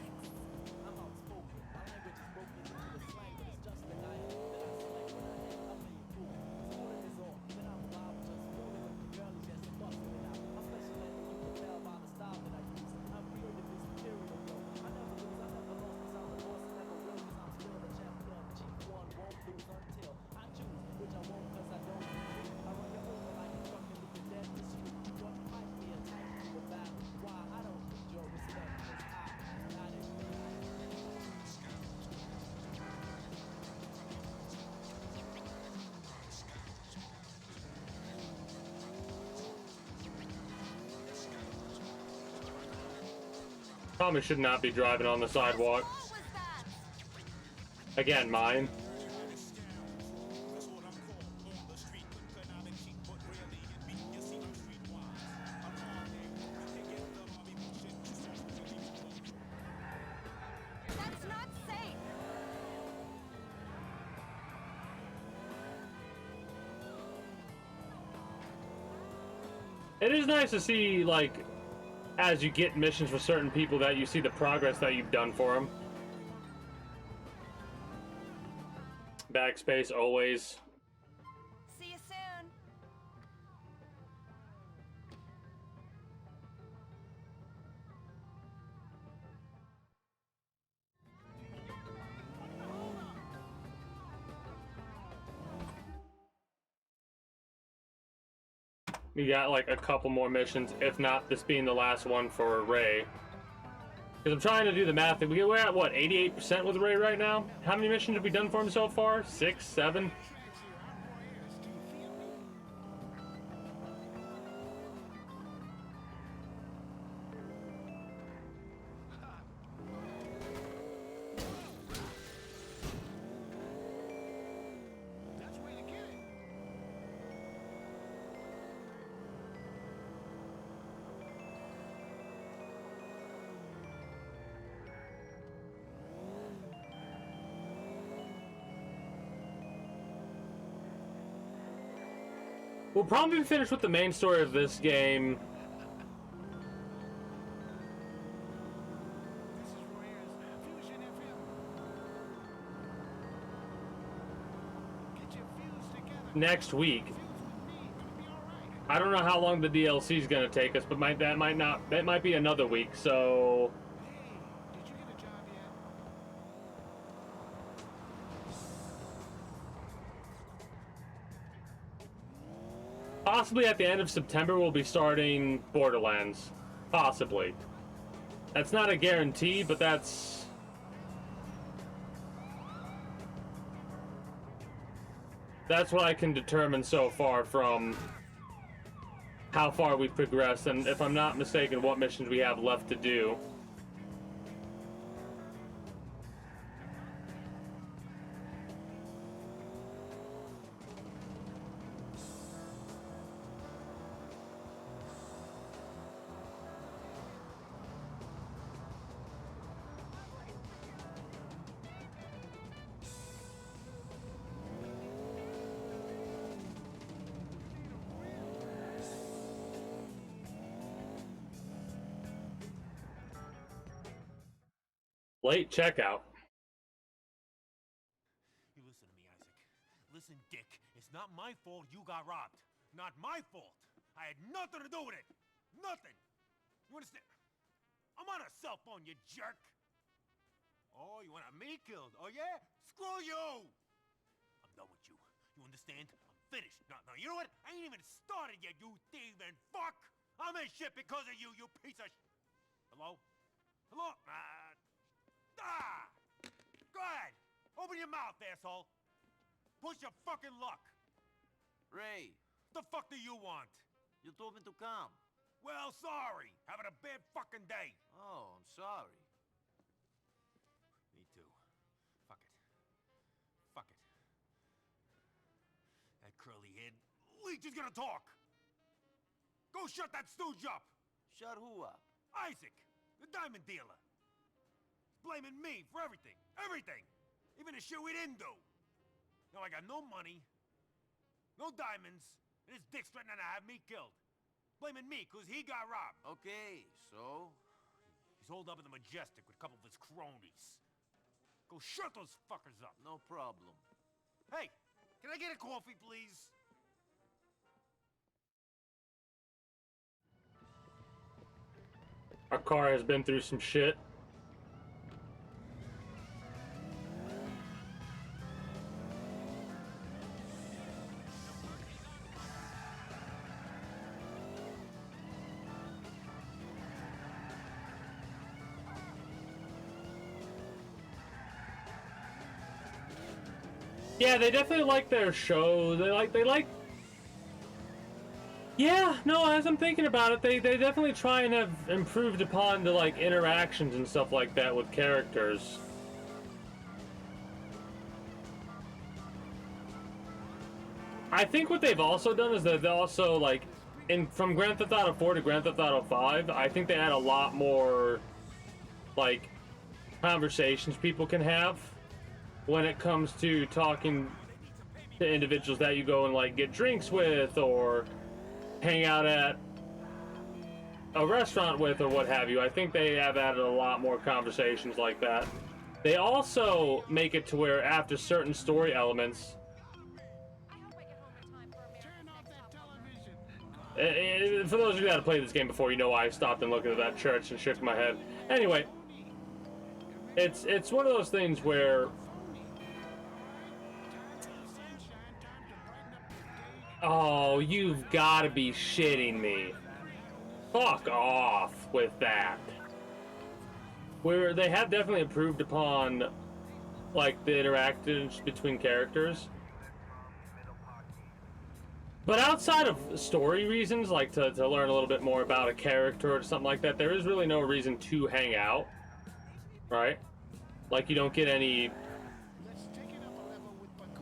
Probably should not be driving on the sidewalk. Again, mine. That's not safe. It is nice to see, like, as you get missions for certain people, that you see the progress that you've done for them. Backspace, always. See you soon. We got like a couple more missions, if not this being the last one for Ray. Because I'm trying to do the math. We're at what, 88% with Ray right now? How many missions have we done for him so far? 6, 7? We'll probably finish with the main story of this game. Next week. I don't know how long the DLC is gonna take us, but that might be another week. So possibly at the end of September we'll be starting Borderlands. Possibly. That's not a guarantee, but that's what I can determine so far from how far we've progressed, and if I'm not mistaken, what missions we have left to do. Late checkout. You listen to me, Isaac. Listen, Dick. It's not my fault you got robbed. Not my fault. I had nothing to do with it. Nothing. You understand? I'm on a cell phone, you jerk. Oh, you want me killed? Oh, yeah? Screw you! I'm done with you. You understand? I'm finished. No, you know what? I ain't even started yet, you thieving fuck! I'm in shit because of you, you piece of Hello? Hello? Go ahead! Open your mouth, asshole! Push your fucking luck! Ray, The fuck do you want? you told me to come. Well, sorry. Having a bad fucking day. Oh, I'm sorry. Me too. Fuck it. Fuck it. That curly head leech is gonna talk! Go shut that stooge up! Shut who up? Isaac, the diamond dealer. He's blaming me for everything. Everything! Even the shit we didn't do. Now I got no money, no diamonds, and his dick's threatening to have me killed. blaming me because he got robbed. Okay, so? He's holed up in the Majestic with a couple of his cronies. Go shut those fuckers up. No problem. Hey, can I get a coffee, please? Our car has been through some shit. Yeah, they definitely like their show. They like. Yeah, no, as I'm thinking about it, they definitely try and have improved upon the like interactions and stuff like that with characters. I think what they've also done is that they also like from Grand Theft Auto 4 to Grand Theft Auto 5, I think they add a lot more like conversations people can have when it comes to talking to individuals that you go and like get drinks with or hang out at a restaurant with or what have you. I think they have added a lot more conversations like that. They also make it to where after certain story elements, for those of you that have played this game before, you know I stopped and looked at that church and shook my head. Anyway, it's one of those things where oh, you've got to be shitting me. Fuck off with that. Where they have definitely improved upon like the interactions between characters. But outside of story reasons, like to learn a little bit more about a character or something like that, there is really no reason to hang out, right? Like you don't get any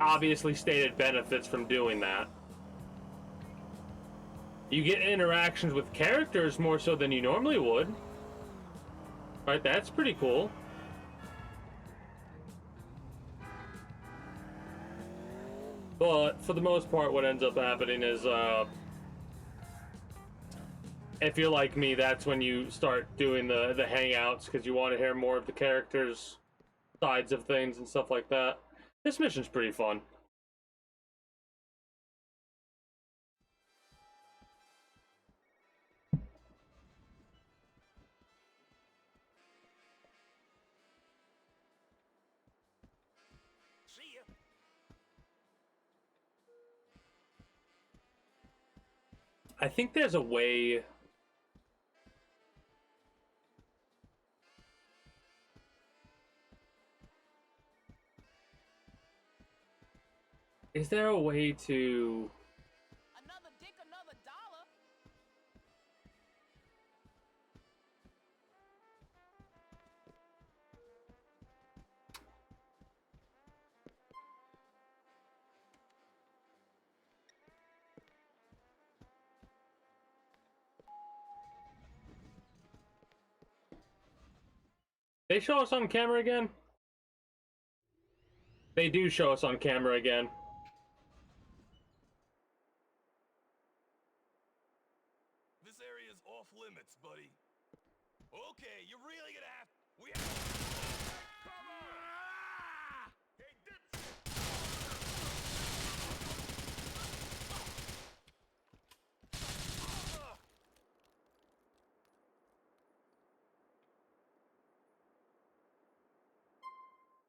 obviously stated benefits from doing that. You get interactions with characters more so than you normally would, right? That's pretty cool. But for the most part, what ends up happening is, if you're like me, that's when you start doing the hangouts because you want to hear more of the characters' sides of things and stuff like that. This mission's pretty fun. See ya. I think there's a way. Is there a way to? Another dick, another dollar. They show us on camera again? They do show us on camera again. This area is off limits, buddy. Okay, you're really gonna have. We have. Cover! Ah! Hey,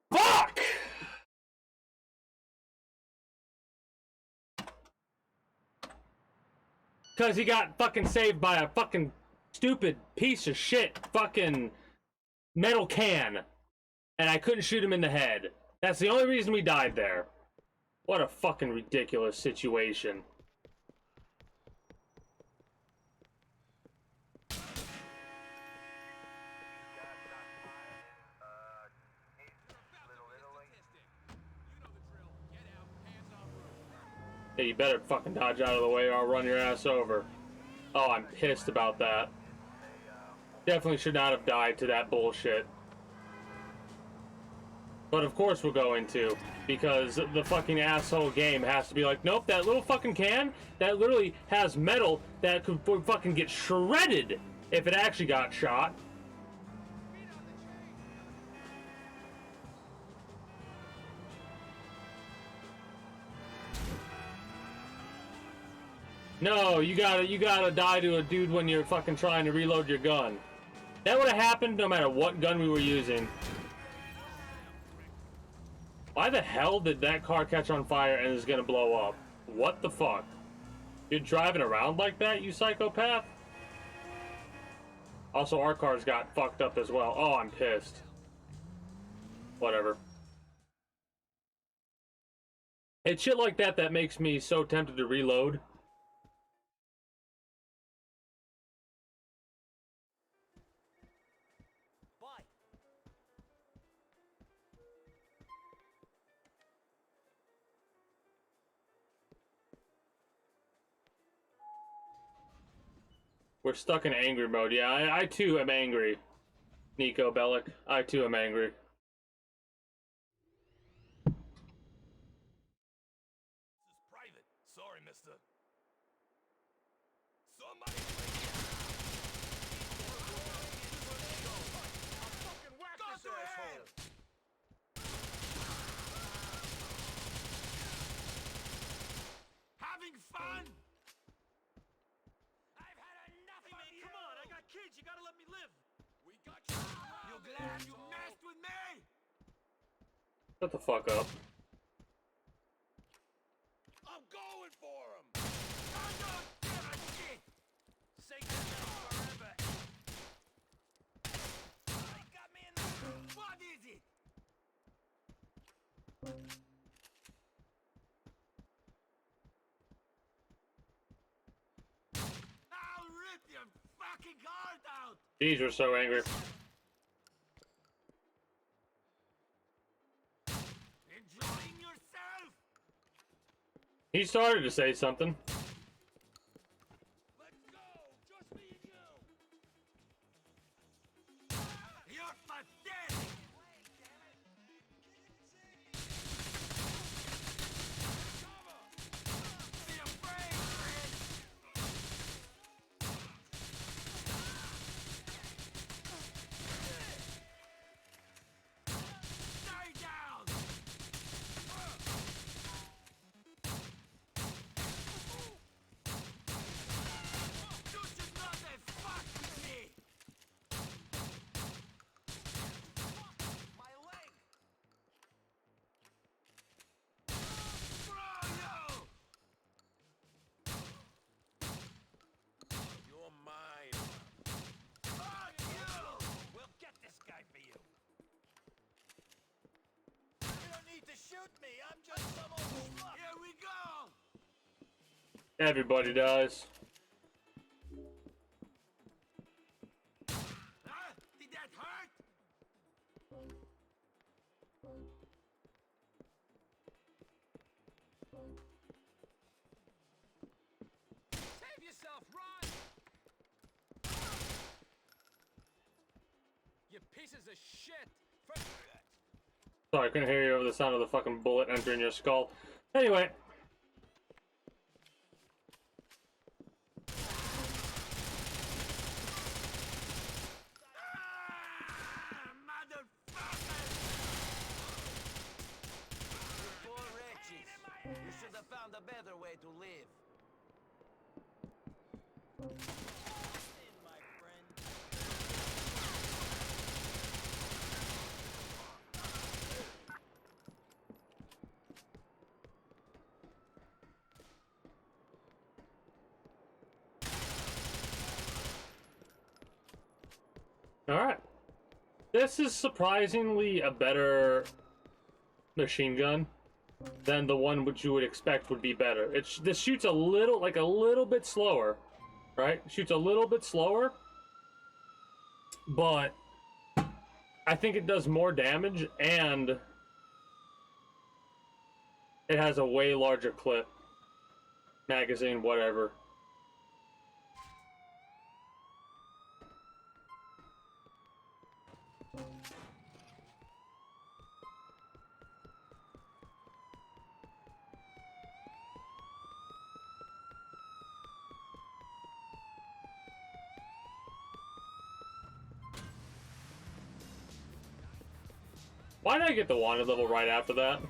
Fuck! Because he got fucking saved by a fucking stupid piece of shit fucking metal can. And I couldn't shoot him in the head. That's the only reason we died there. What a fucking ridiculous situation. Hey, you better fucking dodge out of the way or I'll run your ass over. Oh, I'm pissed about that. Definitely should not have died to that bullshit. But of course we're going to, because the fucking asshole game has to be like, nope, that little fucking can, that literally has metal that could fucking get shredded if it actually got shot. No, you gotta die to a dude when you're fucking trying to reload your gun. That would have happened no matter what gun we were using. Why the hell did that car catch on fire and is gonna blow up? What the fuck? You're driving around like that, you psychopath? Also, our cars got fucked up as well. Oh, I'm pissed. Whatever. It's shit like that that makes me so tempted to reload. We're stuck in angry mode. Yeah, I too am angry. Nico Bellic. I too am angry. This is private. Sorry, mister. Somebody I'll fucking whack this asshole. Having fun? I've had enough of you! Come on, I got kids, you gotta let me live! We got you. You're glad you messed with me? Shut the fuck up. I'm going for him! I don't give a shit! Say goodnight forever! They got me in the... What is it? I'll rip your fucking heart out! Jeez, we're so angry. Enjoying yourself? He started to say something. Let's go! Just me and you! You're pathetic! Wait, damn it! Cover! Be afraid, friend! Stay down! You should not have fucked with me! My leg! Bro, you! You're mine. Fuck you! We'll get this guy for you. You don't need to shoot me. I'm just some old schmuck. Here we go! Everybody dies. Huh? Did that hurt? Save yourself, run! You pieces of shit! Sorry, I couldn't hear you over the sound of the fucking bullet entering your skull. Anyway. Poor wretches. You should have found a better way to live. My friend. Alright. This is surprisingly a better machine gun than the one which you would expect would be better. This shoots a little bit slower, right? Shoots a little bit slower, but I think it does more damage and it has a way larger clip, magazine, whatever. Why did I get the wanted level right after that?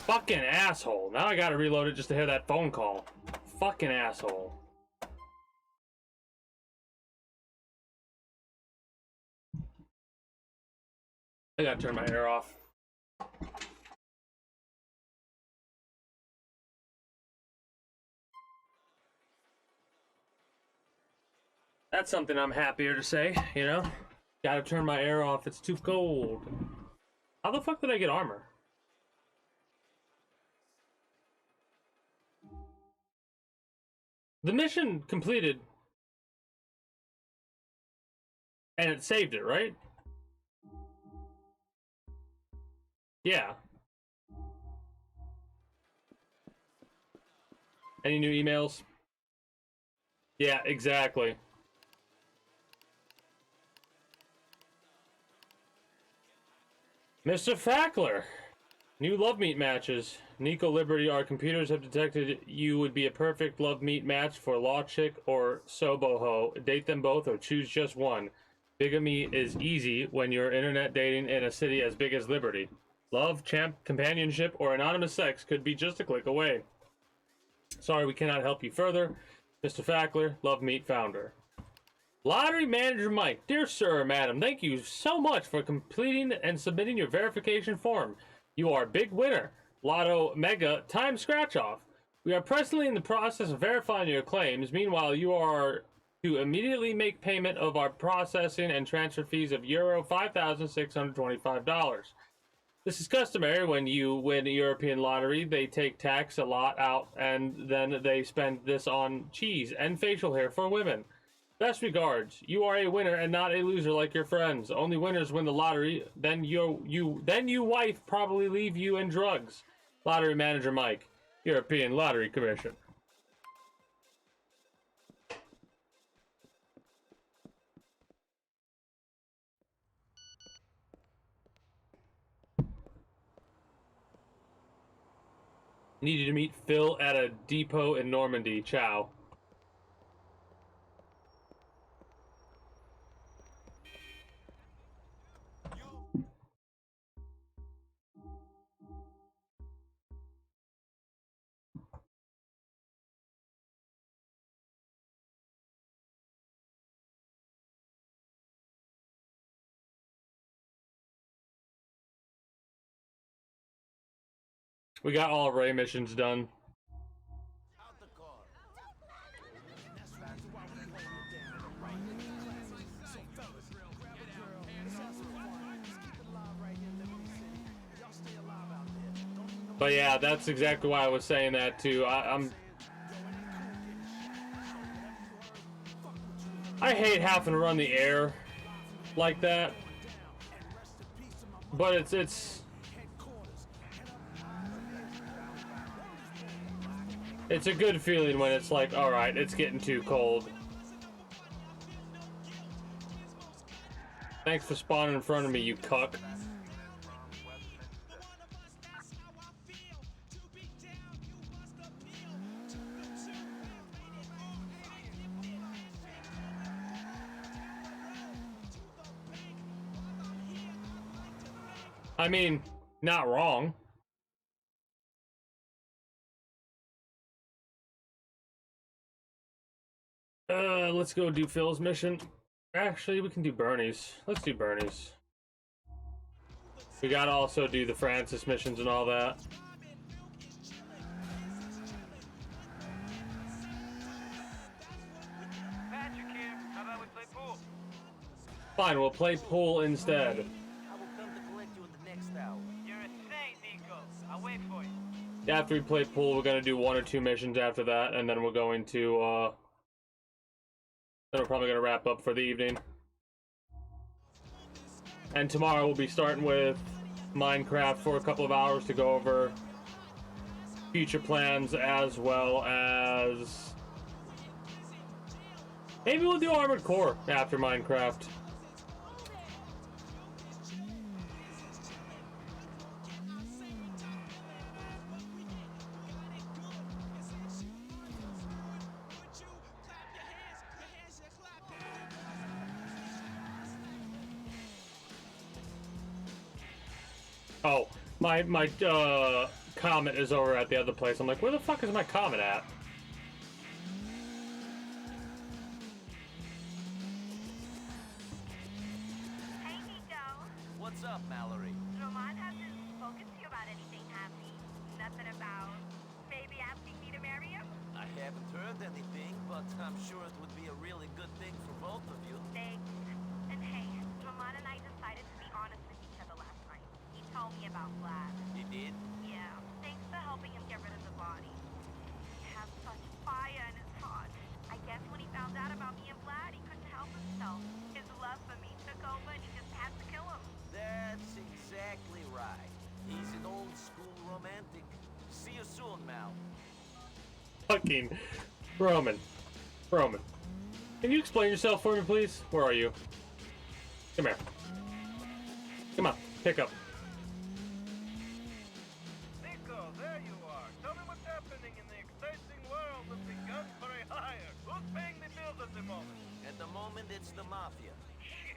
Fucking asshole. Now I gotta reload it just to hear that phone call. Fucking asshole. I gotta turn my air off. That's something I'm happier to say, you know? Gotta turn my air off, it's too cold. How the fuck did I get armor? The mission completed. And it saved it, right? Yeah. Any new emails? Yeah, exactly. Mr. Fackler! New love meet matches. Nico Liberty, our computers have detected you would be a perfect love meet match for Law Chick or Soboho. Date them both or choose just one. Bigamy is easy when you're internet dating in a city as big as Liberty. Love, champ, companionship, or anonymous sex could be just a click away. Sorry we cannot help you further. Mr. Fackler, Love Meet founder. Lottery Manager Mike, dear sir or madam, thank you so much for completing and submitting your verification form. You are a big winner. Lotto Mega Time Scratch Off. We are presently in the process of verifying your claims. Meanwhile, you are to immediately make payment of our processing and transfer fees of Euro 5,625. This is customary when you win a European lottery. They take tax a lot out and then they spend this on cheese and facial hair for women. Best regards. You are a winner and not a loser like your friends. Only winners win the lottery. Then you wife probably leave you in drugs. Lottery Manager Mike, European Lottery Commission. Need you to meet Phil at a depot in Normandy. Ciao. We got all Ray missions done. But yeah, that's exactly why I was saying that too. I hate having to run the air like that. But it's a good feeling when it's like, all right, it's getting too cold. Thanks for spawning in front of me, you cuck. I mean, not wrong. Let's go do Phil's mission. Actually, we can do Bernie's. Let's do Bernie's. We gotta also do the Francis missions and all that. Patrick here. How about we play pool? Fine, we'll play pool instead. I will come to collect you in the next hour. You're a saint, Nico. I'll wait for you. After we play pool, we're gonna do 1 or 2 missions after that, and then we're going to, then we're probably gonna wrap up for the evening. And tomorrow we'll be starting with Minecraft for a couple of hours to go over future plans, as well as maybe we'll do Armored Core after Minecraft. Oh, my Comet is over at the other place. I'm like, where the fuck is my Comet at? Hey, Nico. What's up, Mallory? Roman hasn't spoken to you about anything, has he? Nothing about maybe asking me to marry him? I haven't heard anything, but I'm sure it would be a really good thing for both of you. Thanks. And hey, Roman and I decided to be honest with each other last night. He told me about Vlad. You did? Yeah, thanks for helping him get rid of the body. He has such fire in his heart. I guess when he found out about me and Vlad, he couldn't help himself. His love for me took over and he just had to kill him. That's exactly right. He's an old school romantic. See you soon, Mal. Fucking Roman. Roman. Can you explain yourself for me, please? Where are you? Come here. Come on, pick up. Nico, there you are. Tell me what's happening in the exciting world of the gun for a hire. Who's paying the bills at the moment? At the moment, it's the Mafia.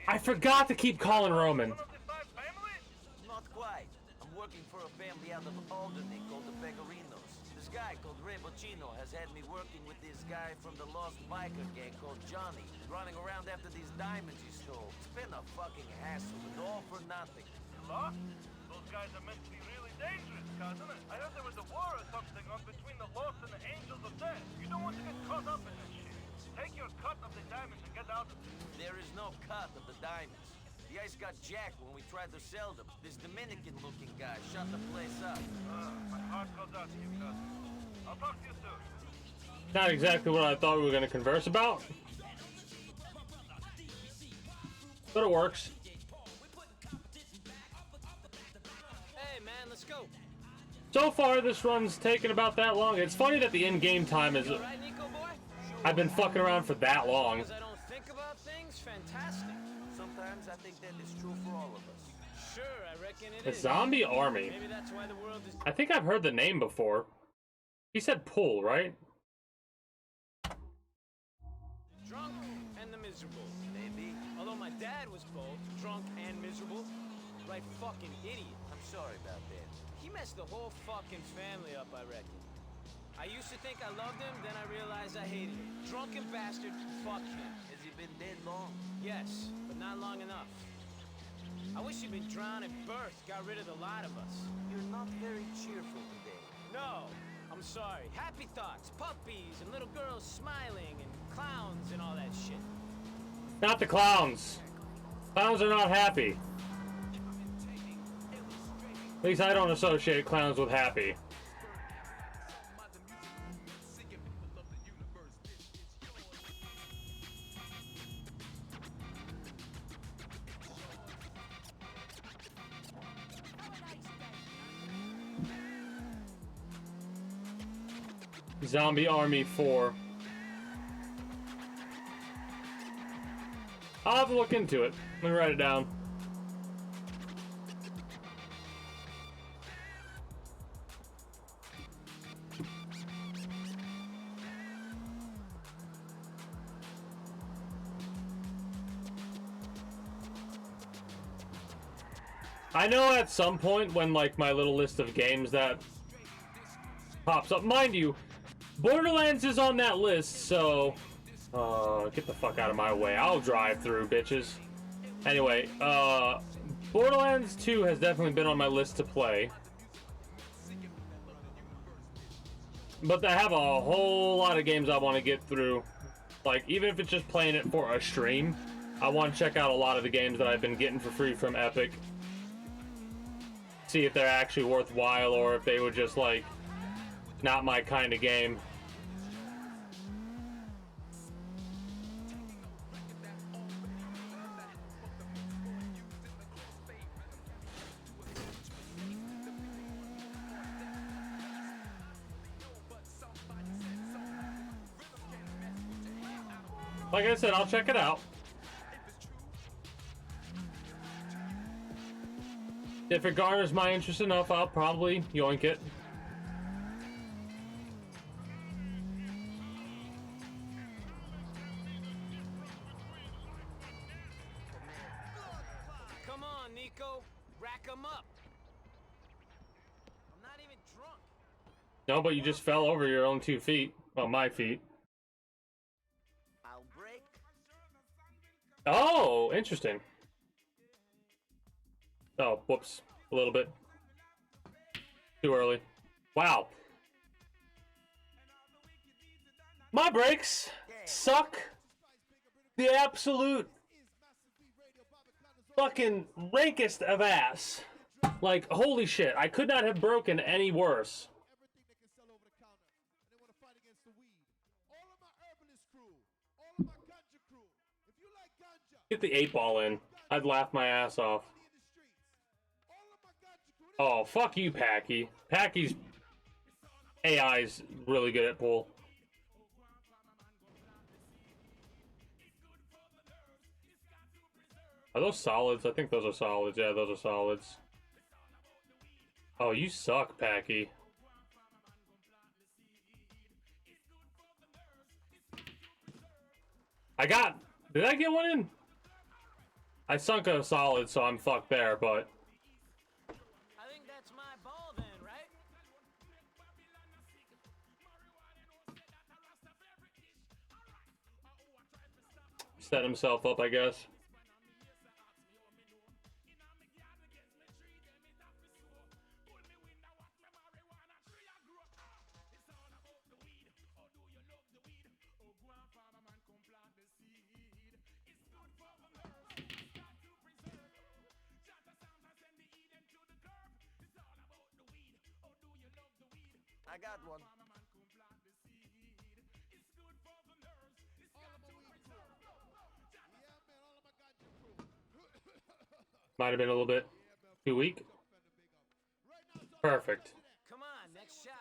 I forgot to keep calling Roman. Not quite. I'm working for a family out of Alderney called the Pegorinos. This guy called Ray Boccino has had me working with this guy from the Lost Biker gang called Johnny, running around after these diamonds he stole. It's been a fucking hassle, and all for nothing. Lost? Those guys are meant to be really dangerous, cousin. I heard there was a war or something on between the Lost and the Angels of Death. You don't want to get caught up in that shit. Take your cut of the diamonds and get out of it. There is no cut of the diamonds. The ice got jacked when we tried to sell them. This Dominican-looking guy shut the place up. My heart goes out to you, cousin. I'll talk to you soon. Not exactly what I thought we were going to converse about. But it works. Hey, man, let's go. So far, this run's taken about that long. It's funny that the in-game time is... Right, Nico boy? I've been fucking around for that long. Because I don't think about things? Fantastic. Sometimes I think that is true for all of us. Sure, I reckon it The is. Zombie Army. Maybe that's why the world is... I think I've heard the name before. He said pull, right? Drunk and the miserable. Maybe. Although my dad was both drunk and miserable. Right fucking idiot. I'm sorry about that. He messed the whole fucking family up, I reckon. I used to think I loved him, then I realized I hated him. Drunken bastard, fuck him. Has he been dead long? Yes, but not long enough. I wish he'd been drowned at birth, got rid of the lot of us. You're not very cheerful today. No, I'm sorry. Happy thoughts, puppies, and little girls smiling, and clowns and all that shit. Not the clowns. Clowns are not happy. At least I don't associate clowns with happy. Zombie Army 4. I'll have to look into it. Let me write it down. I know at some point when like my little list of games that pops up, mind you, Borderlands is on that list, so get the fuck out of my way. I'll drive through, bitches. Anyway, Borderlands 2 has definitely been on my list to play. But I have a whole lot of games I want to get through. Like, even if it's just playing it for a stream, I want to check out a lot of the games that I've been getting for free from Epic. See if they're actually worthwhile or if they were just, like, not my kind of game. Like I said, I'll check it out. If it garners my interest enough, I'll probably yoink it. Come on, Nico. Rack 'em up. No, but you just fell over your own 2 feet. Well, my feet. I'll break. Oh, interesting. Oh, whoops. A little bit. Too early. Wow. My brakes suck the absolute fucking rankest of ass. Like, holy shit, I could not have broken any worse. Get the 8-ball in. I'd laugh my ass off. Oh, fuck you, Packy. Packy's AI's really good at pool. Are those solids? I think those are solids. Yeah, those are solids. Oh, you suck, Packy. Did I get one in? I sunk a solid, so I'm fucked there, but... I think that's my ball then, right? Set himself up, I guess. I got one. Might have been a little bit too weak. Perfect. Come on, next shot.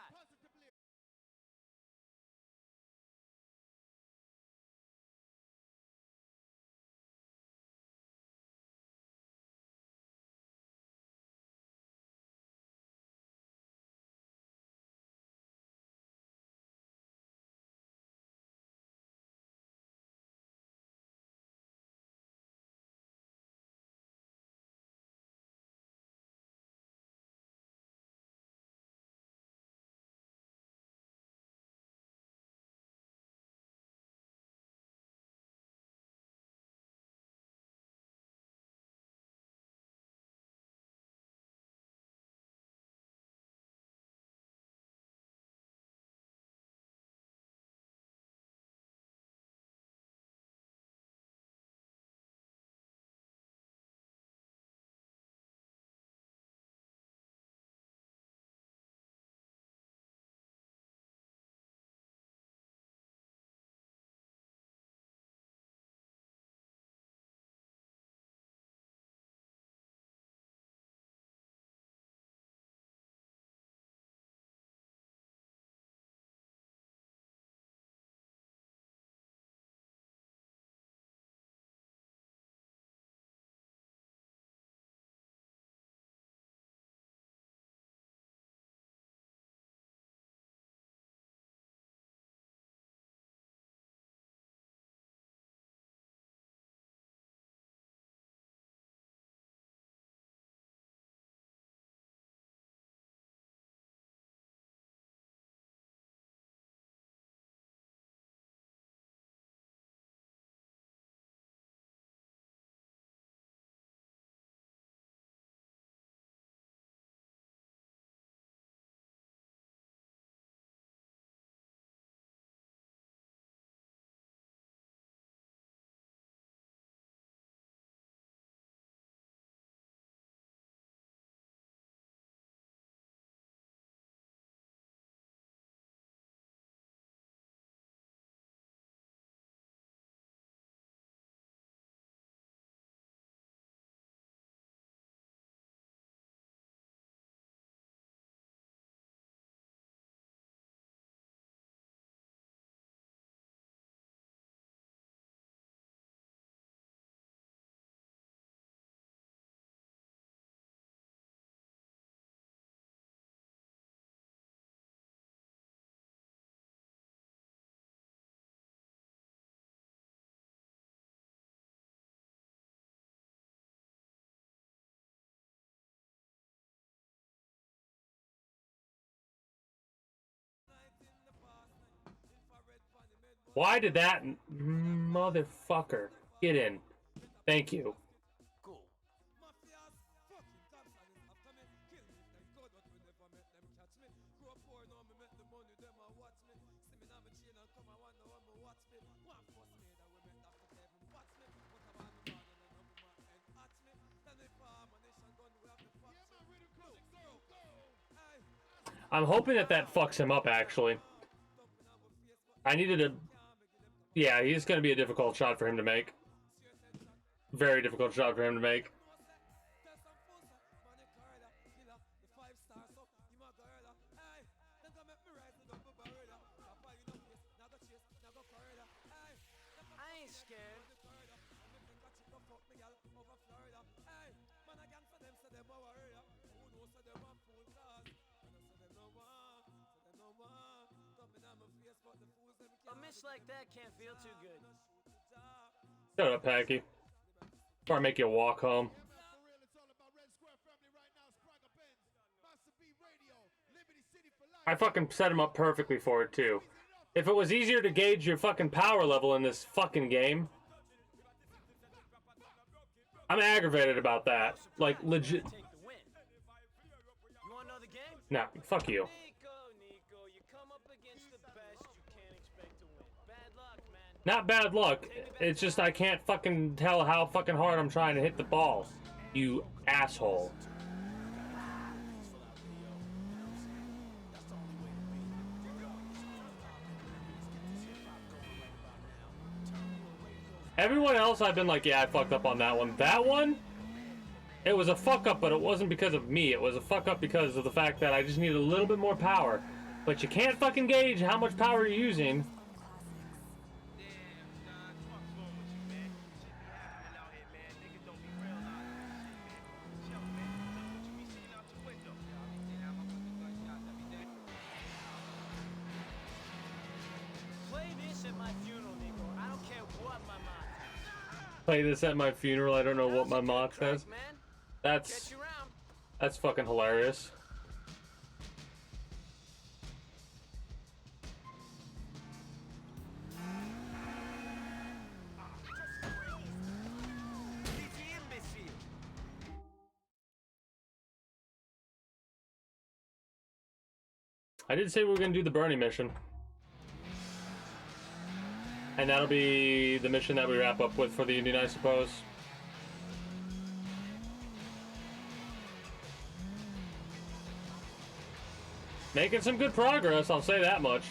Why did that motherfucker get in? Thank you. I'm hoping that that fucks him up, actually. I needed a... Yeah, he's going to be a difficult shot for him to make. Very difficult shot for him to make. I ain't scared. A miss like that can't feel too good. Shut up, Packy. Before I make you walk home. I fucking set him up perfectly for it, too. If it was easier to gauge your fucking power level in this fucking game... I'm aggravated about that. Like, legit... You wanna know the game? Nah, fuck you. Nico, you come up against the best, you can't expect to win. Bad luck, man. Not bad luck. It's just I can't fucking tell how fucking hard I'm trying to hit the ball. You asshole. Everyone else, I've been like, yeah, I fucked up on that one. That one, it was a fuck up, but it wasn't because of me. It was a fuck up because of the fact that I just needed a little bit more power. But you can't fucking gauge how much power you're using. Play this at my funeral, Nico. I don't care what my mom says. Play this at my funeral, I don't know what my mock says. That's fucking hilarious. I did say we were gonna do the Bernie mission. And that'll be the mission that we wrap up with for the Indian, I suppose. Making some good progress, I'll say that much.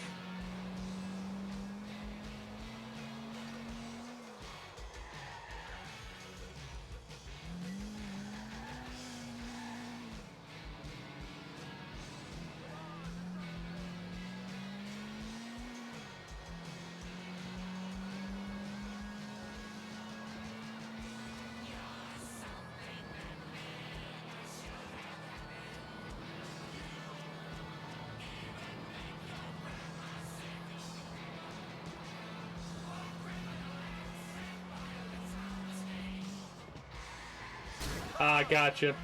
Ah, gotcha.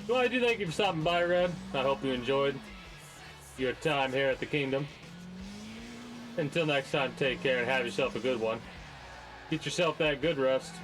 Well, I do thank you for stopping by, Red. I hope you enjoyed your time here at the Kingdom. Until next time, take care and have yourself a good one. Get yourself that good rest.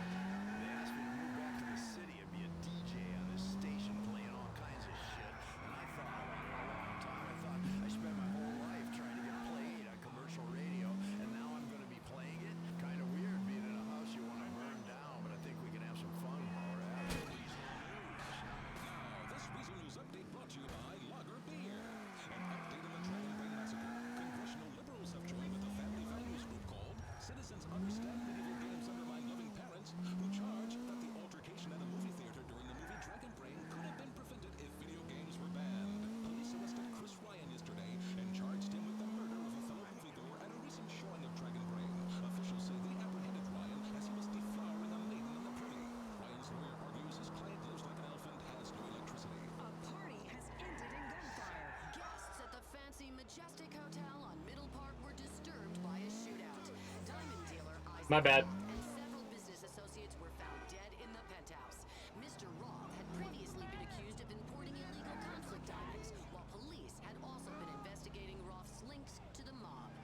My bad. And several business associates were found dead in the penthouse. Mr. Roth had previously been accused of importing illegal conflict diamonds, while police had also been investigating Roth's links to the mob.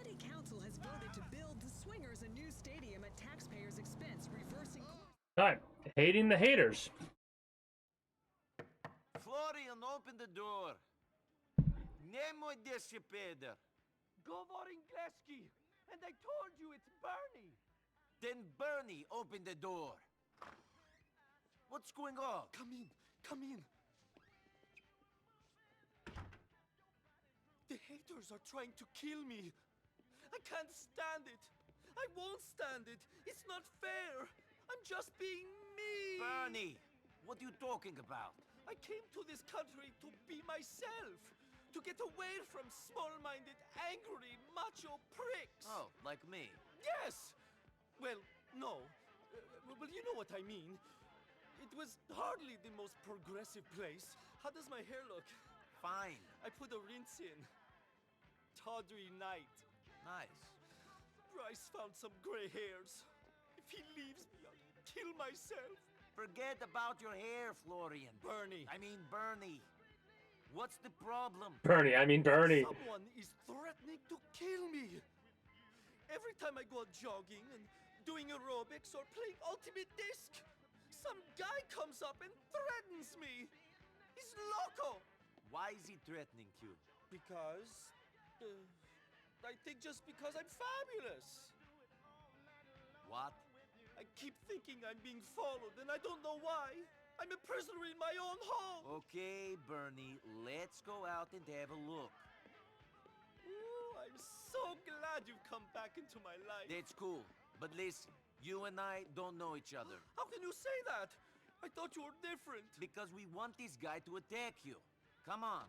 City Council has voted to build the Swingers a new stadium at taxpayers' expense, reversing course. Alright, hating the haters. Florian, open the door. Nemo desipeder. Govor Ingleski, and I told you it's Bernie. Then Bernie, open the door. What's going on? Come in, come in. The haters are trying to kill me. I can't stand it. I won't stand it. It's not fair. I'm just being me. Bernie, what are you talking about? I came to this country to be myself. To get away from small-minded, angry, macho pricks. Oh, like me? Yes! Well, no. Well, you know what I mean. It was hardly the most progressive place. How does my hair look? Fine. I put a rinse in. Tawdry night. Nice. Bryce found some gray hairs. If he leaves me, I'll kill myself. Forget about your hair, Florian. Bernie. I mean Bernie. What's the problem? Bernie, I mean Bernie. Someone is threatening to kill me. Every time I go out jogging and doing aerobics or playing Ultimate Disc, some guy comes up and threatens me. He's loco. Why is he threatening you? Because... I think just because I'm fabulous. What? I keep thinking I'm being followed and I don't know why. I'm a prisoner in my own home. Okay, Bernie, let's go out and have a look. Ooh, I'm so glad you've come back into my life. That's cool. But listen, you and I don't know each other. How can you say that? I thought you were different. Because we want this guy to attack you. Come on.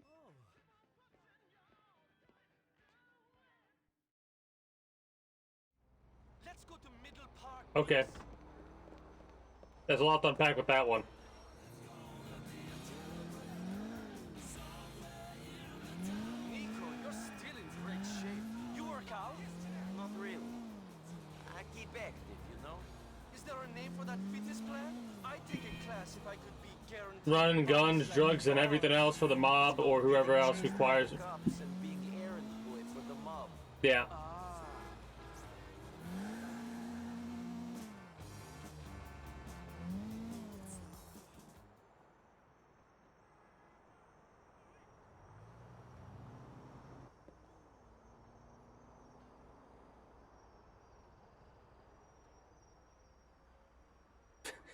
Oh. Let's go to Middle Park. Okay. There's a lot to unpack with that one. Nico, you're still in great shape. You work out? Not really. I keep active, you know? Is there a name for that fitness plan? I'd take a class if I could be guaranteed. Running guns, drugs, and everything else for the mob or whoever else requires it. Cops and being errand boy for the mob. Yeah.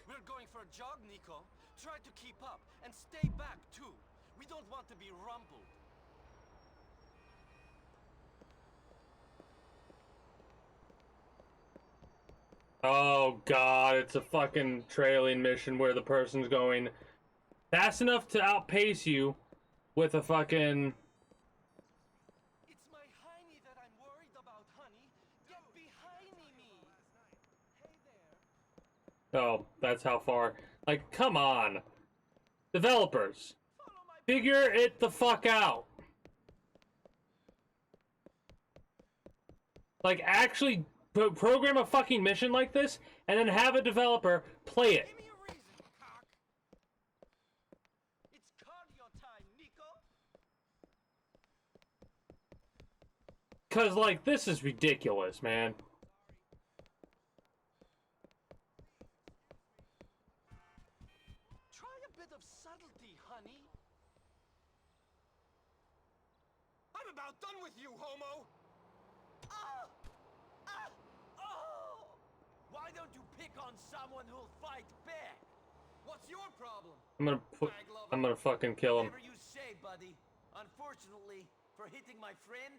We're going for a jog, Nico. Try to keep up and stay back too. We don't want to be rumbled. Oh god, it's a fucking trailing mission where the person's going fast enough to outpace you with a fucking... It's my hiney that I'm worried about, honey. Get behind me. Hey there. Oh, that's how far. Like, come on. Developers. Figure it the fuck out. Like, actually program a fucking mission like this, and then have a developer play it. Give me a reason, cock. It's cardio time, Nico. Cause, like, this is ridiculous, man. Try a bit of subtlety, honey. I'm about done with you, homo. Ah! Ah! Oh! Why don't you pick on someone who'll fight back? What's your problem? I'm gonna fucking kill him. Whatever you say, buddy. Unfortunately, for hitting my friend,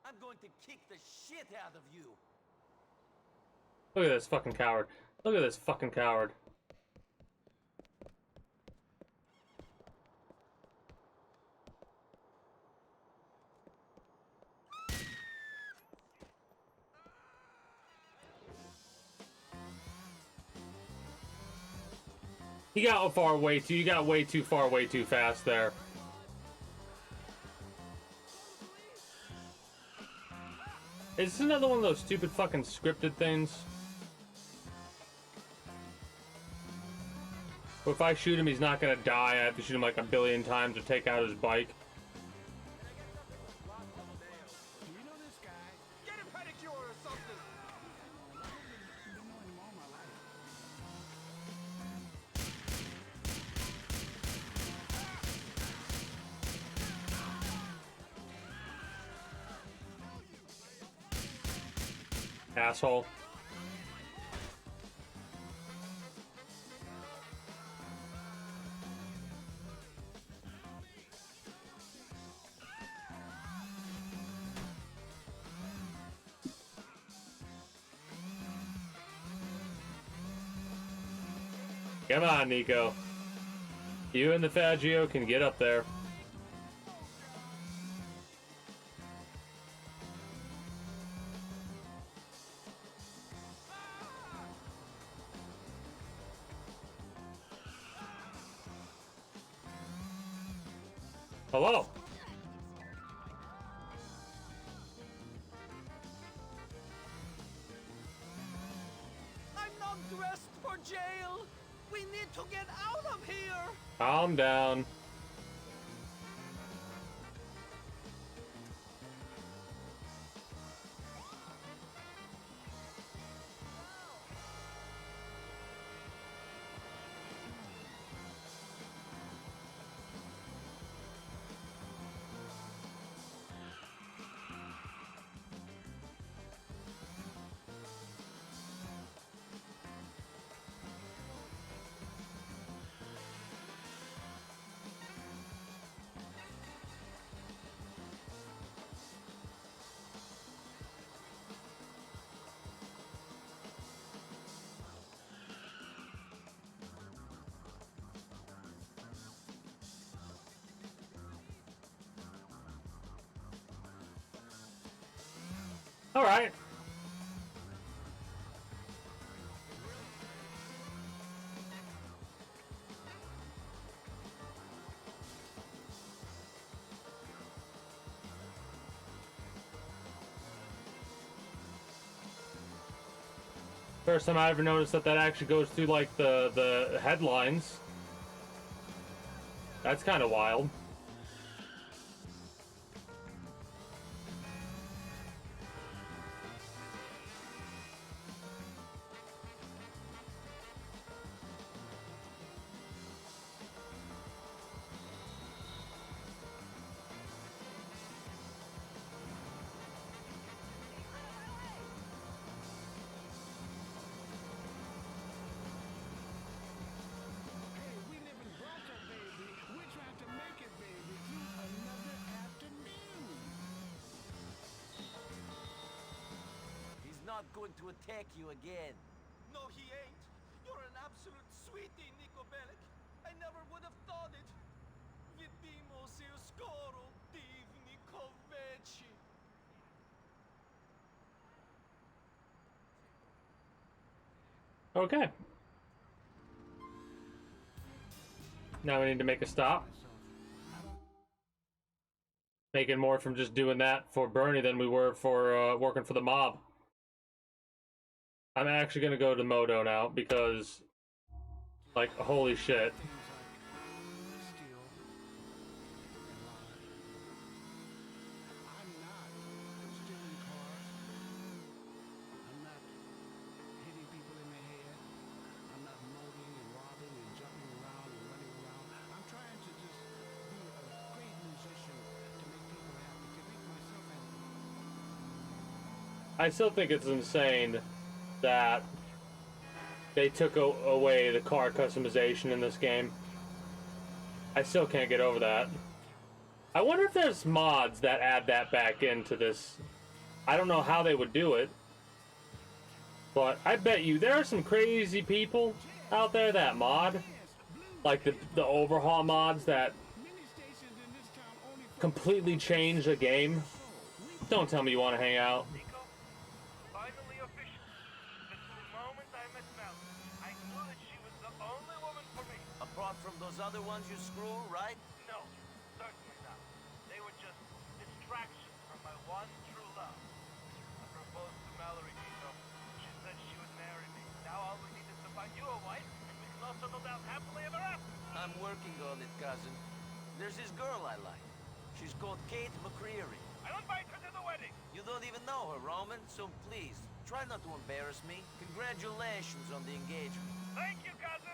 I'm going to kick the shit out of you. Look at this fucking coward. Look at this fucking coward. He got far way too. You got way too far, way too fast there. Is this another one of those stupid fucking scripted things? Or if I shoot him, he's not gonna die. I have to shoot him like a billion times to take out his bike. Do you know this Asshole. Come on, Nico. You and the Faggio can get up there. Hello. I'm not dressed for jail. We need to get out of here. Calm down. All right. First time I ever noticed that actually goes through like the headlines. That's kind of wild. Not going to attack you again. No, he ain't. You're an absolute sweetie, Nico Bellic. I never would have thought it. Vidimo se skoro divni kovechi. Okay. Now we need to make a stop. Making more from just doing that for Bernie than we were for working for the mob. I'm actually gonna go to Moto now because, like, holy shit. I still think it's insane that they took away the car customization in this game. I still can't get over that. I wonder if there's mods that add that back into this. I don't know how they would do it, but I bet you there are some crazy people out there that mod, like the overhaul mods that completely change a game. Don't tell me you want to hang out. Finally official. Since the moment I met Mel, I knew that she was the only woman for me. Apart from those other ones you screw, right? No, certainly not. They were just distractions from my one true love. I proposed to Mallory, Nico. She said she would marry me. Now all we need is to find you a wife, and we can all settle down happily ever after. I'm working on it, cousin. There's this girl I like. She's called Kate McCreary. I'll invite her to the wedding. You don't even know her, Roman, so please, try not to embarrass me. Congratulations on the engagement. Thank you, cousin.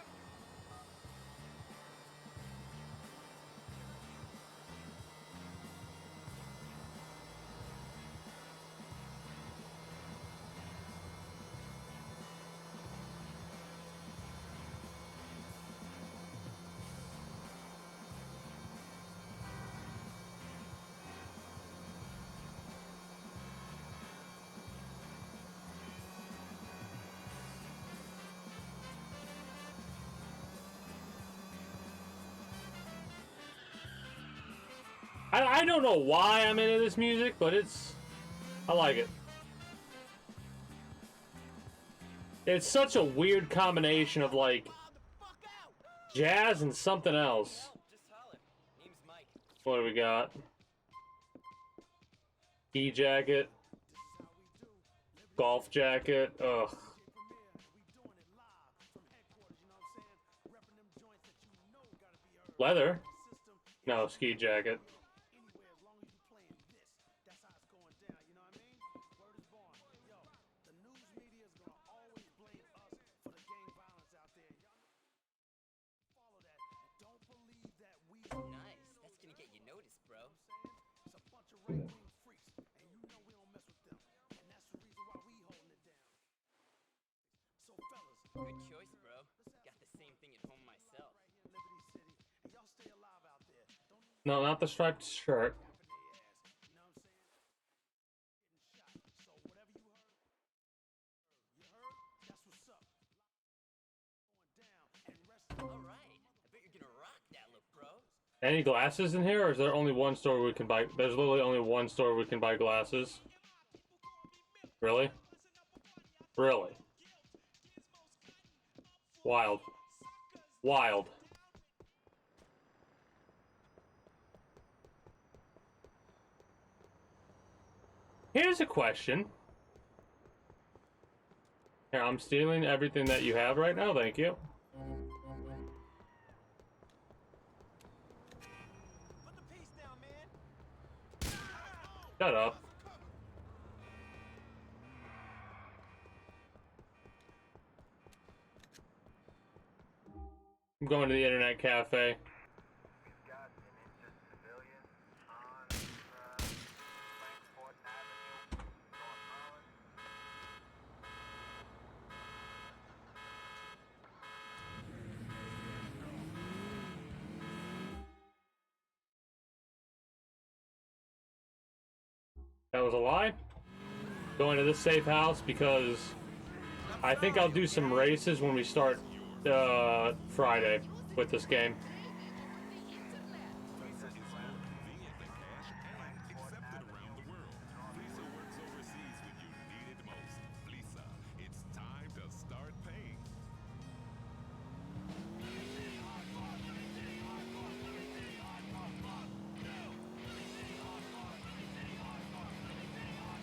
I don't know why I'm into this music, but I like it. It's such a weird combination of like jazz and something else. What do we got? Ski jacket. Golf jacket. Ugh. Leather? No, ski jacket. Nice. That's gonna get you noticed, bro. Good choice, bro. Got the same thing at home myself. No, not the striped shirt. All right. I bet you're gonna rock that look, bro. Any glasses in here, or is there only one store we can buy? There's literally only one store we can buy glasses. Really? Really? Wild. Wild. Here's a question. Here, I'm stealing everything that you have right now, thank you. Shut up. I'm going to the internet cafe. That was a lie. Going to this safe house because I think I'll do some races when we start Friday with this game.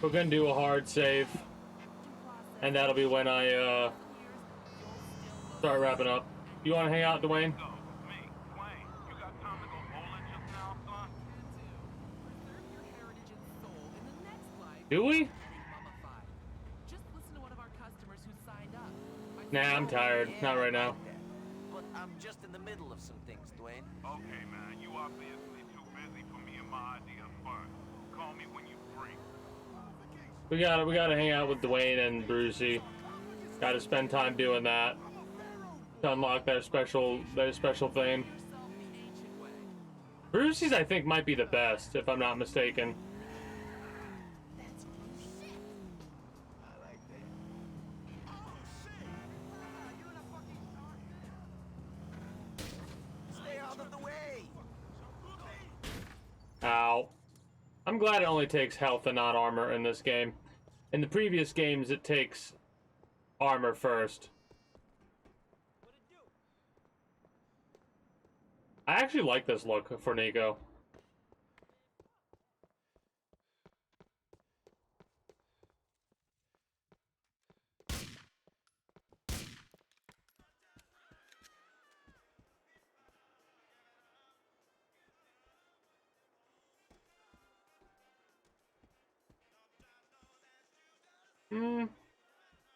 We're gonna do a hard save, and that'll be when I start wrapping up. You want to hang out, Dwayne? Do we? Nah, I'm tired. Not right now. But I'm just in the middle of some things, Dwayne. Okay, man, you obviously too busy for me and my ideas first. Call me when you free. We gotta hang out with Dwayne and Brucey. Gotta spend time doing that to unlock their special thing. Brucey's, I think, might be the best, if I'm not mistaken. Stay out of the way. Ow. I'm glad it only takes health and not armor in this game. In the previous games, it takes armor first. I actually like this look for Nico.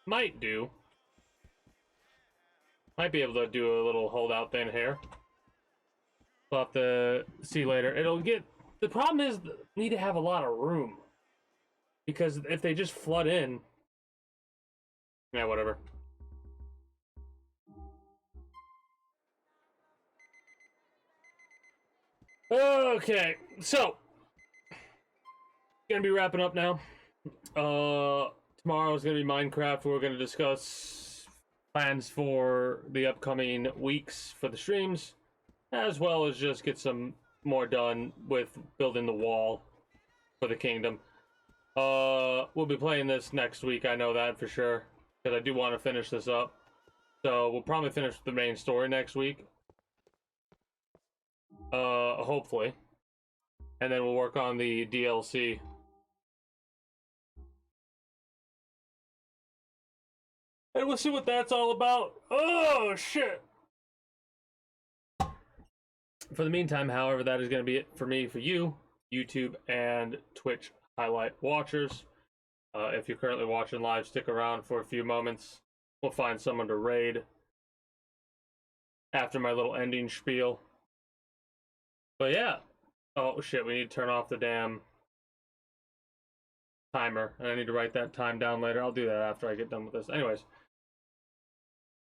Might do. Might be able to do a little holdout thing here. We'll have to see later. It'll get... The problem is, we need to have a lot of room. Because if they just flood in... Yeah, whatever. Okay, so... Gonna be wrapping up now. Tomorrow is gonna be Minecraft. We're gonna discuss plans for the upcoming weeks for the streams, as well as just get some more done with building the wall for the kingdom. We'll be playing this next week, I know that for sure, because I do want to finish this up. So we'll probably finish the main story next week. Hopefully. And then we'll work on the DLC. And we'll see what that's all about. Oh, shit! For the meantime, however, that is going to be it for me, for you, YouTube and Twitch highlight watchers. If you're currently watching live, stick around for a few moments. We'll find someone to raid after my little ending spiel. But yeah. Oh, shit, we need to turn off the damn timer. And I need to write that time down later. I'll do that after I get done with this. Anyways.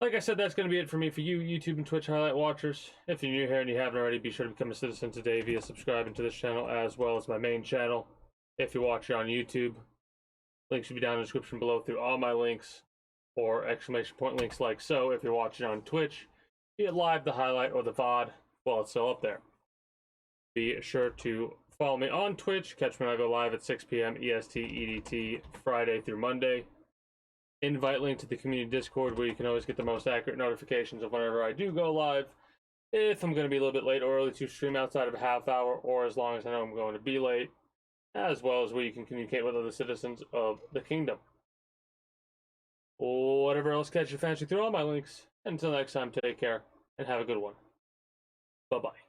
Like I said, that's going to be it for me, for you, YouTube and Twitch highlight watchers. If you're new here and you haven't already, be sure to become a citizen today via subscribing to this channel as well as my main channel. If you're watching on YouTube, links should be down in the description below through all my links, or exclamation point links like so. If you're watching on Twitch, be it live, the highlight, or the VOD, well, it's still up there. Be sure to follow me on Twitch. Catch me when I go live at 6 p.m. EST, EDT, Friday through Monday. Invite link to the community Discord, where you can always get the most accurate notifications of whenever I do go live. If I'm going to be a little bit late or early to stream outside of a half hour, or as long as I know I'm going to be late, as well as where you can communicate with other citizens of the kingdom. Whatever else catches your fancy through all my links. Until next time, take care and have a good one. Bye-bye.